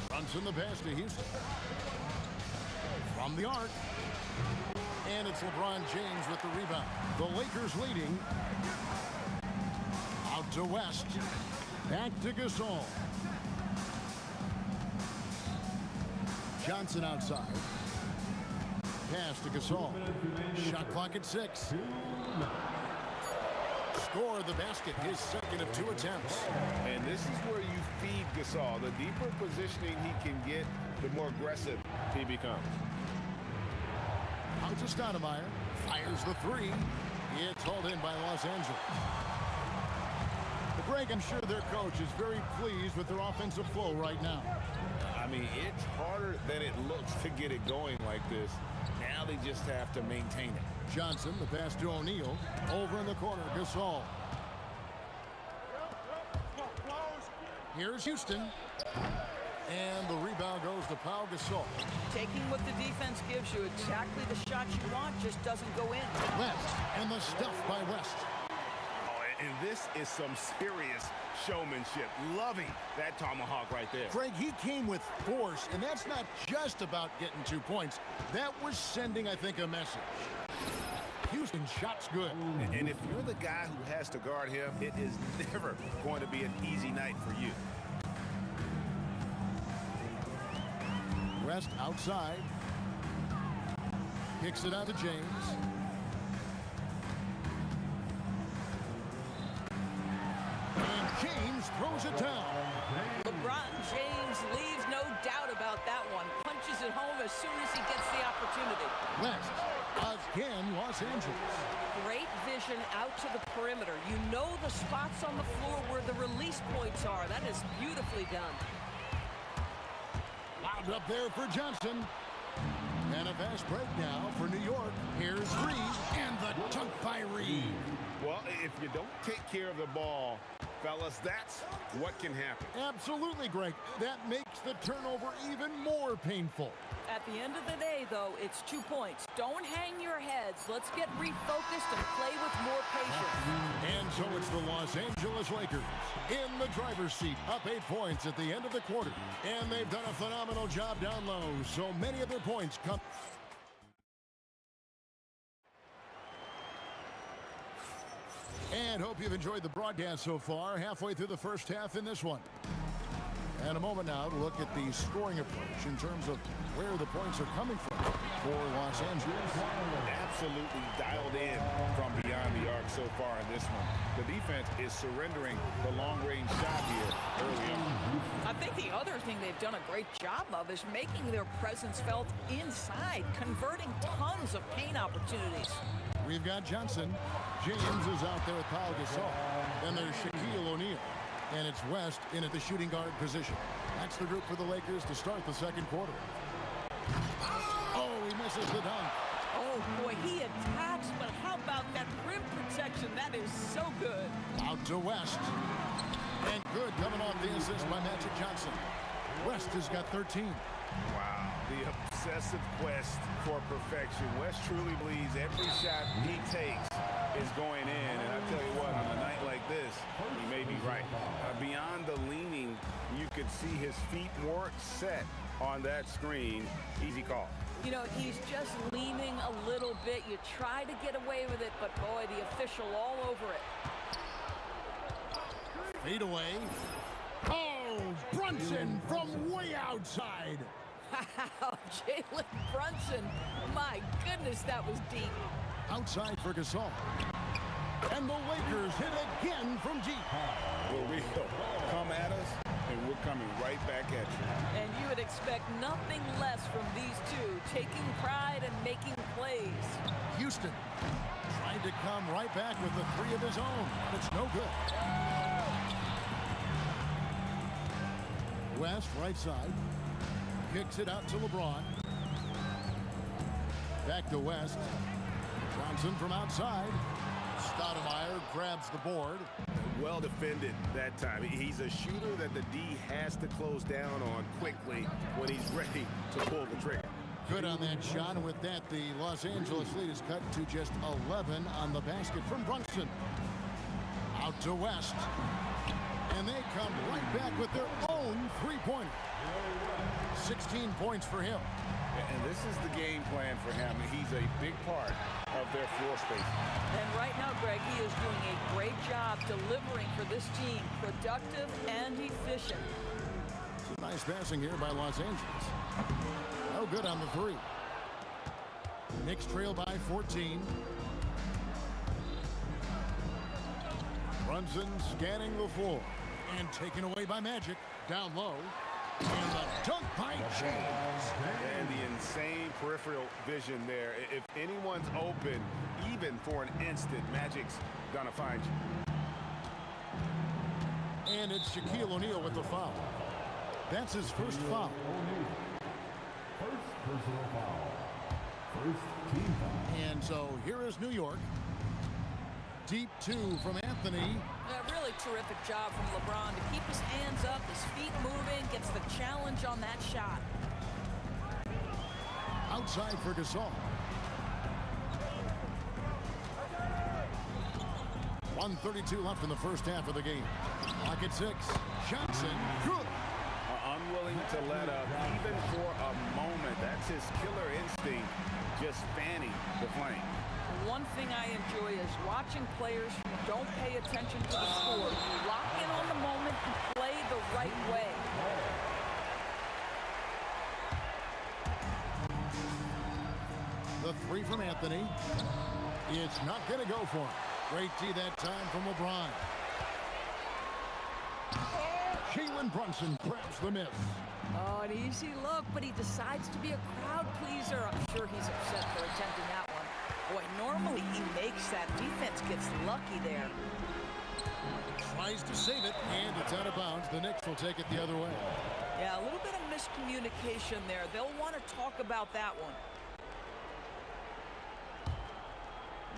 Brunson the pass to Houston. From the arc. And it's LeBron James with the rebound. The Lakers leading. Out to West. Back to Gasol. Johnson outside. Pass to Gasol. Shot clock at 6. Score the basket, his second of 2 attempts. And this is where you feed Gasol. The deeper positioning he can get, the more aggressive he becomes. Out to Stoudemire. Fires the 3. It's hauled in by Los Angeles. Greg, I'm sure their coach is very pleased with their offensive flow right now. I mean, it's harder than it looks to get it going like this. Now they just have to maintain it. Johnson, the pass to O'Neal. Over in the corner, Gasol. Here's Houston. And the rebound goes to Pau Gasol. Taking what the defense gives you, exactly the shot you want, just doesn't go in. West, and the stuff by West. And this is some serious showmanship. Loving that tomahawk right there. Greg, he came with force, and that's not just about getting 2 points. That was sending, I think, a message. Houston shot's good. And if you're the guy who has to guard him, it is never going to be an easy night for you. West outside. Kicks it out to James. And James throws it down. LeBron James leaves no doubt about that one. Punches it home as soon as he gets the opportunity. West, again, Los Angeles. Great vision out to the perimeter. You know the spots on the floor where the release points are. That is beautifully done. Wound up there for Johnson. And a fast break now for New York. Here's Reed, and the dunk by Reed. Well, if you don't take care of the ball, Fellas, that's what can happen. Absolutely, Greg. That makes the turnover even more painful. At the end of the day, though, it's 2 points. Don't hang your heads. Let's get refocused and play with more patience. And so it's the Los Angeles Lakers in the driver's seat, up 8 points at the end of the quarter. And they've done a phenomenal job down low, so many of their points come. And hope you've enjoyed the broadcast so far, halfway through the first half in this one. And a moment now to look at the scoring approach in terms of where the points are coming from for Los Angeles. Absolutely dialed in from beyond the arc so far in this one. The defense is surrendering the long-range shot here early on. I think the other thing they've done a great job of is making their presence felt inside, converting tons of paint opportunities. We've got Johnson. James is out there with Pau Gasol. Then there's Shaquille O'Neal. And it's West in at the shooting guard position. That's the group for the Lakers to start the second quarter. Oh, he misses the dunk. Oh, boy, he attacks, but how about that rim protection? That is so good. Out to West. And good coming off the assist by Magic Johnson. West has got 13. Wow, the obsessive quest for perfection. West truly believes every shot he takes is going in. And I tell you what, on a night like this, he may be right. Beyond the leaning, you could see his feet more set on that screen. Easy call. You know, he's just leaning a little bit. You try to get away with it, but boy, the official all over it. Fade away. Oh, Brunson from way outside. Wow, Jalen Brunson. My goodness, that was deep. Outside for Gasol. And the Lakers hit again from deep. For real. Come at us, and we're coming right back at you. And you would expect nothing less from these two, taking pride and making plays. Houston trying to come right back with the three of his own. It's no good. West, right side. Kicks it out to LeBron. Back to West. Johnson from outside. Stoudemire grabs the board. Well defended that time. He's a shooter that the D has to close down on quickly when he's ready to pull the trigger. Good on that shot, and with that, the Los Angeles lead is cut to just 11 on the basket from Brunson. Out to West. And they come right back with their own three-pointer. 16 points for him. And this is the game plan for him. He's a big part of their floor space. And right now, Greg, he is doing a great job delivering for this team. Productive and efficient. Some nice passing here by Los Angeles. No good on the three. Knicks trail by 14. Brunson scanning the floor. And taken away by Magic. Down low. And the dunk by James. And the insane peripheral vision there. If anyone's open, even for an instant, Magic's gonna find you. And it's Shaquille O'Neal with the foul. That's his first foul. First personal foul. First team foul. And so here is New York. Deep two from Anthony. A really terrific job from LeBron to keep his hands up, his feet moving, gets the challenge on that shot. Outside for Gasol. 1:32 left in the first half of the game. Clock at 6. Johnson, good. Unwilling to let up, even for a moment. That's his killer instinct, just fanning the flame. One thing I enjoy is watching players who don't pay attention to the score. Lock in on the moment and play the right way. The three from Anthony. It's not going to go for him. Great D that time from LeBron. Jalen Brunson grabs the miss. Oh, an easy look, but he decides to be a crowd pleaser. I'm sure he's upset for attempting that one. Boy, normally he makes that. Defense gets lucky there. Tries to save it, and it's out of bounds. The Knicks will take it the other way. Yeah, a little bit of miscommunication there. They'll want to talk about that one.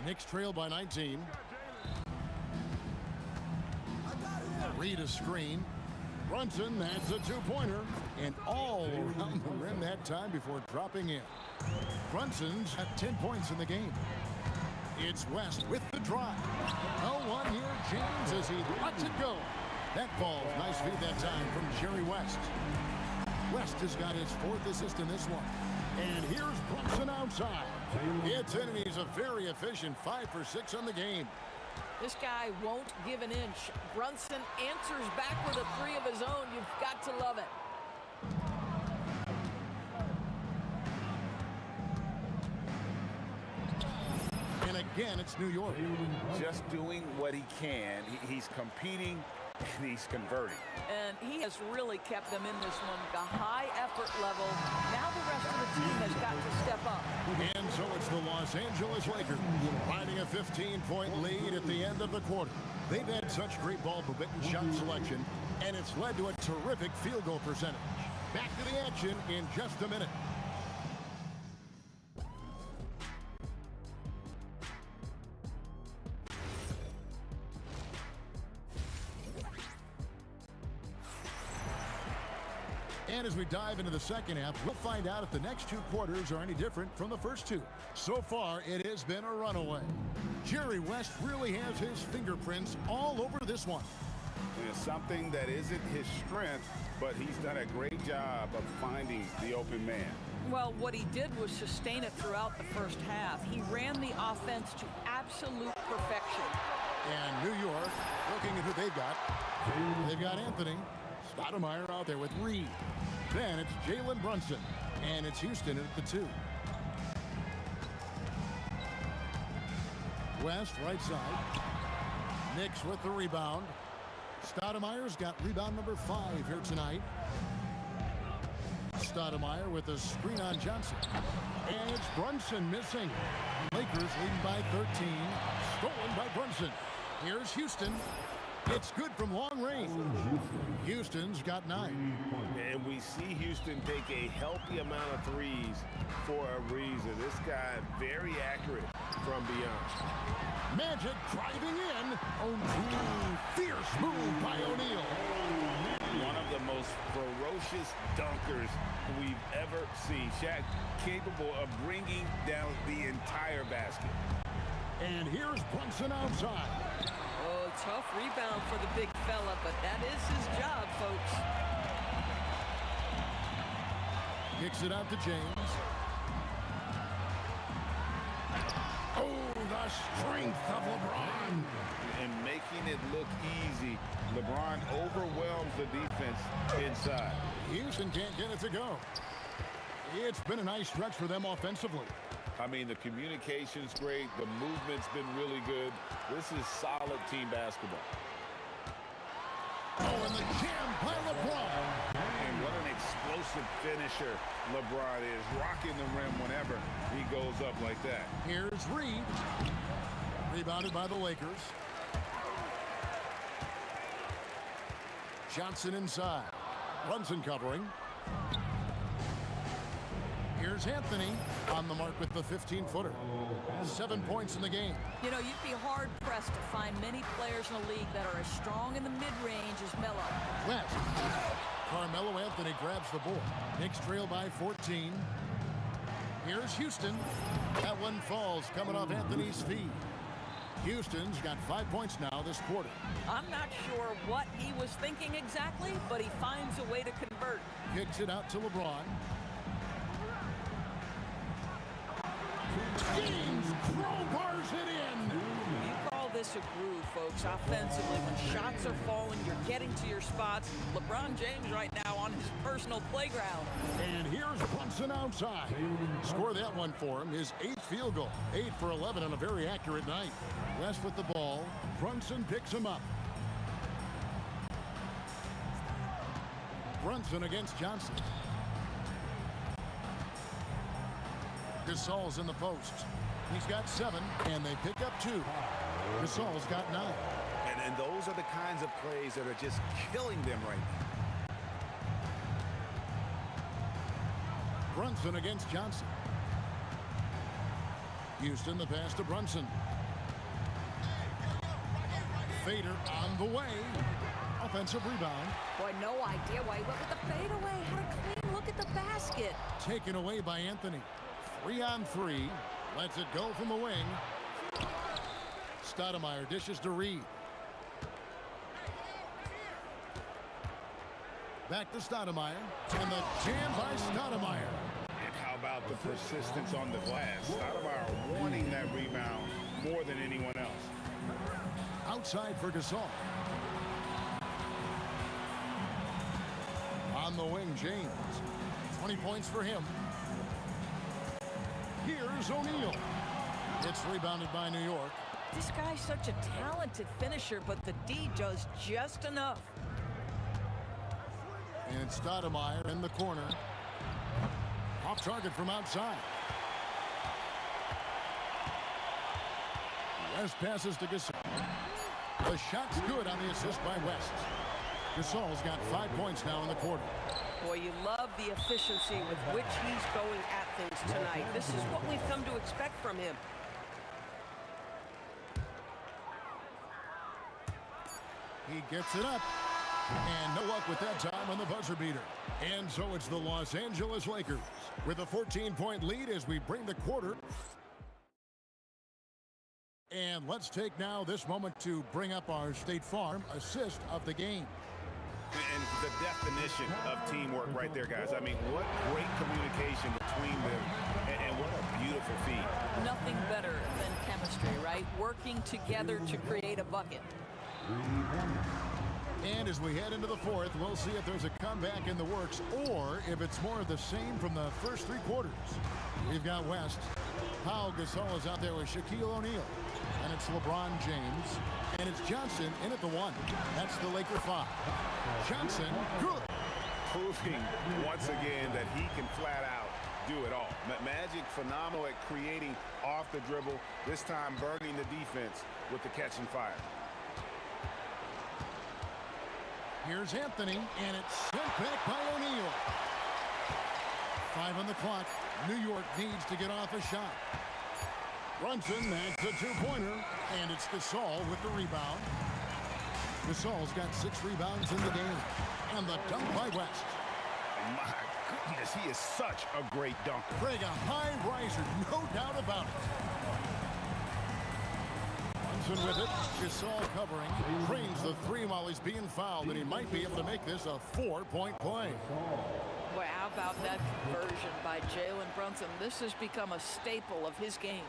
Knicks trail by 19. Read a screen. Brunson, that's a two-pointer. And all around the rim that time before dropping in. Brunson's at 10 points in the game. It's West with the drive. No one here, James, as he lets it go. That falls. Nice feed that time from Jerry West. West has got his 4th assist in this one. And here's Brunson outside. It's in, and he's a very efficient 5 for 6 on the game. This guy won't give an inch. Brunson answers back with a 3 of his own. You've got to love it. And again, it's New York. Just doing what he can. He's competing, and he's converting. And he has really kept them in this one. The high effort level. Now the rest of the team has got to step up. And so it's the Los Angeles Lakers riding a 15-point lead at the end of the quarter. They've had such great ball movement and shot selection, and it's led to a terrific field goal percentage. Back to the action in just a minute. And as we dive into the second half, we'll find out if the next 2 quarters are any different from the first 2. So far, it has been a runaway. Jerry West really has his fingerprints all over this one. It's something that isn't his strength, but he's done a great job of finding the open man. Well, what he did was sustain it throughout the first half. He ran the offense to absolute perfection. And New York, looking at who they've got. They've got Anthony Stoudemire out there with Reed. Then it's Jalen Brunson, and it's Houston at the 2. West, right side. Knicks with the rebound. Stoudemire's got rebound number 5 here tonight. Stoudemire with a screen on Johnson. And it's Brunson missing. Lakers leading by 13. Stolen by Brunson. Here's Houston. It's good from long range. Houston's got 9. And we see Houston take a healthy amount of threes for a reason. This guy very accurate from beyond. Magic driving in. O'Neal. Fierce move by O'Neal. One of the most ferocious dunkers we've ever seen. Shaq capable of bringing down the entire basket. And here's Brunson outside. Oh, tough rebound for the big fella, but that is his job, folks. Kicks it out to James. Oh, the strength of LeBron. And making it look easy, LeBron overwhelms the defense inside. Houston can't get it to go. It's been a nice stretch for them offensively. I mean, the communication's great. The movement's been really good. This is solid team basketball. Oh, and the jam by LeBron. And what an explosive finisher LeBron is. Rocking the rim whenever he goes up like that. Here's Reed. Rebounded by the Lakers. Johnson inside. Brunson covering. Here's Anthony on the mark with the 15-footer. 7 points in the game. You know, you'd be hard-pressed to find many players in the league that are as strong in the mid-range as Melo. West. Carmelo Anthony grabs the board. Knicks trail by 14. Here's Houston. That one falls coming off Anthony's feet. Houston's got 5 points now this quarter. I'm not sure what he was thinking exactly, but he finds a way to convert. Kicks it out to LeBron. James crowbars it in. You call this a groove, folks. Offensively, when shots are falling, you're getting to your spots. LeBron James right now on his personal playground. And here's Brunson outside. Score that one for him. His 8th field goal. 8 for 11 on a very accurate night. West with the ball. Brunson picks him up. Brunson against Johnson. Gasol's in the post. He's got 7, and they pick up 2. Gasol's got 9. And those are the kinds of plays that are just killing them right now. Brunson against Johnson. Houston, the pass to Brunson. Fader on the way. offensive rebound. Boy, no idea why he went with the fadeaway. Had a clean look at the basket. Taken away by Anthony. 3-on-3. Lets it go from the wing. Stoudemire dishes to Reed. Back to Stoudemire. And the jam by Stoudemire. And how about the persistence on the glass? Stoudemire wanting that rebound more than anyone else. Outside for Gasol. On the wing, James. 20 points for him. Here's O'Neal. It's rebounded by New York. This guy's such a talented finisher, but the D does just enough. And Stoudemire in the corner. Off target from outside. West passes to Gasol. The shot's good on the assist by West. Gasol's got 5 points now in the quarter. Boy, you love the efficiency with which he's going at things tonight. This is what we've come to expect from him. He gets it up. And no luck with that time on the buzzer beater. And so it's the Los Angeles Lakers with a 14-point lead as we bring the quarter. And let's take now this moment to bring up our State Farm assist of the game. And the definition of teamwork right there, guys. I mean, what great communication between them, and what a beautiful feat. Nothing better than chemistry, right? Working together to create a bucket. And as we head into the fourth, we'll see if there's a comeback in the works or if it's more of the same from the first 3 quarters. We've got West. Pau Gasol is out there with Shaquille O'Neal. And it's LeBron James. And it's Johnson in at the 1. That's the Laker 5. Johnson, good. Proving once again that he can flat out do it all. Magic phenomenal at creating off the dribble. This time burning the defense with the catch and fire. Here's Anthony, and it's sent back by O'Neal. 5 on the clock. New York needs to get off a shot. Brunson, that's a 2-pointer, and it's Gasol with the rebound. Gasol's got 6 rebounds in the game, and the dunk by West. My goodness, he is such a great dunker. Craig, a high riser, no doubt about it. Brunson with it. Gasol covering. Cranes the 3 while he's being fouled, and he might be able to make this a 4-point play. Boy, how about that conversion by Jalen Brunson? This has become a staple of his game.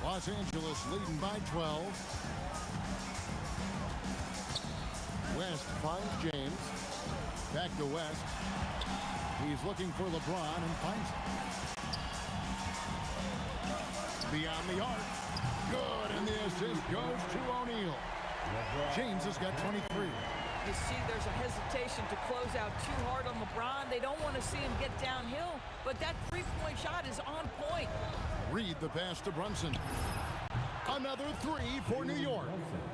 Los Angeles leading by 12. West finds James. Back to West. He's looking for LeBron and finds him. Beyond the arc. Good, and the assist goes to O'Neal. James has got 23. You see there's a hesitation to close out too hard on LeBron. They don't want to see him get downhill, but that 3-point shot is on point. Reed the pass to Brunson. Another 3 for New York.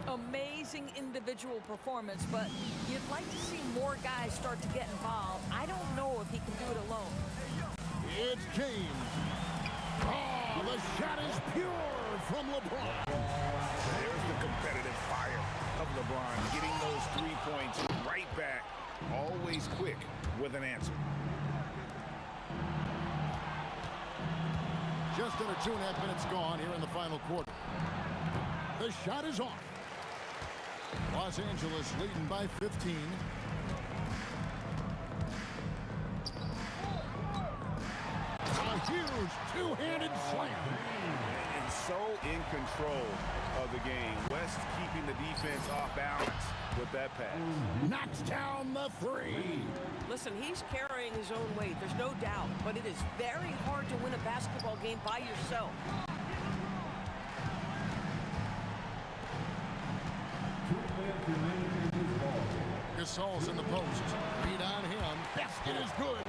Amazing individual performance, but you'd like to see more guys start to get involved. I don't know if he can do it alone. It's James. Oh, the shot is pure from LeBron. There's the competitive fire of LeBron, getting those 3 points right back, always quick with an answer. Just under 2.5 minutes gone here in the final quarter. The shot is off. Los Angeles leading by 15. A huge 2-handed slam. And so in control of the game. West keeping the defense off balance with that pass. Knocks down the 3. Listen, he's carrying his own weight. There's no doubt. But it is very hard to win a basketball game by yourself. Gasol's in the post. Read on him. Basket is good.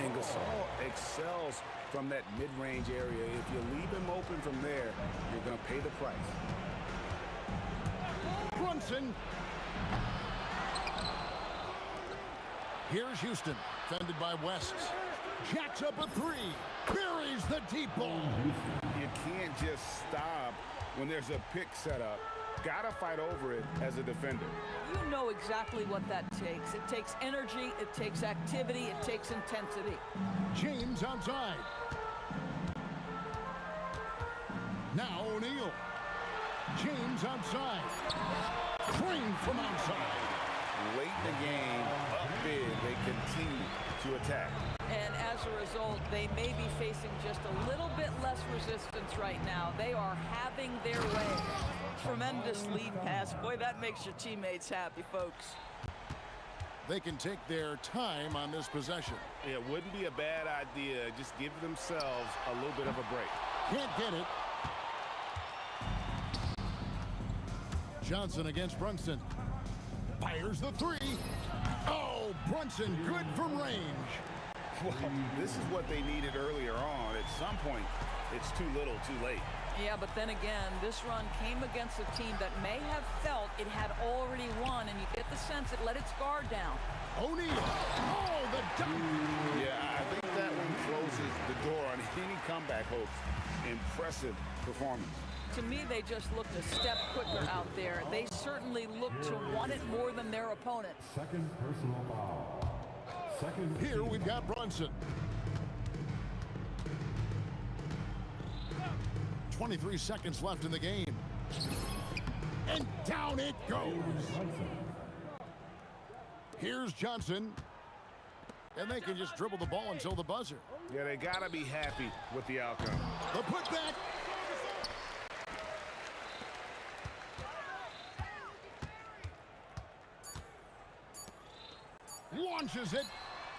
And Gasol excels from that mid-range area. If you leave him open from there, you're going to pay the price. Brunson. Here's Houston, defended by West. Jacks up a 3. Buries the deep ball. You can't just stop when there's a pick set up Gotta fight over it as a defender. You know exactly what that takes. It takes energy, it takes activity, it takes intensity. James outside. Now O'Neal. James outside. Crane from outside. Late in the game, up big, they continue to attack. And as a result, they may be facing just a little bit less resistance right now. They are having their way. Tremendous lead pass. Boy, that makes your teammates happy, folks. They can take their time on this possession. It wouldn't be a bad idea. Just give themselves a little bit of a break. Can't get it. Johnson against Brunson. Fires the three. Oh, Brunson good from range. Well, this is what they needed earlier on. At some point, it's too little, too late. Yeah, but then again, this run came against a team that may have felt it had already won, and you get the sense it let its guard down. O'Neal. Oh, the dunk. Yeah, I think that one closes the door on any comeback hopes. Impressive performance. To me, they just looked a step quicker out there. They certainly looked to want it more than their opponent. Second personal foul. Here we've got Brunson. 23 seconds left in the game. And down it goes. Here's Johnson. And they can just dribble the ball until the buzzer. Yeah, they got to be happy with the outcome. The putback. Launches it.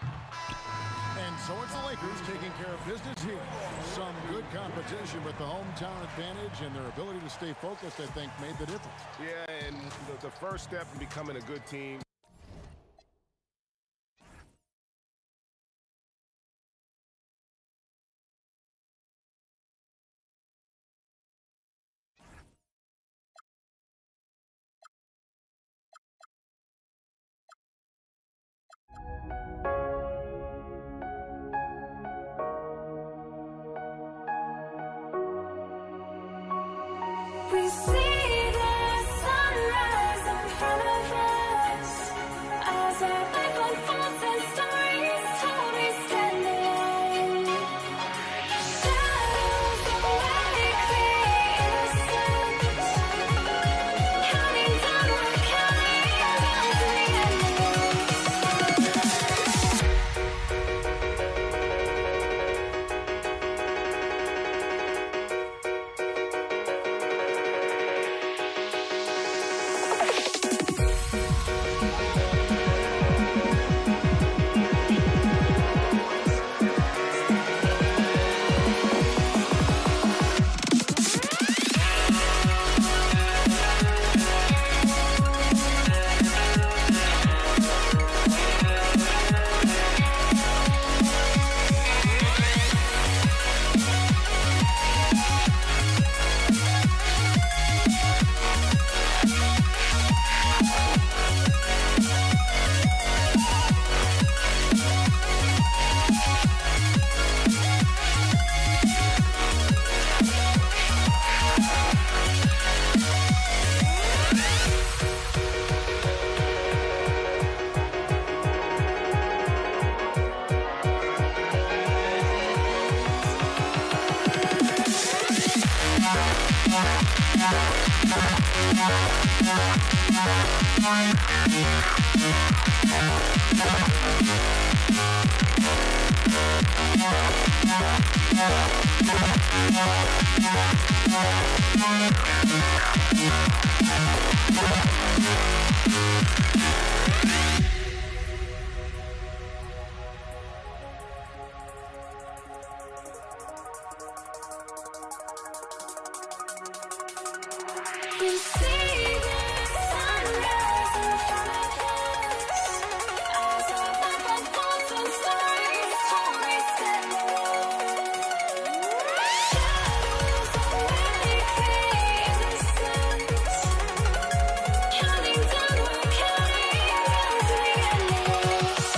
And so it's the Lakers taking care of business here. Some good competition with the hometown advantage, and their ability to stay focused, I think, made the difference. Yeah, and the first step in becoming a good team. We see the sunrise in front of us as our life unfolds and stories told. We stand alone. Shadows awake the innocent, counting down, we're counting down to the We see the sunrise in front of us as our life unfolds and stories told. We stand alone. Shadows awake the innocent, counting down, we're counting down to the endless.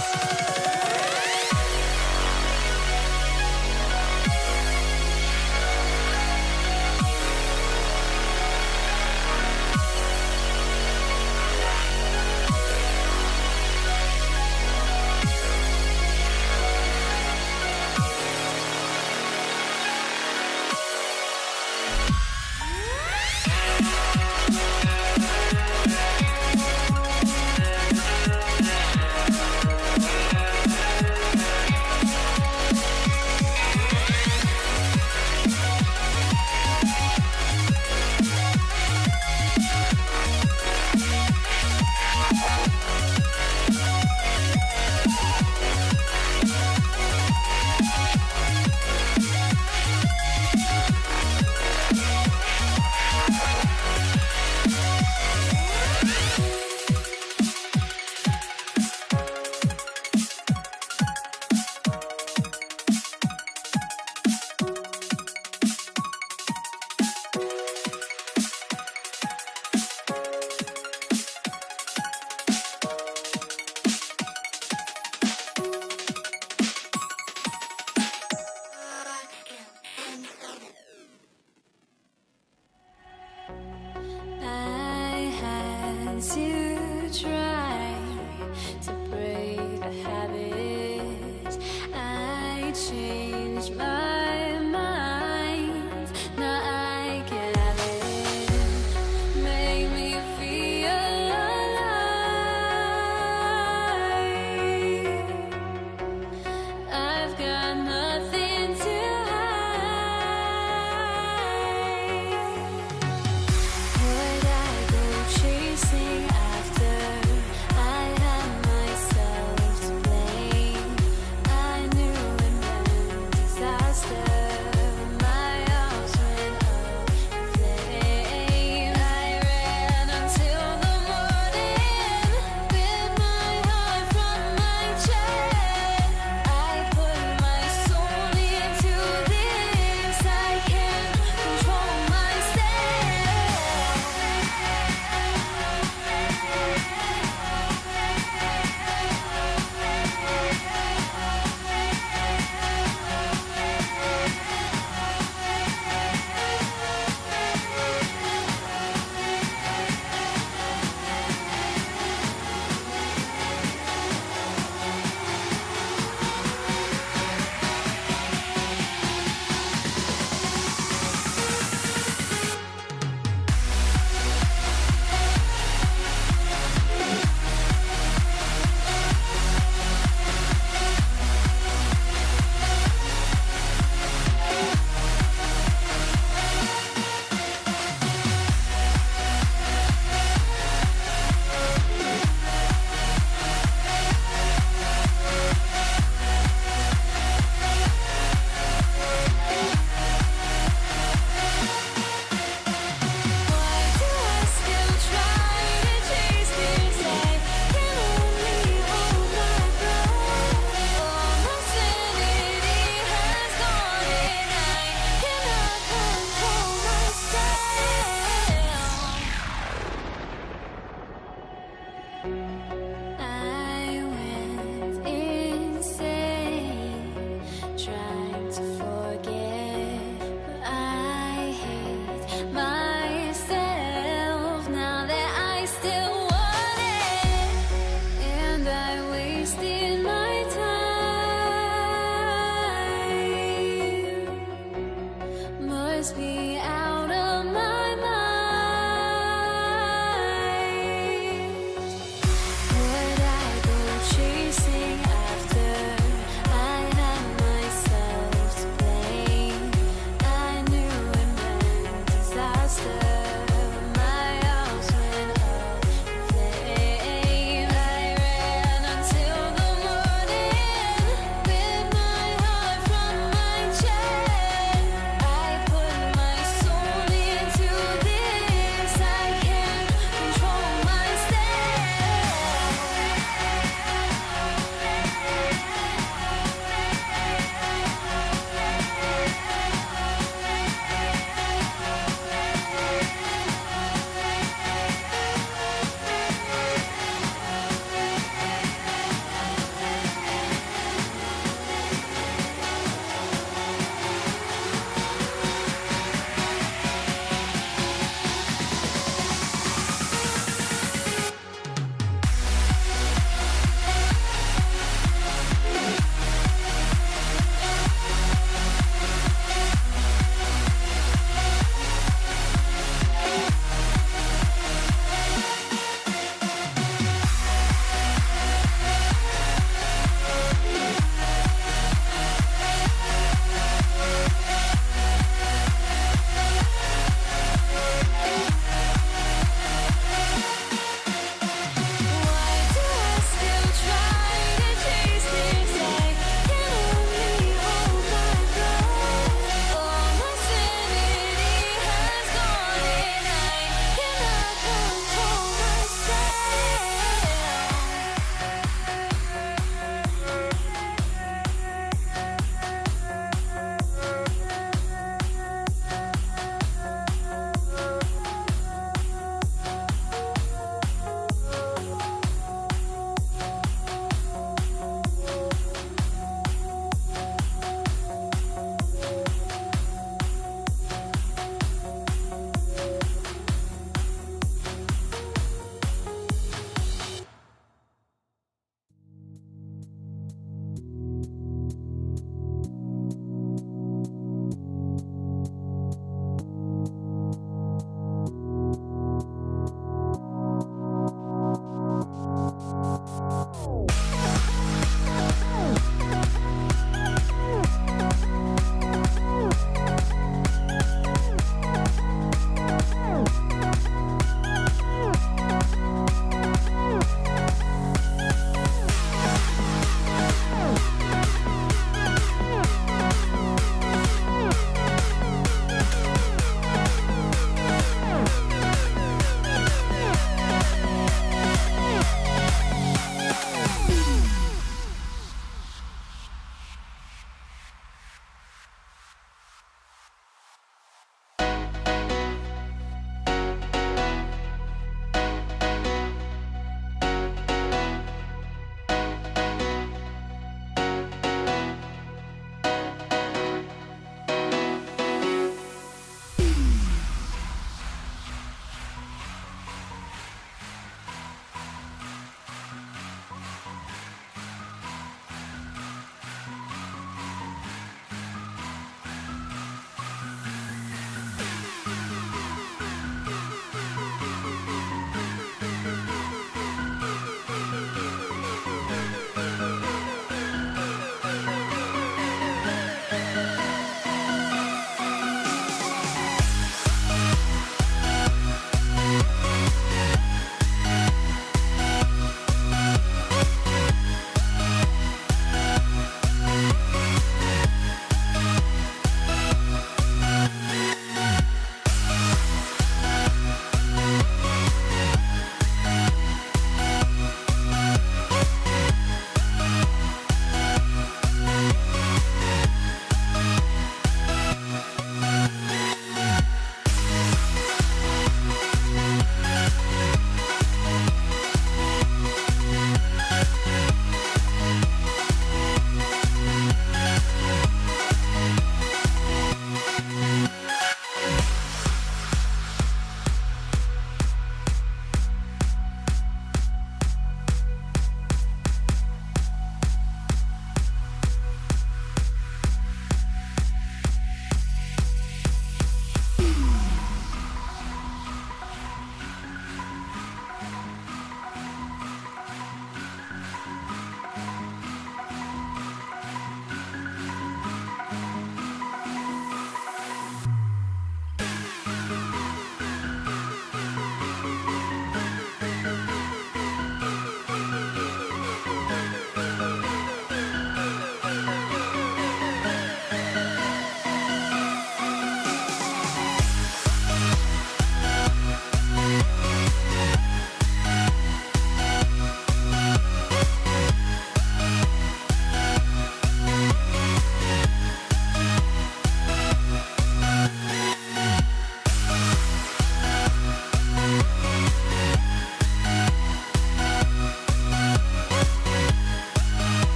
I changed my mind. Now I can have it. Make me feel alive. I've got nothing to hide. Would I go chasing after? I had myself to blame. I knew it meant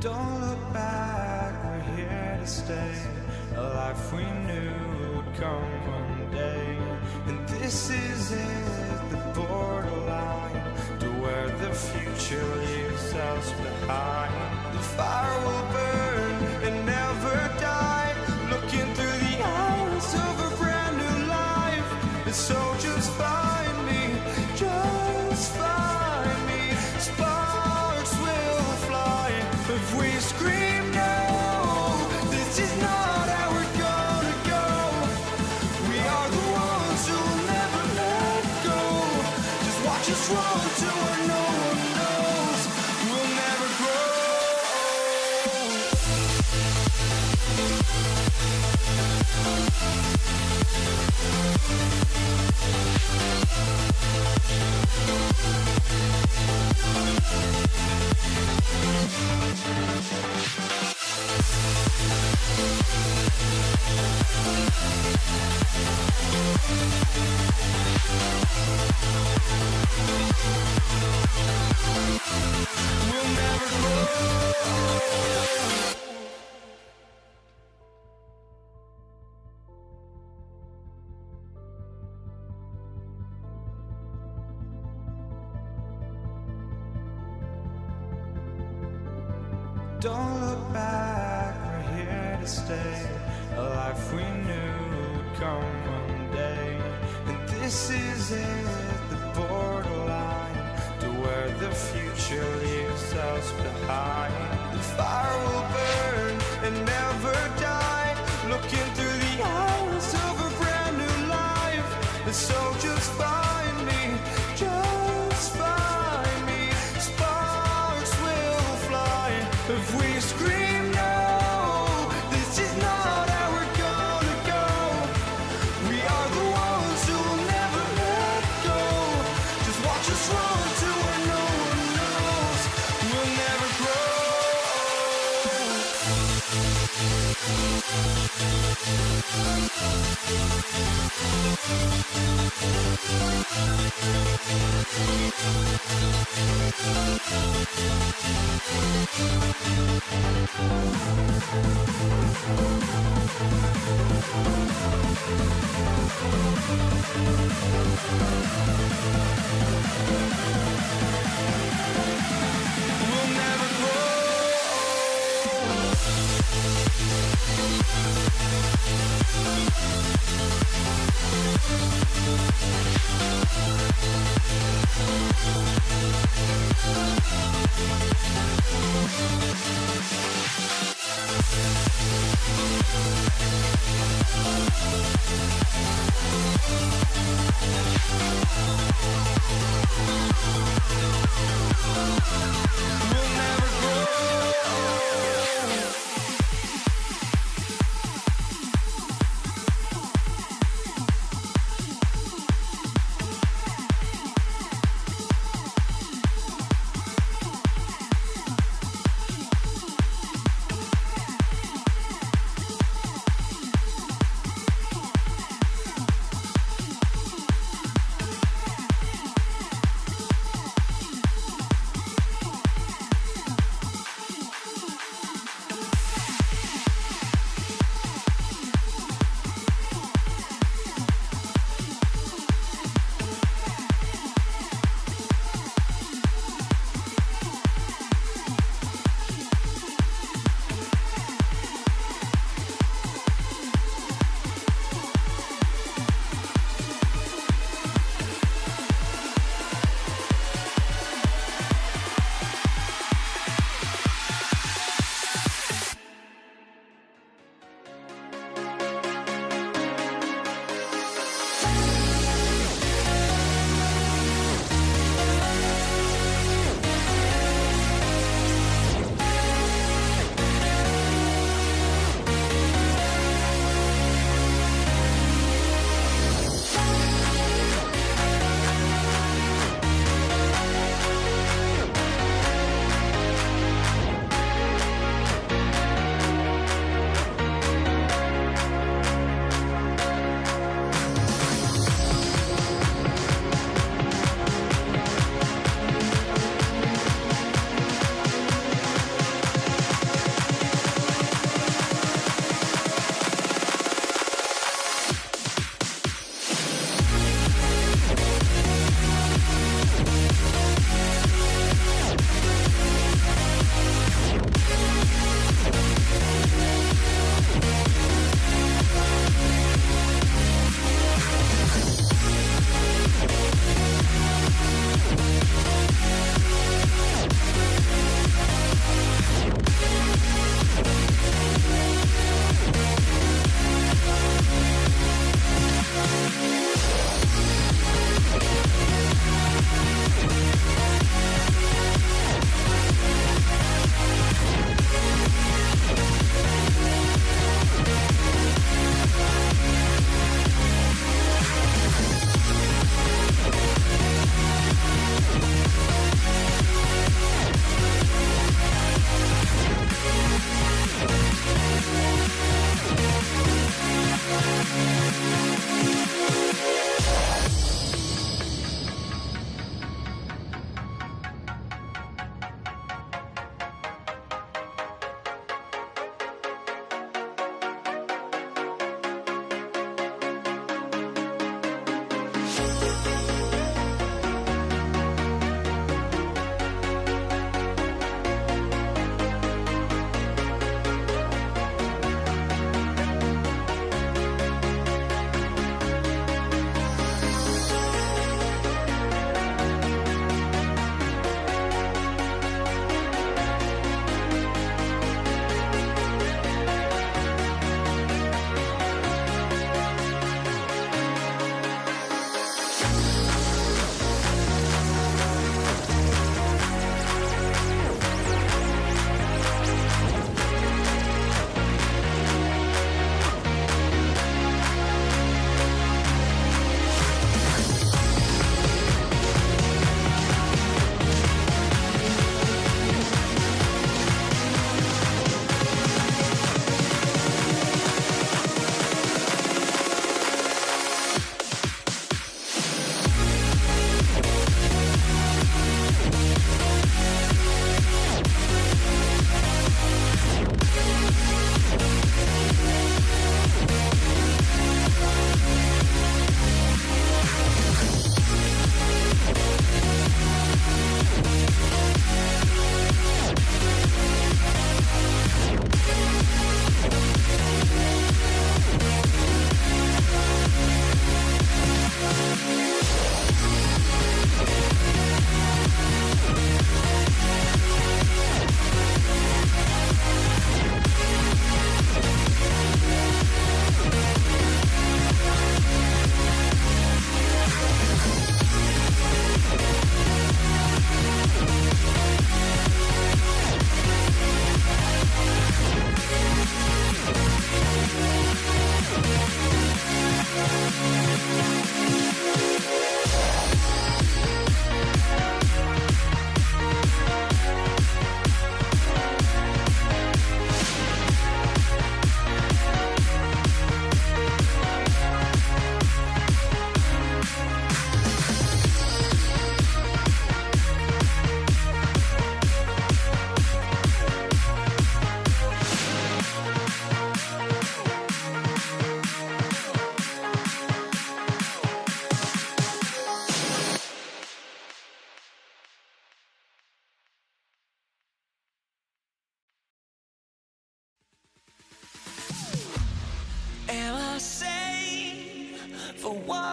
Don't look back, we're here to stay. A life we knew would come one day. And this is it, the borderline to where the future leaves us behind. The fire will burn and never die, looking through the eyes of a brand new life. And so just find me, just find me. Sparks will fly if we scream no. This is not how we're gonna go. We are the ones who will never let go. Just watch us run to where no one knows. We'll never grow. We'll never grow. Don't look back, we're here to stay. A life we knew would come one day. And this is it, the borderline to where the future leaves us behind. The fire will burn and never die, looking through the eyes of a brand new life. And so just find me, just find me. Sparks will fly if we scream no. This is not how we're gonna go. We are the ones who will never let go. Just watch us run to where no one knows. We'll never grow. We'll never grow. We'll never grow.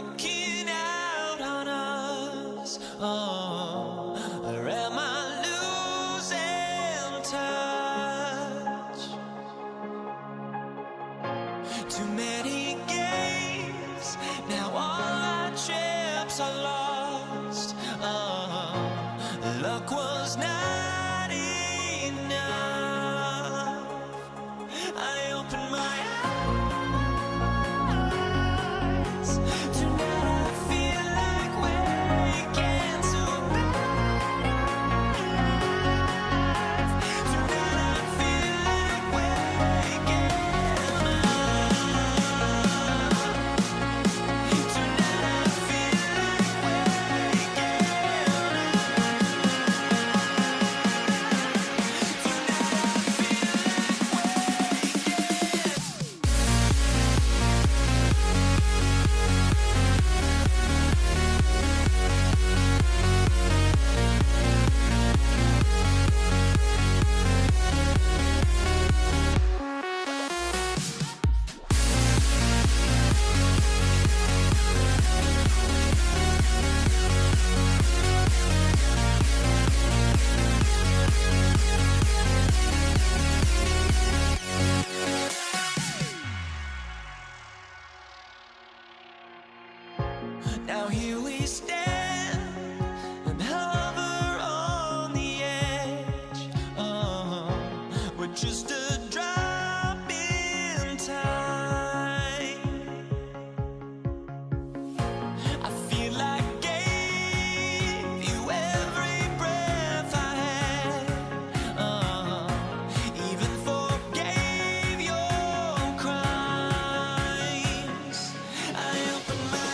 walking out on us? Oh, or am I losing touch? Too many games, now all our chips are lost. Oh, luck was not enough. I opened my eyes. Tonight I feel like waking to life. Tonight I feel like waking up. Tonight I feel like waking Now here we stand and hover on the edge. Oh, we're just a drop in time. I feel like gave you every breath I had. Oh, even forgave your crimes. I opened my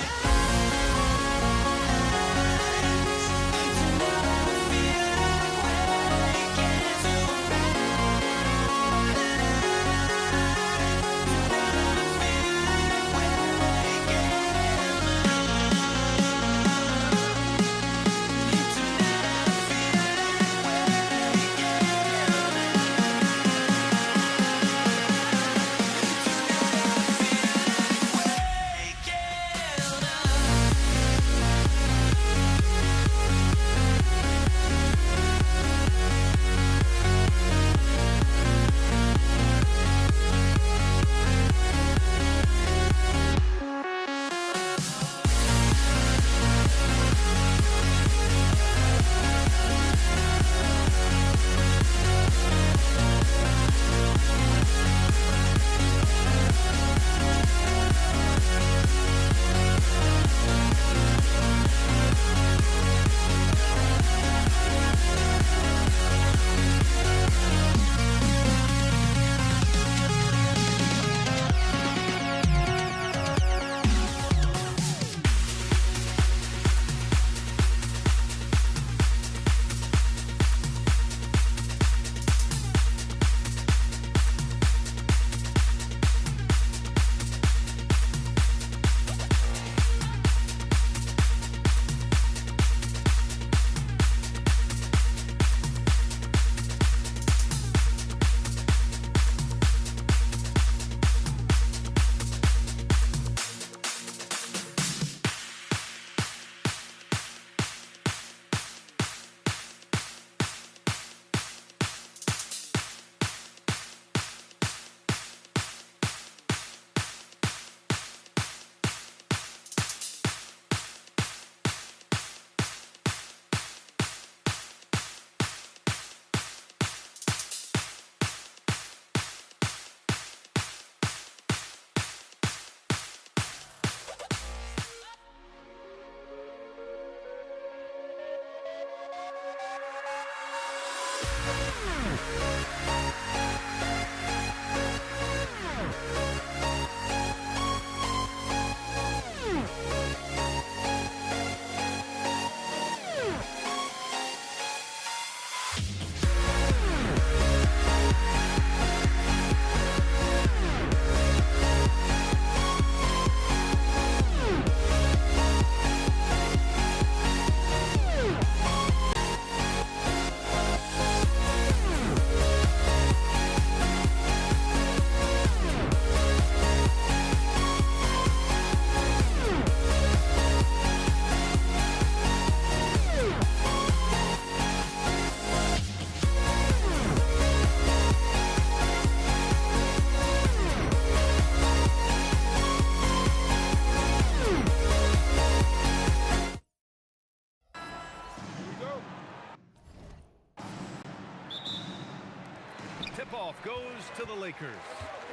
Tip-off goes to the Lakers.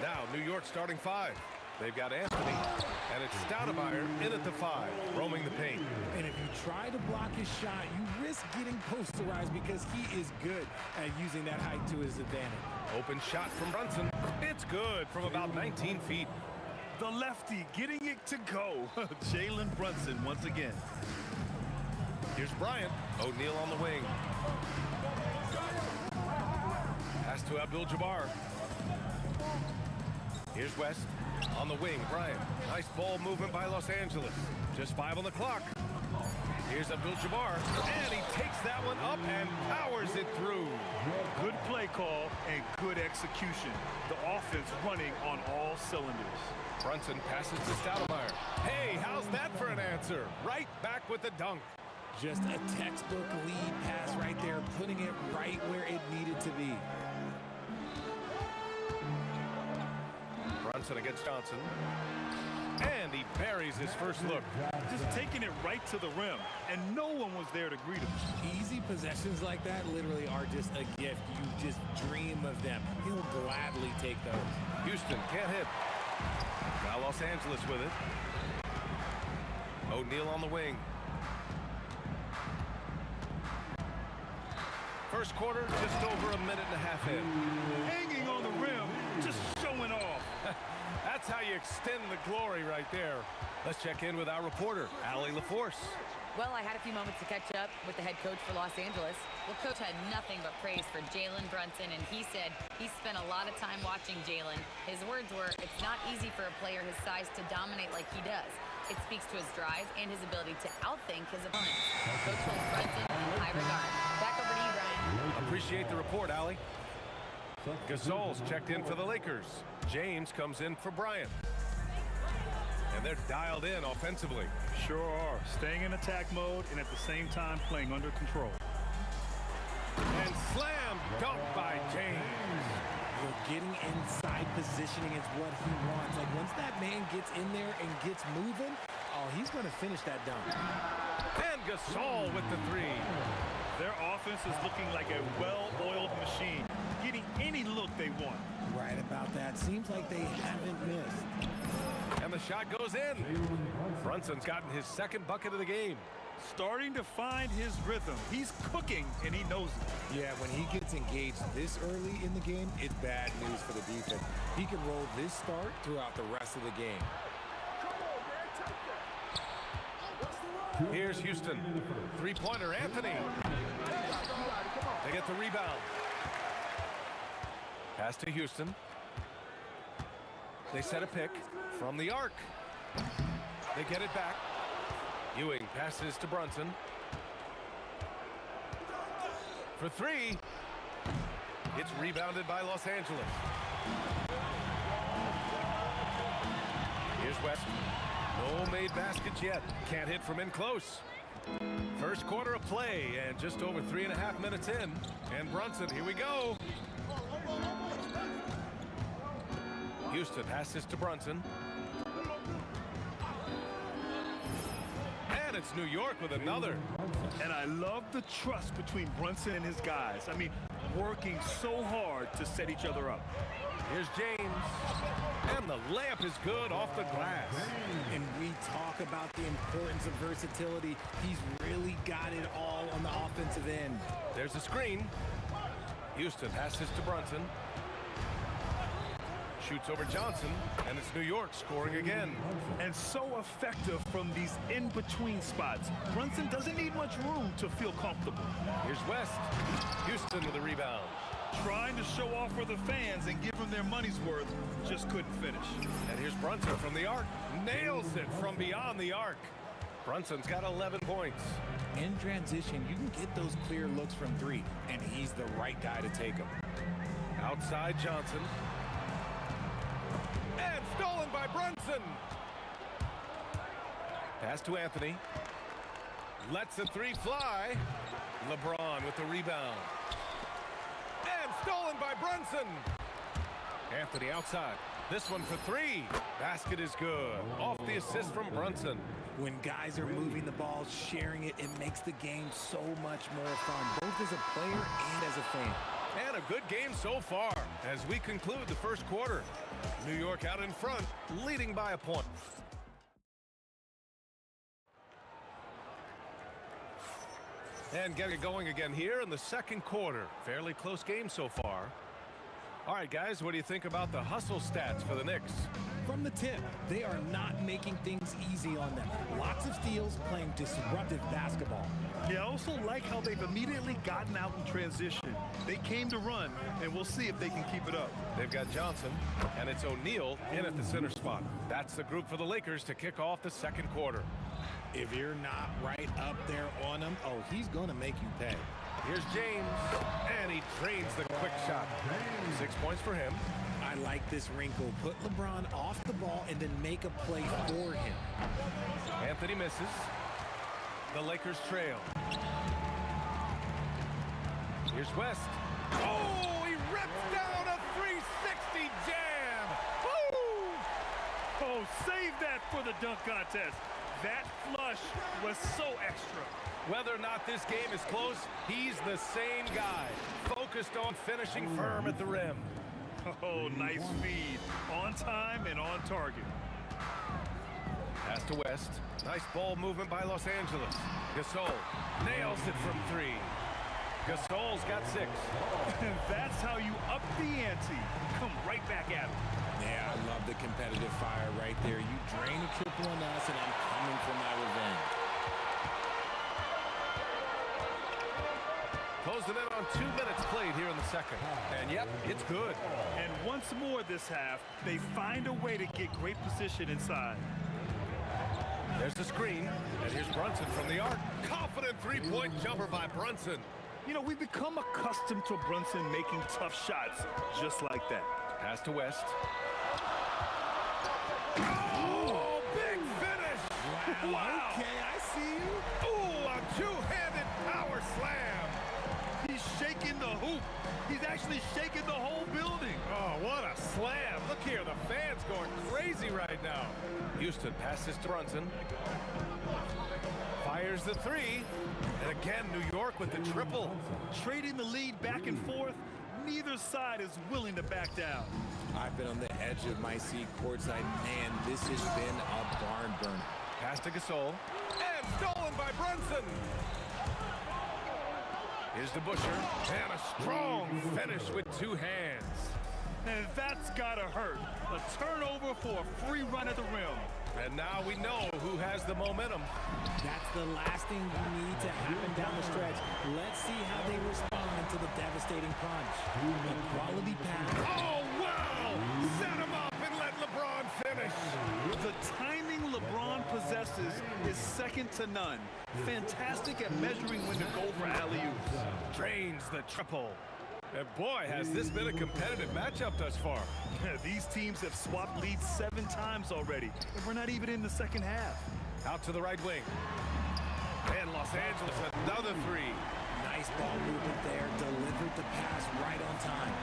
Now, New York starting 5. They've got Anthony, and it's Stoudemire in at the 5, roaming the paint. And if you try to block his shot, you risk getting posterized because he is good at using that height to his advantage. Open shot from Brunson. It's good from about 19 feet. The lefty getting it to go. Jalen Brunson once again. Here's Bryant. O'Neal on the wing. Pass to Abdul-Jabbar. Here's West. On the wing, Bryant. Nice ball movement by Los Angeles. Just 5 on the clock. Here's Abdul-Jabbar, and he takes that one up and powers it through. Good play call and good execution. The offense running on all cylinders. Brunson passes to Stoudemire. Hey, how's that for an answer? Right back with the dunk. Just a textbook lead pass right there, putting it right where it needed to be. Brunson against Johnson. And he buries his first look. Just taking it right to the rim, and no one was there to greet him. Easy possessions like that literally are just a gift. You just dream of them. He'll gladly take those. Houston can't hit. Now Los Angeles with it. O'Neal on the wing. First quarter, just over a minute and a half in. Hanging on the rim, just showing off. That's how you extend the glory right there. Let's check in with our reporter, Allie LaForce. Well, I had a few moments to catch up with the head coach for Los Angeles. Well, coach had nothing but praise for Jalen Brunson, and he said he spent a lot of time watching Jalen. His words were, it's not easy for a player his size to dominate like he does. It speaks to his drive and his ability to outthink his opponents. Coach holds Brunson in high regard. Back over to you, Brian. Appreciate the report, Allie. Gasol's checked in for the Lakers. James comes in for Bryant. And they're dialed in offensively. Sure are. Staying in attack mode and at the same time playing under control. And slam dunk by James. Getting inside positioning is what he wants. Like once that man gets in there and gets moving, oh, he's going to finish that dunk. And Gasol with the 3. Their offense is looking like a well-oiled machine, getting any look they want. Right about that. Seems like they haven't missed. And the shot goes in. Brunson's gotten his second bucket of the game. Starting to find his rhythm. He's cooking, and he knows it. Yeah, when he gets engaged this early in the game, it's bad news for the defense. He can roll this start throughout the rest of the game. Here's Houston. Three-pointer, Anthony. They get the rebound. Pass to Houston. They set a pick from the arc. They get it back. Ewing passes to Brunson. For 3. It's rebounded by Los Angeles. Here's West. No made baskets yet. Can't hit from in close. First quarter of play and just over 3.5 minutes in. And Brunson, here we go. Houston passes to Brunson. And it's New York with another. And I love the trust between Brunson and his guys. I mean, working so hard to set each other up. Here's James. And the layup is good off the glass. And we talk about the importance of versatility. He's really got it all on the offensive end. There's a screen. Houston passes to Brunson. Shoots over Johnson, and it's New York scoring again. And so effective from these in-between spots. Brunson doesn't need much room to feel comfortable. Here's West. Houston with the rebound. Trying to show off for the fans and give them their money's worth, just couldn't finish. And here's Brunson from the arc. Nails it from beyond the arc. Brunson's got 11 points. In transition, you can get those clear looks from 3, and he's the right guy to take them. Outside Johnson. And stolen by Brunson. Pass to Anthony. Lets the 3 fly. LeBron with the rebound. And stolen by Brunson. Anthony outside. This one for 3. Basket is good. Off the assist from Brunson. When guys are moving the ball, sharing it, it makes the game so much more fun, both as a player and as a fan. And a good game so far. as we conclude the first quarter. New York out in front, leading by a point. And getting it going again here in the second quarter. Fairly close game so far. All right, guys, what do you think about the hustle stats for the Knicks? From the tip, they are not making things easy on them. Lots of steals, playing disruptive basketball. Yeah, I also like how they've immediately gotten out in transition. They came to run, and we'll see if they can keep it up. They've got Johnson, and it's O'Neal in at the center spot. That's the group for the Lakers to kick off the second quarter. If you're not right up there on him, oh, he's going to make you pay. Here's James, and he drains the quick shot. 6 points for him. I like this wrinkle. Put LeBron off the ball and then make a play for him. Anthony misses. The Lakers trail. Here's West. Oh, he rips down a 360 jam. Woo! Oh, save that for the dunk contest. That flush was so extra. Whether or not this game is close, he's the same guy. Focused on finishing firm at the rim. Oh, nice feed. On time and on target. Pass to West. Nice ball movement by Los Angeles. Gasol nails it from 3. Gasol's got 6. That's how you up the ante. Come right back at him. Yeah, I love the competitive fire right there. You drain a triple on us, and I'm coming for my revenge. Closing in on 2 minutes played here in the second. And yep, it's good. And once more this half, they find a way to get great position inside. There's the screen, and here's Brunson from the arc. Confident three-point jumper by Brunson. You know, we've become accustomed to Brunson making tough shots just like that. Pass to West. Oh, big finish! Wow. Okay, I see you. Ooh, a two-handed power slam. He's shaking the hoop. He's actually shaking the whole building. Oh, what a slam. Look here, the fans going crazy right now. Houston passes to Brunson. Fires the 3. And again, New York with the triple. Trading the lead back and forth. Neither side is willing to back down. I've been on the edge of my seat courtside. Man, this has been a barn burner. Pass to Gasol. And stolen by Brunson. Here's the Busher. And a strong finish with 2 hands. And that's gotta hurt. A turnover for a free run at the rim. And now we know who has the momentum. That's the last thing you need to happen down the stretch. Let's see how they respond to the devastating punch. A quality pass. Oh, wow! Set him up and let LeBron finish. The timing LeBron possesses is second to none. Fantastic at measuring when to go for alley-oops. Drains the triple. And boy, has this been a competitive matchup thus far. These teams have swapped leads 7 times already, and we're not even in the second half. Out to the right wing. And Los Angeles, another 3. Nice ball movement there. Delivered the pass right on time.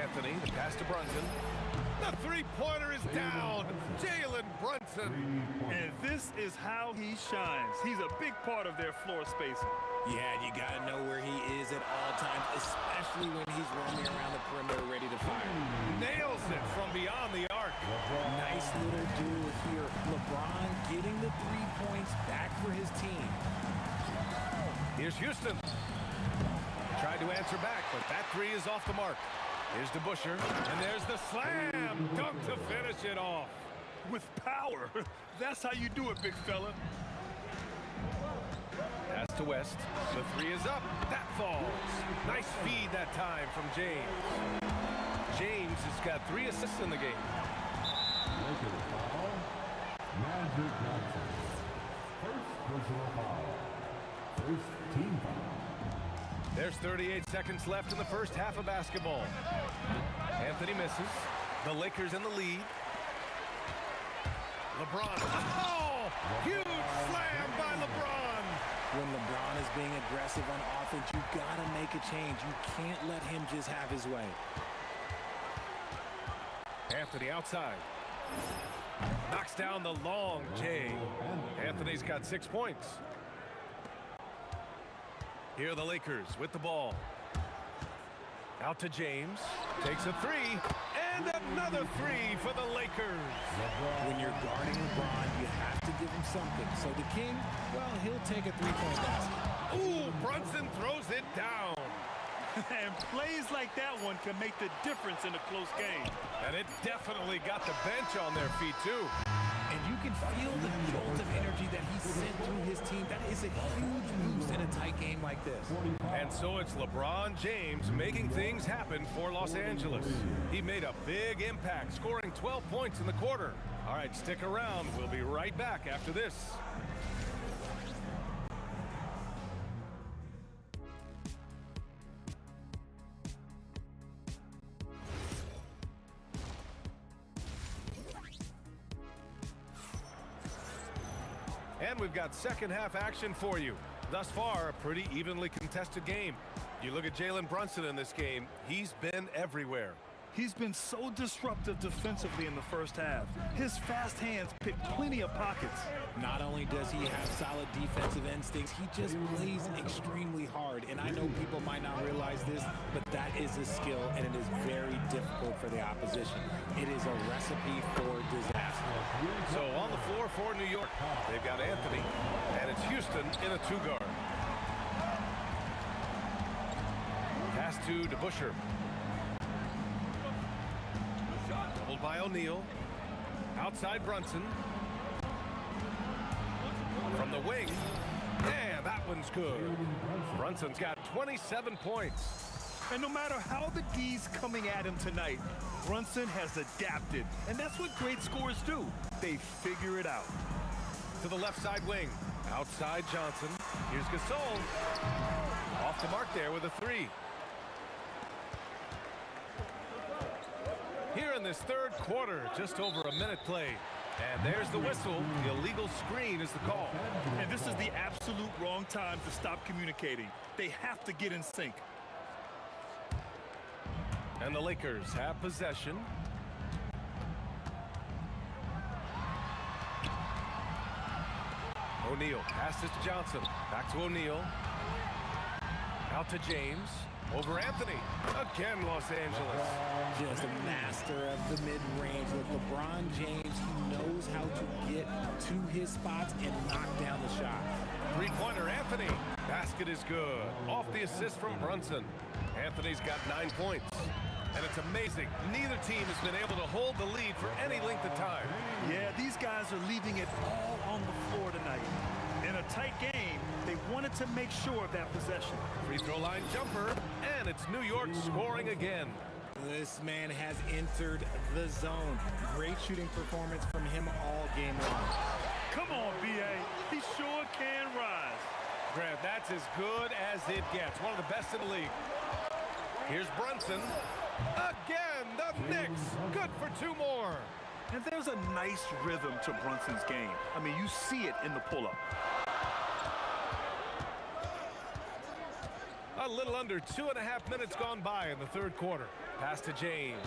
Anthony, the pass to Brunson. The three-pointer is down. Jalen Brunson. And this is how he shines. He's a big part of their floor spacing. Yeah, you got to know where he is at all times, especially when he's roaming around the perimeter ready to fire. Nails it from beyond the arc. Nice little duel here. LeBron getting the 3 points back for his team. Here's Houston. Tried to answer back, but that 3 is off the mark. Here's the Busher, and there's the slam dunk to finish it off. With power. That's how you do it, big fella. Pass to West. The 3 is up. That falls. Nice feed that time from James. James has got 3 assists in the game. Lakers foul. Magic Johnson. First personal foul. First team foul. There's 38 seconds left in the first half of basketball. Anthony misses. The Lakers in the lead. LeBron. Oh! Huge slam by LeBron. When LeBron is being aggressive on offense, you got to make a change. You can't let him just have his way. Anthony outside. Knocks down the long J. Anthony's got 6 points. Here are the Lakers with the ball. Out to James. Takes a three. And another three for the Lakers. When you're guarding LeBron, you have to give him something. So the King, well, he'll take a three-point basket. Ooh, Brunson throws it down. And plays like that one can make the difference in a close game. And it definitely got the bench on their feet, too. And you can feel the jolt of energy that he sent through his team. That is a huge boost in a tight game like this. And so it's LeBron James making things happen for Los Angeles. He made a big impact, scoring 12 points in the quarter. All right, stick around. We'll be right back after this. And we've got second half action for you. Thus far, a pretty evenly contested game. You look at Jalen Brunson in this game, he's been everywhere. He's been so disruptive defensively in the first half. His fast hands pick plenty of pockets. Not only does he have solid defensive instincts, he just plays extremely hard. And I know people might not realize this, but that is a skill, and it is very difficult for the opposition. It is a recipe for disaster. So on the floor for New York, they've got Anthony, and it's Houston in a two-guard. Pass to DeBusschere. Doubled by O'Neal. Outside Brunson. From the wing. Yeah, that one's good. Brunson's got 27 points. And no matter how the D's coming at him tonight, Brunson has adapted. And that's what great scorers do. They figure it out. To the left side wing. Outside Johnson. Here's Gasol. Off the mark there with a three. Here in this third quarter, just over a minute played. And there's the whistle. The illegal screen is the call. And this is the absolute wrong time to stop communicating. They have to get in sync. And the Lakers have possession. O'Neal passes to Johnson. Back to O'Neal. Out to James. Over Anthony. Again, Los Angeles. Just a master of the mid-range. With LeBron James, he knows how to get to his spots and knock down the shot. Three-pointer, Anthony. Basket is good. Off the assist from Brunson. Anthony's got 9 points. And it's amazing. Neither team has been able to hold the lead for any length of time. Yeah, these guys are leaving it all on the floor tonight. In a tight game, they wanted to make sure of that possession. Free throw line jumper, and it's New York scoring again. This man has entered the zone. Great shooting performance from him all game long. Come on, B.A. He sure can rise. Grant, that's as good as it gets. One of the best in the league. Here's Brunson. Again, the Knicks. Good for 2 more. And there's a nice rhythm to Brunson's game. I mean, you see it in the pull-up. A little under 2.5 minutes gone by in the third quarter. Pass to James.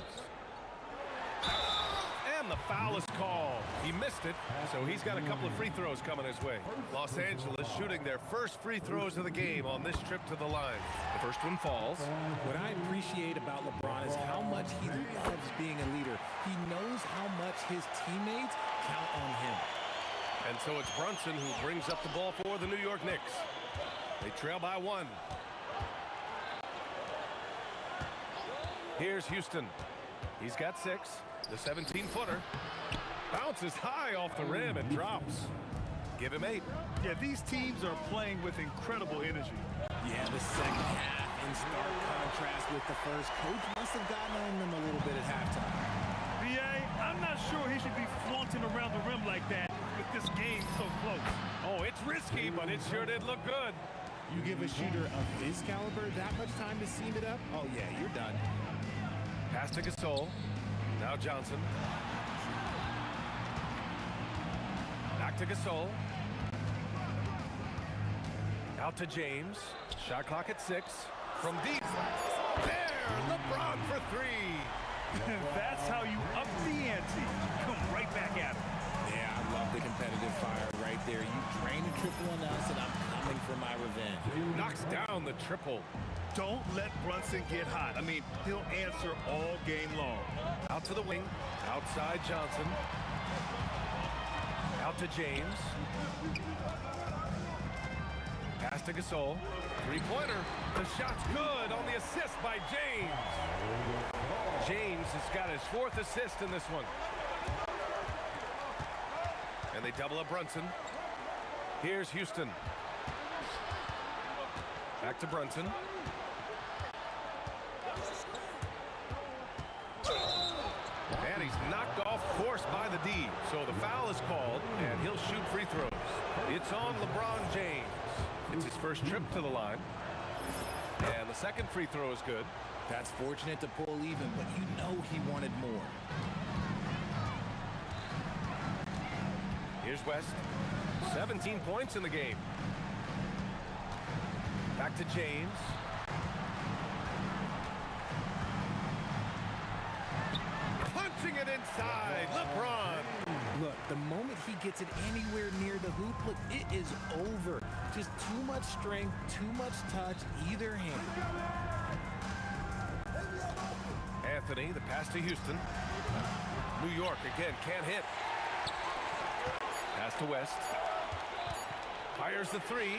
And the foul is called. He missed it, so he's got a couple of free throws coming his way. Los Angeles shooting their first free throws of the game on this trip to the line. The first one falls. What I appreciate about LeBron is how much he loves being a leader. He knows how much his teammates count on him. And so it's Brunson who brings up the ball for the New York Knicks. They trail by 1. Here's Houston. He's got 6. The 17-footer bounces high off the rim and drops. Give him 8. Yeah, these teams are playing with incredible energy. Yeah, the second half in stark contrast with the first. Coach must have gotten on them a little bit at halftime. B.A., I'm not sure he should be flaunting around the rim like that with this game so close. Oh, it's risky, but it sure did look good. You give a shooter of his caliber that much time to seam it up? Oh, yeah, you're done. Pass to Gasol. Now Johnson. Back to Gasol. Out to James. Shot clock at 6. From deep. There! LeBron for 3. That's how you up the ante. Come right back at him. Yeah, I love the competitive fire right there. You drain a triple on us, and I'm coming for my revenge. Knocks down the triple. Don't let Brunson get hot. I mean, he'll answer all game long. Out to the wing. Outside Johnson. Out to James. Pass to Gasol. Three-pointer. The shot's good on the assist by James. James has got his 4th assist in this one. And they double up Brunson. Here's Houston. Back to Brunson. And he's knocked off course by the D. So the foul is called, and he'll shoot free throws. It's on LeBron James. It's his first trip to the line. And the second free throw is good. That's fortunate to pull even, but you know he wanted more. Here's West. 17 points in the game. Back to James. Punching it inside. LeBron. Look, the moment he gets it anywhere near the hoop, look, it is over. Just too much strength, too much touch, either hand. Anthony, the pass to Houston. New York again, can't hit. Pass to West. Fires the three.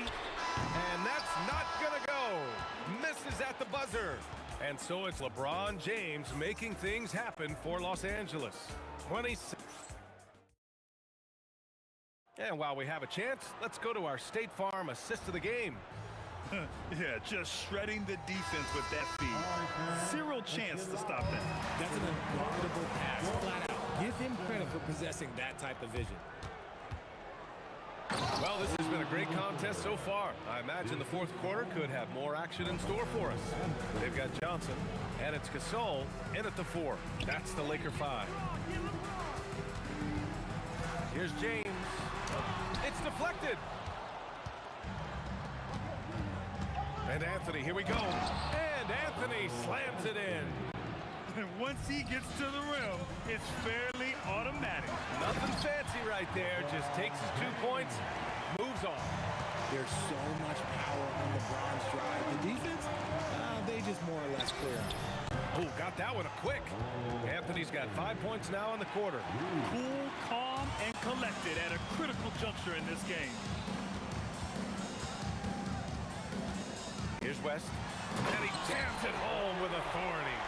And that's not gonna go. Misses at the buzzer. And so it's LeBron James making things happen for Los Angeles. 26. And while we have a chance, let's go to our State Farm assist of the game. Yeah, just shredding the defense with that feed. Zero chance to stop that. That's an unguardable pass, flat out. Give him credit for possessing that type of vision. Well, this has been a great contest so far. I imagine the 4th quarter could have more action in store for us. They've got Johnson, and it's Gasol in at the 4. That's the Laker 5. Here's James. It's deflected. And Anthony, here we go. And Anthony slams it in. And once he gets to the rim, it's fairly automatic. Nothing fancy right there. Just takes his 2 points, moves on. There's so much power on LeBron's drive. The defense, they just more or less clear out. Oh, got that one quick. Anthony's got 5 points now in the quarter. Cool, calm, and collected at a critical juncture in this game. Here's West. And he jams it home with authority.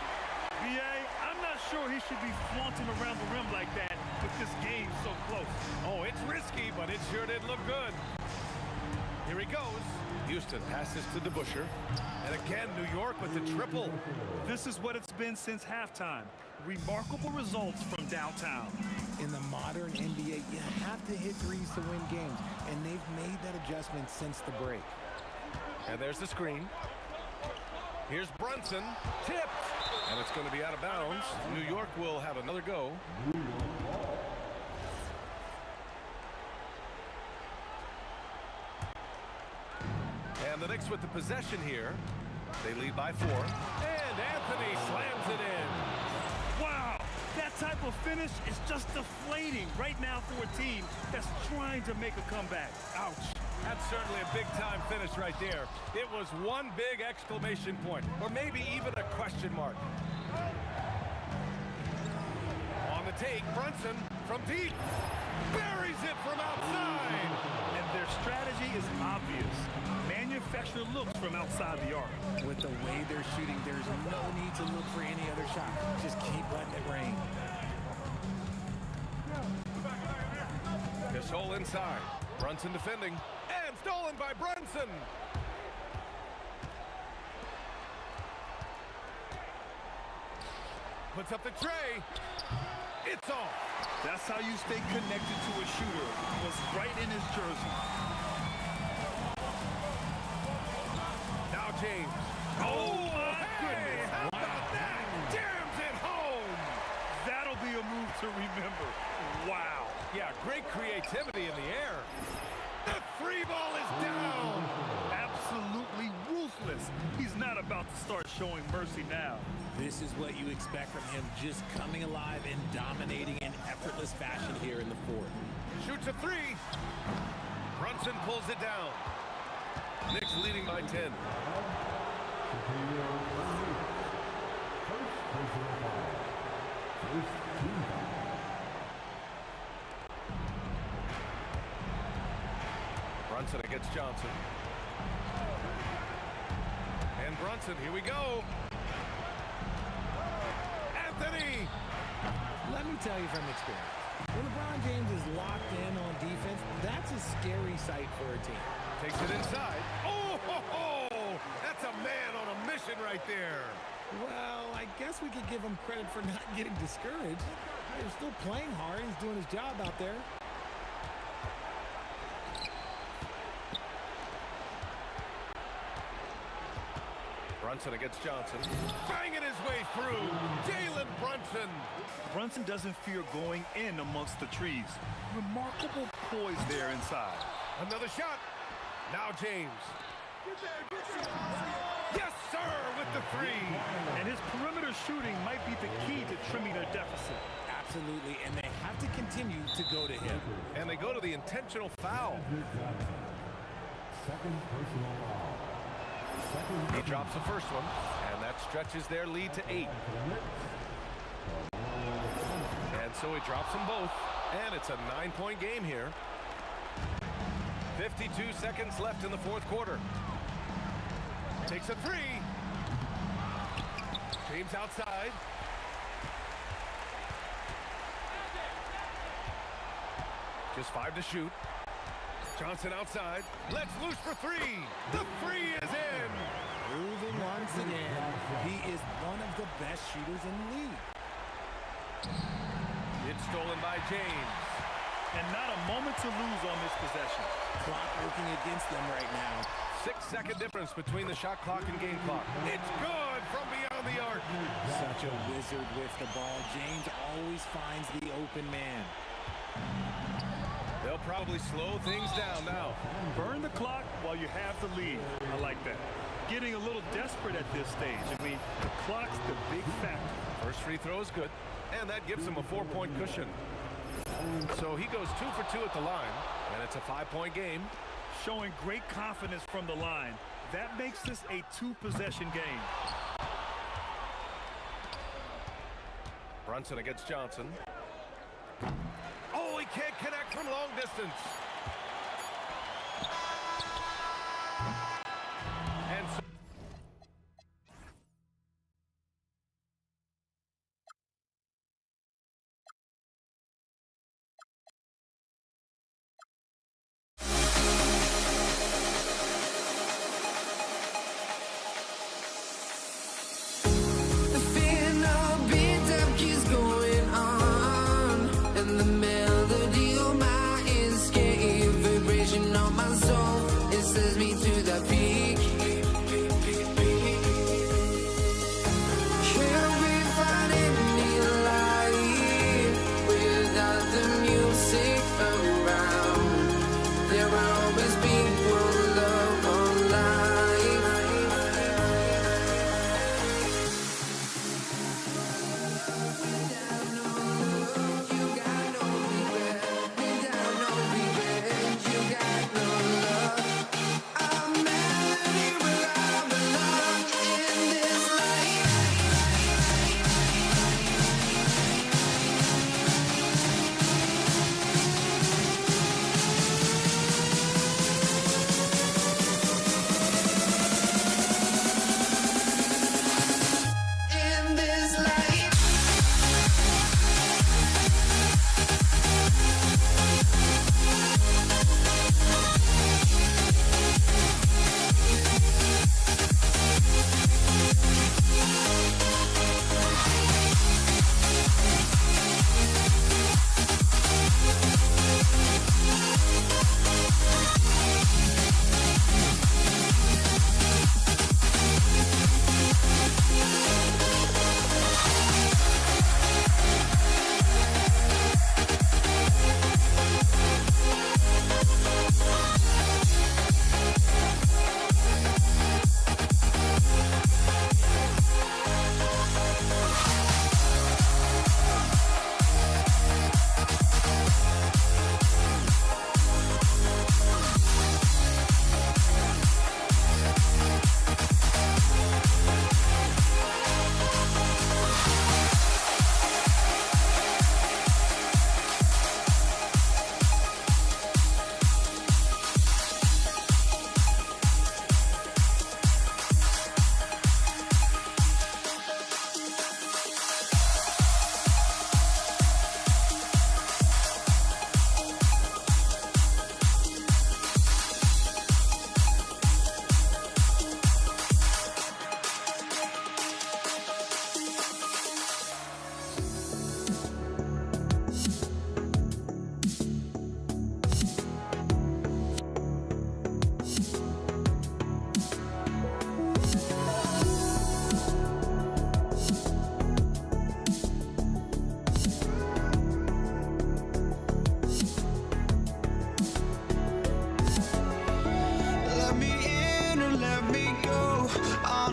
B.A., I'm not sure he should be flaunting around the rim like that with this game so close. Oh, it's risky, but it sure did look good. Here he goes. Houston passes to DeBusschere. And again, New York with the triple. This is what it's been since halftime. Remarkable results from downtown. In the modern NBA, you have to hit threes to win games, and they've made that adjustment since the break. And there's the screen. Here's Brunson. Tipped. And it's going to be out of bounds. New York will have another go. And the Knicks with the possession here. They lead by 4. And Anthony slams it in. Wow, that type of finish is just deflating right now for a team that's trying to make a comeback. Ouch. That's certainly a big-time finish right there. It was one big exclamation point, or maybe even a question mark. On the take, Brunson from deep. Buries it from outside. And their strategy is obvious. Manufacture looks from outside the arc. With the way they're shooting, there's no need to look for any other shot. Just keep letting it rain. Gasol inside. Brunson defending. And stolen by Brunson. Puts up the tray. It's off. That's how you stay connected to a shooter. Was right in his jersey. Now James. Oh my goodness. How about that? Jams it home. That'll be a move to remember. Wow. Yeah, great creativity in the air. The free ball is down. Absolutely ruthless. He's not about to start showing mercy now. This is what you expect from him, just coming alive and dominating in effortless fashion here in the 4th. Shoots a 3. Brunson pulls it down. Knicks leading by 10. Brunson against Johnson. And Brunson, here we go. Anthony! Let me tell you from experience, when LeBron James is locked in on defense, that's a scary sight for a team. Takes it inside. Oh, ho, ho! That's a man on a mission right there. Well, I guess we could give him credit for not getting discouraged. He's still playing hard. He's doing his job out there. Brunson against Johnson. Banging his way through. Jalen Brunson. Brunson doesn't fear going in amongst the trees. Remarkable poise there inside. Another shot. Now James. Yes, sir, with the three. And his perimeter shooting might be the key to trimming their deficit. Absolutely, and they have to continue to go to him. And they go to the intentional foul. Second personal foul. He drops the first one, and that stretches their lead to 8. And so he drops them both, and it's a 9-point game here. 52 seconds left in the fourth quarter. Takes a three. James outside. Just 5 to shoot. Johnson outside. Let's loose for three. The three is in. Proving once again, he is one of the best shooters in the league. It's stolen by James. And not a moment to lose on this possession. Clock working against them right now. 6-second difference between the shot clock and game clock. It's good from beyond the arc. Such a wizard with the ball. James always finds the open man. They'll probably slow things down now. Burn the clock while you have the lead. I like that. Getting a little desperate at this stage. I mean, the clock's the big factor. First free throw is good, and that gives him a 4-point cushion. So he goes 2 for 2 at the line, and it's a 5-point game. Showing great confidence from the line. That makes this a 2-possession game. Brunson against Johnson. Oh, he can't connect from long distance. And so The fear no beat up keeps going on, and the melody of my escape.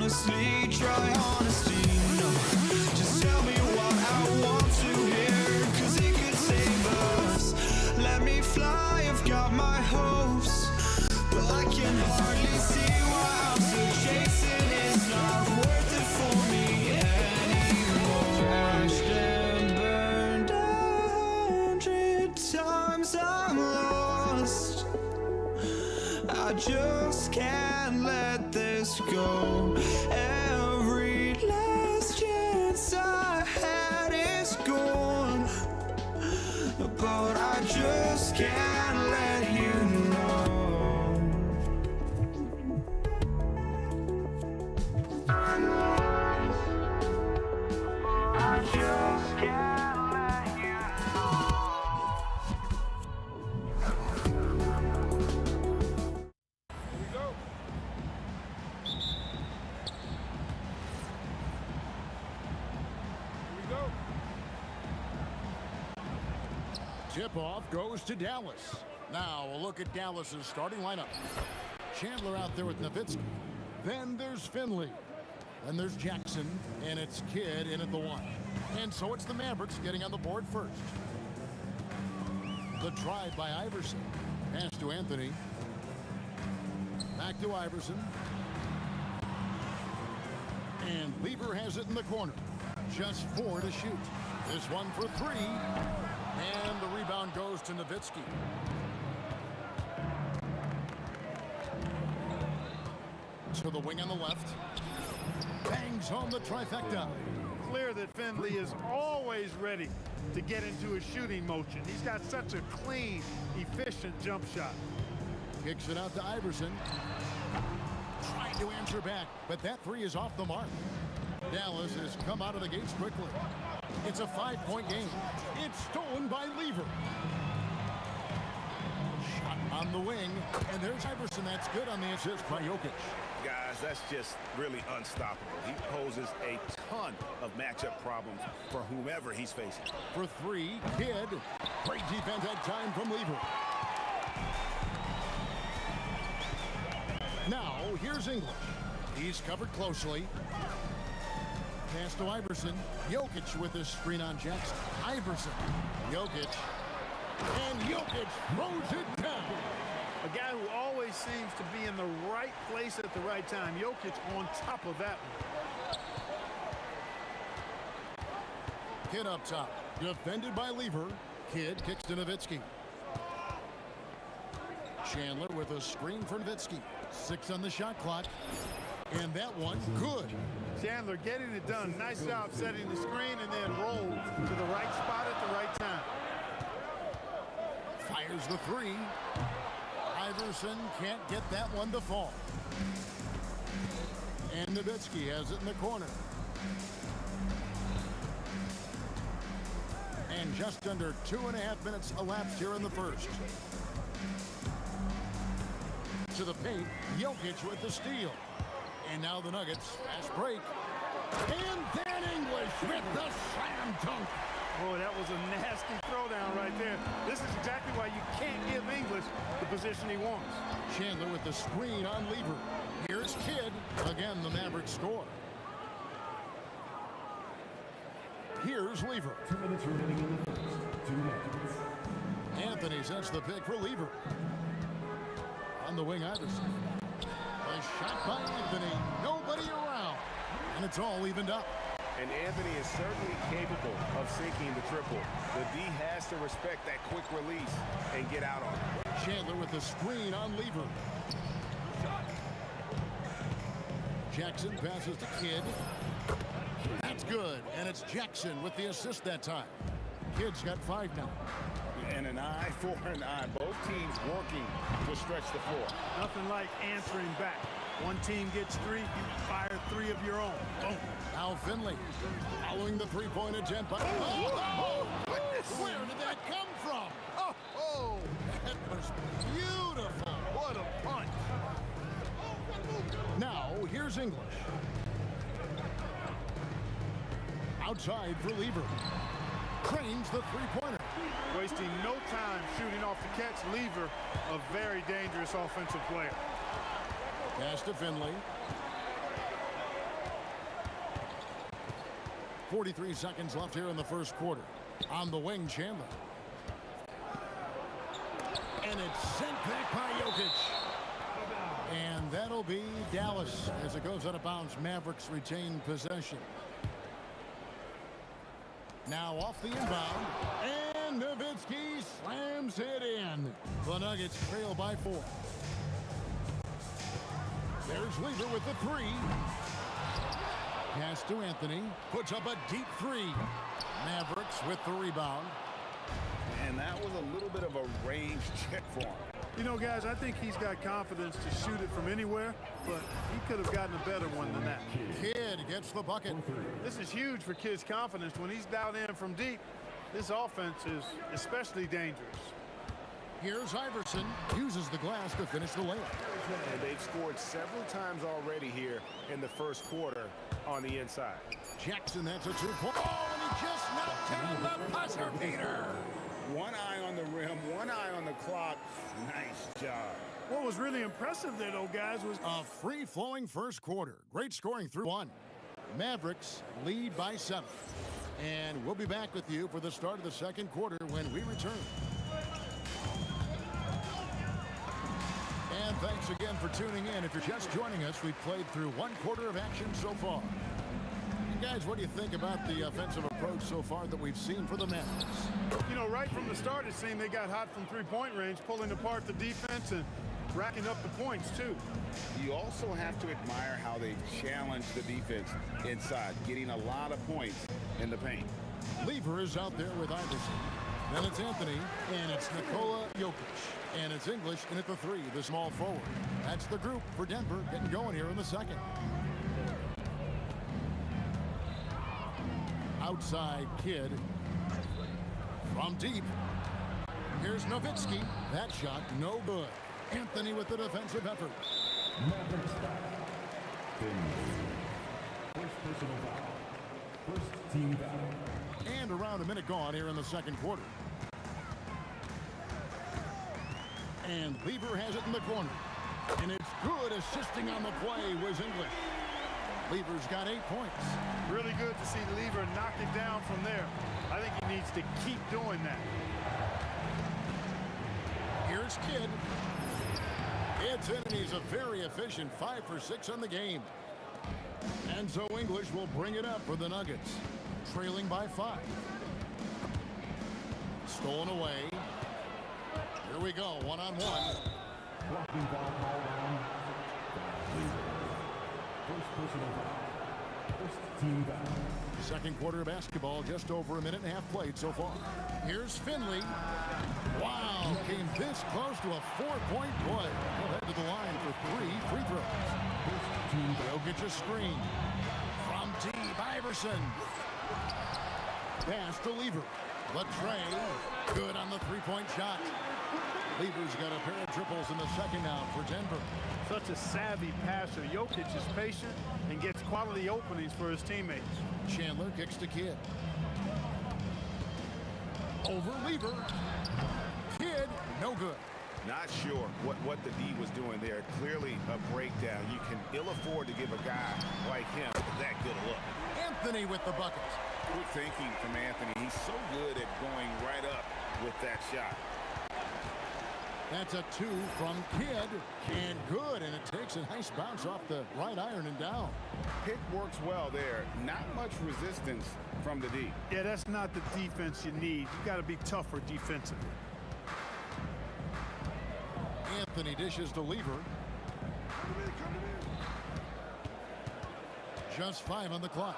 honestly, try honesty. No, just tell me what I want to hear, 'cause it could save us. Let me fly, I've got my hopes, but I can hardly see why I'm still chasing. It's not worth it for me anymore. Crashed and burned 100 times, I'm lost. I just can't let this go. Every last chance I had is gone, but I just can't let you know. I just can't let you Tip-off goes to Dallas. Now a look at Dallas's starting lineup. Chandler out there with Nowitzki. Then there's Finley. Then there's Jackson, and it's Kidd in at the 1. And so it's the Mavericks getting on the board first. The drive by Iverson. Pass to Anthony. Back to Iverson. And Lever has it in the corner. Just 4 to shoot. This one for 3. And the rebound goes to Nowitzki. To the wing on the left. Bangs home the trifecta. Clear that Finley is always ready to get into a shooting motion. He's got such a clean, efficient jump shot. Kicks it out to Iverson. Trying to answer back, but that 3 is off the mark. Dallas has come out of the gates quickly. It's a 5-point game. It's stolen by Lever. Shot on the wing, and there's Iverson. That's good on the assist by Jokic. Guys, that's just really unstoppable. He poses a ton of matchup problems for whomever he's facing. For 3, Kidd. Great defense at time from Lever. Now, here's English. He's covered closely. Pass to Iverson. Jokic with his screen on Jackson. Iverson. Jokic. And Jokic throws it down. A guy who always seems to be in the right place at the right time. Jokic on top of that one. Kidd up top. Defended by Lever. Kidd kicks to Nowitzki. Chandler with a screen for Nowitzki. 6 on the shot clock. And that one, good. Chandler getting it done. Nice job setting the screen and then roll to the right spot at the right time. Fires the 3. Iverson can't get that one to fall. And Nowitzki has it in the corner. And just under 2.5 minutes elapsed here in the first. To the paint, Jokic with the steal. And now the Nuggets, fast break. And Dan English with the slam dunk. Boy, that was a nasty throwdown right there. This is exactly why you can't give English the position he wants. Chandler with the screen on Lever. Here's Kidd. Again, the Mavericks score. Here's Lever. 2 minutes remaining in the first. 2 minutes. Anthony sets the pick for Lever. On the wing, Iverson. A shot by Anthony. Nobody around. And it's all evened up. And Anthony is certainly capable of sinking the triple. The D has to respect that quick release and get out on it. Chandler with the screen on Lever. Jackson passes to Kidd. That's good. And it's Jackson with the assist that time. Kidd's got 5 now. And an eye for an eye. Both teams working to stretch the floor. Nothing like answering back. One team gets 3, you fire 3 of your own. Boom. Now Finley following the 3-point attempt by... Where did that come from? Oh, that was beautiful. What a punch. Now, here's English. Outside for Lever. Cranes the 3-pointer. Wasting no time shooting off the catch. Lever, a very dangerous offensive player. Pass to Finley. 43 seconds left here in the first quarter. On the wing, Chandler. And it's sent back by Jokic. And that'll be Dallas as it goes out of bounds. Mavericks retain possession. Now off the inbound. And Nowitzki slams it in. The Nuggets trail by 4. There's Lever with the 3. Pass to Anthony. Puts up a deep 3. Mavericks with the rebound. And that was a little bit of a range check for him. You know, guys, I think he's got confidence to shoot it from anywhere, but he could have gotten a better one than that. Kidd gets the bucket. This is huge for Kidd's confidence. When he's dialed in from deep, this offense is especially dangerous. Here's Iverson. Uses the glass to finish the layup. And they've scored several times already here in the first quarter on the inside. Jackson, that's a 2-point. Oh, and he just knocked down the buzzer beater. One eye on the rim, one eye on the clock. Nice job. What was really impressive there, though, guys, was a free-flowing first quarter. Great scoring through 1. Mavericks lead by 7. And we'll be back with you for the start of the second quarter when we return. And thanks again for tuning in. If you're just joining us, we've played through 1 quarter of action so far. And guys, what do you think about the offensive approach so far that we've seen for the Mavericks? You know, right from the start, it seemed they got hot from three-point range, pulling apart the defense and racking up the points, too. You also have to admire how they challenge the defense inside, getting a lot of points in the paint. Lever is out there with Iverson. Then it's Anthony, and it's Nikola Jokic. And it's English in at the 3, the small forward. That's the group for Denver getting going here in the second. Outside Kidd. From deep. Here's Nowitzki. That shot no good. Anthony with the defensive effort. Mavericks foul. First personal foul. First team foul. And around a minute gone here in the second quarter. And Lever has it in the corner. And it's good. Assisting on the play was English. Lever's got 8 points. Really good to see Lever knock it down from there. I think he needs to keep doing that. Here's Kidd. It's in, and he's a very efficient 5 for 6 on the game. And so English will bring it up for the Nuggets. Trailing by 5. Stolen away. Here we go, 1-on-1. Blocking foul all around. First personal foul. First team foul. Second quarter of basketball, just over a minute and a half played so far. Here's Finley. Wow, came this close to a 4-point play. He'll head to the line for 3 free throws. Jokic a screen. From deep, Iverson. Pass to Lever. Latrey, good on the 3-point shot. Lever's got a pair of triples in the second now for Denver. Such a savvy passer. Jokic is patient and gets quality openings for his teammates. Chandler kicks to Kidd. Over Lever. Kidd, no good. Not sure what the D was doing there. Clearly a breakdown. You can ill afford to give a guy like him that good a look. Anthony with the bucket. Good thinking from Anthony. He's so good at going right up with that shot. That's a 2 from Kidd, and good, and it takes a nice bounce off the right iron and down. Pick works well there. Not much resistance from the D. Yeah, that's not the defense you need. You got to be tougher defensively. Anthony dishes to Lever. Just 5 on the clock.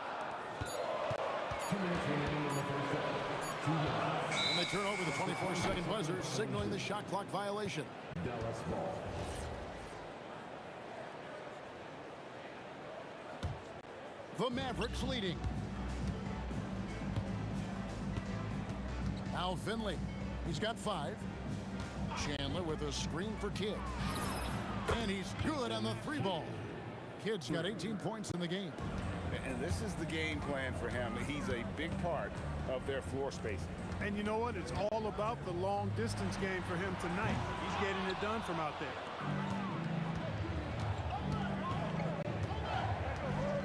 2 minutes remaining in the first half. 2 minutes. And they turn over the 24-second buzzer, signaling the shot clock violation. Dallas ball. The Mavericks leading. Now Finley. He's got 5. Chandler with a screen for Kidd. And he's good on the 3 ball. Kidd's got 18 points in the game. And this is the game plan for him. He's a big part of their floor spacing. And you know what? It's all about the long distance game for him tonight. He's getting it done from out there.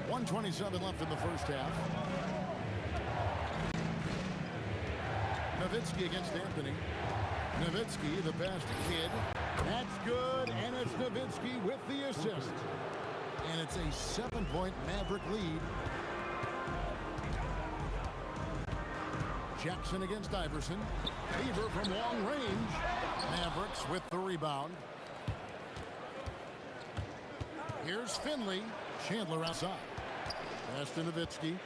1:27 left in the first half. Nowitzki against Anthony. Nowitzki, the pass to Kidd. That's good, and it's Nowitzki with the assist. And it's a 7-point Maverick lead. Jackson against Iverson. Beaver from long range. Mavericks with the rebound. Here's Finley. Chandler outside. Pass to Nowitzki.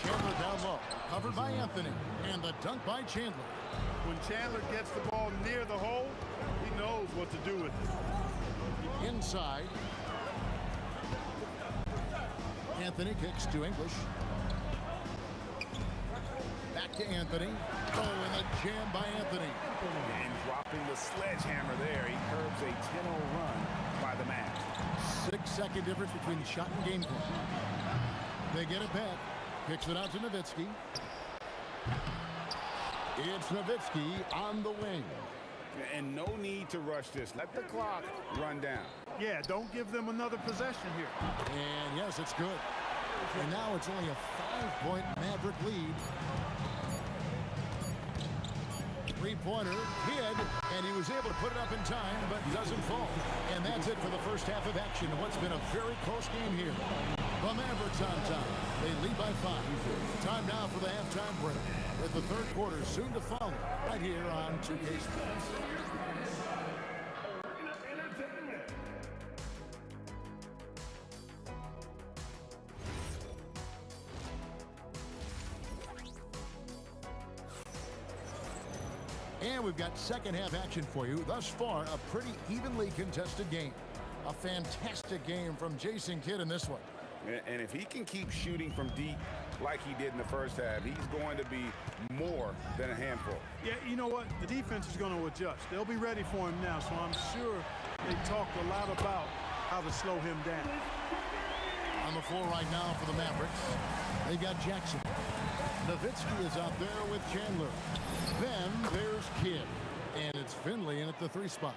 Chandler down low. Covered by Anthony. And the dunk by Chandler. When Chandler gets the ball near the hole, he knows what to do with it. Inside. Anthony kicks to English. Back to Anthony. Oh, and a jam by Anthony. And dropping the sledgehammer there, he curbs a 10-0 run by the Mavs. 6-second difference between shot and game point. They get it back. Kicks it out to Nowitzki. It's Nowitzki on the wing. And no need to rush this. Let the clock run down. Yeah, don't give them another possession here. And yes, it's good. And now it's only a 5-point Maverick lead. Three-pointer, Kidd, and he was able to put it up in time, but doesn't fall. And that's it for the first half of action. What's been a very close game here. The Mavericks on top. They lead by 5. Time now for the halftime break, with the third quarter soon to follow, right here on 2K Sports. And we've got second half action for you. Thus far, a pretty evenly contested game. A fantastic game from Jason Kidd in this one. And if he can keep shooting from deep like he did in the first half, he's going to be more than a handful. Yeah, you know what? The defense is going to adjust. They'll be ready for him now, so I'm sure they talked a lot about how to slow him down. On the floor right now for the Mavericks, they got Jackson. Nowitzki is out there with Chandler. Then there's Kidd. And it's Finley in at the 3 spot.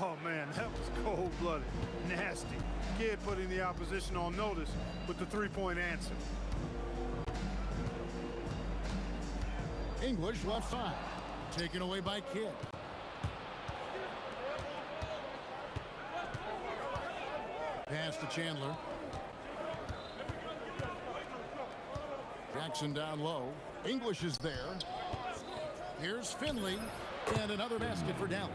Oh, man, that was cold-blooded. Nasty. Kidd putting the opposition on notice with the 3-point answer. English left side. Taken away by Kidd. Pass to Chandler. Jackson down low. English is there. Here's Finley. And another basket for Dallas.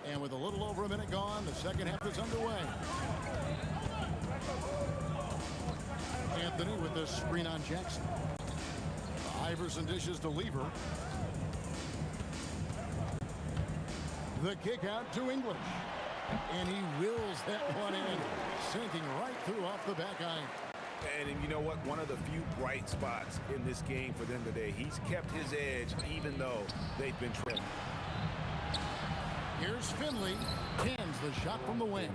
And with a little over a minute gone, the second half is underway. Anthony with the screen on Jackson. Iverson dishes to Lever. The kick out to English. And he wills that one in, sinking right through off the back iron. And you know what? One of the few bright spots in this game for them today. He's kept his edge even though they've been trimmed. Here's Finley. Cans the shot from the wing.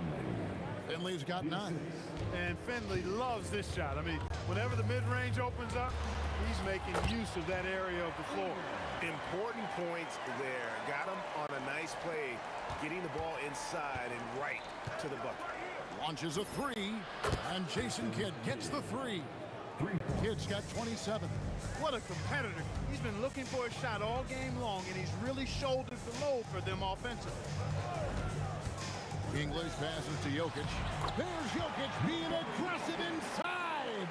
Finley's got 9. And Finley loves this shot. I mean, whenever the mid-range opens up, he's making use of that area of the floor. Important points there. Got him on a nice play, getting the ball inside and right to the bucket. Launches a 3, and Jason Kidd gets the 3. Kidd's got 27. What a competitor. He's been looking for a shot all game long, and he's really shouldered the load for them offensively. English passes to Jokic. There's Jokic being aggressive inside.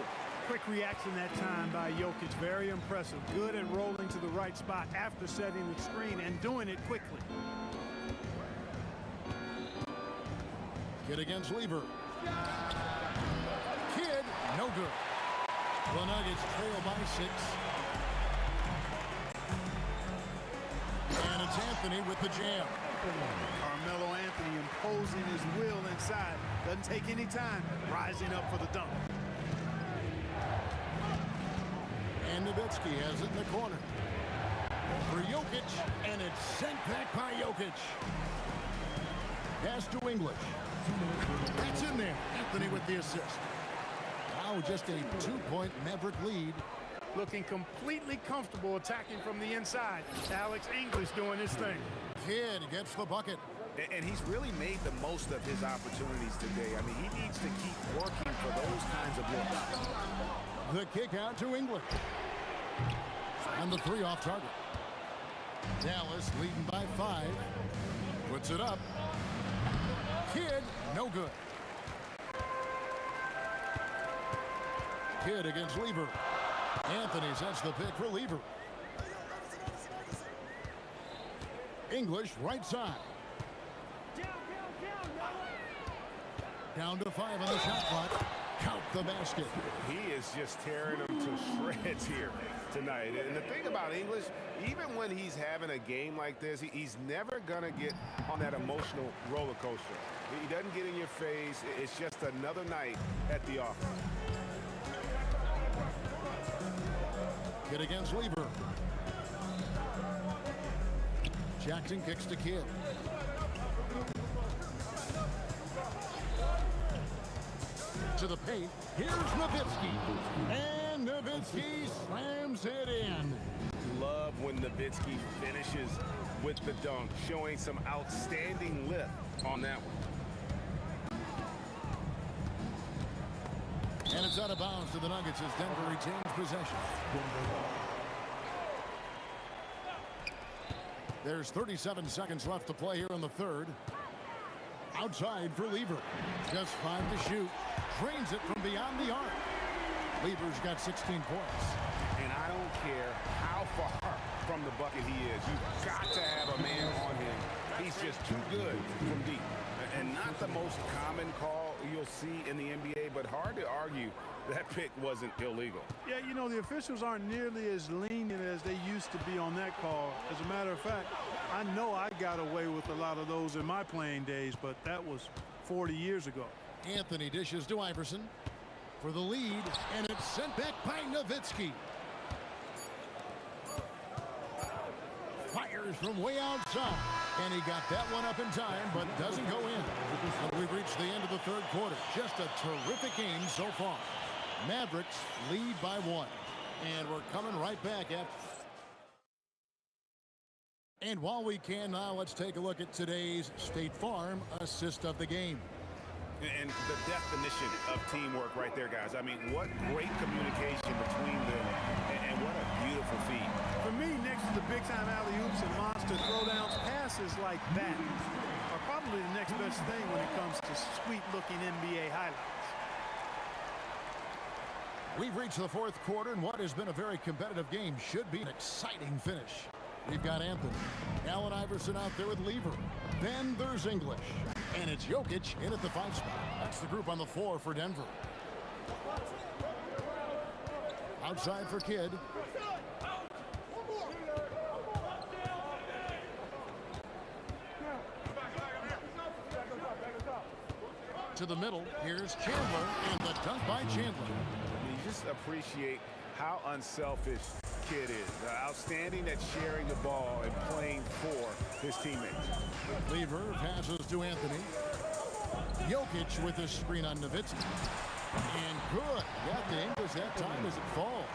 Quick reaction that time by Jokic. Very impressive. Good at rolling to the right spot after setting the screen and doing it quickly. Kidd against Lever. Kidd, no good. The Nuggets trail by 6. And it's Anthony with the jam. Carmelo Anthony imposing his will inside. Doesn't take any time. Rising up for the dunk. And Nowitzki has it in the corner. For Jokic, and it's sent back by Jokic. Pass to English. That's in there. Anthony with the assist. Now just a 2-point Maverick lead. Looking completely comfortable attacking from the inside. Alex English doing his thing. Kidd gets the bucket. And he's really made the most of his opportunities today. I mean, he needs to keep working for those kinds of looks. The kick out to England. And the 3 off target. Dallas leading by 5. Puts it up. Kidd, no good. Kidd against Lever. Anthony sets the pick for Lever. English right side. Down to 5 on the shot clock. Count the basket. He is just tearing them to shreds here tonight. And the thing about English, even when he's having a game like this, he's never going to get on that emotional roller coaster. He doesn't get in your face. It's just another night at the office. Kidd against Lever. Jackson kicks to Kidd. To the paint. Here's Nowitzki. And Nowitzki slams it in. Love when Nowitzki finishes with the dunk, showing some outstanding lift on that one. And it's out of bounds to the Nuggets as Denver retains possession. There's 37 seconds left to play here in the third. Outside for Lever. Just 5 to shoot. Drains it from beyond the arc. Lever's got 16 points. And I don't care how far from the bucket he is. You've got to have a man on him. He's just too good from deep. And not the most common call you'll see in the NBA, but hard to argue that pick wasn't illegal. Yeah, you know, the officials aren't nearly as lenient as they used to be on that call. As a matter of fact, I know I got away with a lot of those in my playing days, but that was 40 years ago. Anthony dishes to Iverson for the lead, and it's sent back by Nowitzki. Fires from way outside, and he got that one up in time, but doesn't go in. And we've reached the end of the third quarter. Just a terrific game so far. Mavericks lead by 1, and we're coming right back at. And while we can now, let's take a look at today's State Farm assist of the game. And the definition of teamwork right there, guys. I mean, what great communication between them, and what a beautiful feat. For me, next to the big-time alley-oops and monster throwdowns, passes like that are probably the next best thing when it comes to sweet-looking NBA highlights. We've reached the fourth quarter, and what has been a very competitive game should be an exciting finish. We've got Anthony. Allen Iverson out there with Lever. Then there's English. And it's Jokic in at the 5 spot. That's the group on the floor for Denver. Outside for Kidd. To the middle. Here's Chandler, and the dunk by Chandler. You just appreciate how unselfish Kidd is. Outstanding at sharing the ball and playing for his teammates. Lever passes to Anthony. Jokic with a screen on Nowitzki. And good. Got the English that time as it falls.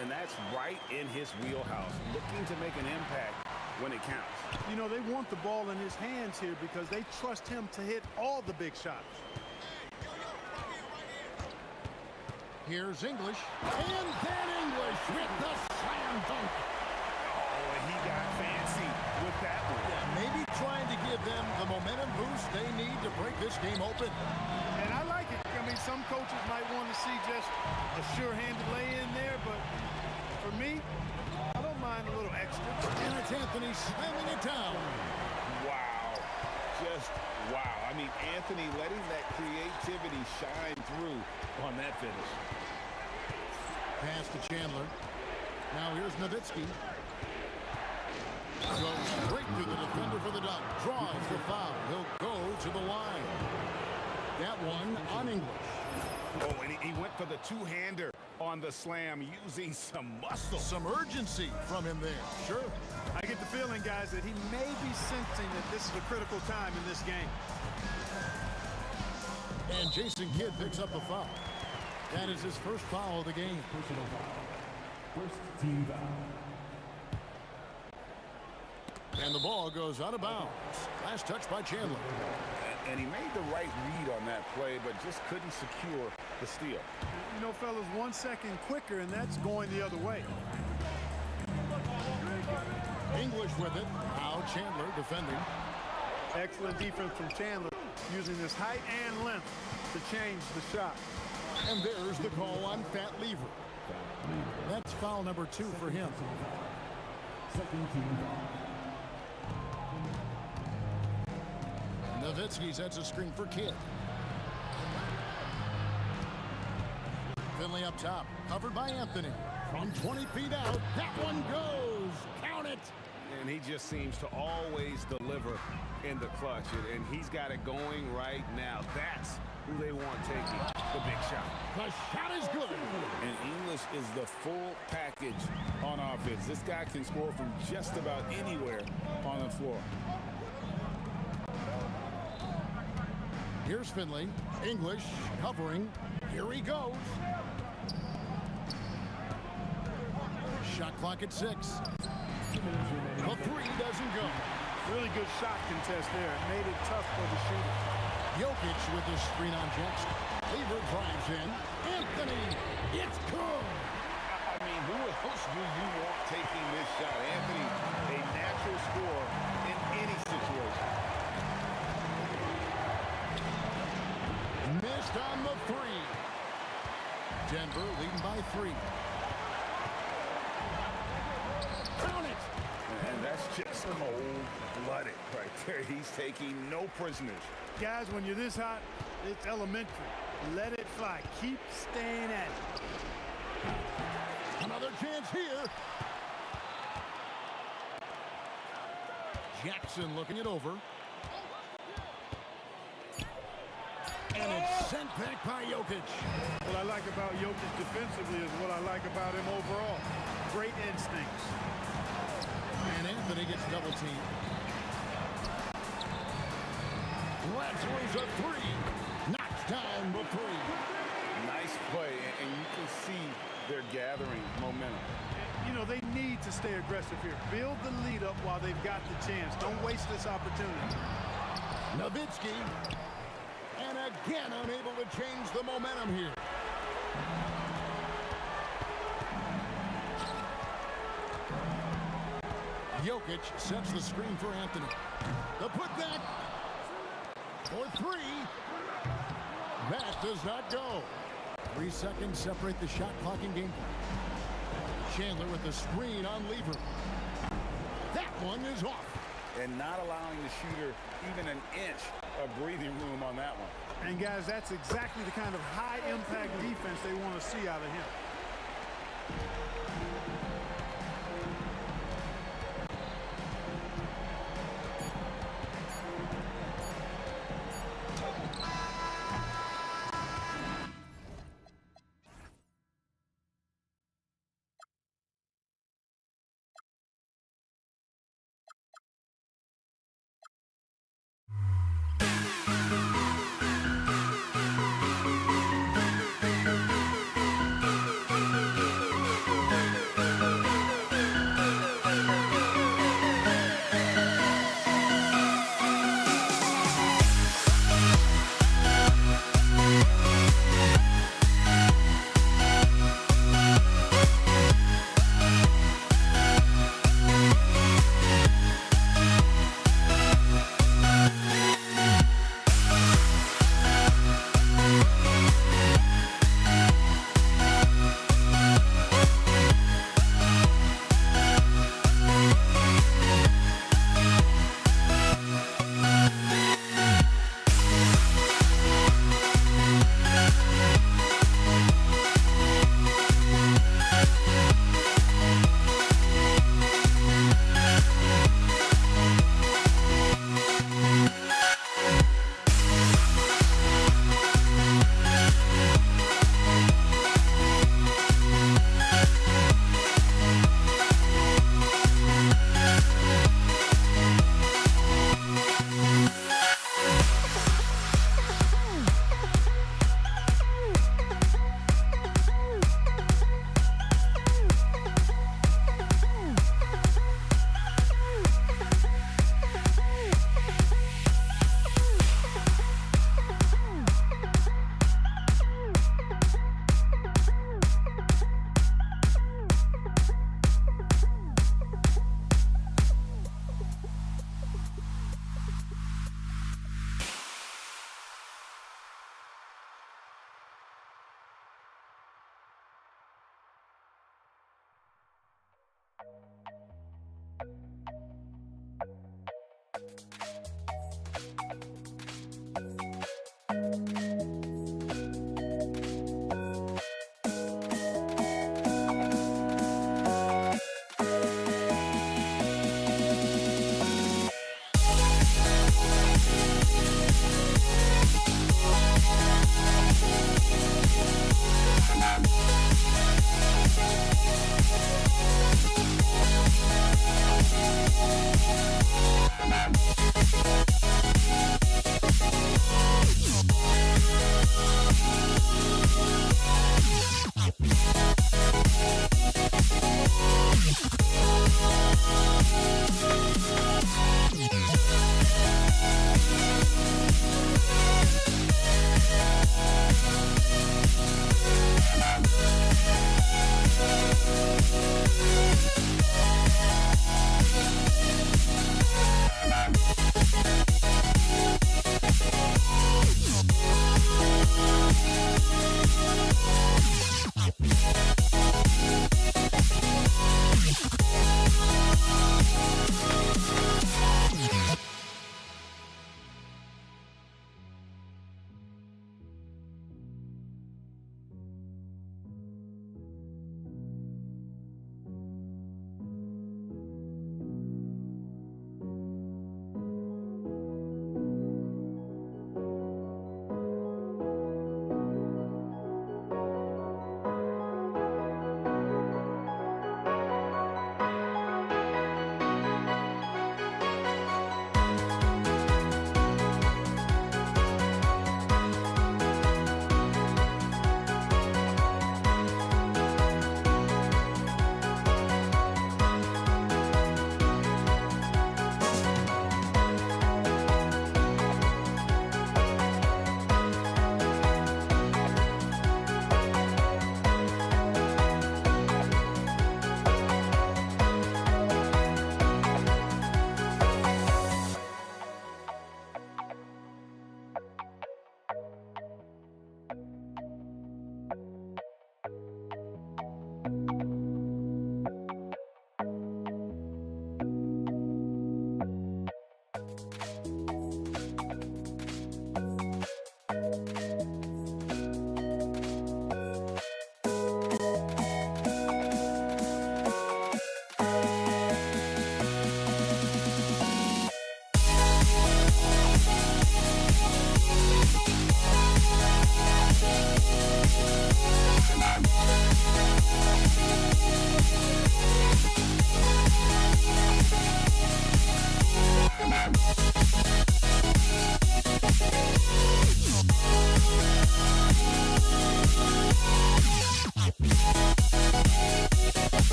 And that's right in his wheelhouse. Looking to make an impact when it counts. You know, they want the ball in his hands here because they trust him to hit all the big shots. Here's English. And then English with the slam dunk. Oh, and he got fancy with that one. Yeah, maybe trying to give them the momentum boost they need to break this game open. And I like it. I mean, some coaches might want to see just a sure-handed lay-in there, but for me, I don't mind a little extra. And it's Anthony slamming it down. Wow. Just wow. I mean, Anthony letting that creativity shine through on that finish. Pass to Chandler. Now here's Nowitzki. Goes straight to the defender for the dunk. Draws the foul. He'll go to the line. That one on English. Oh, and he went for the two-hander on the slam, using some muscle. Some urgency from him there. Sure. I get the feeling, guys, that he may be sensing that this is a critical time in this game. And Jason Kidd picks up the foul. That is his first foul of the game. Personal foul. First team foul. And the ball goes out of bounds. Last touch by Chandler. And he made the right read on that play, but just couldn't secure the steal. You know, fellas, 1 second quicker, and that's going the other way. English with it. Now Chandler defending. Excellent defense from Chandler, using his height and length to change the shot. And there's the call on Fat Lever. That's foul number 2 for him. Second team foul. Nowitzki sets a screen for Kidd. Finley up top, covered by Anthony. From 20 feet out, that one goes. Count it. And he just seems to always deliver in the clutch. And he's got it going right now. That's who they want taking the big shot. The shot is good. And English is the full package on offense. This guy can score from just about anywhere on the floor. Here's Finley. English covering. Here he goes. Shot clock at 6. The 3 doesn't go. Really good shot contest there. It made it tough for the shooter. Jokic with the screen on Jackson. Lever drives in. Anthony, it's good. I mean, who else do you want taking this shot? Anthony, a natural scorer in any situation. Missed on the 3. Denver leading by 3. Count it. And that's just cold-blooded right there. He's taking no prisoners. Guys, when you're this hot, it's elementary. Let it fly. Keep staying at it. Another chance here. Jackson looking it over. And it's sent back by Jokic. What I like about Jokic defensively is what I like about him overall. Great instincts. And Anthony gets double teamed. Lazarus a 3. Knocks down the 3. Nice play, and you can see they're gathering momentum. You know, they need to stay aggressive here. Build the lead up while they've got the chance. Don't waste this opportunity. Nowitzki. And again unable to change the momentum here. Jokic sets the screen for Anthony. The putback for 3. That does not go. 3 seconds separate the shot clock and game clock. Chandler with the screen on Lever. That one is off. And not allowing the shooter even an inch of breathing room on that one. And guys, that's exactly the kind of high-impact defense they want to see out of him.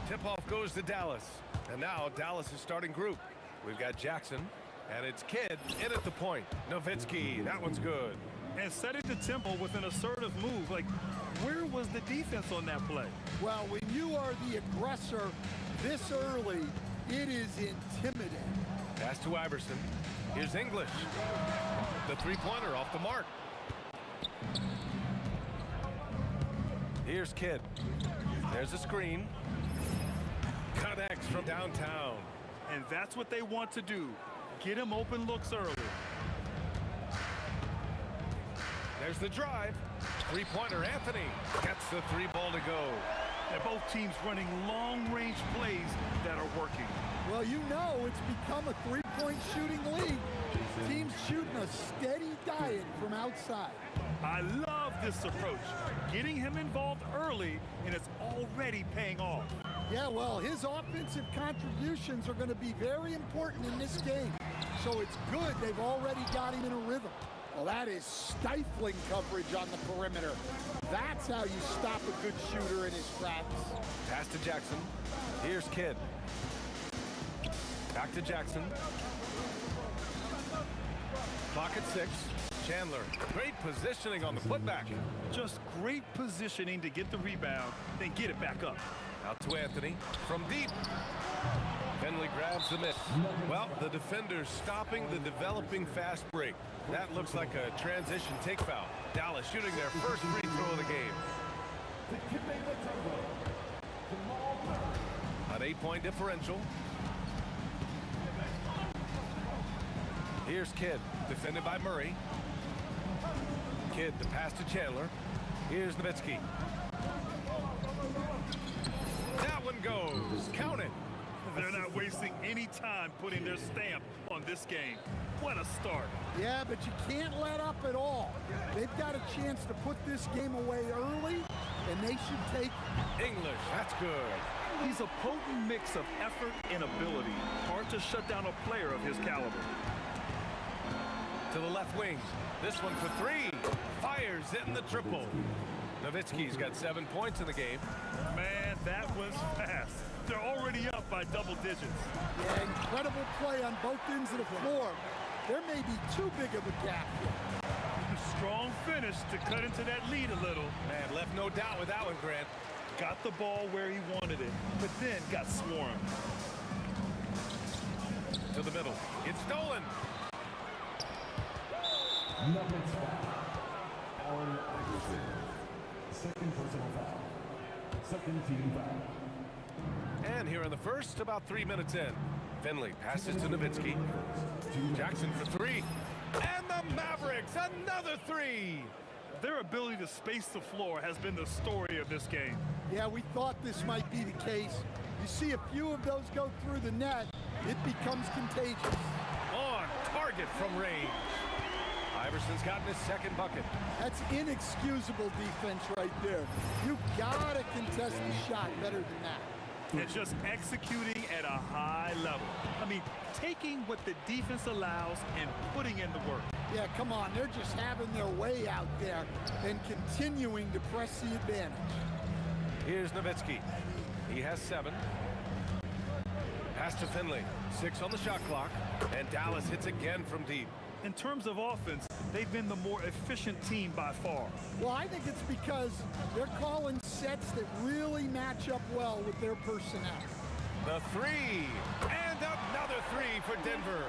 Tip-off goes to Dallas. And now Dallas is starting group. We've got Jackson, and it's Kidd in at the point. Nowitzki, that one's good. And setting the tempo with an assertive move. Like, where was the defense on that play? Well, when you are the aggressor this early, it is intimidating. Pass to Iverson. Here's English. The three-pointer off the mark. Here's Kidd. There's a screen. Connects from downtown. And that's what they want to do. Get him open looks early. There's the drive. Three-pointer, Anthony. Gets the three ball to go. And both teams running long-range plays that are working. Well, you know it's become a three-point shooting league. Teams shooting a steady diet from outside. I love this approach. Getting him involved early, and it's already paying off. Yeah, well, his offensive contributions are going to be very important in this game. So it's good they've already got him in a rhythm. Well, that is stifling coverage on the perimeter. That's how you stop a good shooter in his tracks. Pass to Jackson. Here's Kidd. Back to Jackson. Clock at 6. Chandler, great positioning on the putback. Just great positioning to get the rebound, then get it back up. Out to Anthony from deep. Finley grabs the miss. Well, the defender's stopping the developing fast break. That looks like a transition take foul. Dallas shooting their first free throw of the game. An 8-point differential. Here's Kidd, defended by Murray. Kidd, the pass to Chandler. Here's Nowitzki. That one goes. Count it. They're not wasting any time putting their stamp on this game. What a start. Yeah, but you can't let up at all. They've got a chance to put this game away early, and they should take English. That's good. He's a potent mix of effort and ability. Hard to shut down a player of his caliber. To the left wing. This one for three. Fires it in the triple. Nowitzki's got 7 points in the game. Man, that was fast. They're already up by double digits. Yeah, incredible play on both ends of the floor. There may be too big of a gap here. Strong finish to cut into that lead a little. Man, left no doubt with that one, Grant. Got the ball where he wanted it, but then got swarmed. To the middle. It's stolen. Nuggets foul. Allen Iverson. Second personal foul. Second team foul. And here in the first, about 3 minutes in. Finley passes to Nowitzki. Jackson for three. And the Mavericks, another three. Their ability to space the floor has been the story of this game. Yeah, we thought this might be the case. You see a few of those go through the net, it becomes contagious. On target from range. Iverson's gotten his second bucket. That's inexcusable defense right there. You gotta contest the shot better than that. And just executing at a high level. I mean, taking what the defense allows and putting in the work. Yeah, come on, they're just having their way out there and continuing to press the advantage. Here's Nowitzki. He has 7. Pass to Finley. 6 on the shot clock. And Dallas hits again from deep. In terms of offense, they've been the more efficient team by far. Well, I think it's because they're calling sets that really match up well with their personnel. The three. And another three for Denver.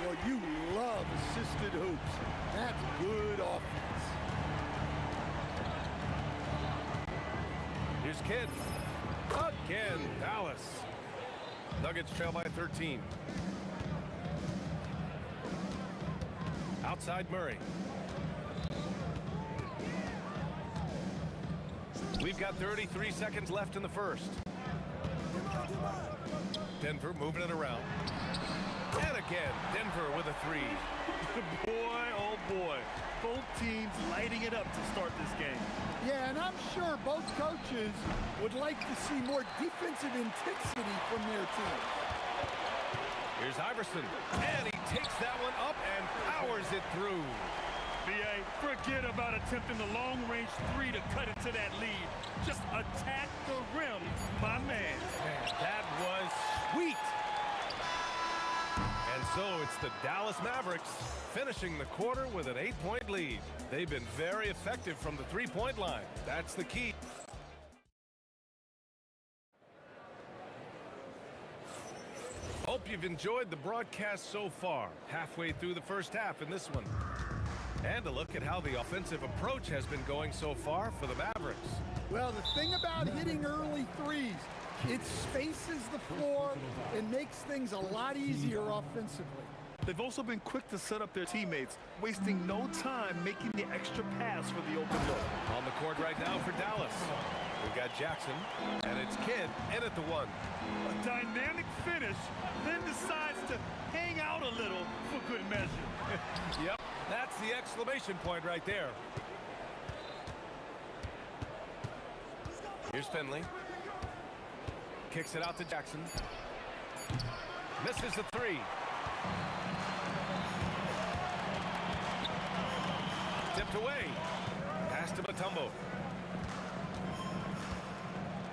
Well, you love assisted hoops. That's good offense. Here's Kidd. Again, Dallas. Nuggets trail by 13. Outside Murray. We've got 33 seconds left in the first. Denver moving it around. And again, Denver with a three. Boy, oh boy. Both teams lighting it up to start this game. Yeah, and I'm sure both coaches would like to see more defensive intensity from their team. Here's Iverson. And he takes that one up and powers it through. B.A., forget about attempting the long-range three to cut into that lead. Just attack the rim, my man. Man, that was sweet. And so it's the Dallas Mavericks finishing the quarter with an 8-point lead. They've been very effective from the three-point line. That's the key. Hope you've enjoyed the broadcast so far. Halfway through the first half in this one. And a look at how the offensive approach has been going so far for the Mavericks. Well, the thing about hitting early threes, it spaces the floor and makes things a lot easier offensively. They've also been quick to set up their teammates, wasting no time making the extra pass for the open look. On the court right now for Dallas. We've got Jackson, and it's Kidd in at the one. A dynamic finish, then decides to hang out a little for good measure. Yep, that's the exclamation point right there. Here's Finley. Kicks it out to Jackson. Misses the three. Tipped away. Pass to Mutombo.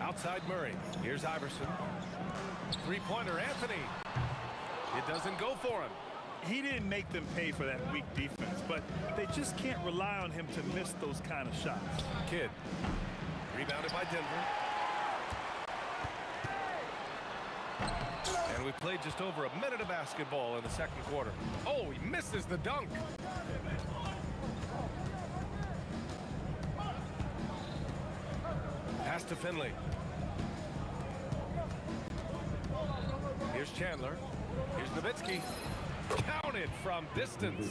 Outside Murray. Here's Iverson. Three-pointer, Anthony. It doesn't go for him. He didn't make them pay for that weak defense, but they just can't rely on him to miss those kind of shots. Kidd. Rebounded by Denver. And we played just over a minute of basketball in the second quarter. Oh, he misses the dunk. Pass to Finley. Here's Chandler. Here's Nowitzki. Counted from distance.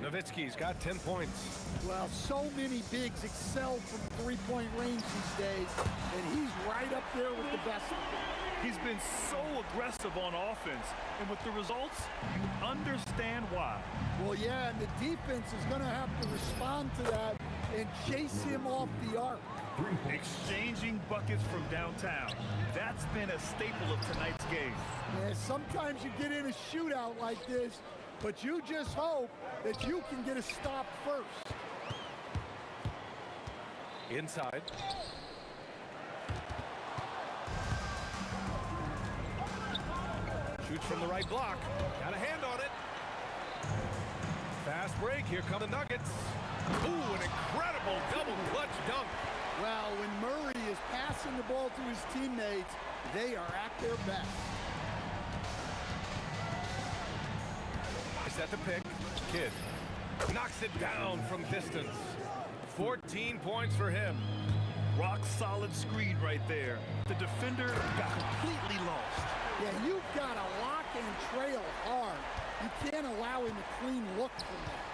Nowitzki's got 10 points. Well, so many bigs excel from three-point range these days, and he's right up there with the best of them. He's been so aggressive on offense, and with the results, you understand why. Well, yeah, and the defense is going to have to respond to that and chase him off the arc. Exchanging buckets from downtown. That's been a staple of tonight's game. Yeah, sometimes you get in a shootout like this, but you just hope that you can get a stop first. Inside. Shoots from the right block. Got a hand on it. Fast break. Here come the Nuggets. Ooh, an incredible double clutch dunk. Well, when Murray is passing the ball to his teammates, they are at their best. Set the pick. Kidd knocks it down from distance. 14 points for him. Rock solid screen right there. The defender got completely lost. Yeah, you've got to lock and trail hard. You can't allow him a clean look from that.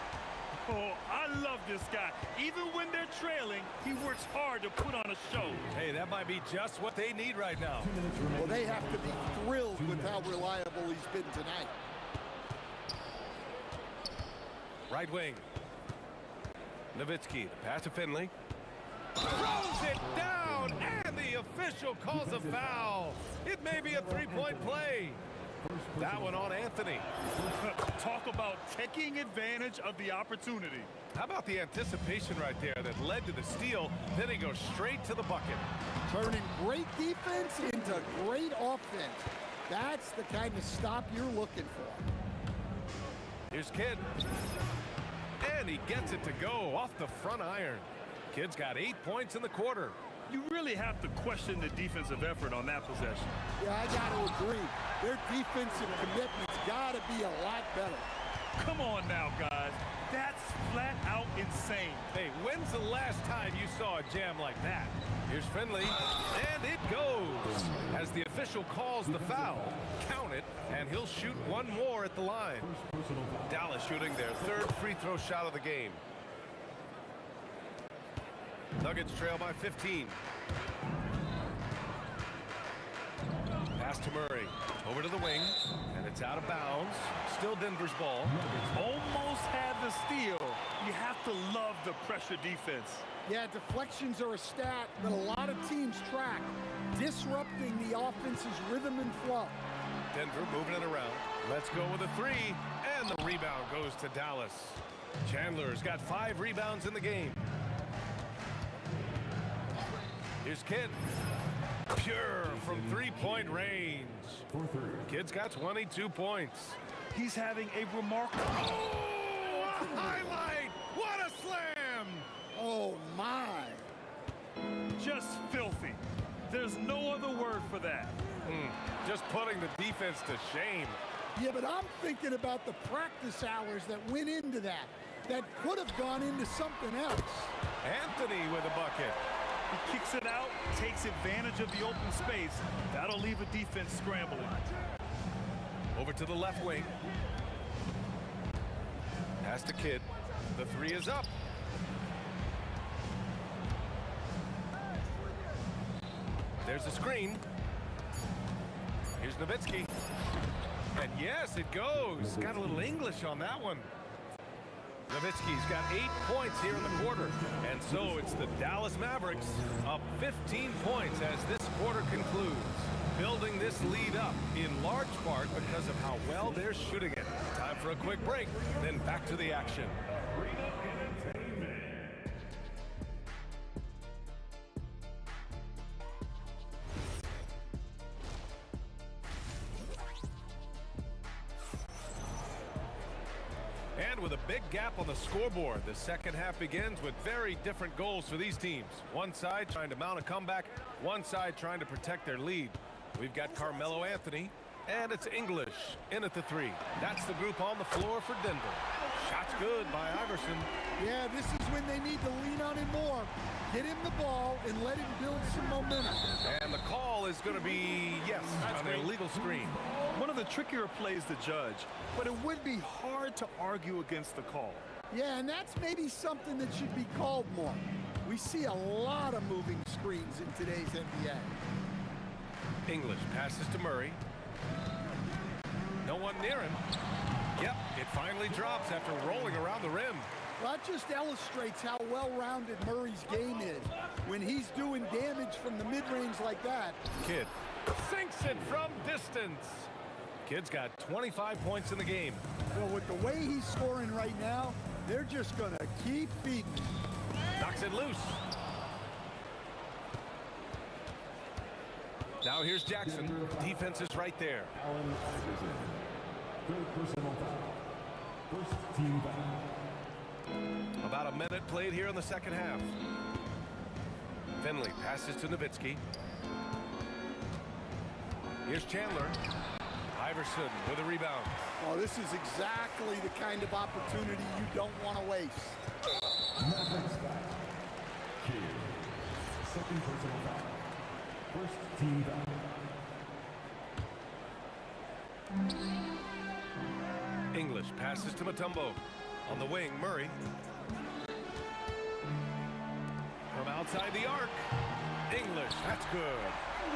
Oh, I love this guy. Even when they're trailing, he works hard to put on a show. Hey, that might be just what they need right now. Well, they have to be thrilled with how reliable he's been tonight. Right wing. Nowitzki, the pass to Finley. Throws it down, and the official calls a foul. It may be a three-point play. That one on Anthony. Talk about taking advantage of the opportunity. How about the anticipation right there that led to the steal? Then he goes straight to the bucket. Turning great defense into great offense. That's the kind of stop you're looking for. Here's Kidd. And he gets it to go off the front iron. Kidd's got 8 points in the quarter. You really have to question the defensive effort on that possession. Yeah, I got to agree. Their defensive commitment's got to be a lot better. Come on now, guys. That's flat out insane. Hey, when's the last time you saw a jam like that? Here's Finley, and it goes. As the official calls the foul, count it, and he'll shoot one more at the line. Dallas shooting their third free throw shot of the game. Nuggets trail by 15. Pass to Murray. Over to the wing, and it's out of bounds. Still Denver's ball. Almost had the steal. You have to love the pressure defense. Yeah, deflections are a stat that a lot of teams track, disrupting the offense's rhythm and flow. Denver moving it around. Let's go with a three, and the rebound goes to Dallas. Chandler's got 5 rebounds in the game. Here's Kidd. Pure from three-point range. Kidd's got 22 points. He's having a remarkable... Oh, a highlight! What a slam! Oh, my. Just filthy. There's no other word for that. Just putting the defense to shame. Yeah, but I'm thinking about the practice hours that went into that could have gone into something else. Anthony with a bucket. He kicks it out, takes advantage of the open space. That'll leave a defense scrambling. Over to the left wing. Pass to Kidd. The three is up. There's a screen. Here's Nowitzki. And yes, it goes. Got a little English on that one. Nowitzki's got 8 points here in the quarter. And so it's the Dallas Mavericks up 15 points as this quarter concludes. Building this lead up in large part because of how well they're shooting it. Time for a quick break, then back to the action. And with a big gap on the scoreboard, the second half begins with very different goals for these teams. One side trying to mount a comeback, one side trying to protect their lead. We've got Carmelo Anthony, and it's English in at the three. That's the group on the floor for Denver. Shot's good by Iverson. Yeah, this is when they need to lean on him more. Get him the ball and let him build some momentum. And the call is going to be, yes, on an illegal screen. One of the trickier plays to judge, but it would be hard to argue against the call. Yeah, and that's maybe something that should be called more. We see a lot of moving screens in today's NBA. English passes to Murray. No one near him. Yep, it finally drops after rolling around the rim. Well, that just illustrates how well-rounded Murray's game is. When he's doing damage from the mid-range like that. Kidd sinks it from distance. Kidd's got 25 points in the game. Well, with the way he's scoring right now, they're just going to keep feeding him. Knocks it loose. Now here's Jackson. Defense is right there. First team foul. About a minute played here in the second half. Finley passes to Nowitzki. Here's Chandler. Iverson with a rebound. Oh, this is exactly the kind of opportunity you don't want to waste. Second personal foul. First team foul. English passes to Mutombo. On the wing, Murray. From outside the arc. English, that's good.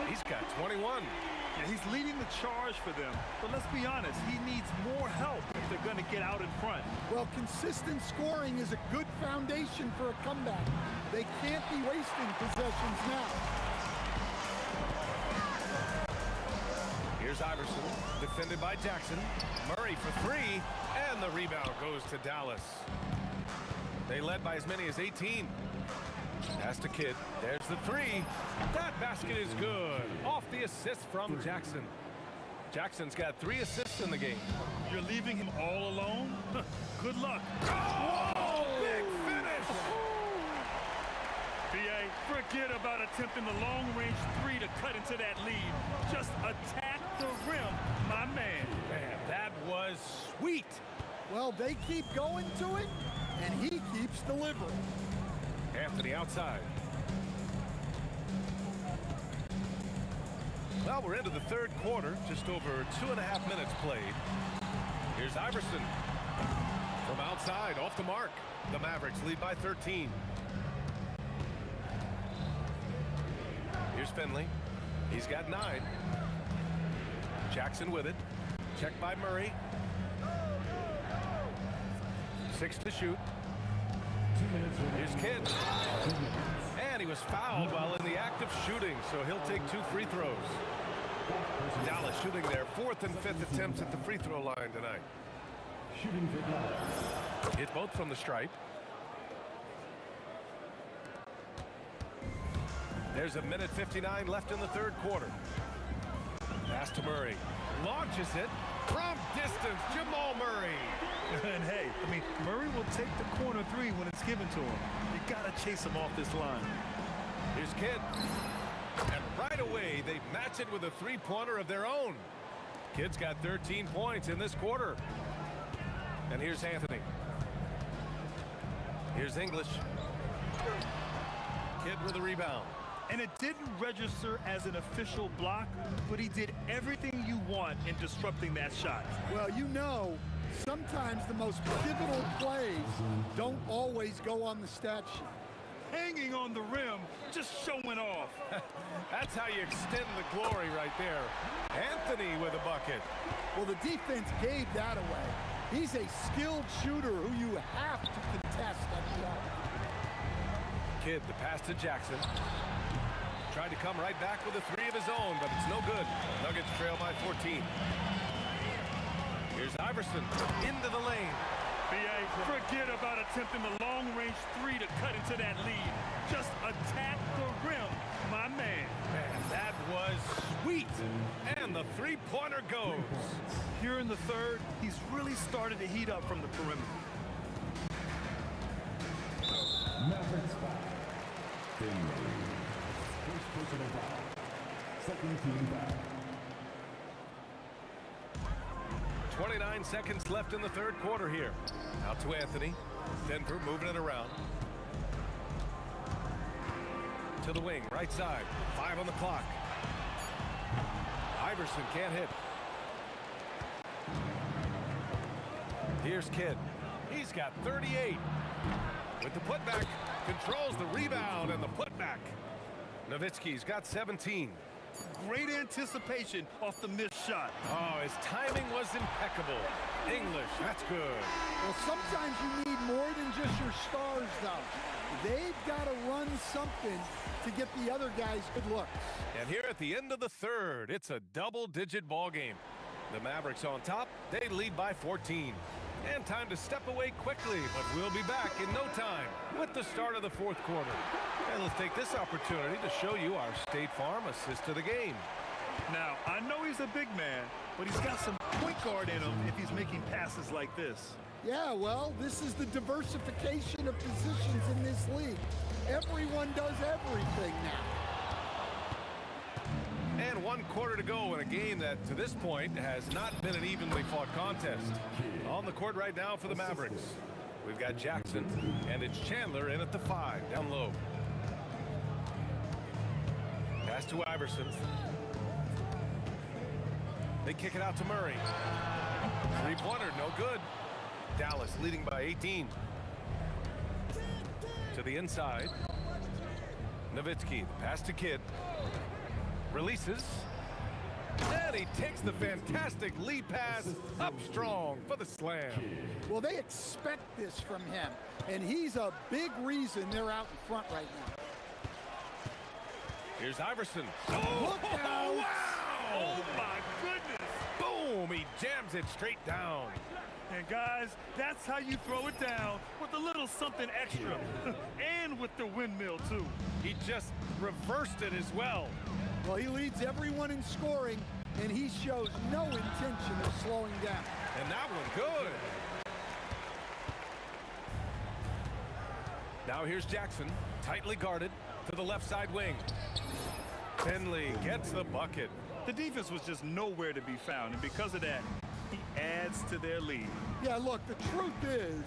He's got 21. Yeah, he's leading the charge for them. But let's be honest, he needs more help if they're going to get out in front. Well, consistent scoring is a good foundation for a comeback. They can't be wasting possessions now. Here's Iverson, defended by Jackson. Murray for three, and the rebound goes to Dallas. They led by as many as 18. Pass to Kidd. There's the three. That basket is good. Off the assist from Jackson. Jackson's got 3 assists in the game. You're leaving him all alone? Good luck. Oh, big finish. B.A., forget about attempting the long-range three to cut into that lead. Just attack the rim, my man. Man, that was sweet. Well, they keep going to it, and he keeps delivering. Anthony outside. Well, we're into the third quarter, just over 2.5 minutes played. Here's Iverson. From outside, off the mark. The Mavericks lead by 13. Here's Finley. He's got 9. Jackson with it. Checked by Murray. 6 to shoot. Here's Kidd. And he was fouled while in the act of shooting, so he'll take 2 free throws. Dallas shooting their 4th and 5th attempts at the free throw line tonight. Shooting for Dallas. Hit both from the stripe. There's a minute 59 left in the third quarter. Pass to Murray. Launches it from distance. Jamal Murray. And hey, I mean, Murray will take the corner 3 when it's given to him. You gotta chase him off this line. Here's Kidd. And right away, they match it with a 3-pointer of their own. Kidd's got 13 points in this quarter. And here's Anthony. Here's English. Kidd with a rebound. And it didn't register as an official block, but he did everything you want in disrupting that shot. Well, you know, sometimes the most pivotal plays don't always go on the stat sheet. Hanging on the rim, just showing off. That's how you extend the glory right there. Anthony with a bucket. Well, the defense gave that away. He's a skilled shooter who you have to contest that shot. Kidd, the pass to Jackson. Tried to come right back with a 3 of his own, but it's no good. Nuggets trail by 14. Here's Iverson into the lane. B.A., forget about attempting the long-range 3 to cut into that lead. Just attack the rim, my man. Man, that was sweet. And the 3-pointer goes. Here in the third, he's really started to heat up from the perimeter. Mavericks foul. Finley. First personal foul. Second team foul. 29 seconds left in the third quarter here. Out to Anthony. Denver moving it around. To the wing, right side. 5 on the clock. Iverson can't hit. Here's Kidd. He's got 38. With the putback, controls the rebound and the putback. Nowitzki's got 17. Great anticipation off the missed shot. Oh, his timing was impeccable. English, that's good. Well, sometimes you need more than just your stars, though. They've got to run something to get the other guys good looks. And here at the end of the third, it's a double-digit ball game. The Mavericks on top, they lead by 14. And time to step away quickly, but we'll be back in no time with the start of the fourth quarter. And let's take this opportunity to show you our State Farm assist to the game. Now, I know he's a big man, but he's got some point guard in him if he's making passes like this. Yeah, well, this is the diversification of positions in this league. Everyone does everything now. And 1 quarter to go in a game that, to this point, has not been an evenly fought contest. On the court right now for the Mavericks, we've got Jackson, and it's Chandler in at the 5, down low. Pass to Iverson. They kick it out to Murray. 3-pointer, no good. Dallas leading by 18. To the inside. Nowitzki, the pass to Kidd. Releases. And he takes the fantastic lead pass up strong for the slam. Well, they expect this from him, and he's a big reason they're out in front right now. Here's Iverson. Look out! Wow! Oh, my goodness! Boom! He jams it straight down. And guys, that's how you throw it down, with a little something extra. And with the windmill, too. He just reversed it as well. Well, he leads everyone in scoring, and he shows no intention of slowing down. And that one good. Now here's Jackson, tightly guarded to the left side wing. Finley gets the bucket. The defense was just nowhere to be found, and because of that, he adds to their lead. Yeah, look, the truth is,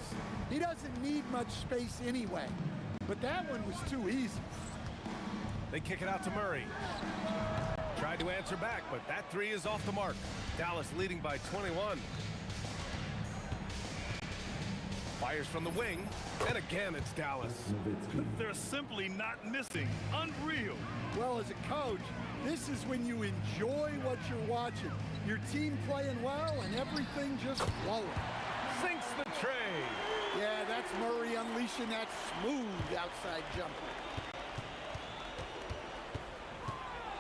he doesn't need much space anyway. But that one was too easy. They kick it out to Murray. Tried to answer back, but that three is off the mark. Dallas leading by 21. Fires from the wing, and again it's Dallas. They're simply not missing. Unreal. Well, as a coach, this is when you enjoy what you're watching. Your team playing well and everything just flowing. Sinks the tray. Yeah, that's Murray unleashing that smooth outside jumper.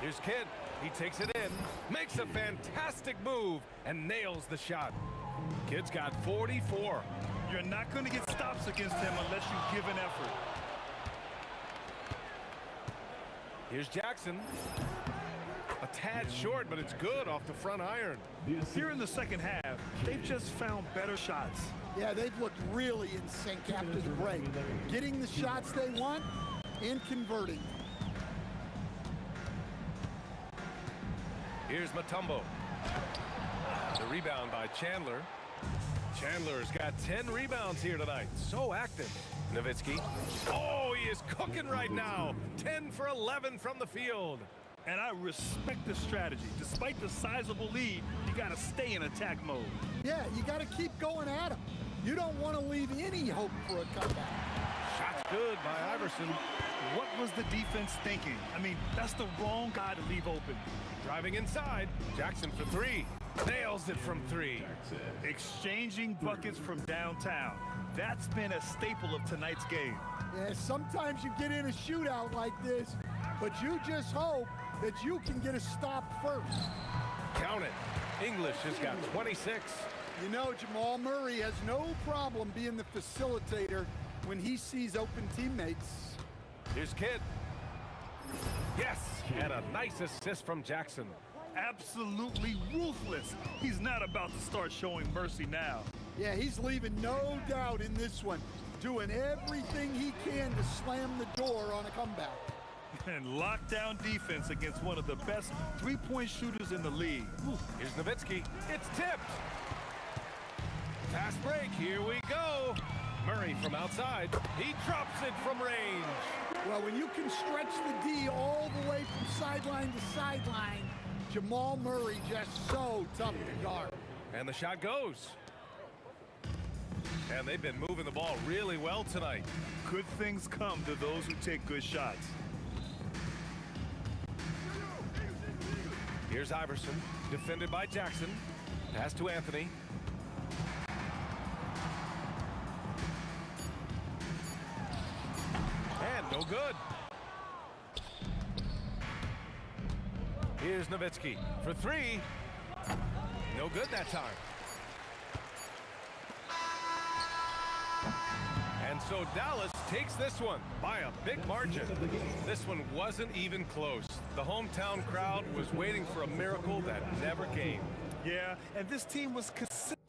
Here's Kidd. He takes it in, makes a fantastic move, and nails the shot. Kidd's got 44. You're not going to get stops against him unless you give an effort. Here's Jackson. A tad short, but it's good off the front iron. Here in the second half, they've just found better shots. Yeah, they've looked really in sync after the break. Getting the shots they want and converting. Here's Mutombo. The rebound by Chandler. Chandler's got 10 rebounds here tonight. So active. Nowitzki. Oh, he is cooking right now. 10 for 11 from the field. And I respect the strategy. Despite the sizable lead, you got to stay in attack mode. Yeah, you got to keep going at him. You don't want to leave any hope for a comeback. Shot's good by Iverson. What was the defense thinking? I mean, that's the wrong guy to leave open. Driving inside, Jackson for three. Nails it from three. Exchanging buckets from downtown. That's been a staple of tonight's game. Yeah, sometimes you get in a shootout like this, but you just hope that you can get a stop first. Count it. English has got 26. You know, Jamal Murray has no problem being the facilitator when he sees open teammates. Here's Kidd. Yes, and a nice assist from Jackson. Absolutely ruthless. He's not about to start showing mercy now. Yeah, he's leaving no doubt in this one, doing everything he can to slam the door on a comeback. And lockdown defense against one of the best three-point shooters in the league. Here's Nowitzki. It's tipped. Fast break. Here we go. Murray from outside. He drops it from range. Well, when you can stretch the D all the way from sideline to sideline, Jamal Murray just so tough to guard. And the shot goes. And they've been moving the ball really well tonight. Good things come to those who take good shots. Here's Iverson, defended by Jackson. Pass to Anthony. And no good. Here's Nowitzki for three. No good that time. And so Dallas takes this one by a big margin. This one wasn't even close. The hometown crowd was waiting for a miracle that never came. Yeah, and this team was consistent.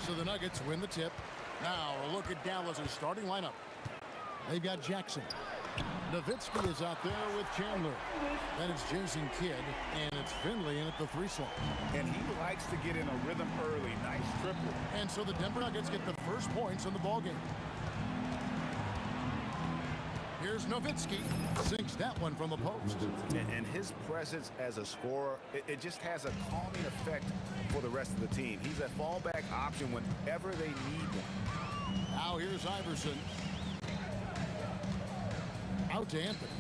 So the Nuggets win the tip. Now a look at Dallas' starting lineup. They've got Jackson. Nowitzki is out there with Chandler. Then it's Jason Kidd, and it's Finley in at the 3 slot. And he likes to get in a rhythm early. Nice triple. And so the Denver Nuggets get the first points in the ballgame. Here's Nowitzki. Sinks that one from the post. And his presence as a scorer, it just has a calming effect for the rest of the team. He's a fallback option whenever they need one. Now here's Iverson. Out to Anthony.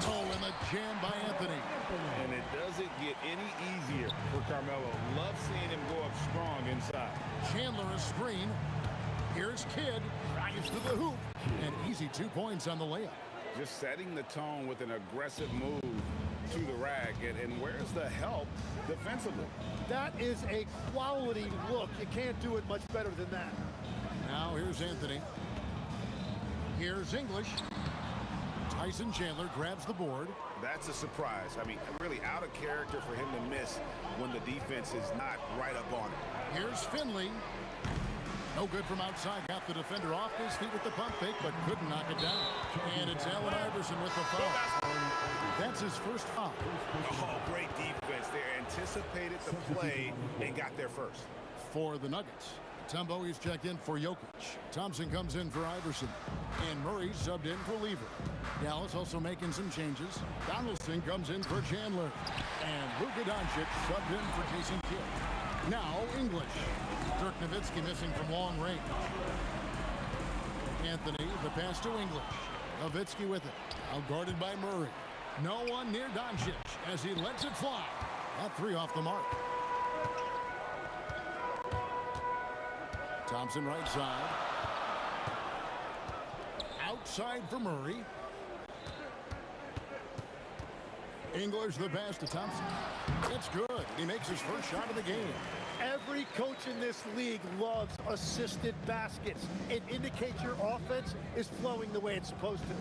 Oh, and the jam by Anthony. And it doesn't get any easier for Carmelo. Love seeing him go up strong inside. Chandler a screen. Here's Kidd. Drives to the hoop. And easy 2 points on the layup. Just setting the tone with an aggressive move to the rack. And where's the help defensively? That is a quality look. You can't do it much better than that. Now here's Anthony. Here's English. Tyson Chandler grabs the board. That's a surprise. I mean, really out of character for him to miss when the defense is not right up on it. Here's Finley. No good from outside. Got the defender off his feet with the pump fake, but couldn't knock it down. And it's Allen Iverson with the foul. That's his first foul. Oh, great defense there. Anticipated the play and got there first. For the Nuggets, Tumbo is checked in for Jokic. Thompson comes in for Iverson. And Murray subbed in for Lever. Dallas also making some changes. Donaldson comes in for Chandler. And Luka Doncic subbed in for Jason Kidd. Now English. Dirk Nowitzki missing from long range. Anthony, the pass to English. Nowitzki with it. Out guarded by Murray. No one near Doncic as he lets it fly. That 3 off the mark. Thompson right side. Outside for Murray. English the pass to Thompson. It's good. He makes his first shot of the game. Every coach in this league loves assisted baskets. It indicates your offense is flowing the way it's supposed to.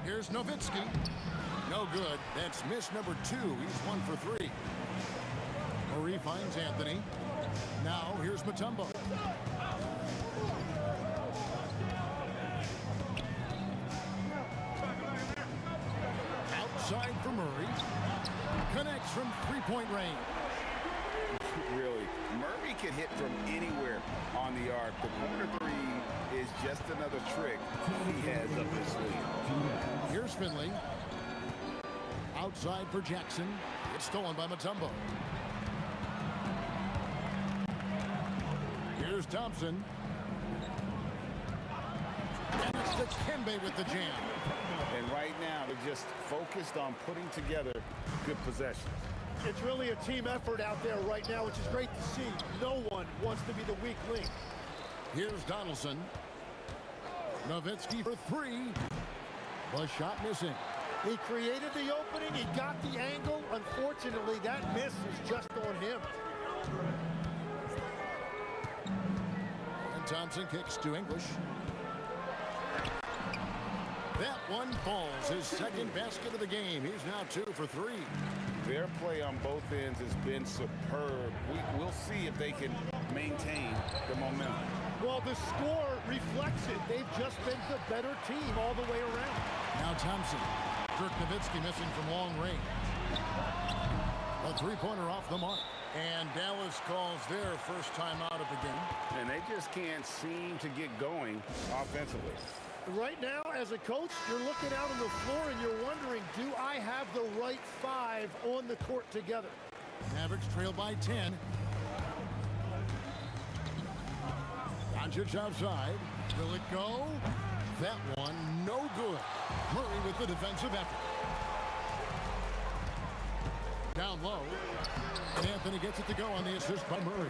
Here's Nowitzki. No good. That's miss number 2. He's 1 for 3. Murray finds Anthony. Now here's Mutombo. Outside for Murray. Connects from 3-point range. Really, Murray can hit from anywhere on the arc. The corner 3 is just another trick he has up his sleeve. Here's Finley. Outside for Jackson. It's stolen by Mutombo. Here's Thompson. And it's the Kembe with the jam. And right now, they're just focused on putting together good possessions. It's really a team effort out there right now, which is great to see. No one wants to be the weak link. Here's Donaldson. Nowitzki for 3. The shot missing. He created the opening. He got the angle. Unfortunately, that miss is just on him. And Thompson kicks to English. That one falls. His second basket of the game. He's now 2 for 3. Their play on both ends has been superb. We'll see if they can maintain the momentum. Well, the score reflects it. They've just been the better team all the way around. Now Thompson. Dirk Nowitzki missing from long range. A 3-pointer off the mark. And Dallas calls their first time out of the game. And they just can't seem to get going offensively. Right now, as a coach, you're looking out on the floor and you're wondering, do I have the right 5 on the court together? Mavericks trail by 10. Doncic outside. Will it go? That one, no good. Murray with the defensive effort. Down low. And Anthony gets it to go on the assist by Murray.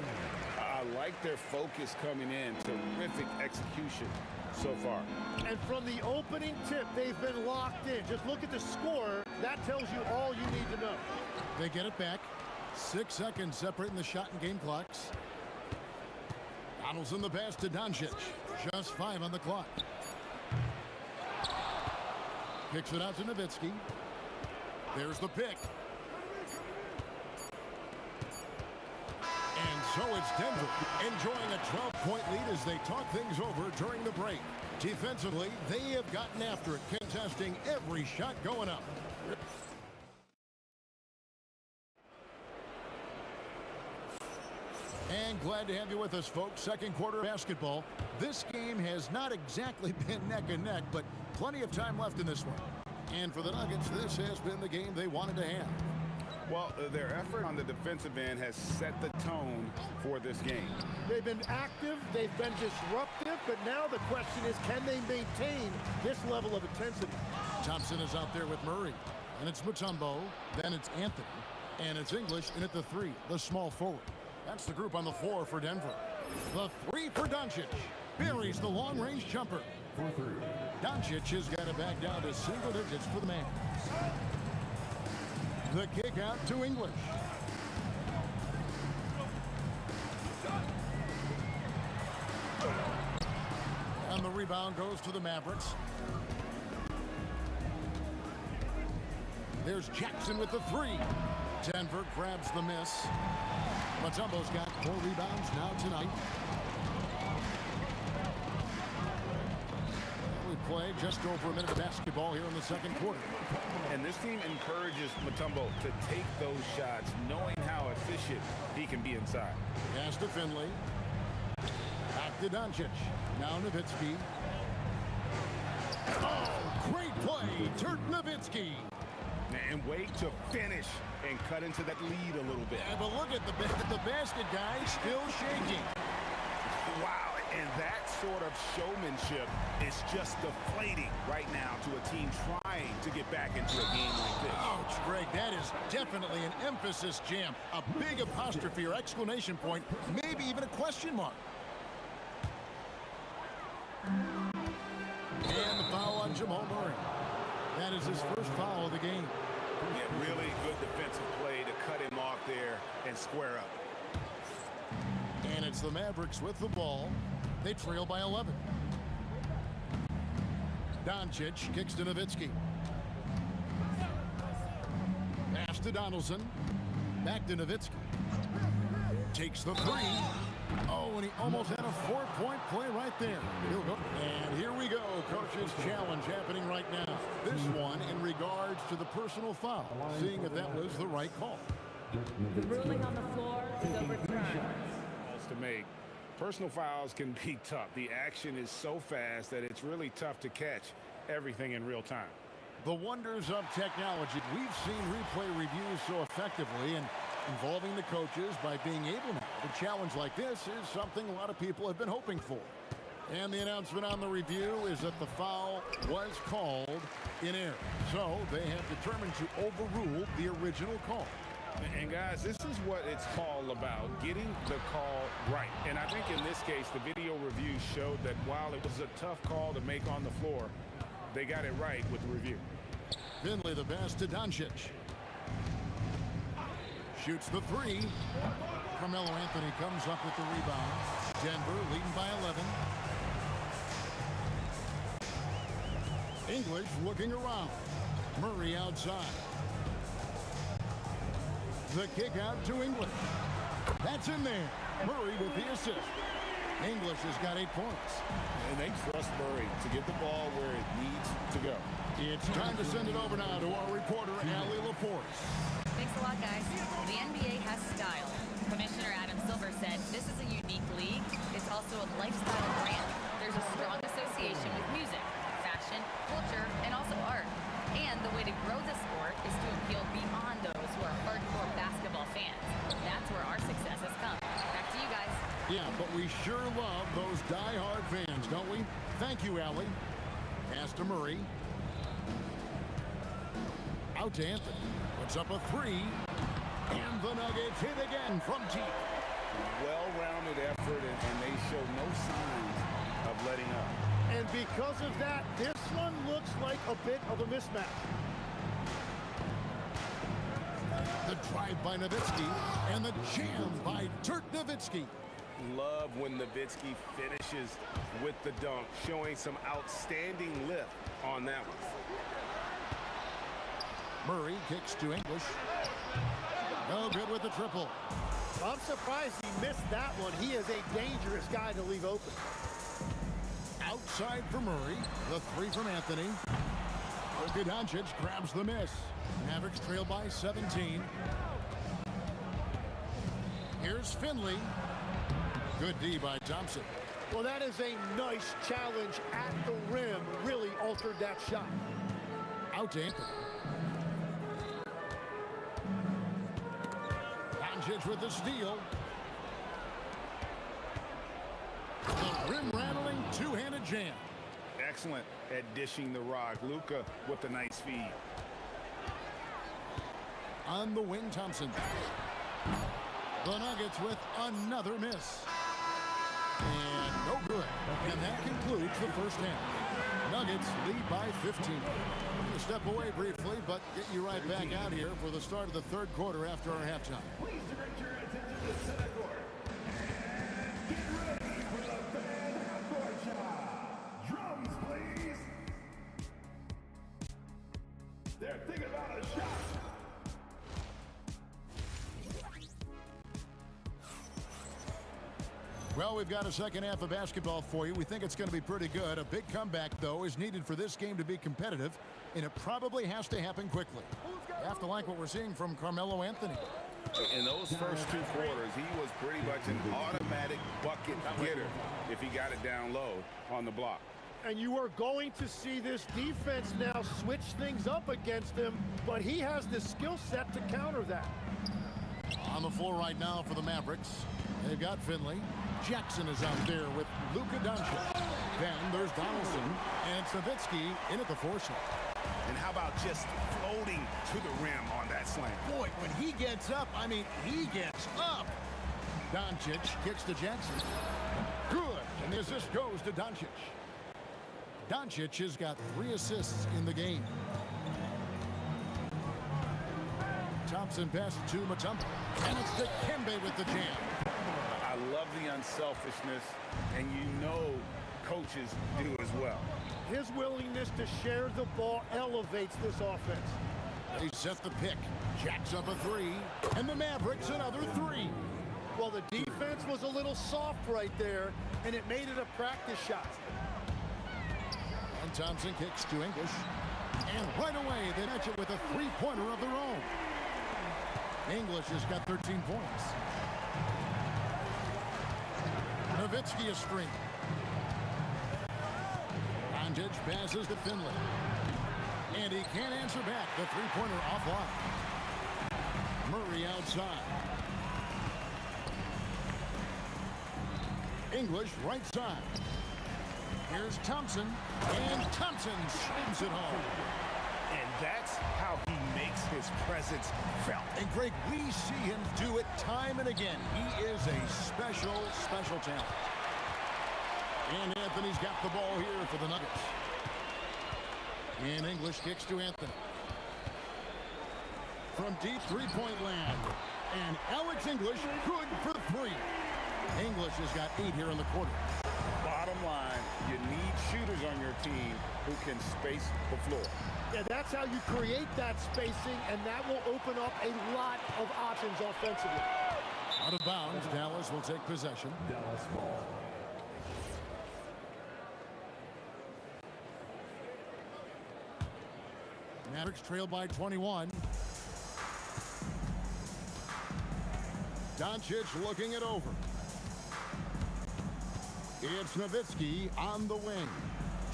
I like their focus coming in. Terrific execution so far. And from the opening tip, they've been locked in. Just look at the score. That tells you all you need to know. They get it back. 6 seconds separating the shot and game clocks. Donaldson the pass to Doncic. Just 5 on the clock. Kicks it out to Nowitzki. There's the pick. And so it's Denver enjoying a 12-point lead as they talk things over during the break. Defensively, they have gotten after it, contesting every shot going up. And glad to have you with us, folks. Second quarter basketball. This game has not exactly been neck and neck, but plenty of time left in this one. And for the Nuggets, this has been the game they wanted to have. Well, their effort on the defensive end has set the tone for this game. They've been active, they've been disruptive, but now the question is, can they maintain this level of intensity? Thompson is out there with Murray, and it's Mutombo, then it's Anthony, and it's English in at the three, the small forward. That's the group on the floor for Denver. The three for Doncic. Buries the long-range jumper. For three. Doncic has got it back down to single digits for the man. The kick out to English. And the rebound goes to the Mavericks. There's Jackson with the three. Denver grabs the miss. Mutombo's got 4 rebounds now tonight. We play just over a minute of basketball here in the second quarter. And this team encourages Mutombo to take those shots, knowing how efficient he can be inside. Pass to Finley. Back to Doncic. Now Nowitzki. Oh, great play. Dirk Nowitzki. And wait to finish and cut into that lead a little bit. Yeah, but look at the basket guy still shaking. Wow, and that sort of showmanship is just deflating right now to a team trying to get back into a game like this. Ouch, Greg, that is definitely an emphasis jam. A big apostrophe or exclamation point, maybe even a question mark. And the foul on Jamal Murray. That is his first foul of the game. Yeah, really good defensive play to cut him off there and square up. And it's the Mavericks with the ball. They trail by 11. Doncic kicks to Nowitzki. Pass to Donaldson. Back to Nowitzki. Takes the three. Oh, and he almost had a 4-point play right there. And here we go. Coach's challenge happening right now. This one in regards to the personal foul. Seeing if that was the right call. The ruling on the floor is overturned. To make. Personal fouls can be tough. The action is so fast that it's really tough to catch everything in real time. The wonders of technology. We've seen replay reviews so effectively and involving the coaches by being able now. A challenge like this is something a lot of people have been hoping for. And the announcement on the review is that the foul was called in error. So they have determined to overrule the original call. And guys, this is what it's all about, getting the call right. And I think in this case, the video review showed that while it was a tough call to make on the floor, they got it right with the review. Finley the pass to Doncic. Shoots the three. Carmelo Anthony comes up with the rebound. Denver leading by 11. English looking around. Murray outside. The kick out to English. That's in there. Murray with the assist. English has got 8 points. And they trust Murray to get the ball where it needs to go. It's time to send it over now to our reporter, Allie LaForce. Thanks a lot, guys. The NBA has style. Commissioner Adam Silver said this is a unique league. It's also a lifestyle brand. There's a strong association with music, fashion, culture, and also art. And the way to grow the sport is to appeal beyond those who are hardcore basketball fans. That's where our success has come. Back to you guys. Yeah, but we sure love those die-hard fans, don't we? Thank you, Allie. Pass to Murray. Out to Anthony. Puts up a three. And the Nuggets hit again from deep. Well-rounded effort, and they show no signs of letting up. And because of that, this one looks like a bit of a mismatch. The drive by Nowitzki and the jam by Dirk Nowitzki. Love when Nowitzki finishes with the dunk, showing some outstanding lift on that one. Murray kicks to English. No good with the triple. I'm surprised he missed that one. He is a dangerous guy to leave open. Outside for Murray. The three from Anthony. Luka Doncic grabs the miss. Mavericks trail by 17. Here's Finley. Good D by Thompson. Well, that is a nice challenge at the rim. Really altered that shot. Out to Anthony. Doncic with the steal. The rim-rattling two-handed jam. Excellent at dishing the rock. Luka with the nice feed. On the wing, Thompson. The Nuggets with another miss. And no good. And that concludes the first half. Nuggets lead by 15. We're going to step away briefly, but get you right back out here for the start of the third quarter after our halftime. Please direct your attention to the center court. And get ready for the fan half-court shot. Drums, please. They're thinking about a shot. Well, we've got a second half of basketball for you. We think it's going to be pretty good. A big comeback, though, is needed for this game to be competitive, and it probably has to happen quickly. You have to like what we're seeing from Carmelo Anthony. In those first two quarters, he was pretty much an automatic bucket getter if he got it down low on the block. And you are going to see this defense now switch things up against him, but he has the skill set to counter that. On the floor right now for the Mavericks, they've got Finley. Jackson is out there with Luka Doncic. Then there's Donaldson and Savitsky in at the four-shot. And how about just floating to the rim on that slam? Boy, when he gets up, I mean, he gets up. Doncic kicks to Jackson. Good. And the assist goes to Doncic. Doncic has got 3 assists in the game. Thompson passes to Mutombo. And it's to Kembe with the jam. I love the unselfishness, and you know coaches do as well. His willingness to share the ball elevates this offense. They set the pick. Jacks up a 3, and the Mavericks another 3. Well, the defense was a little soft right there, and it made it a practice shot. And Thompson kicks to English. And right away, they match it with a three-pointer of their own. English has got 13 points. Nowitzki a string. Doncic passes to Finley. And he can't answer back. The three-pointer offline. Murray outside. English right side. Here's Thompson. And Thompson slams it home. And that's how he makes his presence felt. And Greg, we see him do it time and again. He is a special, special talent. And Anthony's got the ball here for the Nuggets. And English kicks to Anthony. From deep three-point land. And Alex English good for 3. English has got 8 here in the quarter. Bottom line, you need shooters on your team who can space the floor. Yeah, that's how you create that spacing, and that will open up a lot of options offensively. Out of bounds, Dallas will take possession. Dallas ball. Mavericks trail by 21. Doncic looking it over. It's Nowitzki on the wing.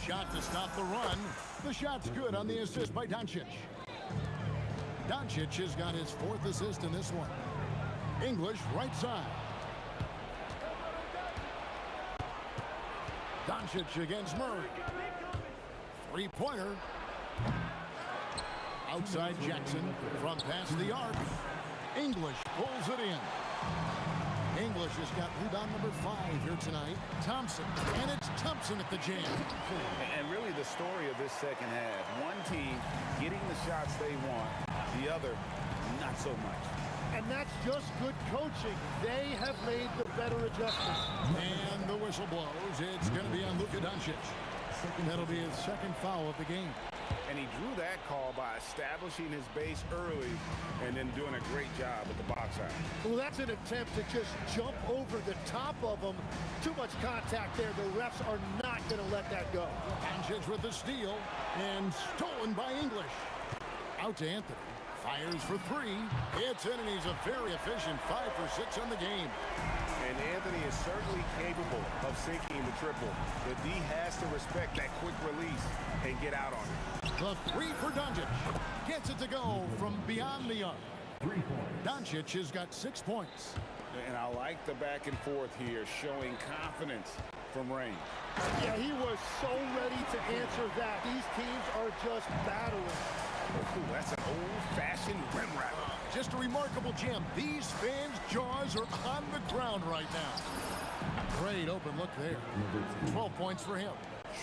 Shot to stop the run. The shot's good on the assist by Doncic. Doncic has got his 4th assist in this one. English right side. Doncic against Murray. Three-pointer. Outside Jackson from past the arc. English pulls it in. English has got rebound number 5 here tonight. Thompson, and it's Thompson at the jam. And really the story of this second half. One team getting the shots they want, the other not so much. And that's just good coaching. They have made the better adjustments. And the whistle blows. It's going to be on Luka Doncic. That'll be his 2nd foul of the game. And he drew that call by establishing his base early and then doing a great job at the box out. Well, that's an attempt to just jump over the top of him. Too much contact there. The refs are not going to let that go. Doncic with the steal and stolen by English. Out to Anthony. Fires for three. It's in, and he's a very efficient 5 for 6 on the game. And Anthony is certainly capable of sinking the triple. The D has to respect that quick release and get out on it. The three for Doncic. Gets it to go from beyond the arc. 3 points. Doncic has got 6 points. And I like the back and forth here, showing confidence from range. Yeah, he was so ready to answer that. These teams are just battling. Ooh, that's an old-fashioned rim wrap. Just a remarkable gem. These fans' jaws are on the ground right now. Great open look there. 12 points for him.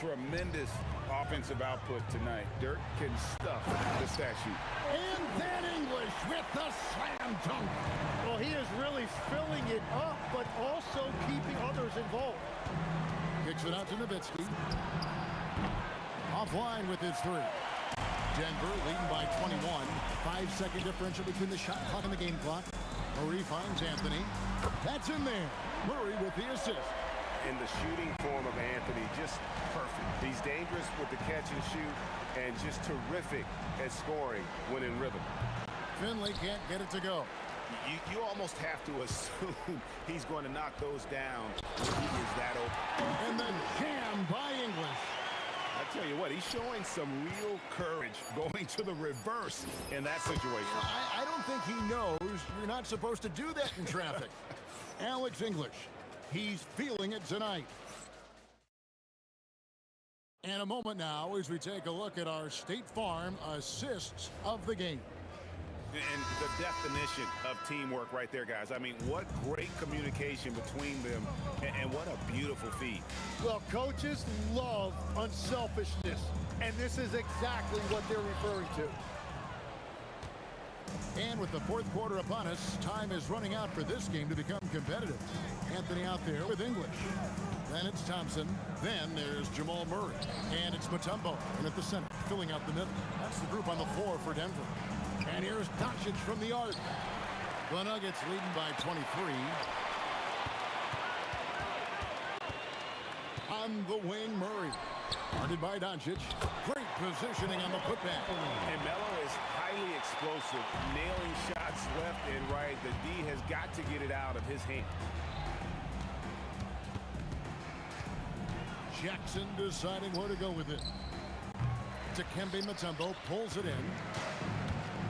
Tremendous offensive output tonight. Dirk can stuff the statue. And then English with the slam dunk. Well, he is really filling it up, but also keeping others involved. Kicks it out to Nowitzki. Offline with his three. Denver leading by 21. 5-second differential between the shot clock and the game clock. Murray finds Anthony. That's in there. Murray with the assist. And the shooting form of Anthony, just perfect. He's dangerous with the catch and shoot and just terrific at scoring when in rhythm. Finley can't get it to go. You almost have to assume he's going to knock those down when he is that open. And then jammed by English. I tell you what, he's showing some real courage going to the reverse in that situation. I don't think he knows you're not supposed to do that in traffic. Alex English, he's feeling it tonight. And a moment now as we take a look at our State Farm assists of the game. And the definition of teamwork right there, guys. I mean, what great communication between them, and what a beautiful feat. Well, coaches love unselfishness, and this is exactly what they're referring to. And with the fourth quarter upon us, time is running out for this game to become competitive. Anthony out there with English. Then it's Thompson. Then there's Jamal Murray. And it's Mutombo in at the center, filling out the middle. That's the group on the floor for Denver. And here's Doncic from the arc. The Nuggets leading by 23. On the wing, Murray. Guarded by Doncic. Great positioning on the putback. And Melo is highly explosive, nailing shots left and right. The D has got to get it out of his hand. Jackson deciding where to go with it. Dikembe Mutombo pulls it in.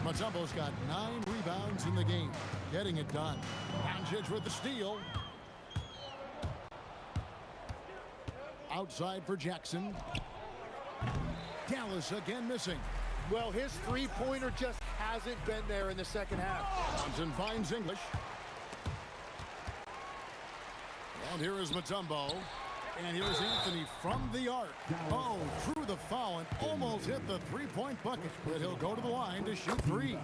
Mutombo's got 9 rebounds in the game, getting it done. Doncic with the steal. Outside for Jackson. Dallas again missing. Well, his three-pointer just hasn't been there in the second half. Thompson finds English. And here is Mutombo. And here's Anthony from the arc. Oh, through the foul and almost hit the three-point bucket. But he'll go to the line to shoot 3.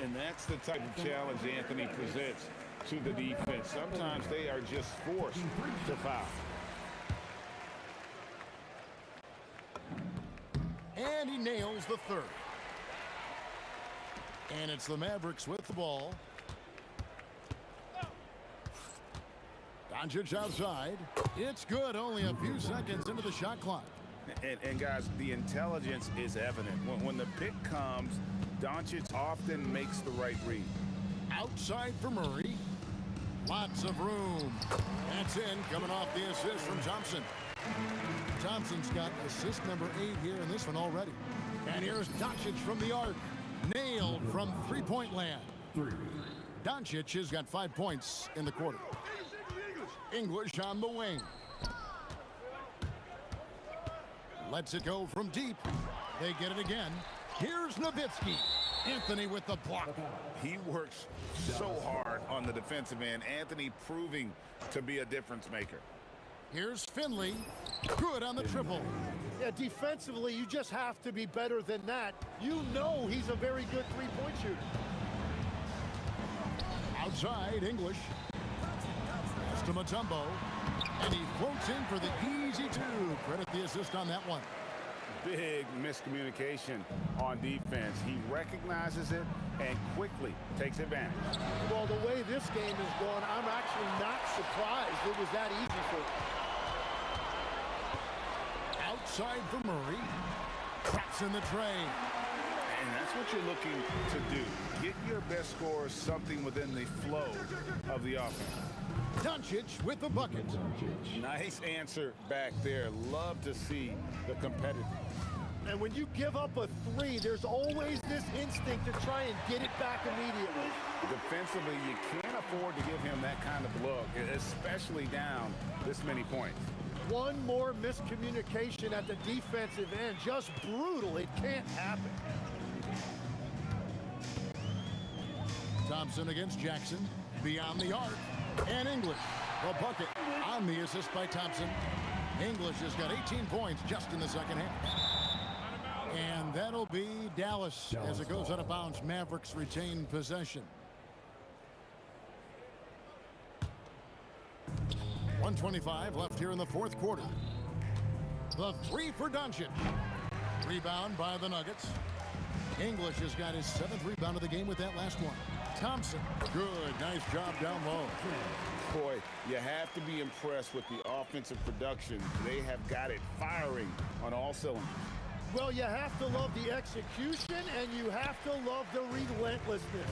And that's the type of challenge Anthony presents to the defense. Sometimes they are just forced to foul. And he nails the third. And it's the Mavericks with the ball. Doncic outside. It's good. Only a few seconds into the shot clock. And guys, the intelligence is evident. When the pick comes, Doncic often makes the right read. Outside for Murray. Lots of room. That's in, coming off the assist from Thompson. Thompson's got assist number 8 here in this one already. And here's Doncic from the arc. Nailed from three-point land. Doncic has got 5 points in the quarter. English on the wing. Lets it go from deep. They get it again. Here's Nowitzki. Anthony with the block. He works so hard on the defensive end. Anthony proving to be a difference maker. Here's Finley. Good on the triple. Yeah, defensively, you just have to be better than that. You know he's a very good three-point shooter. Outside, English. Pass to Mutombo. And he floats in for the easy 2. Credit the assist on that one. Big miscommunication on defense. He recognizes it and quickly takes advantage. Well, the way this game is going, I'm actually not surprised it was that easy for him. Outside for Murray. Traps in the tray. And that's what you're looking to do. Get your best scorers something within the flow of the offense. Doncic with the bucket. Nice answer back there. Love to see the competitive. And when you give up a three, there's always this instinct to try and get it back immediately. Defensively, you can't afford to give him that kind of look, especially down this many points. One more miscommunication at the defensive end. Just brutal. It can't happen. Thompson against Jackson. Beyond the arc. And English. The bucket on the assist by Thompson. English has got 18 points just in the second half. And that'll be Dallas as it goes out of bounds. Mavericks retain possession. 1:25 left here in the fourth quarter. The three for Doncic. Rebound by the Nuggets. English has got his 7th rebound of the game with that last one. Thompson, good, nice job down low. Boy, you have to be impressed with the offensive production. They have got it firing on all cylinders. Well, you have to love the execution, and you have to love the relentlessness.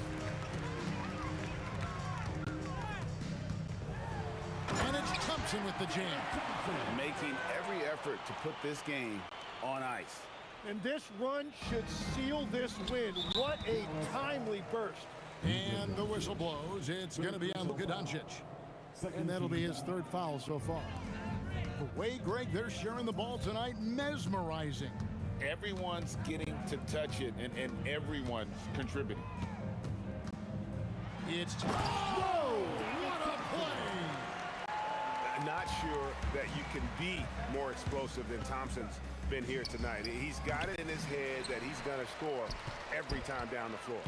And it's Thompson with the jam. Making every effort to put this game on ice. And this run should seal this win. What a timely burst. And the whistle blows. It's going to be on Luka Doncic. And that'll be his 3rd foul so far. The way, Greg, they're sharing the ball tonight, mesmerizing. Everyone's getting to touch it, and everyone's contributing. It's whoa! What a play! Not sure that you can be more explosive than Thompson's been here tonight. He's got it in his head that he's going to score every time down the floor.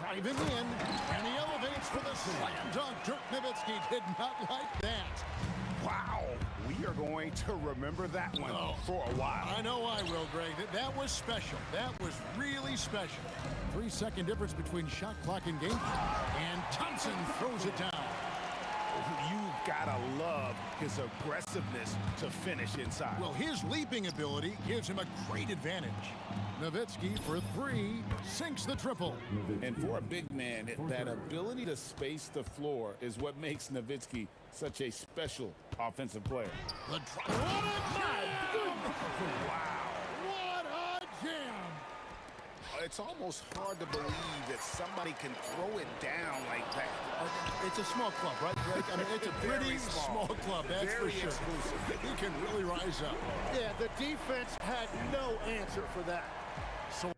Driving in, and he elevates for the slam dunk. Dirk Nowitzki did not like that. Wow, we are going to remember that one for a while. I know I will, Greg. That was special. That was really special. 3-second difference between shot clock and game clock. And Thompson throws it down. You've got to love his aggressiveness to finish inside. Well, his leaping ability gives him a great advantage. Nowitzki for 3, sinks the triple. And for a big man, that ability to space the floor is what makes Nowitzki such a special offensive player. The drop. What a jam! Wow. What a jam! It's almost hard to believe that somebody can throw it down like that. It's a small club, right, Greg? I mean, it's a pretty small club, that's Very for sure. exclusive. He can really rise up. Yeah, the defense had no answer for that. So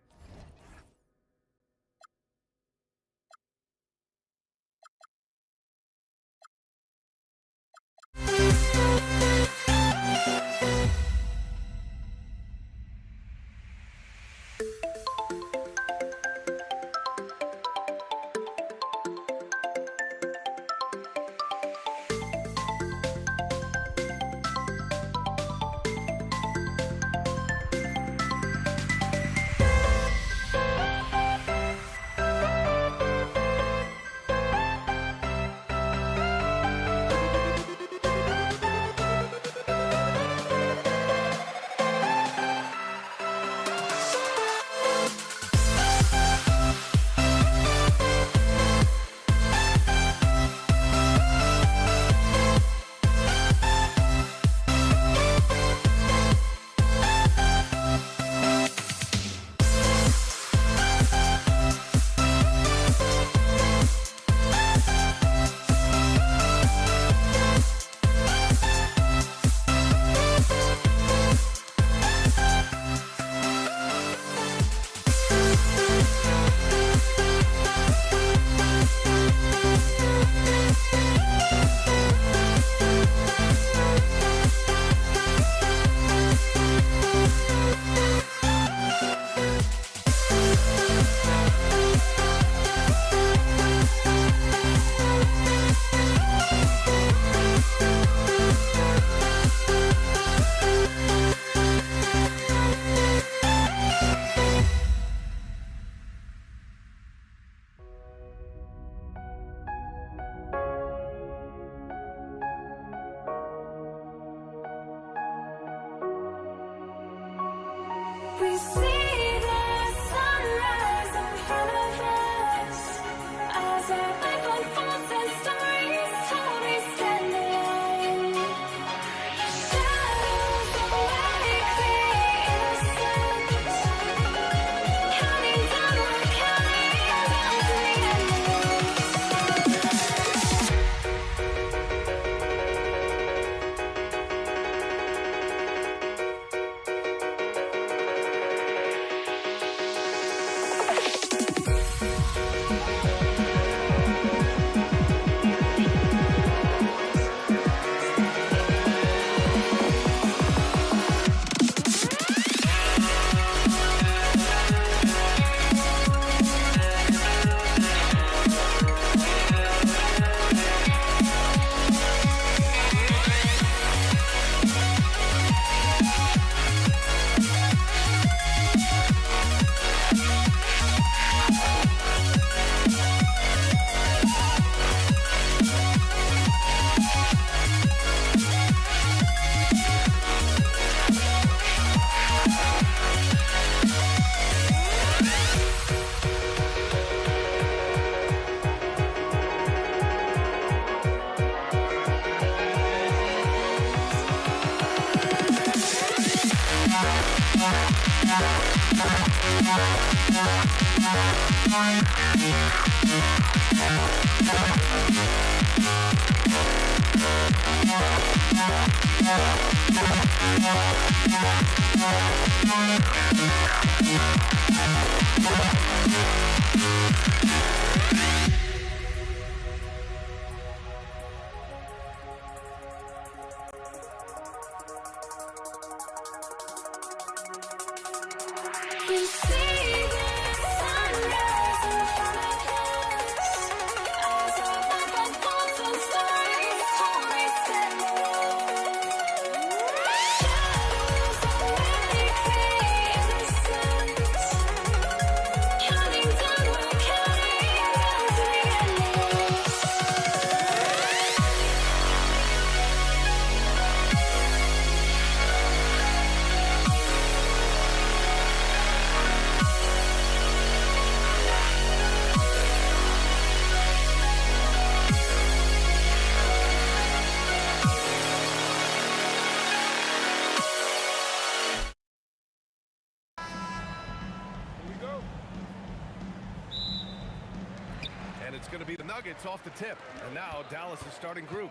And it's going to be the Nuggets off the tip. And now Dallas is starting group.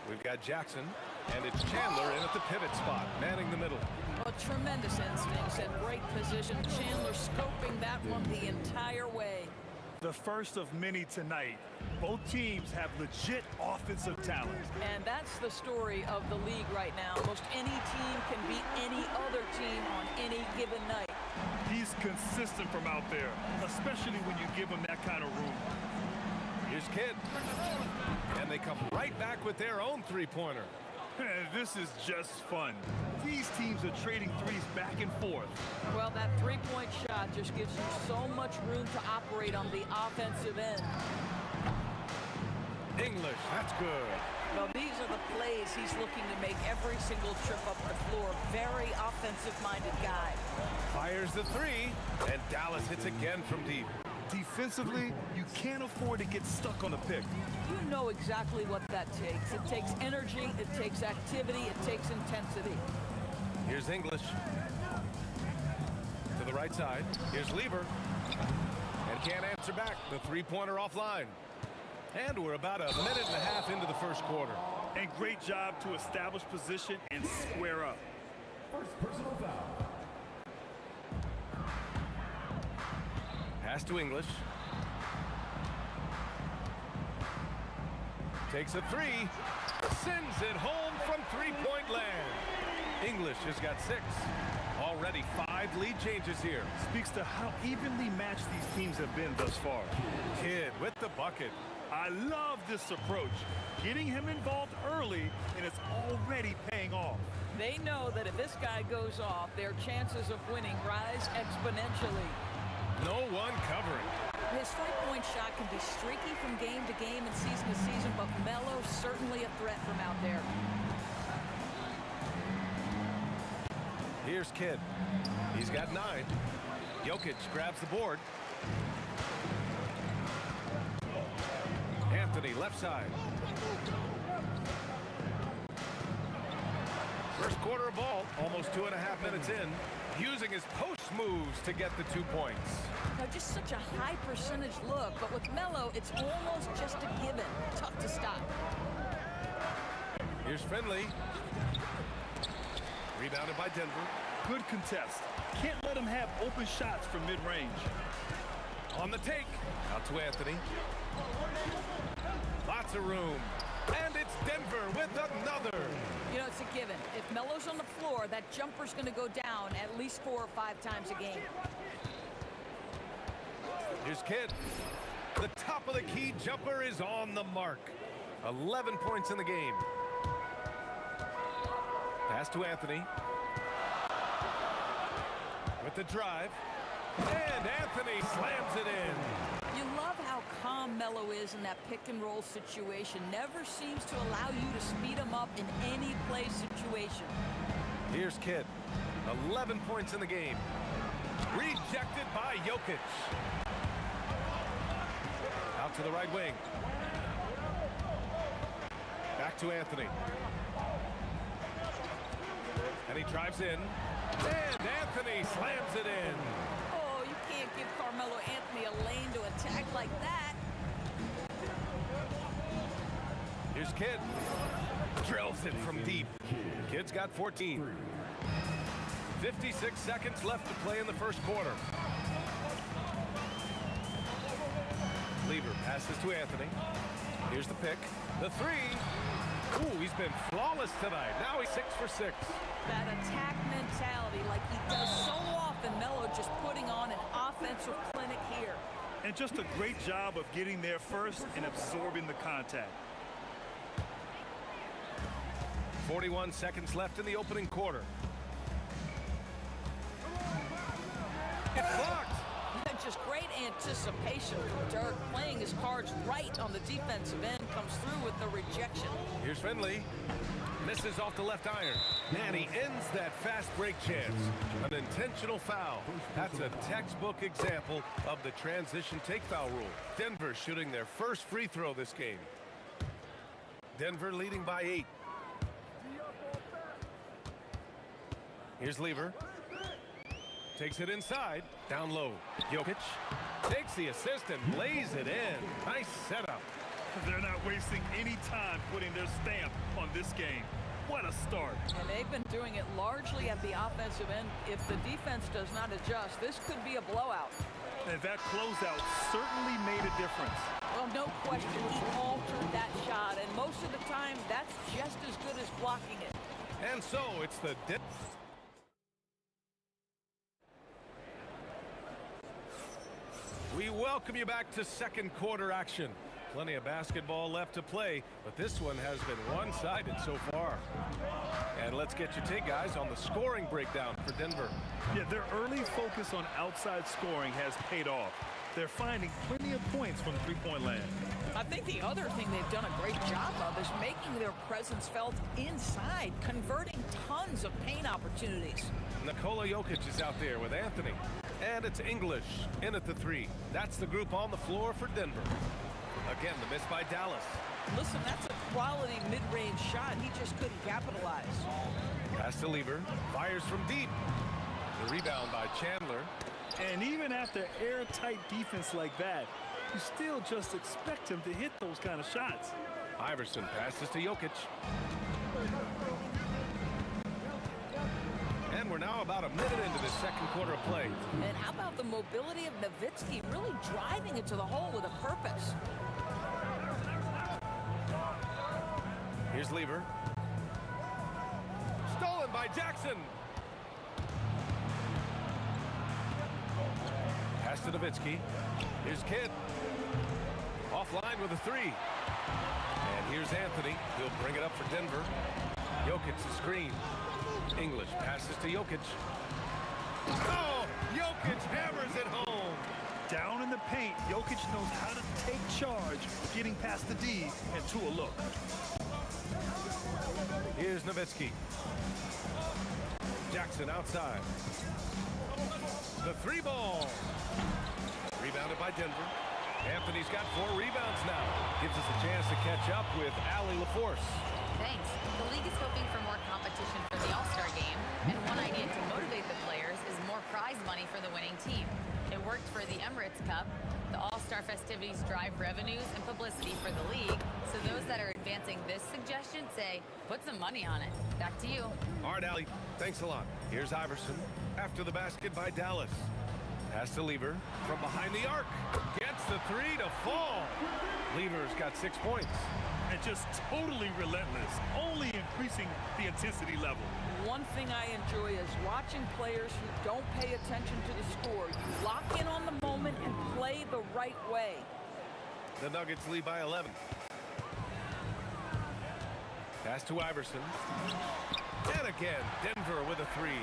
We've got Jackson, and it's Chandler in at the pivot spot, manning the middle. Well, tremendous instincts and great position. Chandler scoping that one the entire way. The first of many tonight. Both teams have legit offensive talent. And that's the story of the league right now. Most any team can beat any other team on any given night. He's consistent from out there, especially when you give him that kind of room. Here's Kidd. And they come right back with their own three-pointer. This is just fun. These teams are trading threes back and forth. Well, that three-point shot just gives you so much room to operate on the offensive end. English, that's good. Well, these are the plays he's looking to make every single trip up the floor. Very offensive-minded guy. Fires the three, and Dallas hits again from deep. Defensively, you can't afford to get stuck on a pick. You know exactly what that takes. It takes energy, it takes activity, it takes intensity. Here's English. To the right side. Here's Lever. And can't answer back. The three-pointer offline. And we're about a minute and a half into the first quarter. And great job to establish position and square up. First personal foul. Pass to English. Takes a three. Sends it home from three-point land. English has got 6. Already 5 lead changes here. Speaks to how evenly matched these teams have been thus far. Kidd with the bucket. I love this approach. Getting him involved early, and it's already paying off. They know that if this guy goes off, their chances of winning rise exponentially. No one covering. His three-point shot can be streaky from game to game and season to season, but Melo's certainly a threat from out there. Here's Kidd. He's got 9. Jokic grabs the board. Anthony, left side. First quarter of ball, almost 2.5 minutes in. Using his post moves to get the 2 points. Now, just such a high percentage look, but with Melo, it's almost just a given. Tough to stop. Here's Finley. Rebounded by Denver. Good contest. Can't let him have open shots from mid-range. On the take. Out to Anthony. Lots of room. And it's Denver with another. You know, it's a given. If Melo's on the floor, that jumper's going to go down at least 4 or 5 times a game. Here's Kidd. The top of the key jumper is on the mark. 11 points in the game. Pass to Anthony. With the drive. And Anthony slams it in. You love how calm Melo is in that pick-and-roll situation. Never seems to allow you to speed him up in any play situation. Here's Kidd. 11 points in the game. Rejected by Jokic. Out to the right wing. Back to Anthony. And he drives in. And Anthony slams it in. Oh, you can't give like that. Here's Kidd. Drills it from deep. Kidd's got 14. 56 seconds left to play in the first quarter. Lever passes to Anthony. Here's the pick. The three. Ooh, he's been flawless tonight. Now he's 6 for 6. That attack mentality like he does so often. Melo just putting on an offensive clinic here. And just a great job of getting there first and absorbing the contact. 41 seconds left in the opening quarter. It's blocked. Just great anticipation from Dirk, playing his cards right on the defensive end, comes through with the rejection. Here's Finley. Misses off the left iron. And he ends that fast break chance. An intentional foul. That's a textbook example of the transition take foul rule. Denver shooting their first free throw this game. Denver leading by 8. Here's Lever. Takes it inside. Down low. Jokic takes the assist and lays it in. Nice setup. They're not wasting any time putting their stamp on this game. What a start. And they've been doing it largely at the offensive end. If the defense does not adjust, this could be a blowout. And that closeout certainly made a difference. Well, no question, he altered that shot, and most of the time, that's just as good as blocking it. And so it's the We welcome you back to second quarter action. Plenty of basketball left to play, but this one has been one-sided so far. And let's get your take, guys, on the scoring breakdown for Denver. Yeah, their early focus on outside scoring has paid off. They're finding plenty of points from three-point land. I think the other thing they've done a great job of is making their presence felt inside, converting tons of paint opportunities. Nikola Jokic is out there with Anthony. And it's English in at the three. That's the group on the floor for Denver. Again, the miss by Dallas. Listen, that's a quality mid-range shot. He just couldn't capitalize. Pass to Lever. Fires from deep. The rebound by Chandler. And even after airtight defense like that, you still just expect him to hit those kind of shots. Iverson passes to Jokic. And we're now about a minute into the second quarter of play. And how about the mobility of Nowitzki really driving it to the hole with a purpose? Here's Lever. Stolen by Jackson. Pass to Nowitzki. Here's Kidd. Offline with a three. And here's Anthony. He'll bring it up for Denver. Jokic the screen. English passes to Jokic. Oh, Jokic hammers it home. Down in the paint, Jokic knows how to take charge, getting past the D and to a look. Here's Nowitzki. Jackson outside. The three ball. Rebounded by Denver. Anthony's got 4 rebounds now. Gives us a chance to catch up with Allie LaForce. Thanks. The league is hoping for more competition for the All-Star game, and one idea to motivate the players is more prize money for the winning team. It worked for the Emirates Cup. The All-Star festivities drive revenues and publicity for the league, so those that are advancing this suggestion say, put some money on it. Back to you. All right, Allie. Thanks a lot. Here's Iverson. After the basket by Dallas. Pass to Lever. From behind the arc. Gets the three to fall. Lever's got 6 points. And just totally relentless, only increasing the intensity level. One thing I enjoy is watching players who don't pay attention to the score. You lock in on the moment and play the right way. The Nuggets lead by 11. Pass to Iverson. And again, Denver with a three.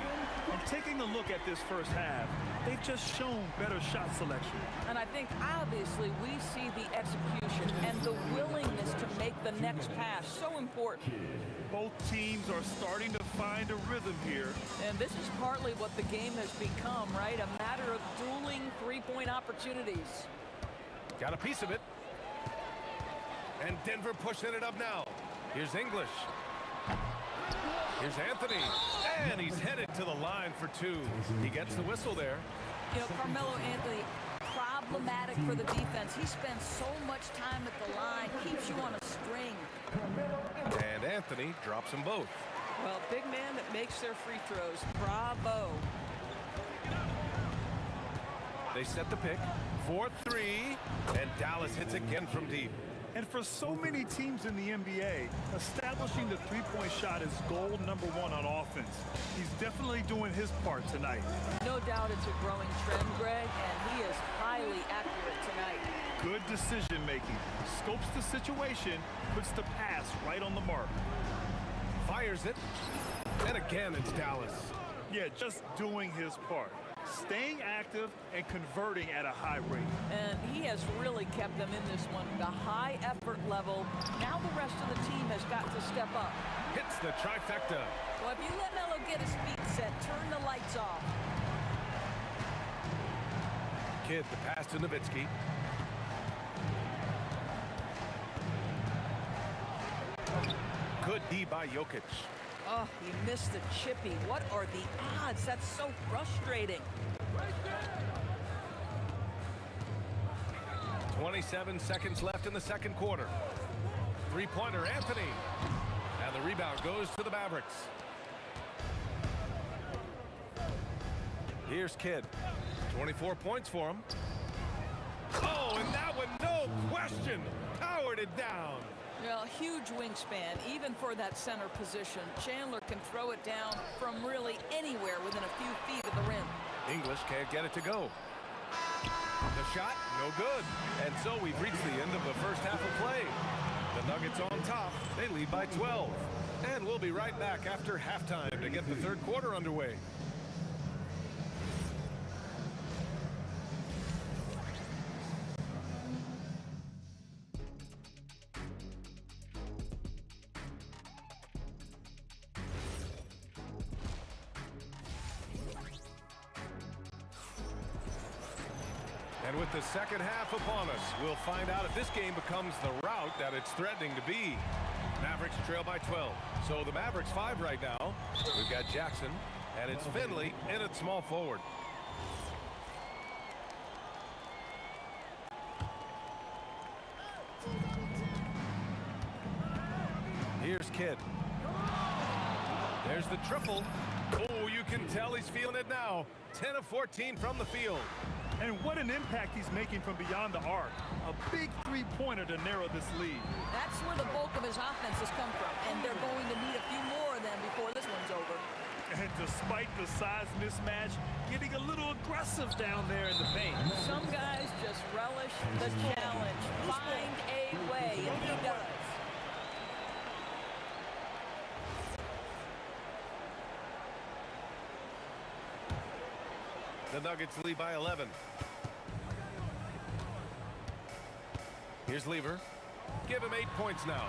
And taking a look at this first half, they've just shown better shot selection. And I think obviously we see the execution and the willingness to make the next pass so important. Both teams are starting to find a rhythm here. And this is partly what the game has become, right? A matter of dueling three-point opportunities. Got a piece of it. And Denver pushing it up now. Here's English. Here's Anthony. And he's headed to the line for 2. He gets the whistle there. You know, Carmelo Anthony, problematic for the defense. He spends so much time at the line, keeps you on a string. And Anthony drops them both. Well, big man that makes their free throws. Bravo. They set the pick. 4-3. And Dallas hits again from deep. And for so many teams in the NBA, establishing the three-point shot is goal number one on offense. He's definitely doing his part tonight. No doubt it's a growing trend, Greg, and he is highly accurate tonight. Good decision-making. Scopes the situation, puts the pass right on the mark. Fires it. And again, it's Dallas. Yeah, just doing his part. Staying active and converting at a high rate. And he has really kept them in this one. The high effort level. Now the rest of the team has got to step up. Hits the trifecta. Well, if you let Melo get his feet set, turn the lights off. Kidd, the pass to Nowitzki. Good D by Jokic. Oh, he missed the chippy. What are the odds? That's so frustrating. 27 seconds left in the second quarter. Three-pointer, Anthony. And the rebound goes to the Mavericks. Here's Kidd. 24 points for him. Oh, and that one, no question, powered it down. Well, huge wingspan, even for that center position. Chandler can throw it down from really anywhere within a few feet of the rim. English can't get it to go. The shot, no good. And so we've reached the end of the first half of play. The Nuggets on top. They lead by 12. And we'll be right back after halftime to get the third quarter underway. And with the second half upon us, we'll find out if this game becomes the rout that it's threatening to be. Mavericks trail by 12. So the Mavericks 5 right now. We've got Jackson, and it's Finley in at small forward. Here's Kidd. There's the triple. Oh, you can tell he's feeling it now. 10 of 14 from the field. And what an impact he's making from beyond the arc. A big three-pointer to narrow this lead. That's where the bulk of his offense has come from, and they're going to need a few more of them before this one's over. And despite the size mismatch, getting a little aggressive down there in the paint. Some guys just relish the challenge. Find a way, and he does. The Nuggets lead by 11. Here's Lever. Give him 8 points now.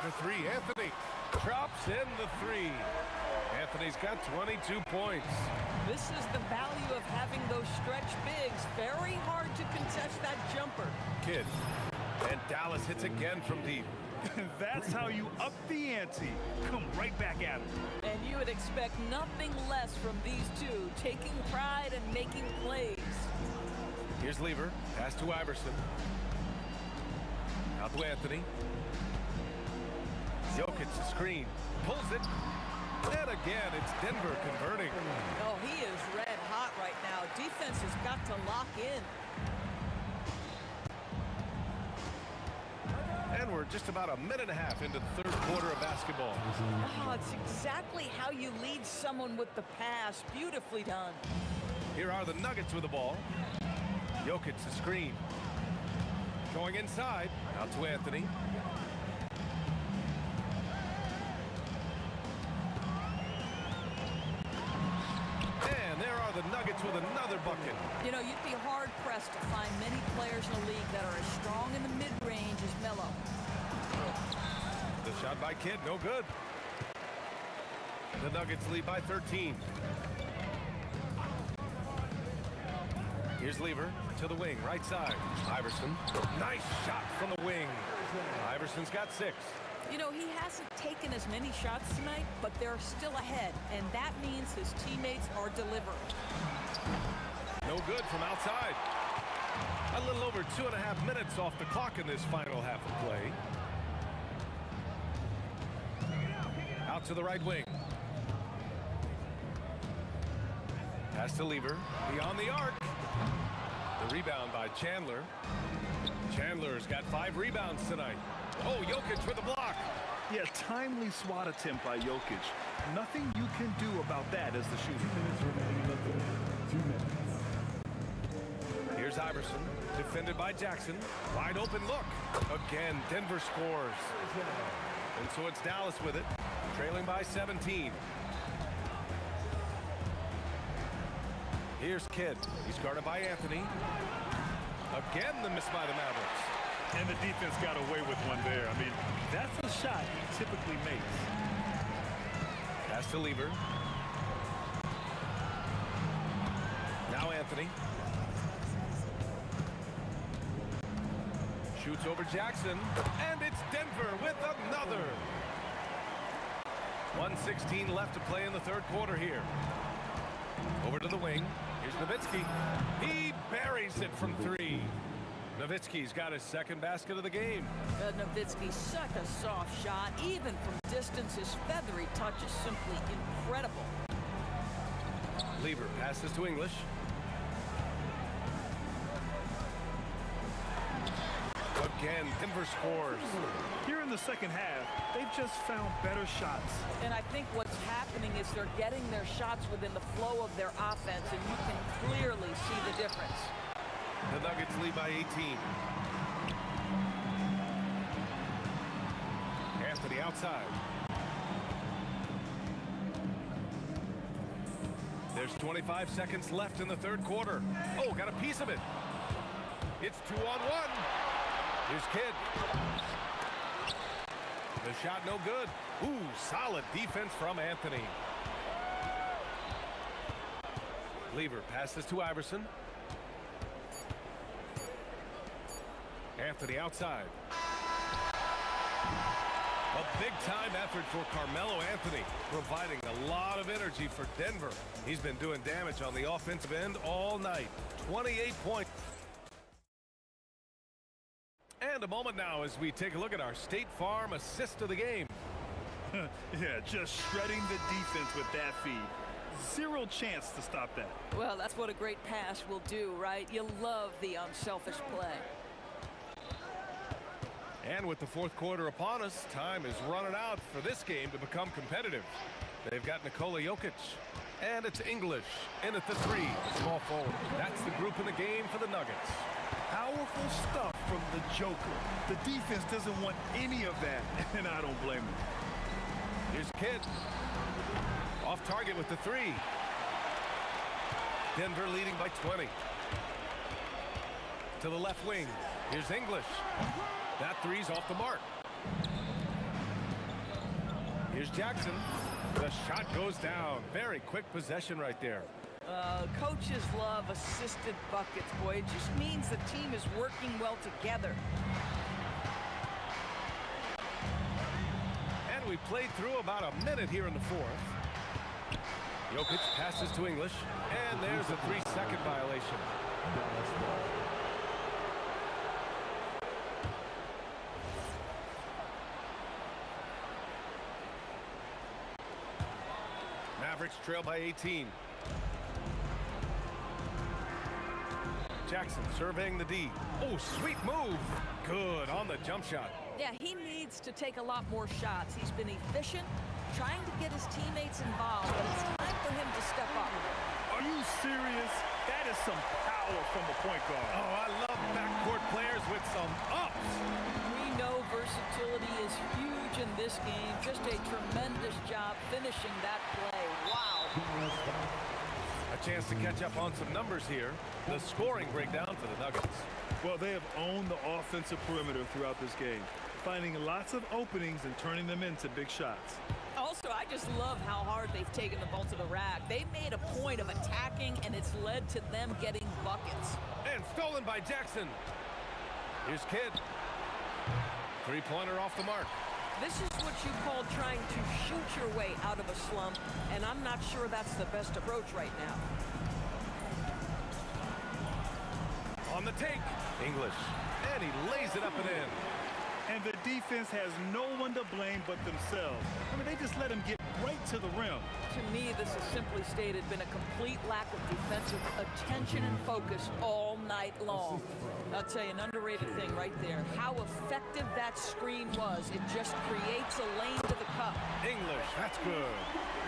The three, Anthony. Drops in the three. Anthony's got 22 points. This is the value of having those stretch bigs. Very hard to contest that jumper. Kidd. And Dallas hits again from deep. That's how you up the ante. Come right back at it. And you would expect nothing less from these two, taking pride and making plays. Here's Lever. Pass to Iverson. Out to Anthony. Jokic, the screen. Pulls it. And again, it's Denver converting. Oh, he is red hot right now. Defense has got to lock in. And we're just about a minute and a half into the third quarter of basketball. Oh, it's exactly how you lead someone with the pass. Beautifully done. Here are the Nuggets with the ball. Jokic, the screen. Going inside. Out to Anthony. And there are the Nuggets with another bucket. You know, you'd be hard-pressed to find many players in the league that are as strong in the mid-range as Melo. The shot by Kidd, no good. The Nuggets lead by 13. Here's Lever to the wing, right side. Iverson, nice shot from the wing. Iverson's got 6. You know, he hasn't taken as many shots tonight, but they're still ahead, and that means his teammates are delivering. No good from outside. A little over 2.5 minutes off the clock in this final half of play. Out to the right wing. Pass to Lever. Beyond the arc. The rebound by Chandler. Chandler's got 5 rebounds tonight. Oh, Jokic with a block. Yeah, timely swat attempt by Jokic. Nothing you can do about that as the shooter. 2 minutes. Here's Iverson, defended by Jackson. Wide open look. Again, Denver scores. And so it's Dallas with it, trailing by 17. Here's Kidd. He's guarded by Anthony. Again, the miss by the Mavericks. And the defense got away with one there. I mean, that's a shot he typically makes. Pass to Lever. Now Anthony. Shoots over Jackson. And it's Denver with another. 1:16 left to play in the third quarter here. Over to the wing. Here's Nowitzki. He buries it from 3. Nowitzki's got his second basket of the game. Nowitzki, such a soft shot. Even from distance, his feathery touch is simply incredible. Lever passes to English. Again, Denver scores. Here in the second half, they've just found better shots. And I think what's happening is they're getting their shots within the flow of their offense, and you can clearly see the difference. The Nuggets lead by 18. Anthony outside. There's 25 seconds left in the third quarter. Oh, got a piece of it. It's 2-on-1. Here's Kidd. The shot no good. Ooh, solid defense from Anthony. Lever passes to Iverson. Anthony outside. A big-time effort for Carmelo Anthony, providing a lot of energy for Denver. He's been doing damage on the offensive end all night. 28 points. And a moment now as we take a look at our State Farm assist of the game. Yeah, just shredding the defense with that feed. Zero chance to stop that. Well, that's what a great pass will do, right? You love the unselfish play. And with the fourth quarter upon us, time is running out for this game to become competitive. They've got Nikola Jokic. And it's English in at the 3, small forward. That's the group in the game for the Nuggets. Powerful stuff from the Joker. The defense doesn't want any of that, and I don't blame him. Here's Kidd. Off target with the 3. Denver leading by 20. To the left wing. Here's English. That 3's off the mark. Here's Jackson. The shot goes down. Very quick possession right there. Coaches love assisted buckets, boy. It just means the team is working well together. And we played through about a minute here in the fourth. Jokic passes to English, and there's a 3-second violation. Mavericks trail by 18. Jackson surveying the D. Oh, sweet move. Good on the jump shot. Yeah, he needs to take a lot more shots. He's been efficient, trying to get his teammates involved, but it's time for him to step up. Are you serious? That is some power from a point guard. Oh, I love backcourt players with some ups. We know versatility is huge in this game. Just a tremendous job finishing that play. Wow. A chance to catch up on some numbers here. The scoring breakdown for the Nuggets. Well, they have owned the offensive perimeter throughout this game, finding lots of openings and turning them into big shots. Also, I just love how hard they've taken the ball to the rack. They made a point of attacking, and it's led to them getting buckets. And stolen by Jackson. Here's Kidd. Three-pointer off the mark. This is what you call trying to shoot your way out of a slump, and I'm not sure that's the best approach right now. On the the take. English. And he lays it up and in. And the defense has no one to blame but themselves. I mean, they just let him get right to the rim. To me, this has simply stated been a complete lack of defensive attention and focus all night long. I'll tell you, an underrated thing right there. How effective that screen was. It just creates a lane to the cup. English, that's good.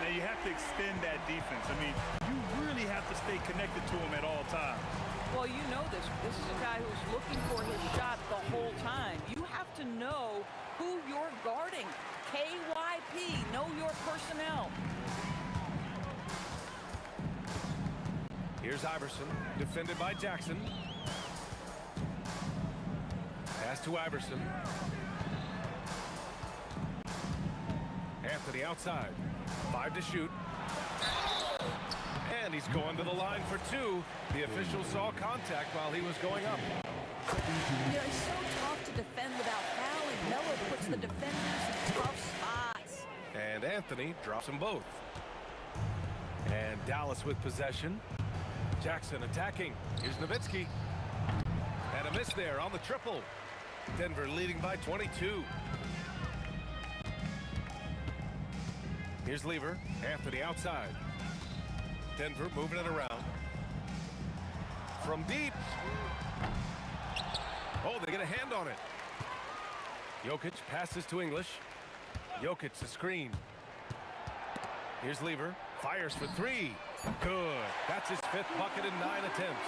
Now, you have to extend that defense. I mean, you really have to stay connected to him at all times. Well, you know this. This is a guy who's looking for his shot the whole time. You have to know who you're guarding. KYP, know your personnel. Here's Iverson, defended by Jackson. Pass to Iverson. Anthony outside. 5 to shoot. And he's going to the line for 2. The official saw contact while he was going up. You know, it's so tough to defend without fouling. Melo puts the defenders in tough spots. And Anthony drops them both. And Dallas with possession. Jackson attacking. Here's Nowitzki. And a miss there on the triple. Denver leading by 22. Here's Lever. Anthony outside. Denver moving it around. From deep. Oh, they get a hand on it. Jokic passes to English. Jokic the screen. Here's Lever. Fires for 3. Good. That's his 5th bucket in 9 attempts.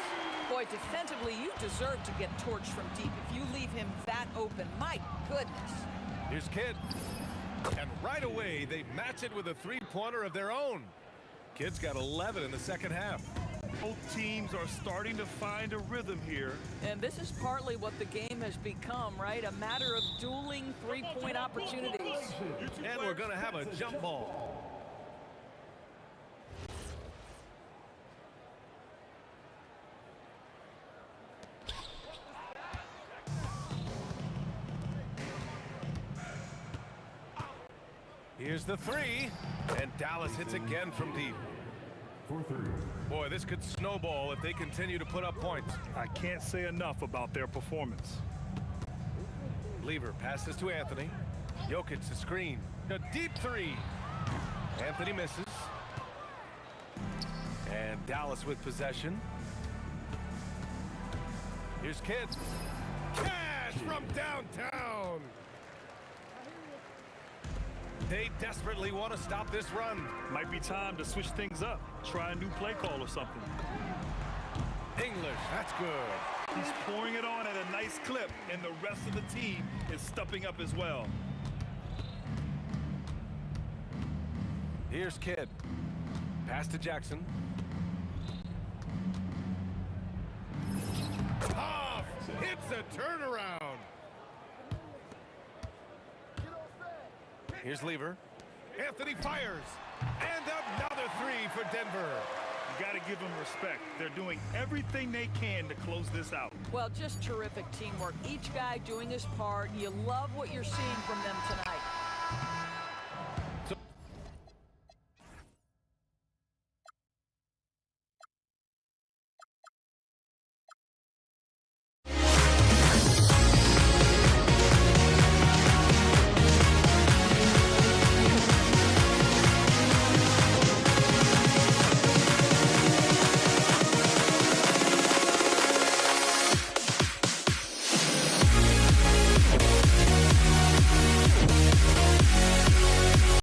Boy, defensively, you deserve to get torched from deep if you leave him that open. My goodness. Here's Kidd. And right away, they match it with a 3-pointer of their own. Kidd's got 11 in the second half. Both teams are starting to find a rhythm here. And this is partly what the game has become, right? A matter of dueling 3-point opportunities. And we're going to have a jump ball. Here's the 3, and Dallas hits again from deep. Boy, this could snowball if they continue to put up points. I can't say enough about their performance. Lever passes to Anthony. Jokic the screen. A deep 3. Anthony misses. And Dallas with possession. Here's Kidd. Cash from downtown. They desperately want to stop this run. Might be time to switch things up. Try a new play call or something. English, that's good. He's pouring it on at a nice clip, and the rest of the team is stepping up as well. Here's Kidd. Pass to Jackson. Tough! Hits a turnaround. Here's Lever. Anthony fires. And another 3 for Denver. You got to give them respect. They're doing everything they can to close this out. Well, just terrific teamwork. Each guy doing his part. You love what you're seeing from them tonight.